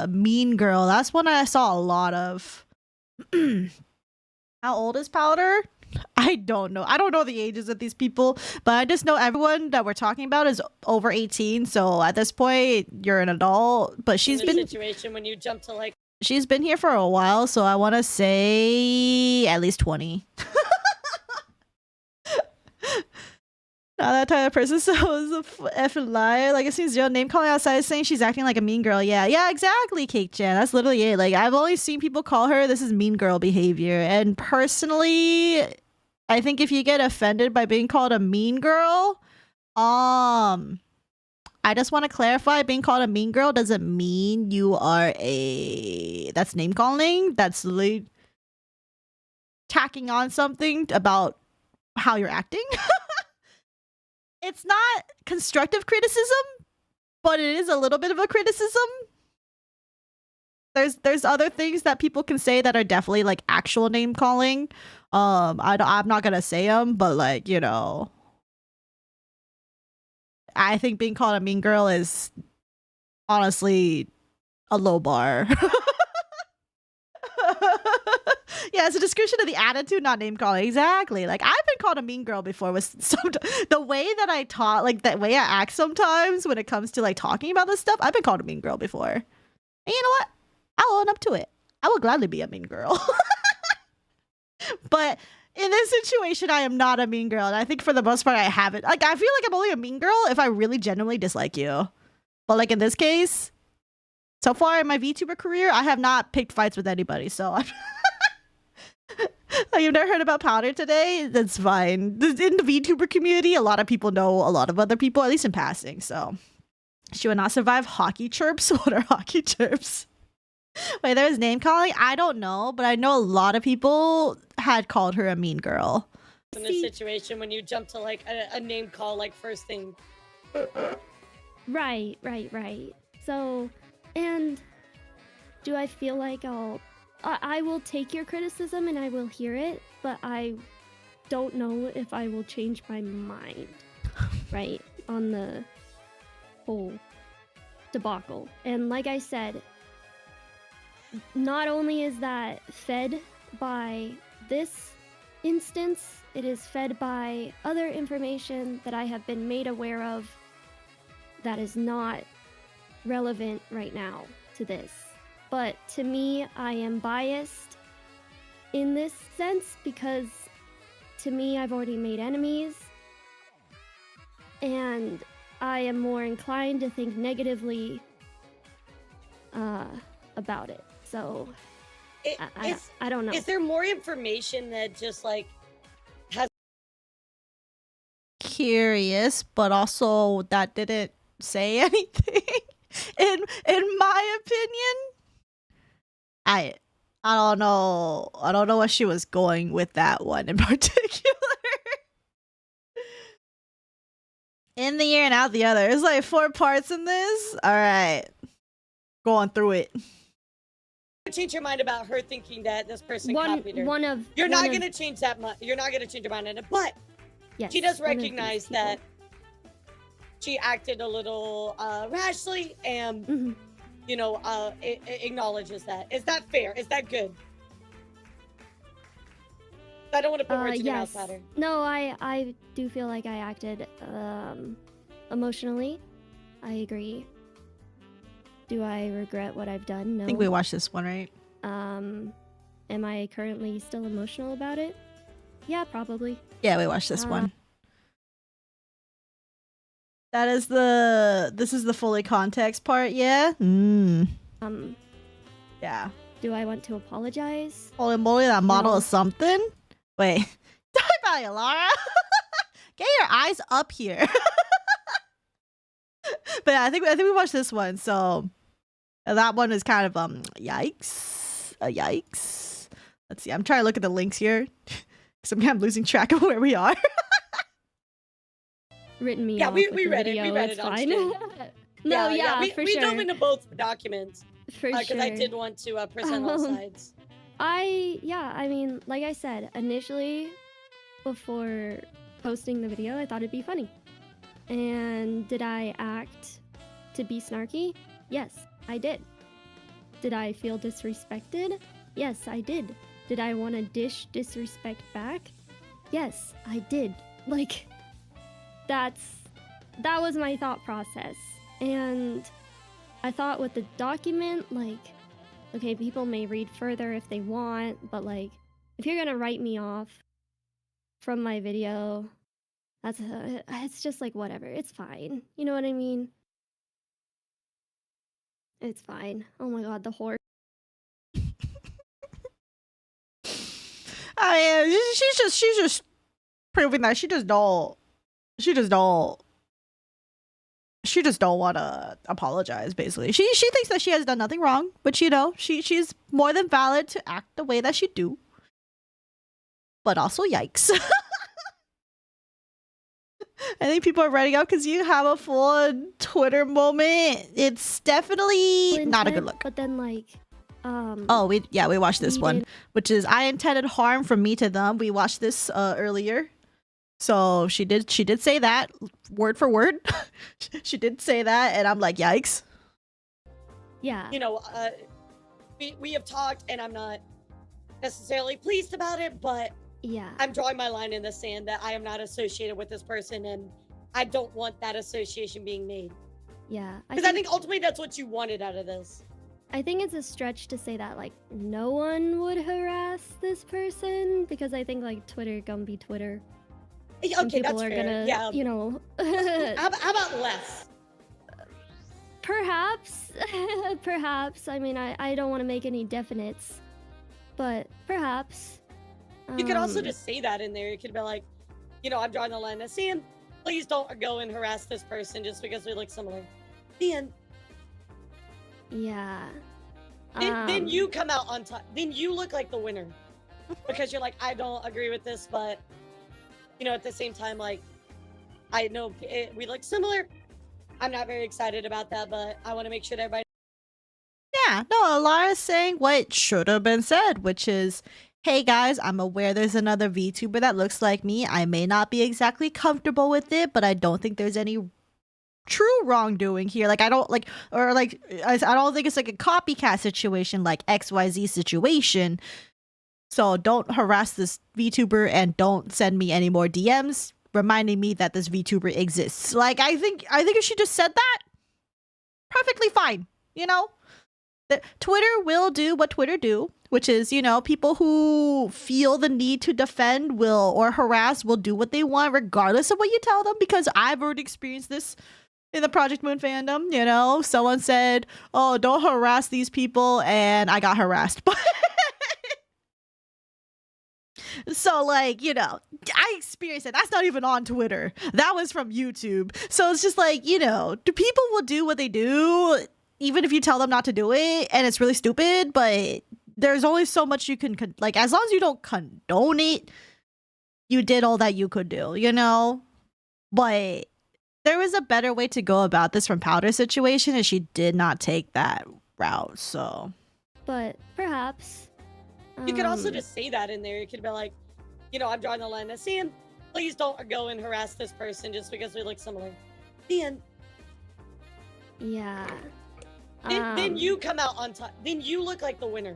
Mean Girl. That's one I saw a lot of. How old is Powder? I don't know. I don't know the ages of these people, but I just know everyone that we're talking about is over 18. So at this point, you're an adult. But she's in a been situation when you jump to like she's been here for a while, so I want to say at least 20. Not that type of person, so it's a effing liar. Like, it seems your name calling outside saying she's acting like a mean girl. Yeah, exactly, Cake Jan. That's literally it. Like, I've only seen people call her this is mean girl behavior. And personally, I think if you get offended by being called a mean girl, I just want to clarify, being called a mean girl doesn't mean you are that's name calling. That's literally tacking on something about how you're acting. It's not constructive criticism, but it is a little bit of a criticism. There's other things that people can say that are definitely like actual name calling. I'm not gonna say them, but like, you know, I think being called a mean girl is honestly a low bar. Yeah, it's a description of the attitude, not name calling. Exactly. Like, I've been called a mean girl before with the way that I talk, like that way I act sometimes when it comes to like talking about this stuff. I've been called a mean girl before. And you know what? I'll own up to it. I will gladly be a mean girl. But in this situation, I am not a mean girl. And I think for the most part, I haven't. Like, I feel like I'm only a mean girl if I really genuinely dislike you. But like in this case, so far in my VTuber career, I have not picked fights with anybody. So I'm you've never heard about Powder today? That's fine. In the VTuber community, a lot of people know a lot of other people, at least in passing. So she would not survive hockey chirps. What are hockey chirps? Wait, there's name calling? I don't know, but I know a lot of people had called her a mean girl. In a situation when you jump to like a name call like first thing. Right. So, and do I feel like I will take your criticism and I will hear it, but I don't know if I will change my mind, right, on the whole debacle. And like I said, not only is that fed by this instance, it is fed by other information that I have been made aware of that is not relevant right now to this. But to me, I am biased in this sense because to me, I've already made enemies and I am more inclined to think negatively about it. So I don't know. Is there more information that just like has curious, but also that didn't say anything in my opinion. I don't know. I don't know what she was going with that one in particular. In the ear and out the other. There's like 4 parts in this. All right. Going through it. Change your mind about her thinking that this person copied her. You're not going to change that much. You're not going to change your mind on it. But yes, she does recognize that she acted a little rashly and you know, it acknowledges that. Is that fair? Is that good? I don't want to put words in your mouth, Powder. No, I do feel like I acted emotionally. I agree. Do I regret what I've done? No. I think we watched this one, right? Am I currently still emotional about it? Yeah, probably. Yeah, we watched this one. That is this is the fully context part, yeah? Yeah. Do I want to apologize? Holy moly, that model is something? Wait. Die by you, Laura. Get your eyes up here. But yeah, I think we watched this one, so that one is kind of yikes. Yikes. Let's see. I'm trying to look at the links here. Because I'm losing track of where we are. Written me yeah, off we with read video. it. We read it on stream. No, yeah, we for sure. dove into both documents. For Because sure. I did want to present all sides. I mean, like I said, initially, before posting the video, I thought it'd be funny. And did I act to be snarky? Yes, I did. Did I feel disrespected? Yes, I did. Did I want to dish disrespect back? Yes, I did. Like, that was my thought process. And I thought with the document, like, okay, people may read further if they want, but like, if you're gonna write me off from my video, it's just like, whatever, it's fine. You know what I mean? It's fine. Oh my god, the horse. I mean, she's just proving that she just don't want to apologize. Basically, she thinks that she has done nothing wrong, but you know, she's more than valid to act the way that she do. But also, yikes. I think people are writing out because you have a full Twitter moment. It's definitely not a good look. But then, like, oh, we watched this one, which is I intended harm from me to them. We watched this earlier. So she did say that word for word. She did say that, and I'm like, yikes. Yeah. You know, we have talked, and I'm not necessarily pleased about it, but yeah, I'm drawing my line in the sand that I am not associated with this person, and I don't want that association being made. Yeah. Because I think ultimately that's what you wanted out of this. I think it's a stretch to say that, like, no one would harass this person, because I think, like, Twitter gonna be Twitter. Yeah, okay, people that's are fair. gonna, yeah. you know. How about less? Perhaps. Perhaps. I mean, I don't want to make any definites, but perhaps. You could also just say that in there. You could be like, you know, I'm drawing the line in the sand. Please don't go and harass this person just because we look similar. The end. Yeah. Then you come out on top. Then you look like the winner. Because you're like, I don't agree with this, but, you know, at the same time, like, I know we look similar. I'm not very excited about that, but I want to make sure that everybody. Yeah, no, Alara's saying what should have been said, which is, hey guys, I'm aware there's another VTuber that looks like me. I may not be exactly comfortable with it, but I don't think there's any true wrongdoing here. Like, I don't think it's like a copycat situation, like XYZ situation. So don't harass this VTuber and don't send me any more DMs reminding me that this VTuber exists. Like, I think if she just said that, perfectly fine. You know, Twitter will do what Twitter do, which is, you know, people who feel the need to defend or harass will do what they want regardless of what you tell them, because I've already experienced this in the Project Moon fandom. You know, someone said, oh, don't harass these people, and I got harassed. So, like, you know, I experienced it. That's not even on Twitter. That was from YouTube. So it's just like, you know, people will do what they do even if you tell them not to do it, and it's really stupid, but there's only so much you can, like, as long as you don't condone it, you did all that you could do, you know? But there was a better way to go about this from Powdur's situation, and she did not take that route, so. But perhaps. You could also just say that in there. You could be like, you know, I'm drawing the line in the sand. Please don't go and harass this person just because we look similar. The end. Yeah. Then you come out on top. Then you look like the winner.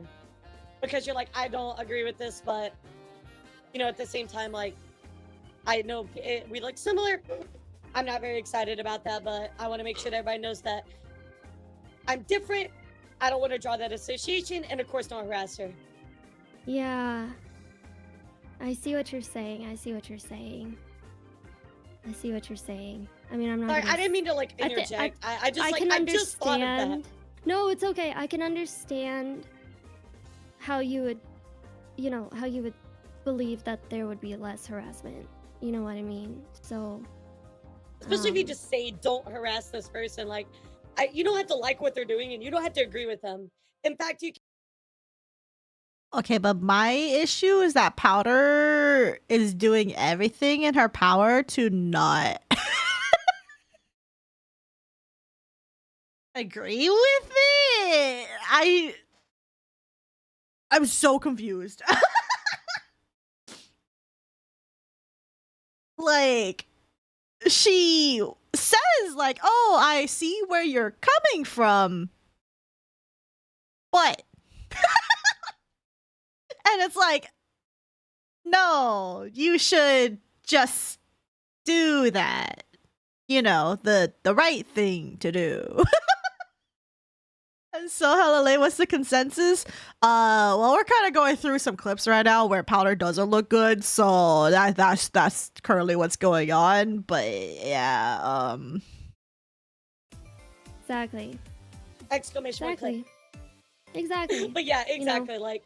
Because you're like, I don't agree with this, but, you know, at the same time, like, I know we look similar. I'm not very excited about that, but I want to make sure that everybody knows that I'm different. I don't want to draw that association, and of course, don't harass her. Yeah. I see what you're saying. I see what you're saying. I mean, I'm not. Sorry, I didn't mean to, like, interject. I just thought of that. No, it's okay. I can understand how you would, you know, how you would believe that there would be less harassment. You know what I mean? So. Especially if you just say, don't harass this person. Like, you don't have to like what they're doing, and you don't have to agree with them. In fact, you. Okay, but my issue is that Powdur is doing everything in her power to not. agree with it. I'm so confused. Like, she says, like, oh, I see where you're coming from. But and it's like, no, you should just do that. You know, the right thing to do. And so, Helele, what's the consensus? Well, we're kind of going through some clips right now where Powdur doesn't look good, so that's currently what's going on. But yeah, Exactly. Exclamation mark clip. Exactly. But yeah, You know? exactly. Like,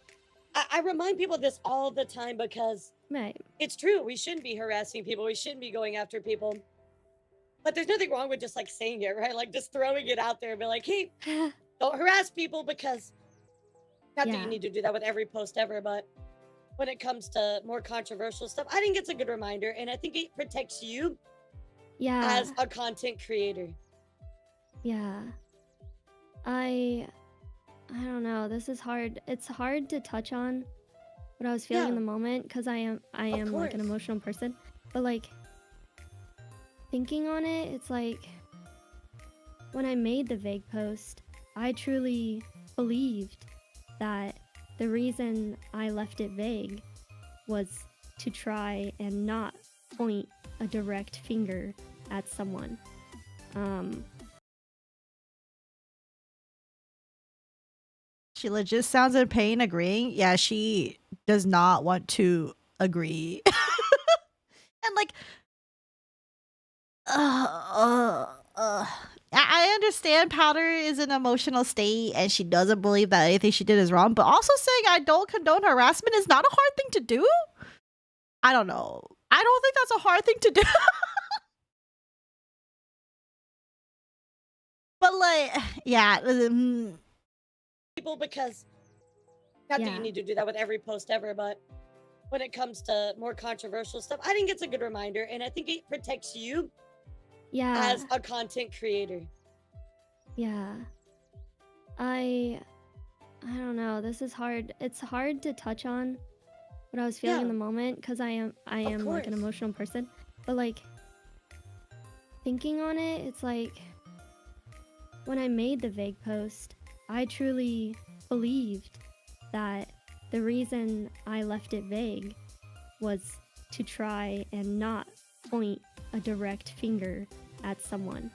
I remind people of this all the time because Right. it's true. We shouldn't be harassing people. We shouldn't be going after people. But there's nothing wrong with just like saying it, right? Like just throwing it out there and be like, hey, don't harass people because not that Yeah. you need to do that with every post ever, but when it comes to more controversial stuff, I think it's a good reminder and I think it protects you Yeah. as a content creator. Yeah. I don't know. This is hard. It's hard to touch on what I was feeling in Yeah. the moment because I am like an course. emotional person. But like thinking on it, it's like when I made the vague post, I truly believed that the reason I left it vague was to try and not point a direct finger at someone. she legit sounds in pain agreeing. Yeah, she does not want to agree. And like, I understand Powder is in an emotional state and she doesn't believe that anything she did is wrong, but also saying I don't condone harassment is not a hard thing to do. I don't know. I don't think that's a hard thing to do. But like, yeah. People because not that Yeah. you need to do that with every post ever, but when it comes to more controversial stuff, I think it's a good reminder and I think it protects you Yeah. as a content creator. Yeah. I don't know. This is hard. It's hard to touch on what I was feeling in Yeah. the moment because I am like an course. emotional person. But like thinking on it, it's like when I made the vague post, I truly believed that the reason I left it vague was to try and not point a direct finger at someone.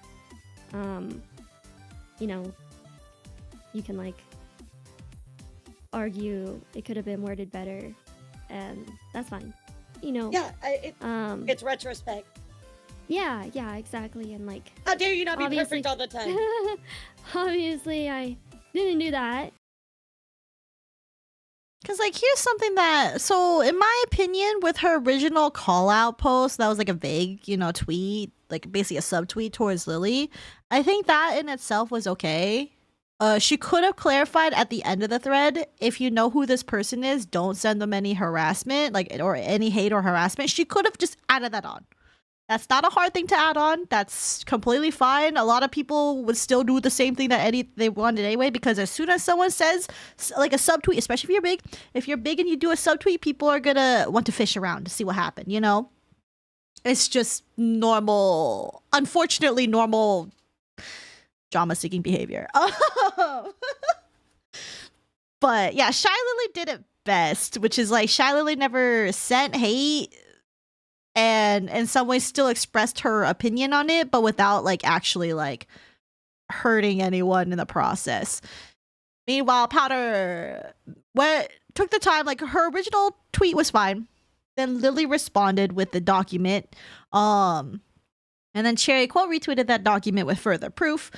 You know, you can like argue it could have been worded better, and that's fine. You know. Yeah, it's Um. retrospect. Yeah. Yeah. Exactly. And like, How dare you not be obviously, perfect all the time? obviously, I didn't do that. Because, like, here's something that, so in my opinion, with her original call out post, that was like a vague, tweet, like basically a subtweet towards Lily. I think that in itself was okay. She could have clarified at the end of the thread, if you know who this person is, don't send them any harassment, like, or any hate or harassment. She could have just added that on. That's not a hard thing to add on. That's completely fine. A lot of people would still do the same thing that they wanted anyway, because as soon as someone says like a subtweet, especially if you're big and you do a subtweet, people are gonna want to fish around to see what happened, It's just normal, unfortunately normal drama-seeking behavior. But yeah, Shy Lily did it best, which is like Shy Lily never sent hate and in some ways still expressed her opinion on it, but without like actually like hurting anyone in the process. Meanwhile, Powder took the time, like her original tweet was fine. Then Lily responded with the document. And then Cherry quote retweeted that document with further proof.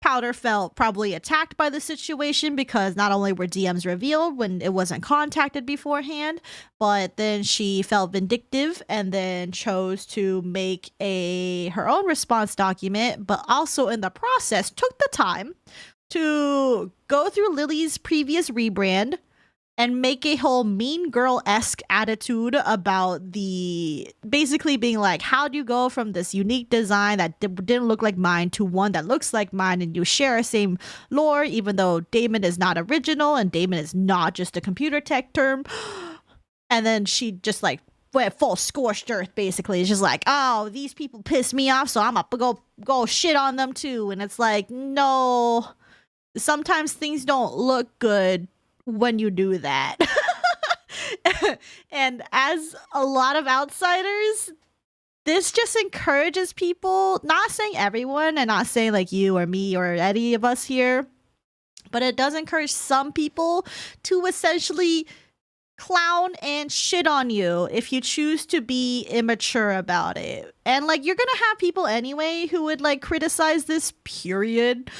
Powder felt probably attacked by the situation because not only were DMs revealed when it wasn't contacted beforehand, but then she felt vindictive and then chose to make her own response document, but also in the process took the time to go through Lily's previous rebrand, and make a whole mean girl-esque attitude about the basically being like, how do you go from this unique design that didn't look like mine to one that looks like mine, and you share a same lore even though Damon is not original and Damon is not just a computer tech term. And then she just like went full scorched earth, basically. It's just like, oh, these people piss me off, so I'm gonna go shit on them too. And it's like, no, sometimes things don't look good when you do that. And as a lot of outsiders, this just encourages people, not saying everyone and not saying like you or me or any of us here, but it does encourage some people to essentially clown and shit on you if you choose to be immature about it. And like, you're gonna have people anyway who would like criticize this, period,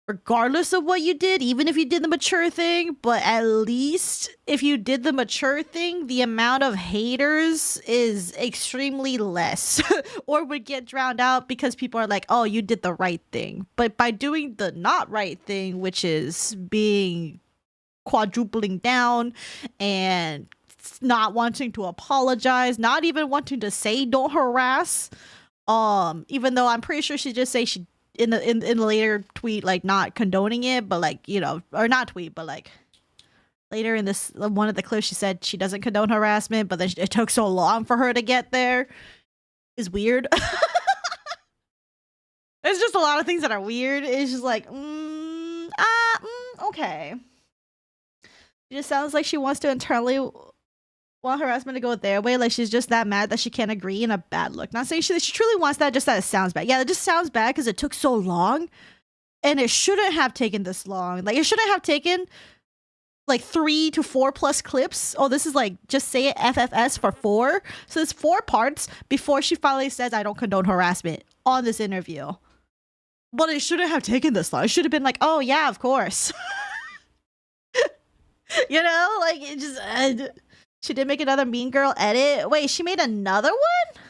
regardless of what you did, even if you did the mature thing. But at least if you did the mature thing, the amount of haters is extremely less or would get drowned out because people are like, oh, you did the right thing. But by doing the not right thing, which is being quadrupling down and not wanting to apologize, not even wanting to say don't harass, even though I'm pretty sure she just say she in the later tweet, like, not condoning it, but like, you know, or not tweet, but like later in this one of the clips, she said she doesn't condone harassment, but then it took so long for her to get there. Is weird. There's just a lot of things that are weird. It's just like, okay. It just sounds like she wants to internally want harassment to go their way. Like, she's just that mad that she can't agree, and a bad look. Not saying she truly wants that, just that it sounds bad. Yeah, it just sounds bad because it took so long, and it shouldn't have taken this long. Like, it shouldn't have taken like 3 to 4 plus clips. Oh, this is like, just say it FFS for 4. So it's 4 parts before she finally says, I don't condone harassment on this interview. But it shouldn't have taken this long. It should have been like, oh yeah, of course. You know, like, it just... She did make another Mean Girl edit. Wait, she made another one?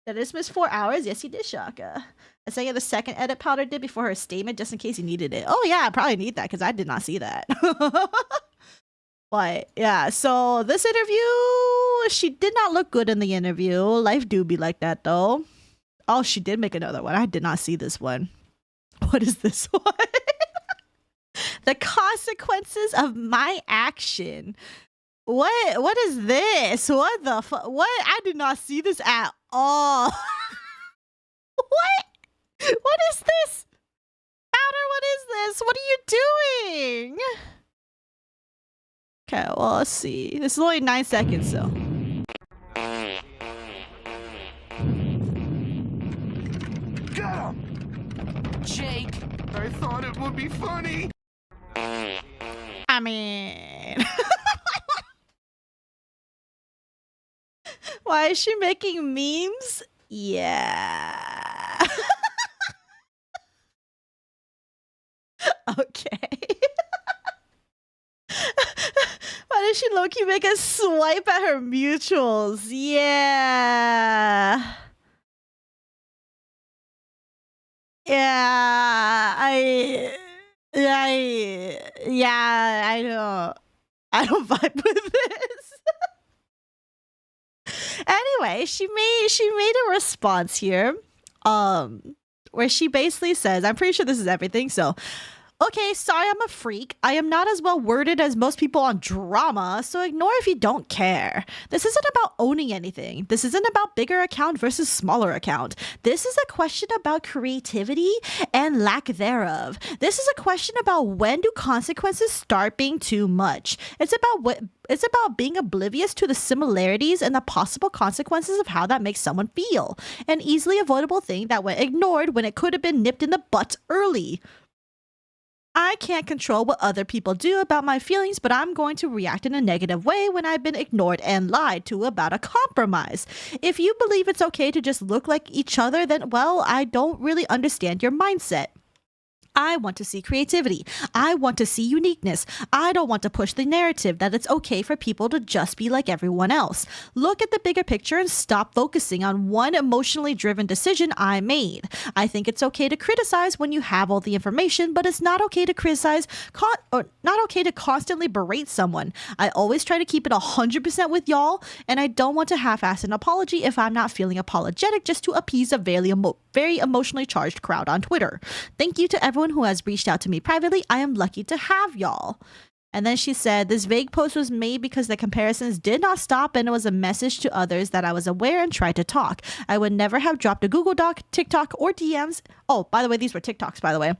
That is missed 4 hours? Yes, he did, Shaka. I sang the second edit Powdur did before her statement, just in case he needed it. Oh yeah, I probably need that, because I did not see that. But, yeah, so this interview, she did not look good in the interview. Life do be like that, though. Oh, she did make another one. I did not see this one. What is this one? The consequences of my action. What is this? What the fuck? What? I did not see this at all. What? What is this? Powdur, what is this? What are you doing? Okay, well, let's see. This is only 9 seconds, so. Got him! Jake, I thought it would be funny. I mean... Why is she making memes? Yeah. Okay. Why did she low-key make a swipe at her mutuals? Yeah. Yeah. I don't vibe with this. Anyway, she made a response here, where she basically says, I'm pretty sure this is everything, so, okay, sorry I'm a freak. I am not as well worded as most people on drama, so ignore if you don't care. This isn't about owning anything. This isn't about bigger account versus smaller account. This is a question about creativity and lack thereof. This is a question about when do consequences start being too much. It's about being oblivious to the similarities and the possible consequences of how that makes someone feel. An easily avoidable thing that went ignored when it could have been nipped in the butt early. I can't control what other people do about my feelings, but I'm going to react in a negative way when I've been ignored and lied to about a compromise. If you believe it's okay to just look like each other, then, well, I don't really understand your mindset. I want to see creativity. I want to see uniqueness. I don't want to push the narrative that it's okay for people to just be like everyone else. Look at the bigger picture and stop focusing on one emotionally driven decision I made. I think it's okay to criticize when you have all the information, but it's not okay to criticize or not okay to constantly berate someone. I always try to keep it 100% with y'all, and I don't want to half-ass an apology if I'm not feeling apologetic just to appease a very emotionally charged crowd on Twitter. Thank you to everyone who has reached out to me privately. I am lucky to have y'all. And then she said, this vague post was made because the comparisons did not stop and it was a message to others that I was aware and tried to talk. I would never have dropped a Google Doc, TikTok, or DMs. Oh, by the way, these were TikToks, by the way.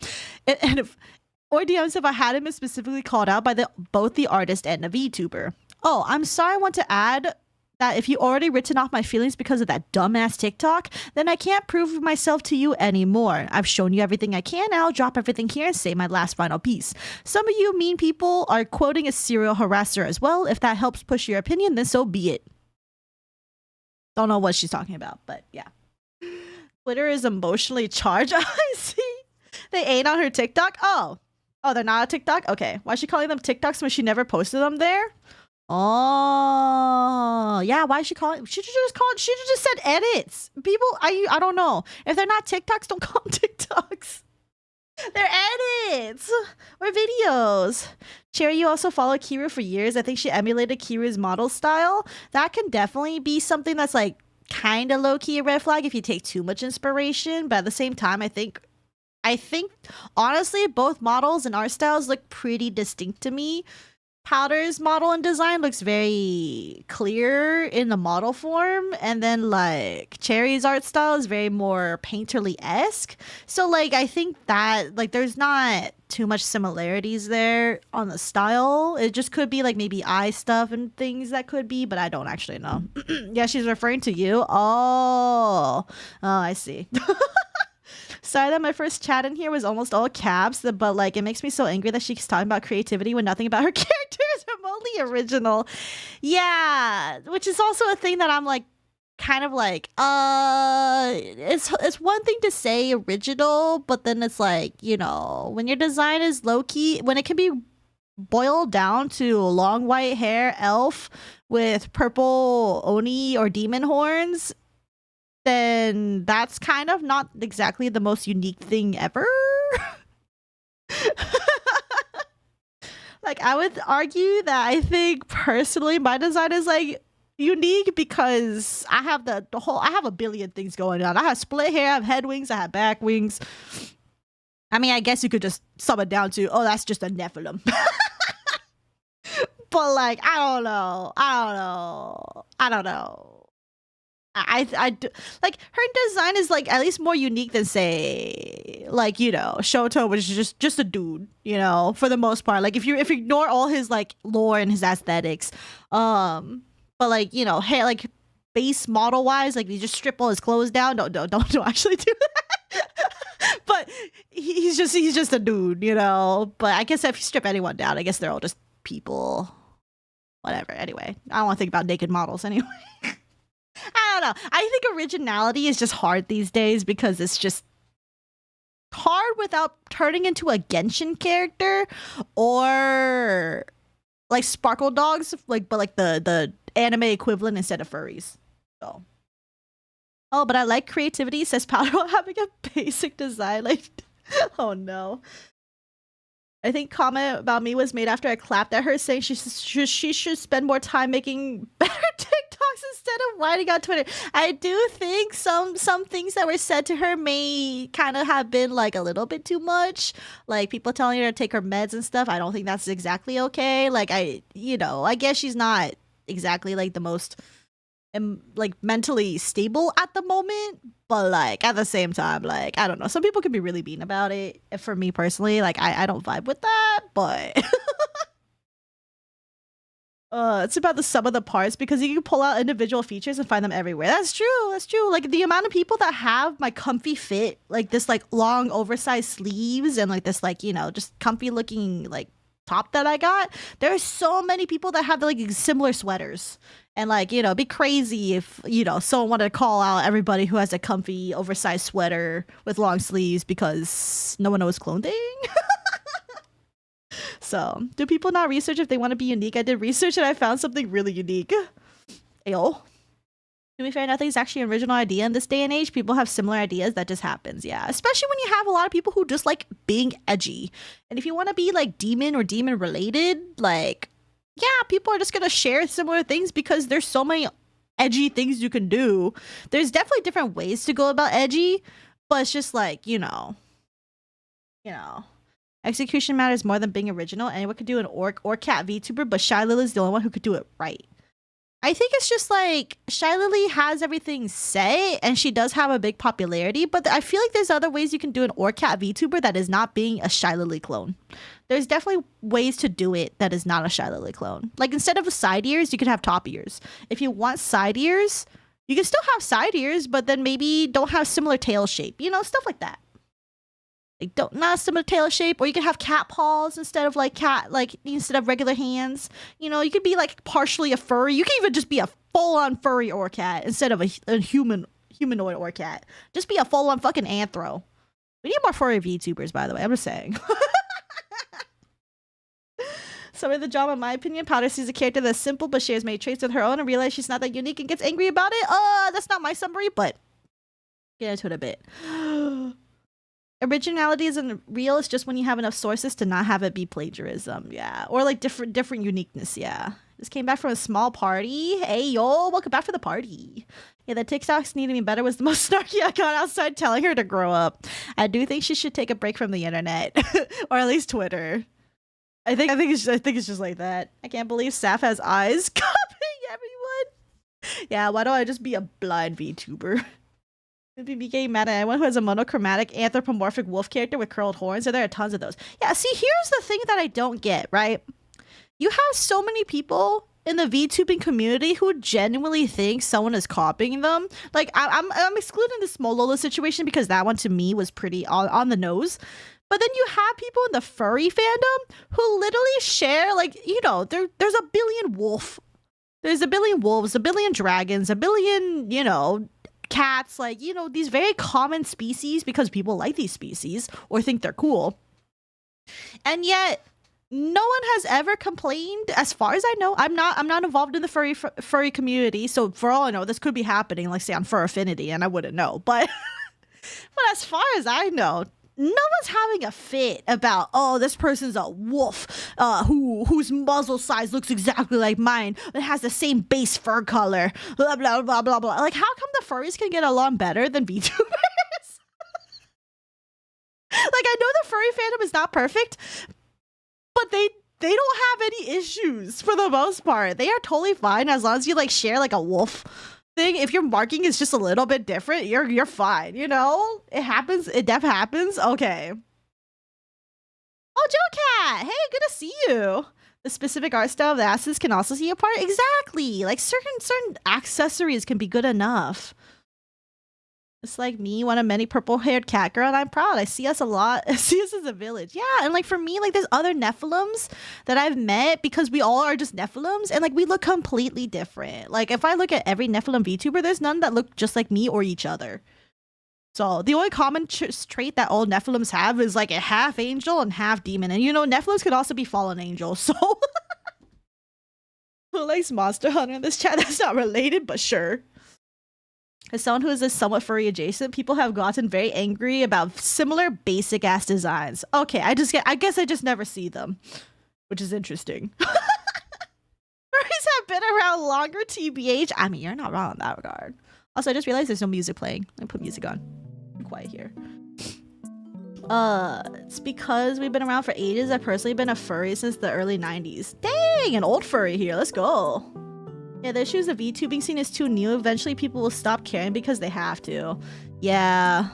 Or DMs if I hadn't been specifically called out by both the artist and the VTuber. Oh, I'm sorry, I want to add that if you already written off my feelings because of that dumbass TikTok, then I can't prove myself to you anymore. I've shown you everything I can, and I'll drop everything here and say my last final piece. Some of you mean people are quoting a serial harasser as well. If that helps push your opinion, then so be it. Don't know what she's talking about, but yeah. Twitter is emotionally charged. I see. They ain't on her TikTok? Oh, they're not on TikTok? Okay. Why is she calling them TikToks when she never posted them there? Oh, yeah. Why is she calling? She should have just said edits. People, I don't know. If they're not TikToks, don't call them TikToks. They're edits or videos. Cherry, you also followed Kiru for years. I think she emulated Kiru's model style. That can definitely be something that's like kind of low-key a red flag if you take too much inspiration. But at the same time, I think honestly, both models and art styles look pretty distinct to me. Powdur's model and design looks very clear in the model form, and then like Cherry's art style is very more painterly-esque. So like I think that like there's not too much similarities there on the style. It just could be like maybe eye stuff and things that could be, but I don't actually know. Yeah, she's referring to you. Oh, I see. Sorry that my first chat in here was almost all caps, but like it makes me so angry that she's talking about creativity when nothing about her character is remotely original. Yeah, which is also a thing that I'm like kind of like it's one thing to say original, but then it's like, you know, when your design is low-key, when it can be boiled down to long white hair elf with purple oni or demon horns, then that's kind of not exactly the most unique thing ever. Like, I would argue that I think personally my design is like unique because I have I have a billion things going on. I have split hair, I have head wings, I have back wings. I mean, I guess you could just sum it down to, oh, that's just a Nephilim. But like, I don't know. I do, like, her design is like at least more unique than say like, you know, Shoto, which is just a dude, you know, for the most part. Like if you ignore all his like lore and his aesthetics, but like, you know, hair, like base model wise, like you just strip all his clothes down. Don't actually do that. But he's just a dude, you know. But I guess if you strip anyone down, I guess they're all just people. Whatever. Anyway, I don't want to think about naked models anyway. I don't know. I think originality is just hard these days because it's just hard without turning into a Genshin character or like Sparkle Dogs, like but like the anime equivalent instead of furries. So, oh, but I like creativity, says Powder, while having a basic design. Like, oh no. I think comment about me was made after I clapped at her saying she should spend more time making better TikToks instead of writing on Twitter. I do think some things that were said to her may kind of have been like a little bit too much. Like people telling her to take her meds and stuff. I don't think that's exactly okay. Like I guess she's not exactly like the most like mentally stable at the moment, but like at the same time, like I don't know, some people can be really mean about it. For me personally, like I don't vibe with that, but it's about the sum of the parts because you can pull out individual features and find them everywhere. That's true. Like the amount of people that have my comfy fit, like this like long oversized sleeves and like this like, you know, just comfy looking like top that I got, there's so many people that have like similar sweaters. And like, you know, it'd be crazy if, you know, someone wanted to call out everybody who has a comfy oversized sweater with long sleeves because no one knows clothing. So, do people not research if they want to be unique? I did research and I found something really unique. Ayo. To be fair, nothing's actually an original idea in this day and age. People have similar ideas. That just happens. Yeah. Especially when you have a lot of people who just like being edgy. And if you want to be like demon or demon related, like, yeah, people are just going to share similar things because there's so many edgy things you can do. There's definitely different ways to go about edgy, but it's just like, you know. Execution matters more than being original. Anyone could do an orc or cat VTuber, but Shy Lily's the only one who could do it right. I think it's just like Shy Lily has everything set and she does have a big popularity, but I feel like there's other ways you can do an orc cat VTuber that is not being a Shy Lily clone. There's definitely ways to do it that is not a Shy Lily clone. Like instead of side ears, you could have top ears. If you want side ears, you can still have side ears, but then maybe don't have similar tail shape, you know, stuff like that. Like not a similar tail shape, or you could have cat paws instead of instead of regular hands. You know, you could be like partially a furry. You can even just be a full-on furry or cat instead of a humanoid or cat. Just be a full-on fucking anthro. We need more furry VTubers, by the way. I'm just saying. Some of the drama, in my opinion, Powder sees a character that's simple but shares many traits with her own and realizes she's not that unique and gets angry about it. That's not my summary, but get into it a bit. Originality isn't real. It's just when you have enough sources to not have it be plagiarism. Yeah. Or like different uniqueness. Yeah. Just came back from a small party. Hey, yo. Welcome back for the party. Yeah, the TikToks need to be better was the most snarky I got outside telling her to grow up. I do think she should take a break from the internet. Or at least Twitter. I think it's just like that. I can't believe Saph has eyes copying everyone. Yeah, why don't I just be a blind VTuber? BBK mad at anyone who has a monochromatic anthropomorphic wolf character with curled horns, and there are tons of those. Yeah, see, here's the thing that I don't get, right? You have so many people in the VTubing community who genuinely think someone is copying them. Like, I'm excluding the Smolola situation because that one to me was pretty on the nose. But then you have people in the furry fandom who literally share, like, you know, there's a billion wolf. There's a billion wolves, a billion dragons, a billion, you know, cats, like, you know, these very common species because people like these species or think they're cool. And yet no one has ever complained, as far as I know. I'm not involved in the furry community, so for all I know, this could be happening, like say on Fur Affinity, and I wouldn't know. But as far as I know, no one's having a fit about, oh, this person's a wolf whose muzzle size looks exactly like mine. It has the same base fur color. Blah, blah, blah, blah, blah. Like, how come the furries can get along better than VTubers? Like, I know the furry fandom is not perfect, but they don't have any issues for the most part. They are totally fine as long as you, like, share, like, a wolf thing. If your marking is just a little bit different, you're fine, you know? It happens. It def happens. Okay. Oh, Joe Cat! Hey, good to see you. The specific art style of the asses can also see apart. Exactly. Like certain accessories can be good enough. It's like me, one of many purple-haired cat girl, and I'm proud. I see us a lot. I see us as a village. Yeah, and like for me, like there's other Nephilims that I've met because we all are just Nephilims, and like we look completely different. Like if I look at every Nephilim VTuber, there's none that look just like me or each other. So the only common trait that all Nephilims have is like a half angel and half demon. And you know, Nephilims could also be fallen angels. So who likes Monster Hunter in this chat? That's not related, but sure. As someone who is a somewhat furry adjacent, people have gotten very angry about similar basic ass designs. Okay, I guess I just never see them, which is interesting. Furries have been around longer, TBH. I mean, you're not wrong in that regard. Also, I just realized there's no music playing. Let me put music on. Be quiet here. It's because we've been around for ages. I've personally been a furry since the early 90s. Dang, an old furry here. Let's go. Yeah, the issue is the VTubing scene is too new. Eventually people will stop caring because they have to. Yeah.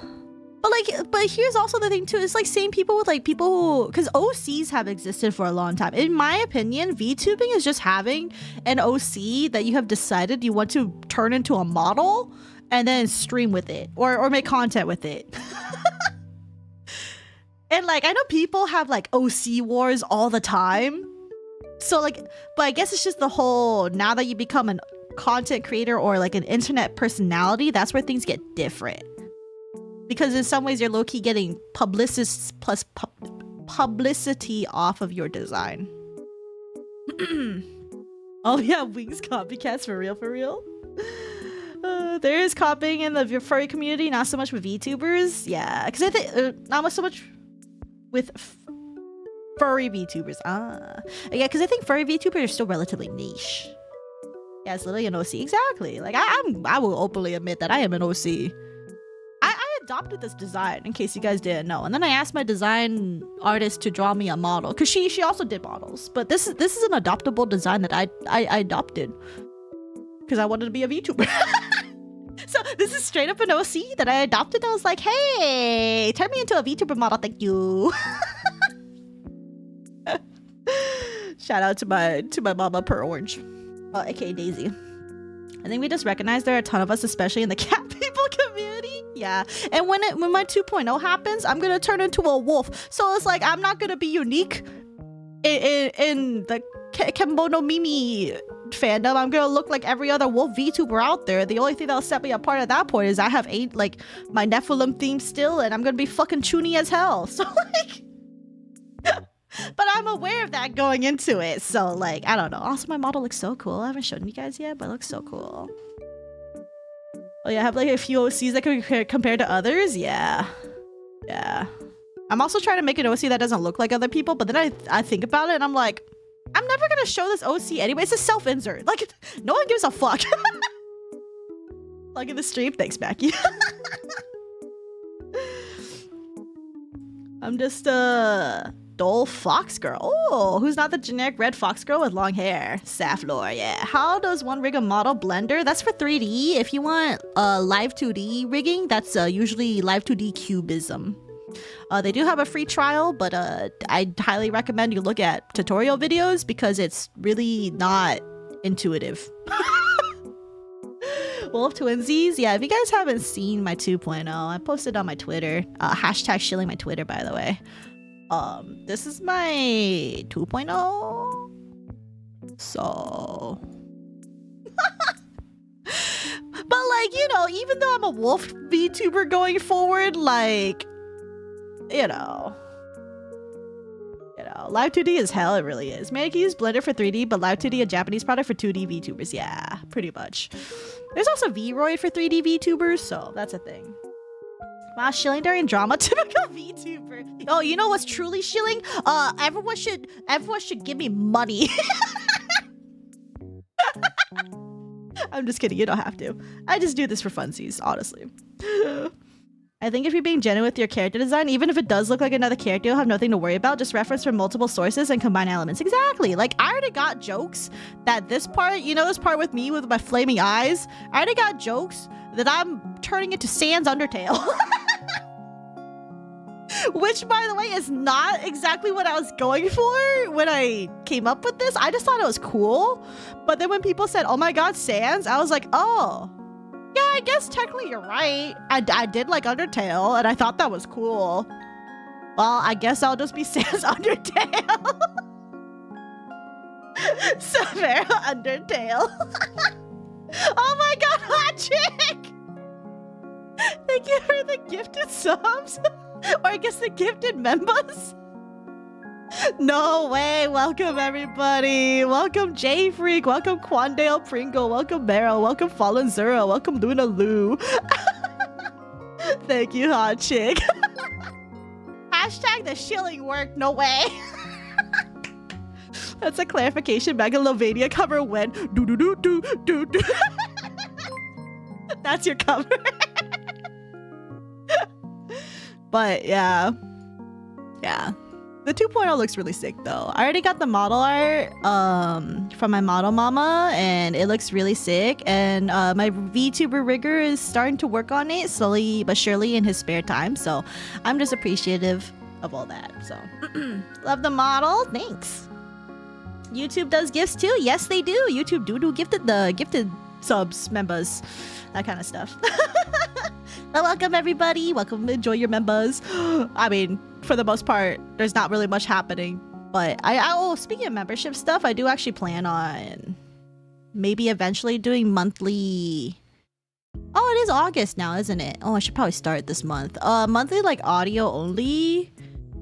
But here's also the thing too. It's like same people with like people who, because OCs have existed for a long time. In my opinion, VTubing is just having an OC that you have decided you want to turn into a model and then stream with it or make content with it. And like, I know people have like OC wars all the time. So like, but I guess it's just the whole, now that you become an content creator or like an internet personality, that's where things get different. Because in some ways you're low-key getting publicity off of your design. Oh yeah, Wings copycats for real, for real. There is copying in the furry community, not so much with VTubers. Yeah, because I think not so much with furry VTubers. Yeah, because I think furry VTubers are still relatively niche. Yeah, it's literally an OC. Exactly. Like I will openly admit that I am an OC. I adopted this design in case you guys didn't know, and then I asked my design artist to draw me a model because she also did models. But this is an adoptable design that I adopted because I wanted to be a VTuber. So this is straight up an OC that I adopted. I was like, hey, turn me into a VTuber model, thank you. Shout out to my mama Per Orange, aka Daisy. I think we just recognize there are a ton of us, especially in the cat people community. Yeah, and when my 2.0 happens, I'm gonna turn into a wolf. So it's like I'm not gonna be unique in the Kembo no Mimi fandom. I'm gonna look like every other wolf VTuber out there. The only thing that'll set me apart at that point is I have my Nephilim theme still, and I'm gonna be fucking chuny as hell. So like, but I'm aware of that going into it. So like, I don't know. Also, my model looks so cool. I haven't shown you guys yet, but it looks so cool. Oh yeah, I have like a few OCs that can be compared to others. Yeah. I'm also trying to make an OC that doesn't look like other people, but then I think about it and I'm like, I'm never gonna show this OC anyway. It's a self-insert. Like, no one gives a fuck. Like in the stream. Thanks, Mackie. I'm just a dull fox girl. Oh, who's not the generic red fox girl with long hair? Saphera, yeah. How does one rig a model? Blender? That's for 3D. If you want live 2D rigging, that's usually live 2D cubism. They do have a free trial, but I highly recommend you look at tutorial videos because it's really not intuitive. Wolf Twinsies, yeah, if you guys haven't seen my 2.0, I posted on my Twitter. Hashtag shilling my Twitter, by the way. This is my 2.0. So... But like, you know, even though I'm a wolf VTuber going forward, like... You know, Live 2D is hell, it really is. Man, I can use Blender for 3D, but Live 2D a Japanese product for 2D VTubers. Yeah, pretty much. There's also VRoid for 3D VTubers, so that's a thing. Wow, shilling during drama, typical VTuber. Oh, you know what's truly shilling? Everyone should give me money. I'm just kidding, you don't have to. I just do this for funsies, honestly. I think if you're being genuine with your character design, even if it does look like another character, you'll have nothing to worry about. Just reference from multiple sources and combine elements. Exactly. Like, I already got jokes that this part, you know, this part with me with my flaming eyes, I already got jokes that I'm turning into Sans Undertale. Which, by the way, is not exactly what I was going for when I came up with this. I just thought it was cool. But then when people said, oh my god, Sans, I was like, oh. Yeah, I guess technically you're right. I did like Undertale, and I thought that was cool. Well, I guess I'll just be Sans Undertale. Saphera Undertale. Oh my god, hot chick! Thank you for the gifted subs. Or I guess the gifted members. No way. Welcome everybody. Welcome J Freak. Welcome Quandale Pringle. Welcome Meryl. Welcome Fallen Zero. Welcome Luna Lou. Thank you, hot chick. Hashtag the shilling work. No way. That's a clarification. Megalovania cover when do do do do do do. That's your cover. But yeah. The 2.0 looks really sick though. I already got the model art from my model mama, and it looks really sick. And my VTuber rigger is starting to work on it slowly but surely in his spare time. So I'm just appreciative of all that. So love the model. Thanks. YouTube does gifts too. Yes, they do. YouTube do gifted subs, members, that kind of stuff. Well, welcome everybody. Welcome. Enjoy your members. I mean, for the most part, there's not really much happening. But speaking of membership stuff, I do actually plan on maybe eventually doing monthly. Oh, it is August now, isn't it? Oh, I should probably start this month. Monthly like audio only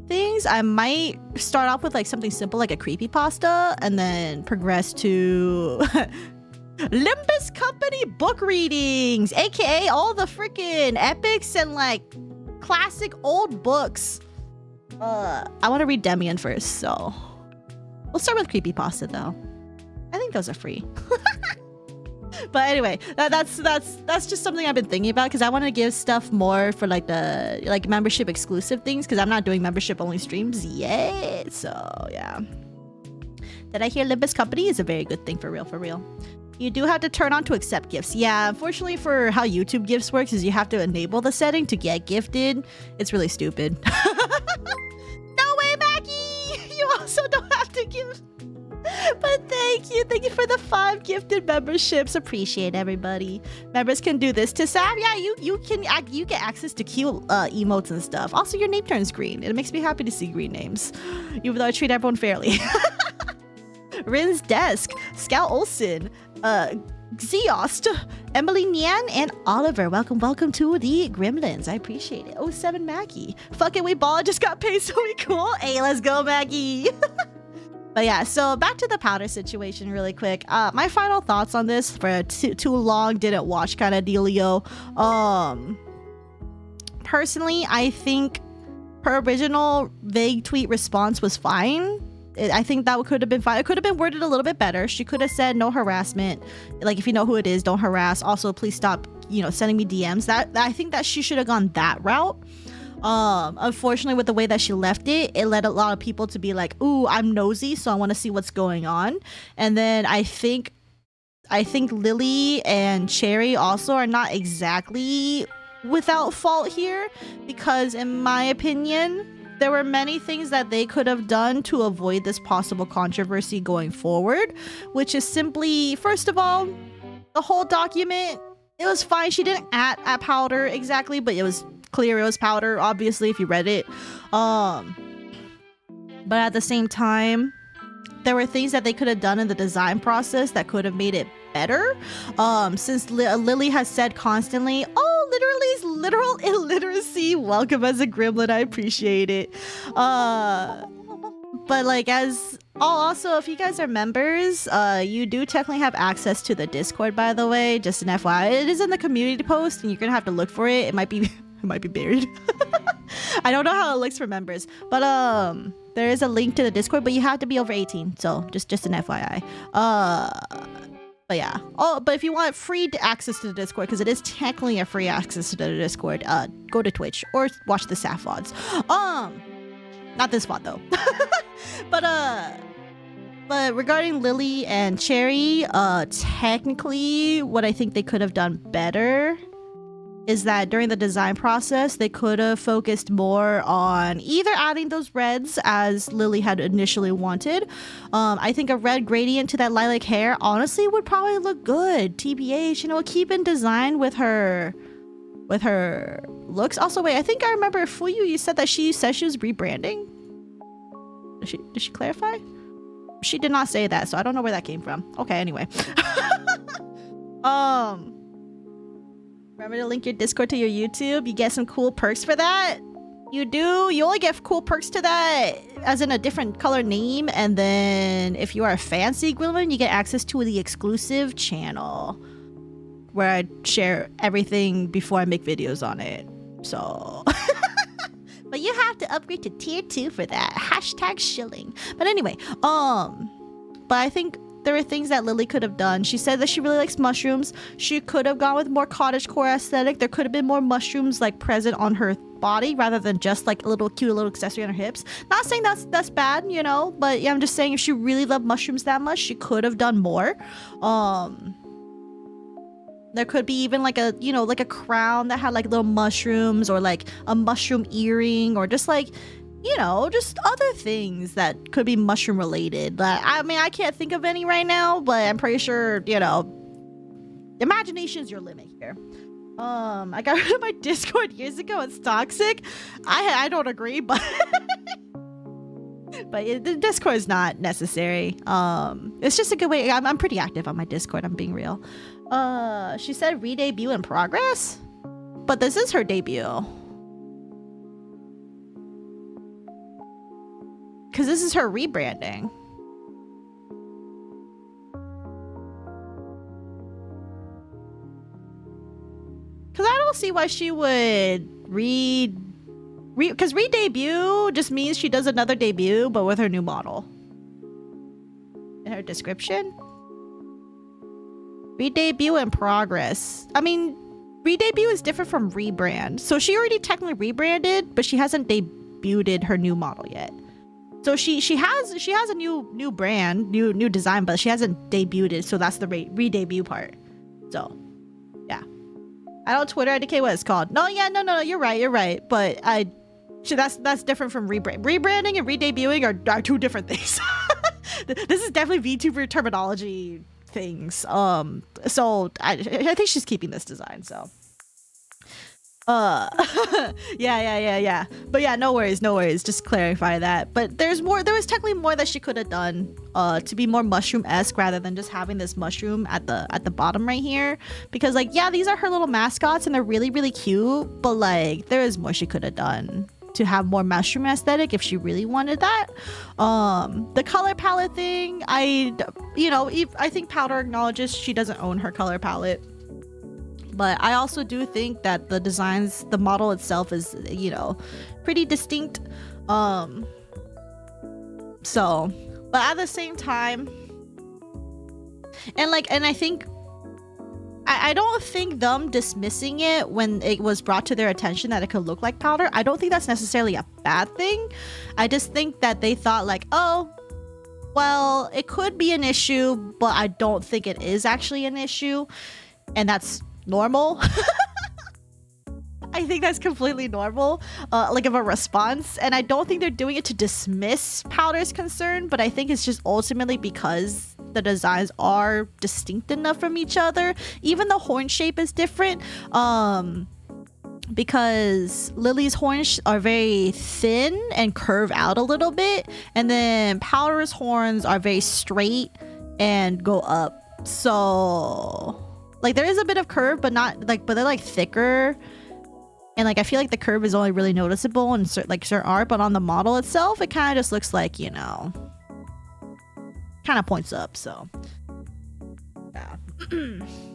things. I might start off with like something simple like a creepypasta and then progress to Limbus Company book readings, aka all the freaking epics and like classic old books. I want to read Demian first, so we'll start with creepypasta though. I think those are free. But anyway, that's just something I've been thinking about because I want to give stuff more for like the membership exclusive things because I'm not doing membership only streams yet. So yeah. Did I hear Limbus Company is a very good thing for real. You do have to turn on to accept gifts. Yeah, unfortunately for how YouTube gifts works is you have to enable the setting to get gifted. It's really stupid. No way, Maggie! You also don't have to give. But thank you for the 5 gifted memberships. Appreciate everybody. Members can do this to Sav. Yeah, you get access to cute emotes and stuff. Also, your name turns green. It makes me happy to see green names, even though I treat everyone fairly. Rin's Desk, Scout Olsen, Xeost, Emily Nian, and Oliver. Welcome to the Gremlins. I appreciate it. 07 Maggie. Fucking we ball just got paid, so we cool. Hey, let's go, Maggie. But yeah, so back to the Powdur situation really quick. My final thoughts on this for too long didn't watch kind of dealio. Personally, I think her original vague tweet response was fine. I think that could have been fine. It could have been worded a little bit better. She could have said no harassment. Like if you know who it is, don't harass. Also, please stop, sending me DMs. I think that she should have gone that route. Unfortunately, with the way that she left it, it led a lot of people to be like, ooh, I'm nosy, so I want to see what's going on. And then I think Lily and Cherry also are not exactly without fault here, because in my opinion, there were many things that they could have done to avoid this possible controversy going forward, which is simply, first of all, the whole document, it was fine. She didn't at Powdur exactly, but it was clear it was Powdur, obviously, if you read it. But at the same time, there were things that they could have done in the design process that could have made it better. Since Lily has said constantly, literal illiteracy, welcome as a gremlin, I appreciate it. But like, also, if you guys are members, you do technically have access to the Discord, by the way, just an FYI. It is in the community post and you're gonna have to look for it. It might be buried. I don't know how it looks for members, but there is a link to the Discord, but you have to be over 18, so just an FYI. But yeah. Oh, but if you want free access to the Discord, because it is technically a free access to the Discord, go to Twitch or watch the Saf VODs. Not this VOD though. But regarding Lily and Cherry, technically what I think they could have done better is that during the design process, they could have focused more on either adding those reds as Lily had initially wanted. I think a red gradient to that lilac hair honestly would probably look good. TBH, keep in design with her looks. Also, wait, I think I remember Fuyu, you said that she said she was rebranding. Did she clarify? She did not say that, so I don't know where that came from. Okay, anyway. Remember to link your Discord to your YouTube. You get some cool perks for that. You do. You only get cool perks to that as in a different color name. And then if you are a fancy gremlin, you get access to the exclusive channel where I share everything before I make videos on it. So... But you have to upgrade to tier 2 for that. Hashtag shilling. But anyway, but I think there are things that Lily could have done. She said that she really likes mushrooms. She could have gone with more cottagecore aesthetic. There could have been more mushrooms like present on her body rather than just like a cute little accessory on her hips. Not saying that's bad, but yeah, I'm just saying if she really loved mushrooms that much, she could have done more. There could be even like a crown that had like little mushrooms, or like a mushroom earring, or just like, just other things that could be mushroom related. I mean, I can't think of any right now, but I'm pretty sure, imagination is your limit here. I got rid of my Discord years ago. It's toxic. I don't agree, but the Discord is not necessary. It's just a good way. I'm pretty active on my Discord. I'm being real. She said re-debut in progress, but this is her debut. Because this is her rebranding. Because I don't see why she would because re-debut just means she does another debut, but with her new model. In her description. Re-debut in progress. I mean, re-debut is different from rebrand. So she already technically rebranded, but she hasn't debuted her new model yet. So she has a new brand, new design, but she hasn't debuted it. So that's the re-debut part. So, yeah. I don't Twitter indicate what it's called. No, you're right. But that's different from rebranding and re-debuting are two different things. This is definitely VTuber terminology things. So I think she's keeping this design. So, yeah. But yeah, no worries. Just clarify that. But there was technically more that she could have done to be more mushroom-esque rather than just having this mushroom at the bottom right here. Because like, yeah, these are her little mascots and they're really, really cute, but like there is more she could have done to have more mushroom aesthetic if she really wanted that. The color palette thing, I think Powdur acknowledges she doesn't own her color palette. But I also do think that the model itself is, pretty distinct. So, but at the same time, and I think, I don't think them dismissing it when it was brought to their attention that it could look like Powdur, I don't think that's necessarily a bad thing. I just think that they thought like, oh, well, it could be an issue, but I don't think it is actually an issue. And that's normal. I think that's completely normal, like of a response. And I don't think they're doing it to dismiss Powdur's concern, but I think it's just ultimately because the designs are distinct enough from each other. Even the horn shape is different, because Lily's horns are very thin and curve out a little bit, and then Powdur's horns are very straight and go up. So like there is a bit of curve, but not like, but they're like thicker. And like I feel like the curve is only really noticeable in certain art, but on the model itself, it kind of just looks like, kind of points up. So yeah.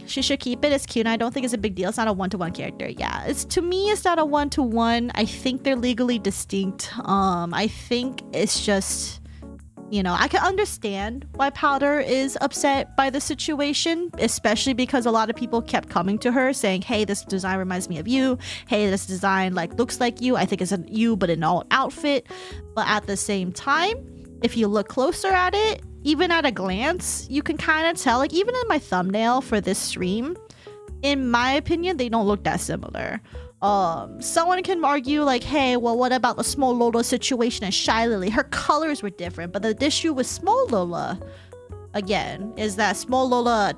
She should keep it. It's cute. And I don't think it's a big deal. It's not a one-to-one character. Yeah, to me, it's not a one-to-one. I think they're legally distinct. I think it's just, I can understand why Powdur is upset by the situation, especially because a lot of people kept coming to her saying, hey, this design reminds me of you. Hey, this design looks like you. I think it's a you, but in all outfit. But at the same time, if you look closer at it, even at a glance, you can kind of tell, like even in my thumbnail for this stream, in my opinion, they don't look that similar. Someone can argue like, hey, well, what about the Small Lola situation and Shy Lily? Her colors were different, but the issue with Small Lola, again, is that Small Lola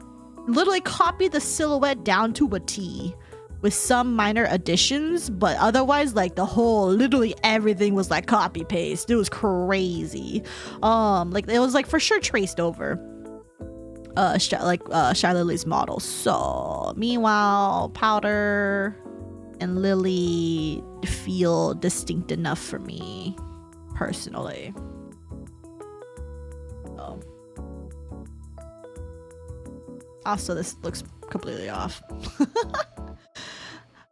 literally copied the silhouette down to a T with some minor additions, but otherwise, like literally everything was like copy paste. It was crazy. Like it was like for sure traced over Shy Lily's model. So meanwhile, Powdur and Lily feel distinct enough for me personally. So. Also, this looks completely off.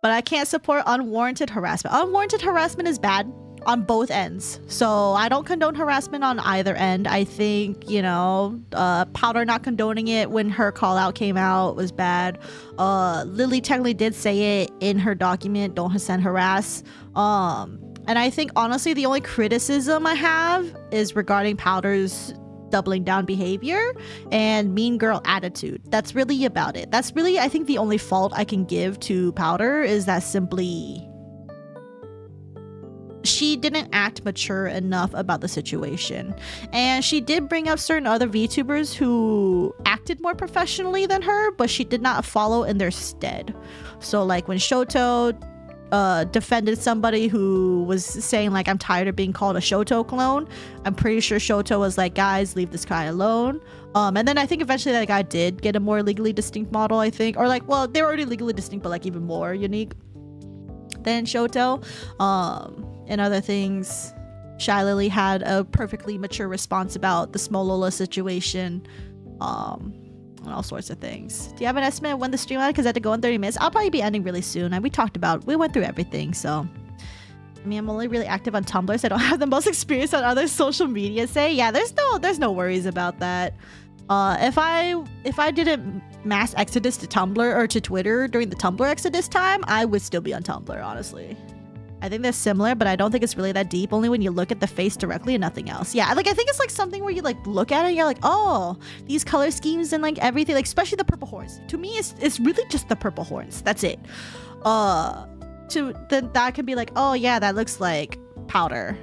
But I can't support unwarranted harassment. Unwarranted harassment is bad on both ends. So I don't condone harassment on either end. I think, Powdur not condoning it when her call out came out was bad. Lily technically did say it in her document, don't send harass. And I think honestly the only criticism I have is regarding Powdur's doubling down behavior and mean girl attitude. That's really about it. That's really, I think, the only fault I can give to Powdur is that simply she didn't act mature enough about the situation. And she did bring up certain other VTubers who acted more professionally than her, but she did not follow in their stead. So like when Shoto defended somebody who was saying like, I'm tired of being called a Shoto clone, I'm pretty sure Shoto was like, guys, leave this guy alone. And then I think eventually that guy did get a more legally distinct model, I think, or like, well, they were already legally distinct, but like even more unique than Shoto. And other things, Shy Lily had a perfectly mature response about the Smolola situation, and all sorts of things. Do you have an estimate of when the stream ended? Because I had to go in 30 minutes. I'll probably be ending really soon. And we went through everything, so. I mean, I'm only really active on Tumblr, so I don't have the most experience on other social media. Yeah, there's no worries about that. If I didn't mass exodus to Tumblr or to Twitter during the Tumblr exodus time, I would still be on Tumblr, honestly. I think they're similar, but I don't think it's really that deep, only when you look at the face directly and nothing else. Yeah, like I think it's like something where you like look at it and you're like, oh, these color schemes and like everything, like especially the purple horns. To me, it's really just the purple horns. That's it. Then that can be like, oh yeah, that looks like Powdur.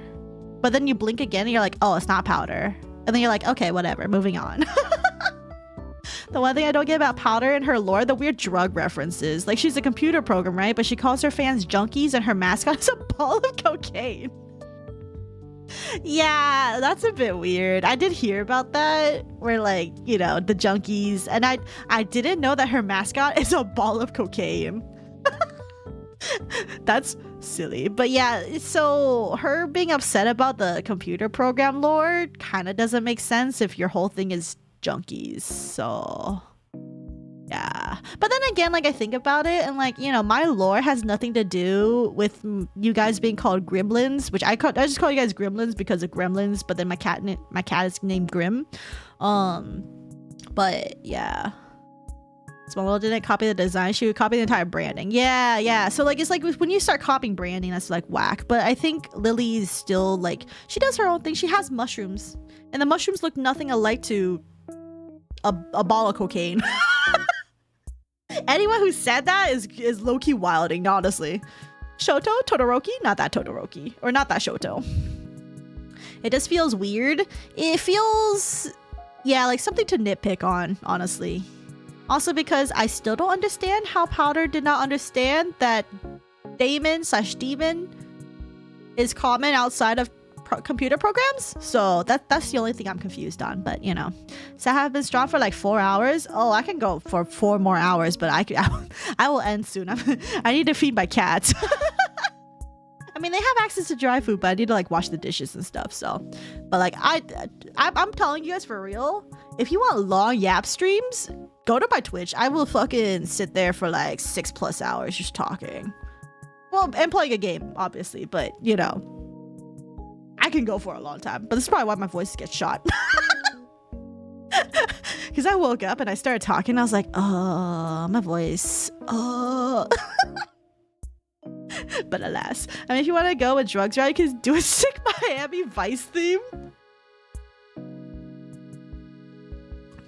But then you blink again and you're like, oh, it's not Powdur. And then you're like, okay, whatever, moving on. The one thing I don't get about Powdur and her lore, the weird drug references. Like, she's a computer program, right? But she calls her fans junkies and her mascot is a ball of cocaine. Yeah, that's a bit weird. I did hear about that, where like, you know, the junkies, and I didn't know that her mascot is a ball of cocaine. That's silly. But yeah, so her being upset about the computer program lore kind of doesn't make sense if your whole thing is junkies. So yeah, but then again, like I think about it and like, you know, my lore has nothing to do with you guys being called gremlins, which I just call you guys gremlins because of gremlins, but then my cat is named Grim. But yeah, Small didn't copy the design, she would copy the entire branding. Yeah, so like it's like when you start copying branding, that's like whack. But I think Lily's still like, she does her own thing. She has mushrooms and the mushrooms look nothing alike to a ball of cocaine. Anyone who said that is low-key wilding, honestly. Shoto? Todoroki? Not that Todoroki. Or not that Shoto. It just feels weird. It feels, yeah, like something to nitpick on, honestly. Also because I still don't understand how Powdur did not understand that Daemon/Demon is common outside of computer programs. So that's the only thing I'm confused on. But you know, so I have been strong for like 4 hours. Oh, I can go for 4 more hours, but I will end soon. I need to feed my cats. I mean, they have access to dry food, but I need to like wash the dishes and stuff. So, but like I'm telling you guys for real, if you want long yap streams, go to my Twitch. I will fucking sit there for like 6+ hours just talking. Well, and playing a game, obviously, but you know, I can go for a long time. But this is probably why my voice gets shot. Because I woke up and I started talking. I was like, oh, my voice. Oh. But alas, I mean, if you want to go with drugs, right, you can do a sick Miami Vice theme.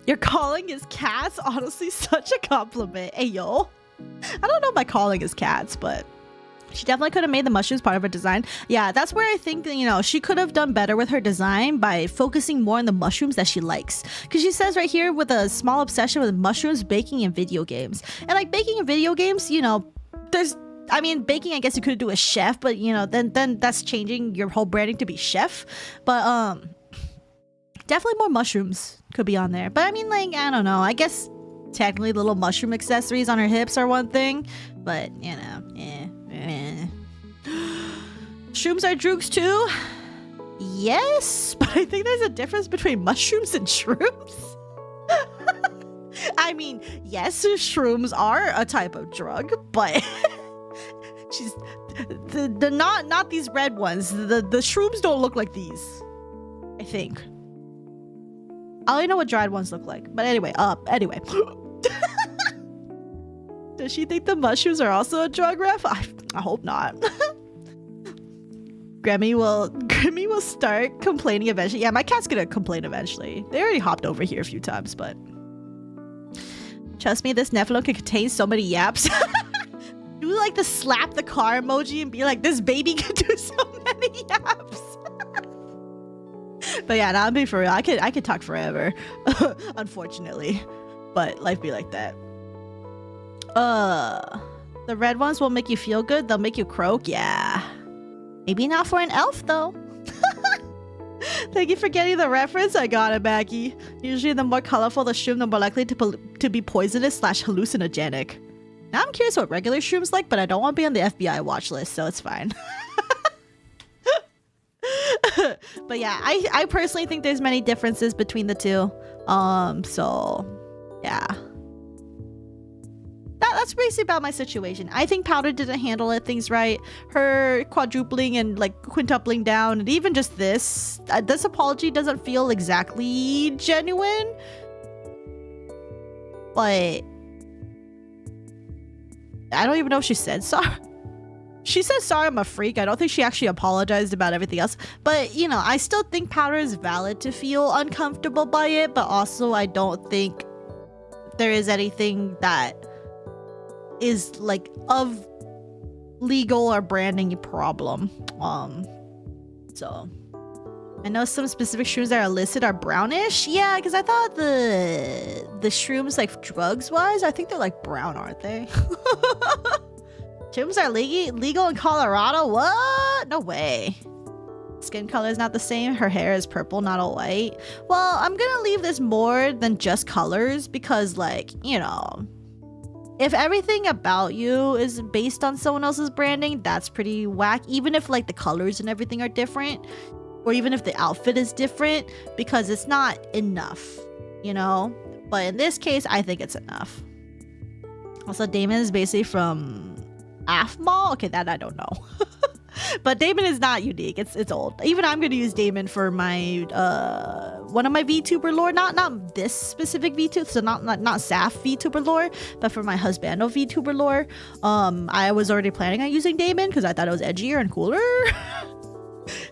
Your calling is cats, honestly, such a compliment. Hey, yo. I don't know if my calling is cats, but she definitely could have made the mushrooms part of her design. Yeah, that's where I think that, you know, she could have done better with her design by focusing more on the mushrooms that she likes. Because she says right here, with a small obsession with mushrooms, baking, and video games. And like baking and video games, you know, I mean, baking, I guess you could do a chef, but you know, then that's changing your whole branding to be chef. But definitely more mushrooms could be on there. But I mean, like, I don't know. I guess technically the little mushroom accessories on her hips are one thing, but you know, Shrooms are droogs too? Yes, but I think there's a difference between mushrooms and shrooms. I mean, yes, shrooms are a type of drug, but she's the not these red ones. The shrooms don't look like these, I think. I only know what dried ones look like. But anyway, does she think the mushrooms are also a drug ref? I hope not. Grammy will start complaining eventually. Yeah, my cat's gonna complain eventually. They already hopped over here a few times, but trust me, this Nephilim can contain so many yaps. Do like the slap the car emoji and be like, this baby can do so many. many yaps. But yeah, I'm being for real. I could talk forever, unfortunately. But life be like that. The red ones will make you feel good. They'll make you croak. Yeah. Maybe not for an elf though. Thank you for getting the reference. I got it, Mackie. Usually the more colorful the shroom, the more likely to be poisonous / hallucinogenic. Now I'm curious what regular shroom's like, but I don't want to be on the FBI watch list, so it's fine. But yeah, I personally think there's many differences between the two. So yeah. That's basically about my situation. I think Powdur didn't handle things right. Her quadrupling and like quintupling down, and even just this apology doesn't feel exactly genuine. But I don't even know if she said sorry. She said sorry, I'm a freak. I don't think she actually apologized about everything else. But, you know, I still think Powdur is valid to feel uncomfortable by it. But also, I don't think there is anything that is, like, of legal or branding problem. So I know some specific shrooms that are listed are brownish. Yeah, because I thought the shrooms, like, drugs-wise, I think they're, like, brown, aren't they? Shrooms are legal in Colorado? What? No way. Skin color is not the same. Her hair is purple, not all white. Well, I'm gonna leave this more than just colors because, like, you know, if everything about you is based on someone else's branding, that's pretty whack. Even if, like, the colors and everything are different, or even if the outfit is different, because it's not enough, you know? But in this case, I think it's enough. Also, Damon is basically from Mall? Okay, that I don't know. But Damon is not unique. It's old. Even I'm gonna use Damon for my one of my VTuber lore. Not this specific VTuber, so not Saph VTuber lore, but for my husbando VTuber lore. I was already planning on using Damon because I thought it was edgier and cooler.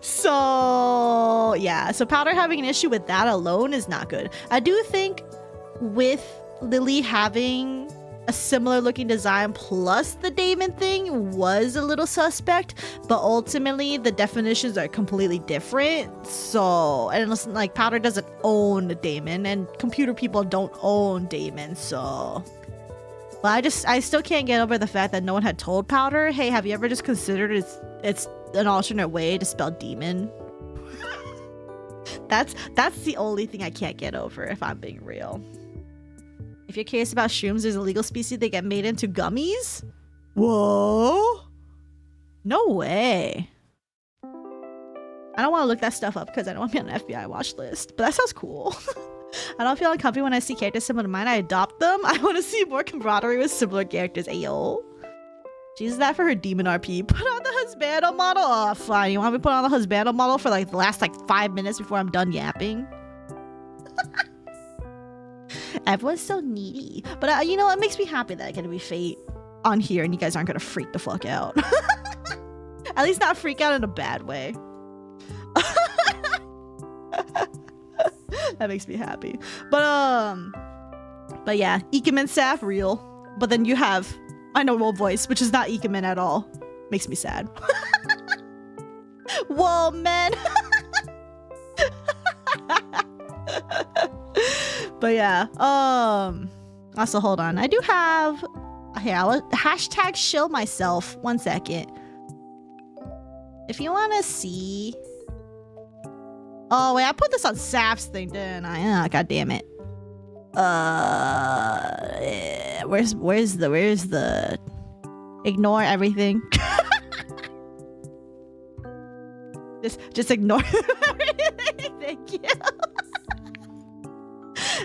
So yeah, so Powdur having an issue with that alone is not good. I do think with Lily having a similar looking design plus the Damon thing was a little suspect, but ultimately the definitions are completely different. So, and listen, like, Powdur doesn't own Damon and computer people don't own Damon, so. But I still can't get over the fact that no one had told Powdur, hey, have you ever just considered it's an alternate way to spell demon? That's the only thing I can't get over, if I'm being real. If you're curious about shrooms, there's a legal species that get made into gummies. Whoa! No way. I don't want to look that stuff up because I don't want to be on an FBI watch list. But that sounds cool. I don't feel uncomfortable when I see characters similar to mine. I adopt them. I want to see more camaraderie with similar characters. Ayo. She uses that for her demon RP. Put on the husbando model. Oh, fine. You want me to put on the husbando model for like the last 5 minutes before I'm done yapping? Everyone's so needy. But you know, it makes me happy that I get to be Fate on here and you guys aren't gonna freak the fuck out. At least not freak out in a bad way. That makes me happy. But yeah, Ikemen Saph, real. But then you have my normal voice, which is not Ikemen at all. Makes me sad. Whoa, man. But yeah, also hold on. I do have, here, I'll hashtag shill myself. 1 second. If you want to see. Oh wait, I put this on Saph's thing, didn't I? Oh, God damn it. Where's the ignore everything. just ignore everything. Thank you.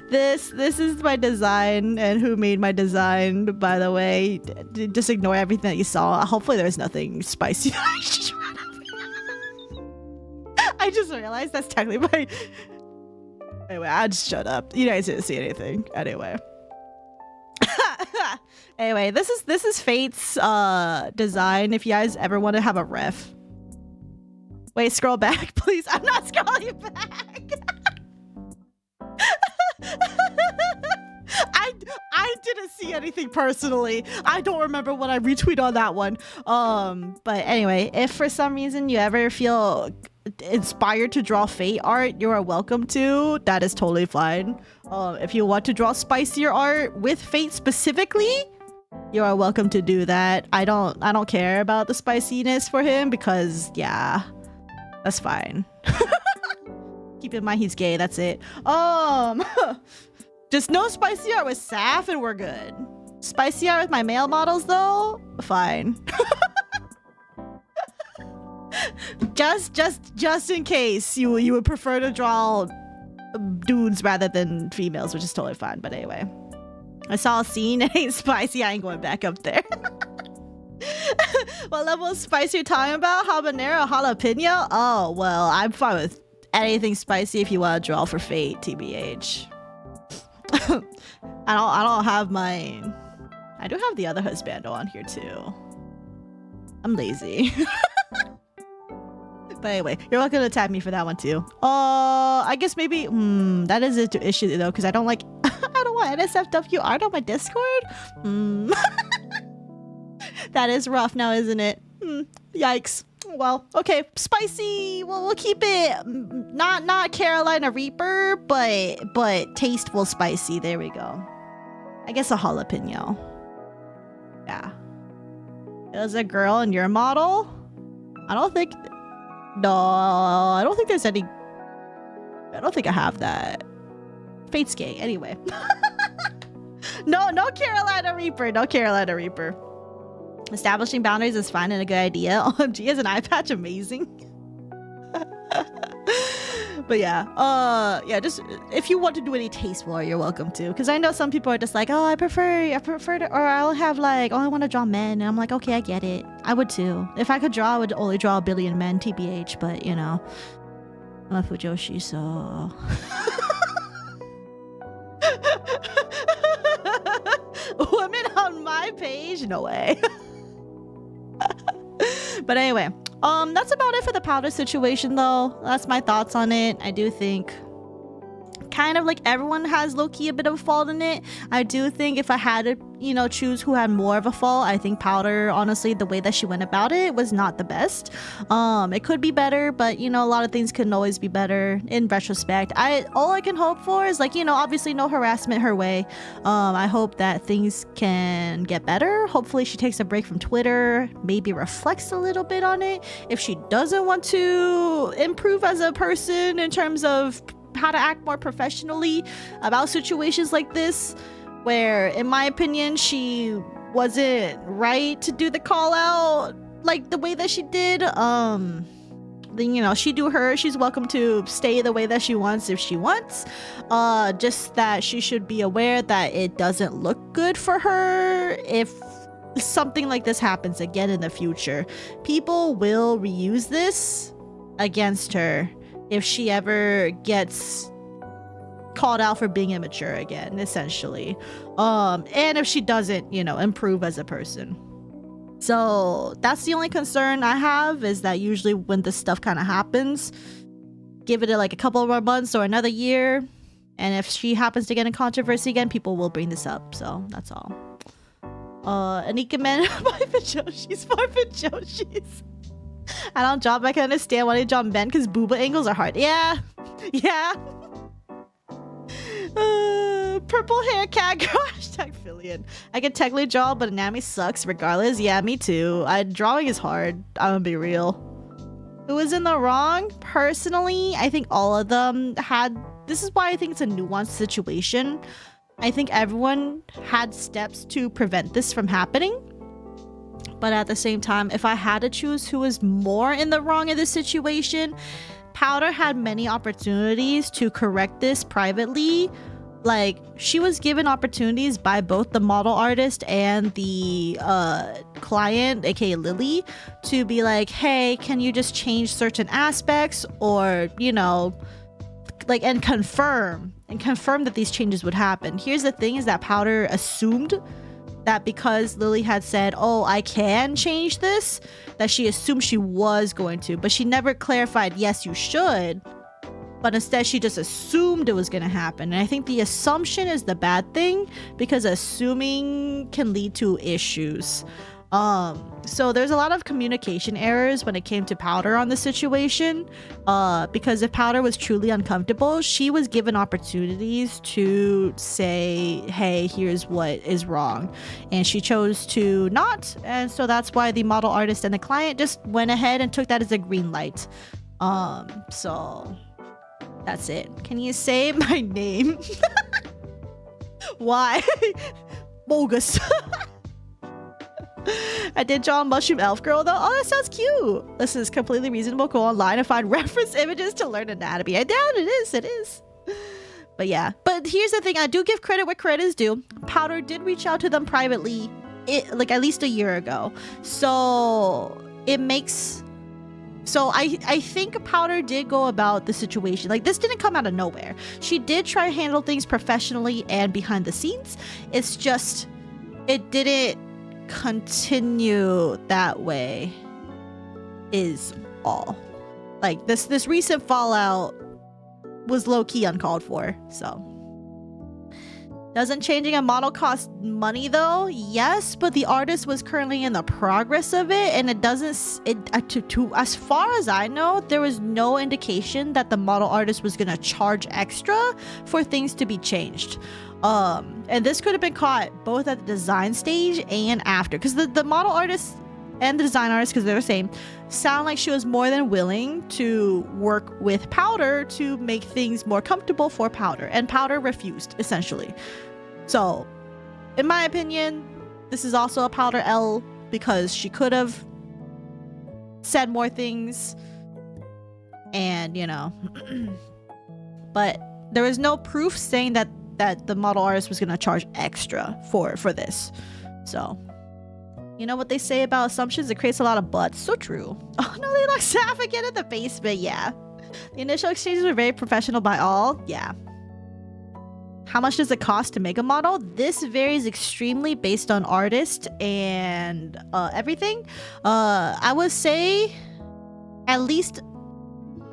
This is my design, and who made my design, by the way. Just ignore everything that you saw. Hopefully there's nothing spicy. I just realized that's technically my... Anyway, I'll just shut up. You guys didn't see anything. Anyway. Anyway, this is Fate's design, if you guys ever want to have a ref. Wait, scroll back, please. I'm not scrolling back. I didn't see anything personally. I don't remember what I retweeted on that one. But anyway, if for some reason you ever feel inspired to draw Fate art, you are welcome to. That is totally fine. If you want to draw spicier art with Fate specifically, you are welcome to do that. I don't care about the spiciness for him because yeah, that's fine. Keep in mind he's gay, that's it. Just no spicy art with Saph and we're good. Spicy art with my male models though, fine. just in case you would prefer to draw dudes rather than females, which is totally fine. But anyway, I saw a scene and it ain't spicy. I ain't going back up there. What level of spicy you talking about? Habanero, jalapeno? Oh well, I'm fine with anything spicy if you want to draw for Fate, TBH. I don't have mine. I do have the other husbando on here too. I'm lazy. But anyway, you're welcome to tag me for that one too. I guess maybe that is an issue though, because I don't like I don't want NSFW art on my Discord. That is rough now, isn't it? Yikes. Well, okay, spicy. Well, we'll keep it not Carolina Reaper, but tasteful spicy. There we go. I guess a jalapeno. Yeah. There's a girl in your model? I don't think there's any. I don't think I have that. Fate's gay. Anyway. No Carolina Reaper. No Carolina Reaper. Establishing boundaries is fine and a good idea. OMG, is an eye patch amazing? But yeah, just if you want to do any tasteful art, you're welcome to. Because I know some people are just like, oh, I prefer to, or I'll have like, oh, I want to draw men. And I'm like, okay, I get it. I would too. If I could draw, I would only draw 1 billion men, TBH. But you know, I'm a Fujoshi, so. Women on my page? No way. But anyway, that's about it for the Powdur situation though. That's my thoughts on it. I do think kind of like everyone has low-key a bit of a fault in it. I do think if I had to, you know, choose who had more of a fault, I think Powdur, honestly, the way that she went about it was not the best. It could be better, but you know, a lot of things can always be better in retrospect. All I can hope for is like, you know, obviously no harassment her way. I hope that things can get better. Hopefully she takes a break from Twitter, maybe reflects a little bit on it. If she doesn't want to improve as a person in terms of how to act more professionally about situations like this, where in my opinion she wasn't right to do the call out like the way that she did, then you know, she do her. She's welcome to stay the way that she wants if she wants. Just that she should be aware that it doesn't look good for her if something like this happens again in the future. People will reuse this against her if she ever gets called out for being immature again, essentially. And if she doesn't, you know, improve as a person. So that's the only concern I have, is that usually when this stuff kind of happens, give it like a couple more months or another year, and if she happens to get in controversy again, people will bring this up. So that's all. Anika men, 5 Joshis, 4 Joshis. I don't job. I can understand why they job men, because booba angles are hard. Yeah. Purple hair cat girl. Hashtag Fillion. I can technically draw, but anatomy sucks regardless. Yeah, me too. Drawing is hard. I'm gonna be real. Who was in the wrong? Personally, I think all of them had. This is why I think it's a nuanced situation. I think everyone had steps to prevent this from happening. But at the same time, if I had to choose who was more in the wrong in this situation, Powdur had many opportunities to correct this privately. Like, she was given opportunities by both the model artist and the client, aka Lily, to be like, hey, can you just change certain aspects, or, you know, like, and confirm that these changes would happen. Here's the thing, is that Powdur assumed that because Lily had said, oh, I can change this, that she assumed she was going to, but she never clarified, yes, you should. but instead she just assumed it was going to happen. And I think the assumption is the bad thing, because assuming can lead to issues. So there's a lot of communication errors when it came to Powdur on the situation, because if Powdur was truly uncomfortable, she was given opportunities to say, hey, here's what is wrong, and she chose to not. And so that's why the model artist and the client just went ahead and took that as a green light. So that's it. Can you say my name? Why? Bogus. I did draw a mushroom elf girl though. Oh, that sounds cute. This is completely reasonable. Go online and find reference images to learn anatomy. I doubt it is. But yeah. But here's the thing. I do give credit where credit is due. Powdur did reach out to them privately, like at least a year ago. So it makes... So I think Powdur did go about the situation. Like, this didn't come out of nowhere. She did try to handle things professionally and behind the scenes. It's just, it didn't continue that way is all. Like, this recent fallout was low-key uncalled for, so. Doesn't changing a model cost money though? Yes, but the artist was currently in the progress of it, and it doesn't, as far as I know, there was no indication that the model artist was gonna charge extra for things to be changed. And this could have been caught both at the design stage and after, because the model artist and the design artist, because they're the same, sound like she was more than willing to work with Powdur to make things more comfortable for Powdur, and Powdur refused, essentially. So, in my opinion, this is also a Powdur L, because she could have said more things, and, you know, but there was no proof saying that the model artist was going to charge extra for this. So, you know what they say about assumptions? It creates a lot of butts. So true. Oh no, they look Saph again in the basement. Yeah. The initial exchanges were very professional by all. Yeah. How much does it cost to make a model? This varies extremely based on artist and everything. I would say at least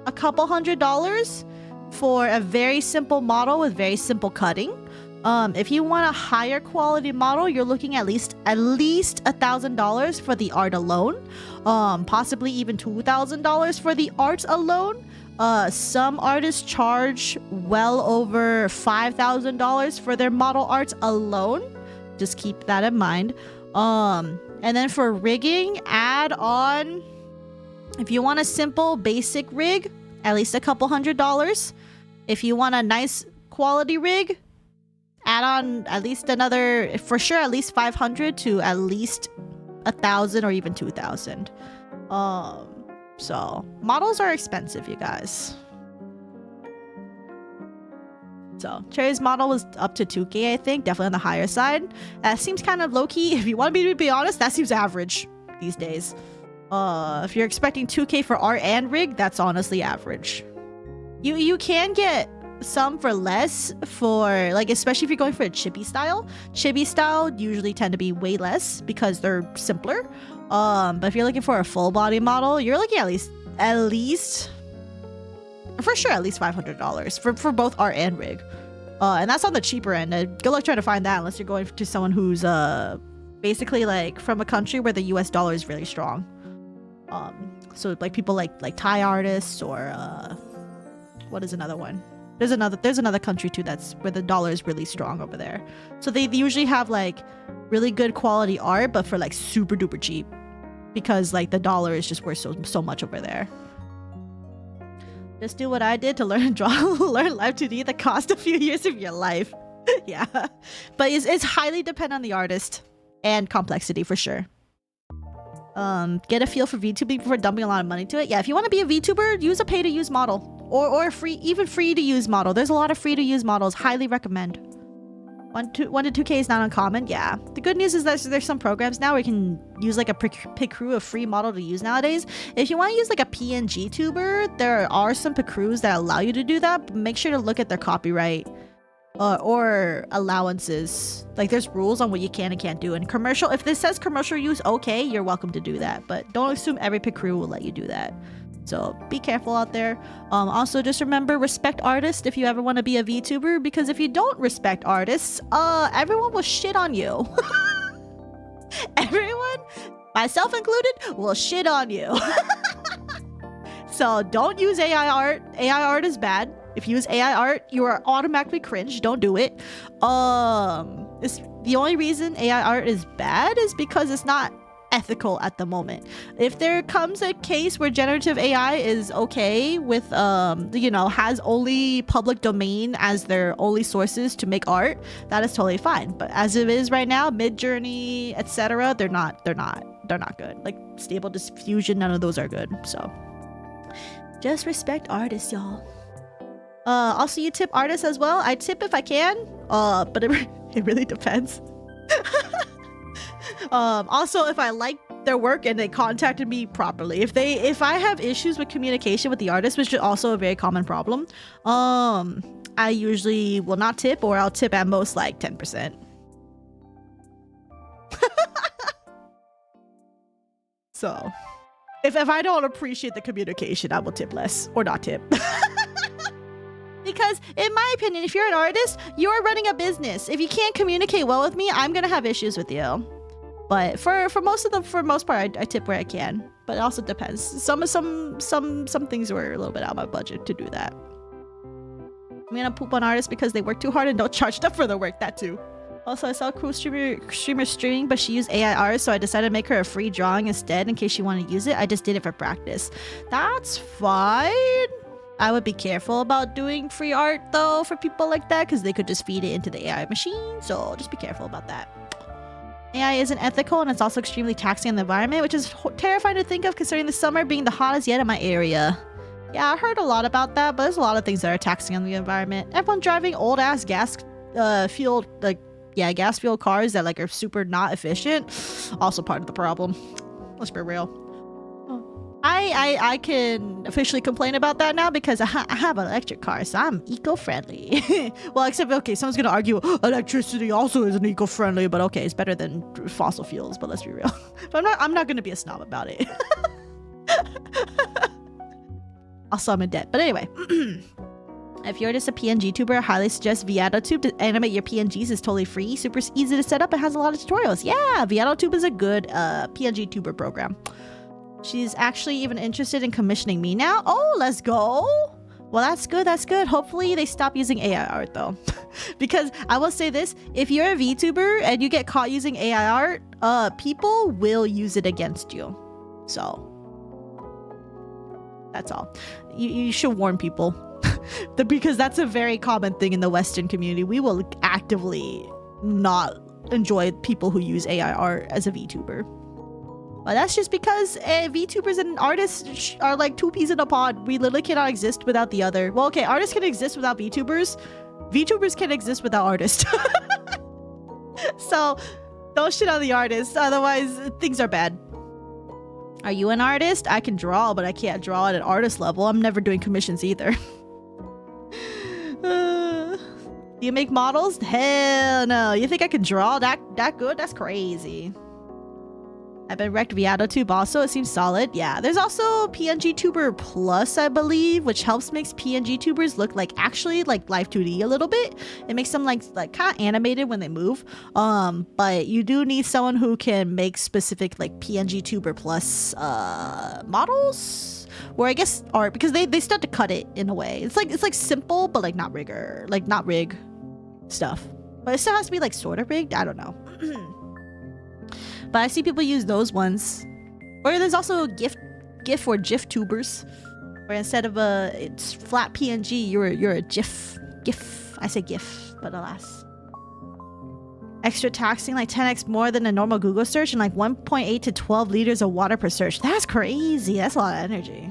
a couple $100s for a very simple model with very simple cutting. If you want a higher quality model, you're looking at least $1,000 for the art alone. Possibly even $2,000 for the art alone. Some artists charge well over $5,000 for their model art alone. Just keep that in mind. And then for rigging, add on, if you want a simple basic rig, at least a couple $100s. If you want a nice quality rig, add on at least another, for sure, at least 500 to at least 1,000 or even 2,000. So models are expensive, you guys. So Cherry's model was up to 2K, I think, definitely on the higher side. That seems kind of low-key. If you want me to be honest, that seems average these days. If you're expecting 2K for art and rig, that's honestly average. You can get some for less, for like, especially if you're going for a chibi style. Chibi style usually tend to be way less because they're simpler. But if you're looking for a full body model, you're looking at least for sure at least $500 for both art and rig. And that's on the cheaper end. Good luck trying to find that unless you're going to someone who's basically like from a country where the US dollar is really strong. So like people like Thai artists, or what is another one? There's another country too that's where the dollar is really strong over there. So they usually have like really good quality art, but for like super duper cheap, because like the dollar is just worth so much over there. Just do what I did to learn Live 2D that cost a few years of your life. Yeah, but it's highly dependent on the artist and complexity for sure. Get a feel for VTubing before dumping a lot of money to it. Yeah, if you want to be a VTuber, use a pay-to-use model. Or free to use model. There's a lot of free to use models. Highly recommend. 1 to 2K is not uncommon. Yeah. The good news is that there's some programs now where you can use like a Picrew, a free model to use nowadays. If you want to use like a PNG tuber, there are some Picrews that allow you to do that. But make sure to look at their copyright or allowances. Like there's rules on what you can and can't do. And commercial, if this says commercial use, okay, you're welcome to do that. But don't assume every Picrew will let you do that. So be careful out there. Also, just remember, respect artists if you ever want to be a VTuber, because if you don't respect artists, everyone will shit on you. Everyone, myself included, will shit on you. So don't use AI art. AI art is bad. If you use AI art, you are automatically cringe. Don't do it. It's the only reason AI art is bad is because it's not ethical at the moment. If there comes a case where generative AI is okay with has only public domain as their only sources to make art, that is totally fine. But as it is right now, Midjourney, etc., they're not good. Like Stable Diffusion, none of those are good. So just respect artists, y'all. Also, you tip artists as well. I tip if I can, but it really depends. Also, if I like their work and they contacted me properly. If I have issues with communication with the artist, which is also a very common problem, I usually will not tip, or I'll tip at most like 10%. So if I don't appreciate the communication, I will tip less or not tip. Because in my opinion, if you're an artist, you're running a business. If you can't communicate well with me, I'm gonna have issues with you. But for most part, I tip where I can. But it also depends. Some things were a little bit out of my budget to do that. I'm gonna poop on artists because they work too hard and don't charge enough for their work. That too. Also, I saw a cool streamer streaming, but she used AI art, so I decided to make her a free drawing instead in case she wanted to use it. I just did it for practice. That's fine. I would be careful about doing free art though for people like that, because they could just feed it into the AI machine. So just be careful about that. AI isn't ethical, and it's also extremely taxing on the environment, which is terrifying to think of considering the summer being the hottest yet in my area. Yeah, I heard a lot about that, but there's a lot of things that are taxing on the environment. Everyone driving old ass gas fueled cars that are super not efficient, also part of the problem. Let's be real. I can officially complain about that now because I have an electric car, so I'm eco-friendly. Well, except, okay, someone's gonna argue electricity also isn't eco-friendly, but okay, it's better than fossil fuels, but let's be real. But I'm not gonna be a snob about it. Also, I'm in debt. But anyway, if you're just a PNG tuber, I highly suggest Vtube to animate your PNGs. Is totally free, super easy to set up, and has a lot of tutorials. Yeah, Vtube is a good PNG tuber program. She's actually even interested in commissioning me now. Oh, let's go. Well, that's good. That's good. Hopefully they stop using AI art though. Because I will say this, if you're a VTuber and you get caught using AI art, people will use it against you. So that's all. You should warn people. Because that's a very common thing in the Western community. We will actively not enjoy people who use AI art as a VTuber. But that's just because VTubers and artists are like two peas in a pod. We literally cannot exist without the other. Well, okay, artists can exist without VTubers. VTubers can exist without artists. So don't shit on the artists, otherwise things are bad. Are you an artist? I can draw, but I can't draw at an artist level. I'm never doing commissions either. Do you make models? Hell no. You think I can draw that good? That's crazy. I've been wrecked Vtube also. It seems solid. Yeah, there's also PNG Tuber Plus, I believe, which helps makes PNG tubers look like actually like live 2D a little bit. It makes them like kind of animated when they move. But you do need someone who can make specific like PNG Tuber Plus models, where I guess art, because they start to cut it in a way. It's like simple, but like not rig stuff. But it still has to be like sort of rigged. I don't know. But I see people use those ones. Or there's also GIF or GIF tubers, where instead of it's flat PNG, you're a GIF. I say GIF, but alas. Extra taxing, like 10x more than a normal Google search, and like 1.8 to 12 liters of water per search. That's crazy. That's a lot of energy.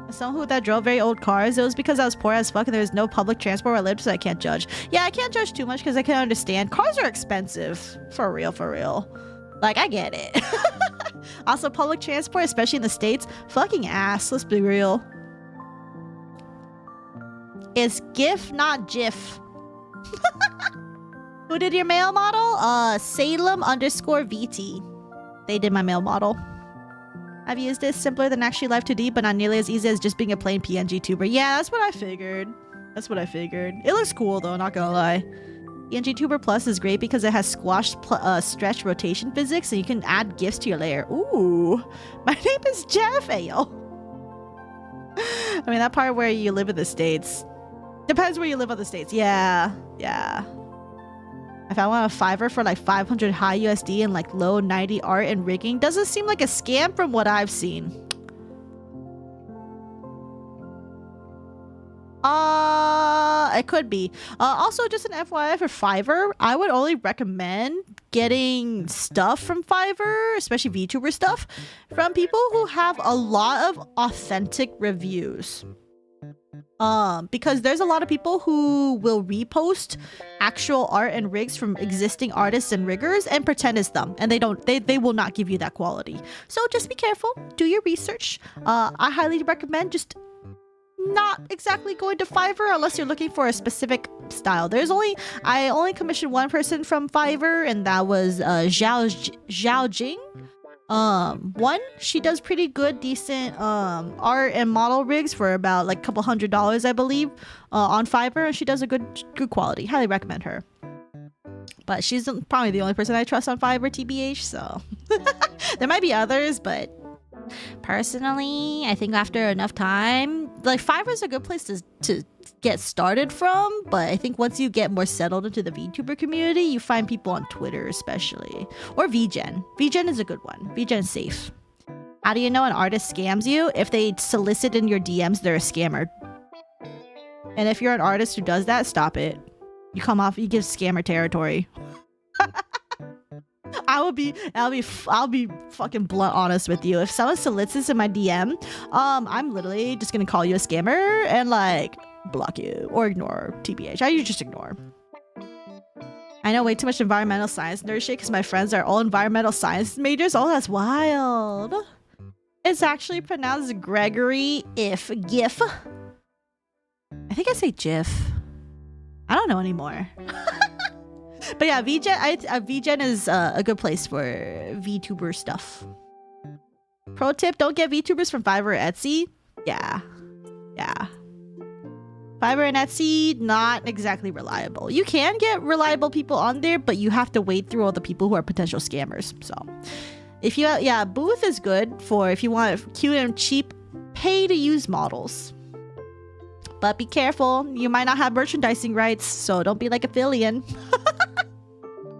As someone that drove very old cars, it was because I was poor as fuck and there was no public transport where I lived, so I can't judge. Yeah, I can't judge too much because I can understand. Cars are expensive. For real. Like, I get it. Also, public transport, especially in the States, fucking ass. Let's be real. It's GIF, not GIF. Who did your male model? Salem_VT. They did my male model. I've used it. Simpler than actually Live 2D, but not nearly as easy as just being a plain PNG tuber. Yeah, that's what I figured. That's what I figured. It looks cool though, not gonna lie. PNG Tuber Plus is great because it has squash stretch rotation physics, and you can add GIFs to your layer. Ooh, my name is Jeff. Ayo. I mean, that part where you live in the States. Depends where you live in the States. Yeah. I found one on Fiverr for like 500 high USD and like low 90 art and rigging. Doesn't seem like a scam from what I've seen. It could be. Also, just an FYI for Fiverr, I would only recommend getting stuff from Fiverr, especially VTuber stuff, from people who have a lot of authentic reviews. Because there's a lot of people who will repost actual art and rigs from existing artists and riggers and pretend it's them, and they will not give you that quality. So just be careful, do your research. I highly recommend just not exactly going to Fiverr unless you're looking for a specific style. I only commissioned one person from Fiverr, and that was Zhao Jing. She does pretty good, decent art and model rigs for about like a couple $100, I believe, on Fiverr, and she does a good quality. Highly recommend her. But she's probably the only person I trust on Fiverr, TBH. So there might be others, but personally, I think after enough time, like Fiverr is a good place to get started from, but I think once you get more settled into the VTuber community, you find people on Twitter especially, or VGen. VGen is a good one. VGen is safe. How do you know an artist scams you? If they solicit in your DMs, they're a scammer. And if you're an artist who does that, stop it. You give scammer territory. I'll be fucking blunt honest with you. If someone solicits in my DM, I'm literally just gonna call you a scammer and like block you or ignore. TBH, you just ignore. I know way too much environmental science nerd shit because my friends are all environmental science majors. Oh, that's wild. It's actually pronounced Gregory if GIF. I think I say GIF. I don't know anymore. But yeah, VGen is a good place for VTuber stuff. Pro tip, don't get VTubers from Fiverr or Etsy. Yeah. Fiverr and Etsy, not exactly reliable. You can get reliable people on there, but you have to wade through all the people who are potential scammers. So if you, Booth is good for if you want cute and cheap pay-to-use models. But be careful, you might not have merchandising rights, so don't be like a Phillian.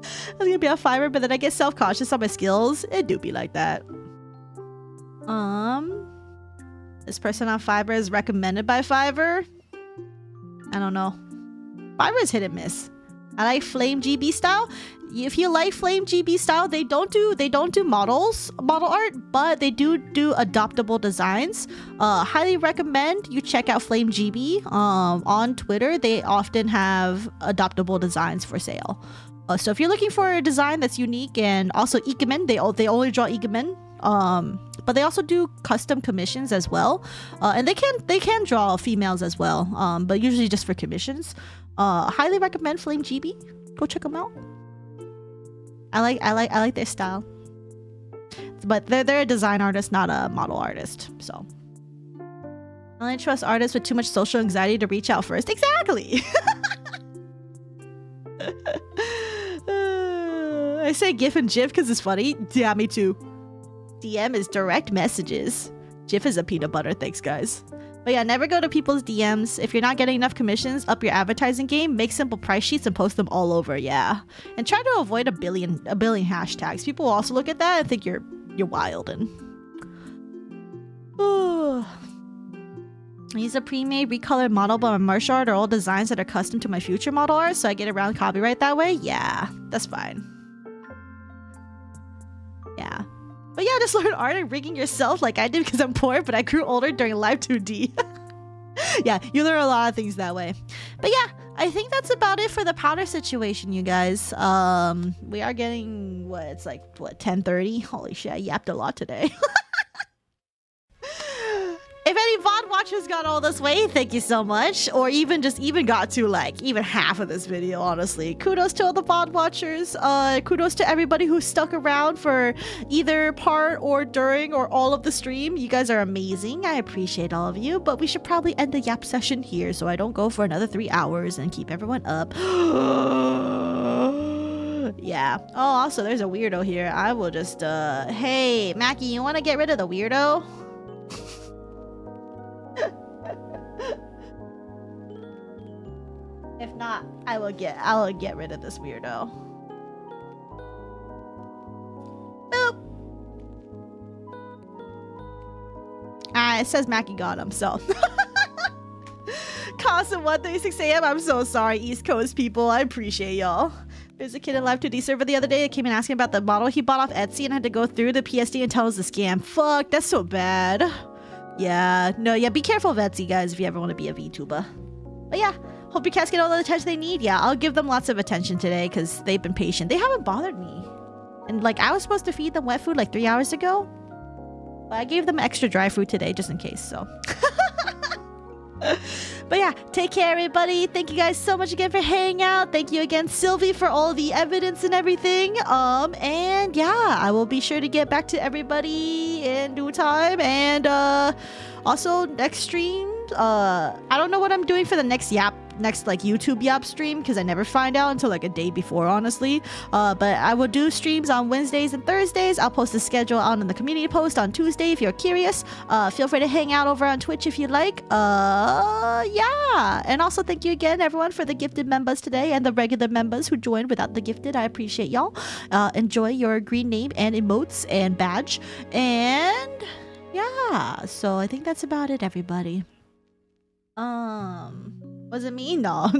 I was gonna be on Fiverr, but then I get self-conscious on my skills. It do be like that. This person on Fiverr is recommended by Fiverr. I don't know. Fiverr is hit and miss. I like Flame GB style. If you like Flame GB style, they don't do model art, but they do adoptable designs. Highly recommend you check out Flame GB on Twitter. They often have adoptable designs for sale. So if you're looking for a design that's unique, and also Ikemen, they only draw Ikemen. But they also do custom commissions as well. And they can draw females as well. But usually just for commissions. Highly recommend Flame GB. Go check them out. I like their style. But they're a design artist, not a model artist. So I only trust artists with too much social anxiety to reach out first. Exactly. I say GIF and GIF because it's funny. Yeah, me too. DM is direct messages. GIF is a peanut butter. Thanks, guys. But yeah, never go to people's DMs. If you're not getting enough commissions, up your advertising game, make simple price sheets and post them all over. Yeah. And try to avoid a billion hashtags. People will also look at that and think you're wild and I use a pre-made recolored model, but my martial art are all designs that are custom to my future model art, so I get around copyright that way. Yeah, that's fine. Yeah. But yeah, just learn art and rigging yourself like I did because I'm poor, but I grew older during Live 2D. Yeah, you learn a lot of things that way. But yeah, I think that's about it for the powder situation, you guys. We are getting, it's like, 10:30? Holy shit, I yapped a lot today. If many VOD watchers got all this way? Thank you so much. Or even got to like even half of this video, honestly. Kudos to all the VOD watchers. Kudos to everybody who stuck around for either part or during or all of the stream. You guys are amazing. I appreciate all of you. But we should probably end the yap session here so I don't go for another 3 hours and keep everyone up. Yeah. Oh, also, there's a weirdo here. I will just, hey, Mackie, you want to get rid of the weirdo? If not, I will get rid of this weirdo. Boop. It says Mackie got him, so. Constant 1:36 a.m. I'm so sorry, East Coast people. I appreciate y'all. There's a kid in Live 2D server the other day that came in asking about the model he bought off Etsy and had to go through the PSD and tell us the scam. Fuck, that's so bad. Yeah, no, yeah, be careful of Etsy, guys, if you ever want to be a VTuber. But yeah, hope your cats get all the attention they need. Yeah, I'll give them lots of attention today because they've been patient. They haven't bothered me. And like, I was supposed to feed them wet food like 3 hours ago. But I gave them extra dry food today just in case, so. But yeah, take care, everybody. Thank you guys so much again for hanging out. Thank you again, Sylvie, for all the evidence and everything. And yeah, I will be sure to get back to everybody in due time. And also next stream, I don't know what I'm doing for the next like YouTube Yap stream because I never find out until like a day before, honestly. But I will do streams on Wednesdays and Thursdays. I'll post the schedule out in the community post on Tuesday if you're curious. Feel free to hang out over on Twitch if you like. Yeah. And also thank you again, everyone, for the gifted members today and the regular members who joined without the gifted. I appreciate y'all. Enjoy your green name and emotes and badge. And yeah, so I think that's about it, everybody. Was it me? No.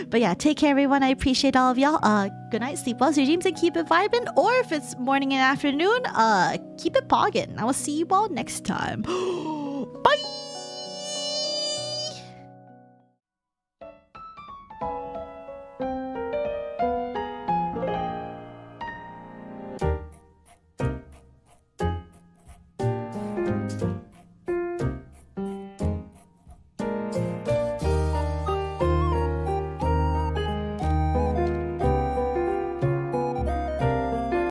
But yeah, take care, everyone. I appreciate all of y'all. Good night, sleep well, sweet dreams, and keep it vibing. Or if it's morning and afternoon, keep it pogging. I will see you all next time. Bye!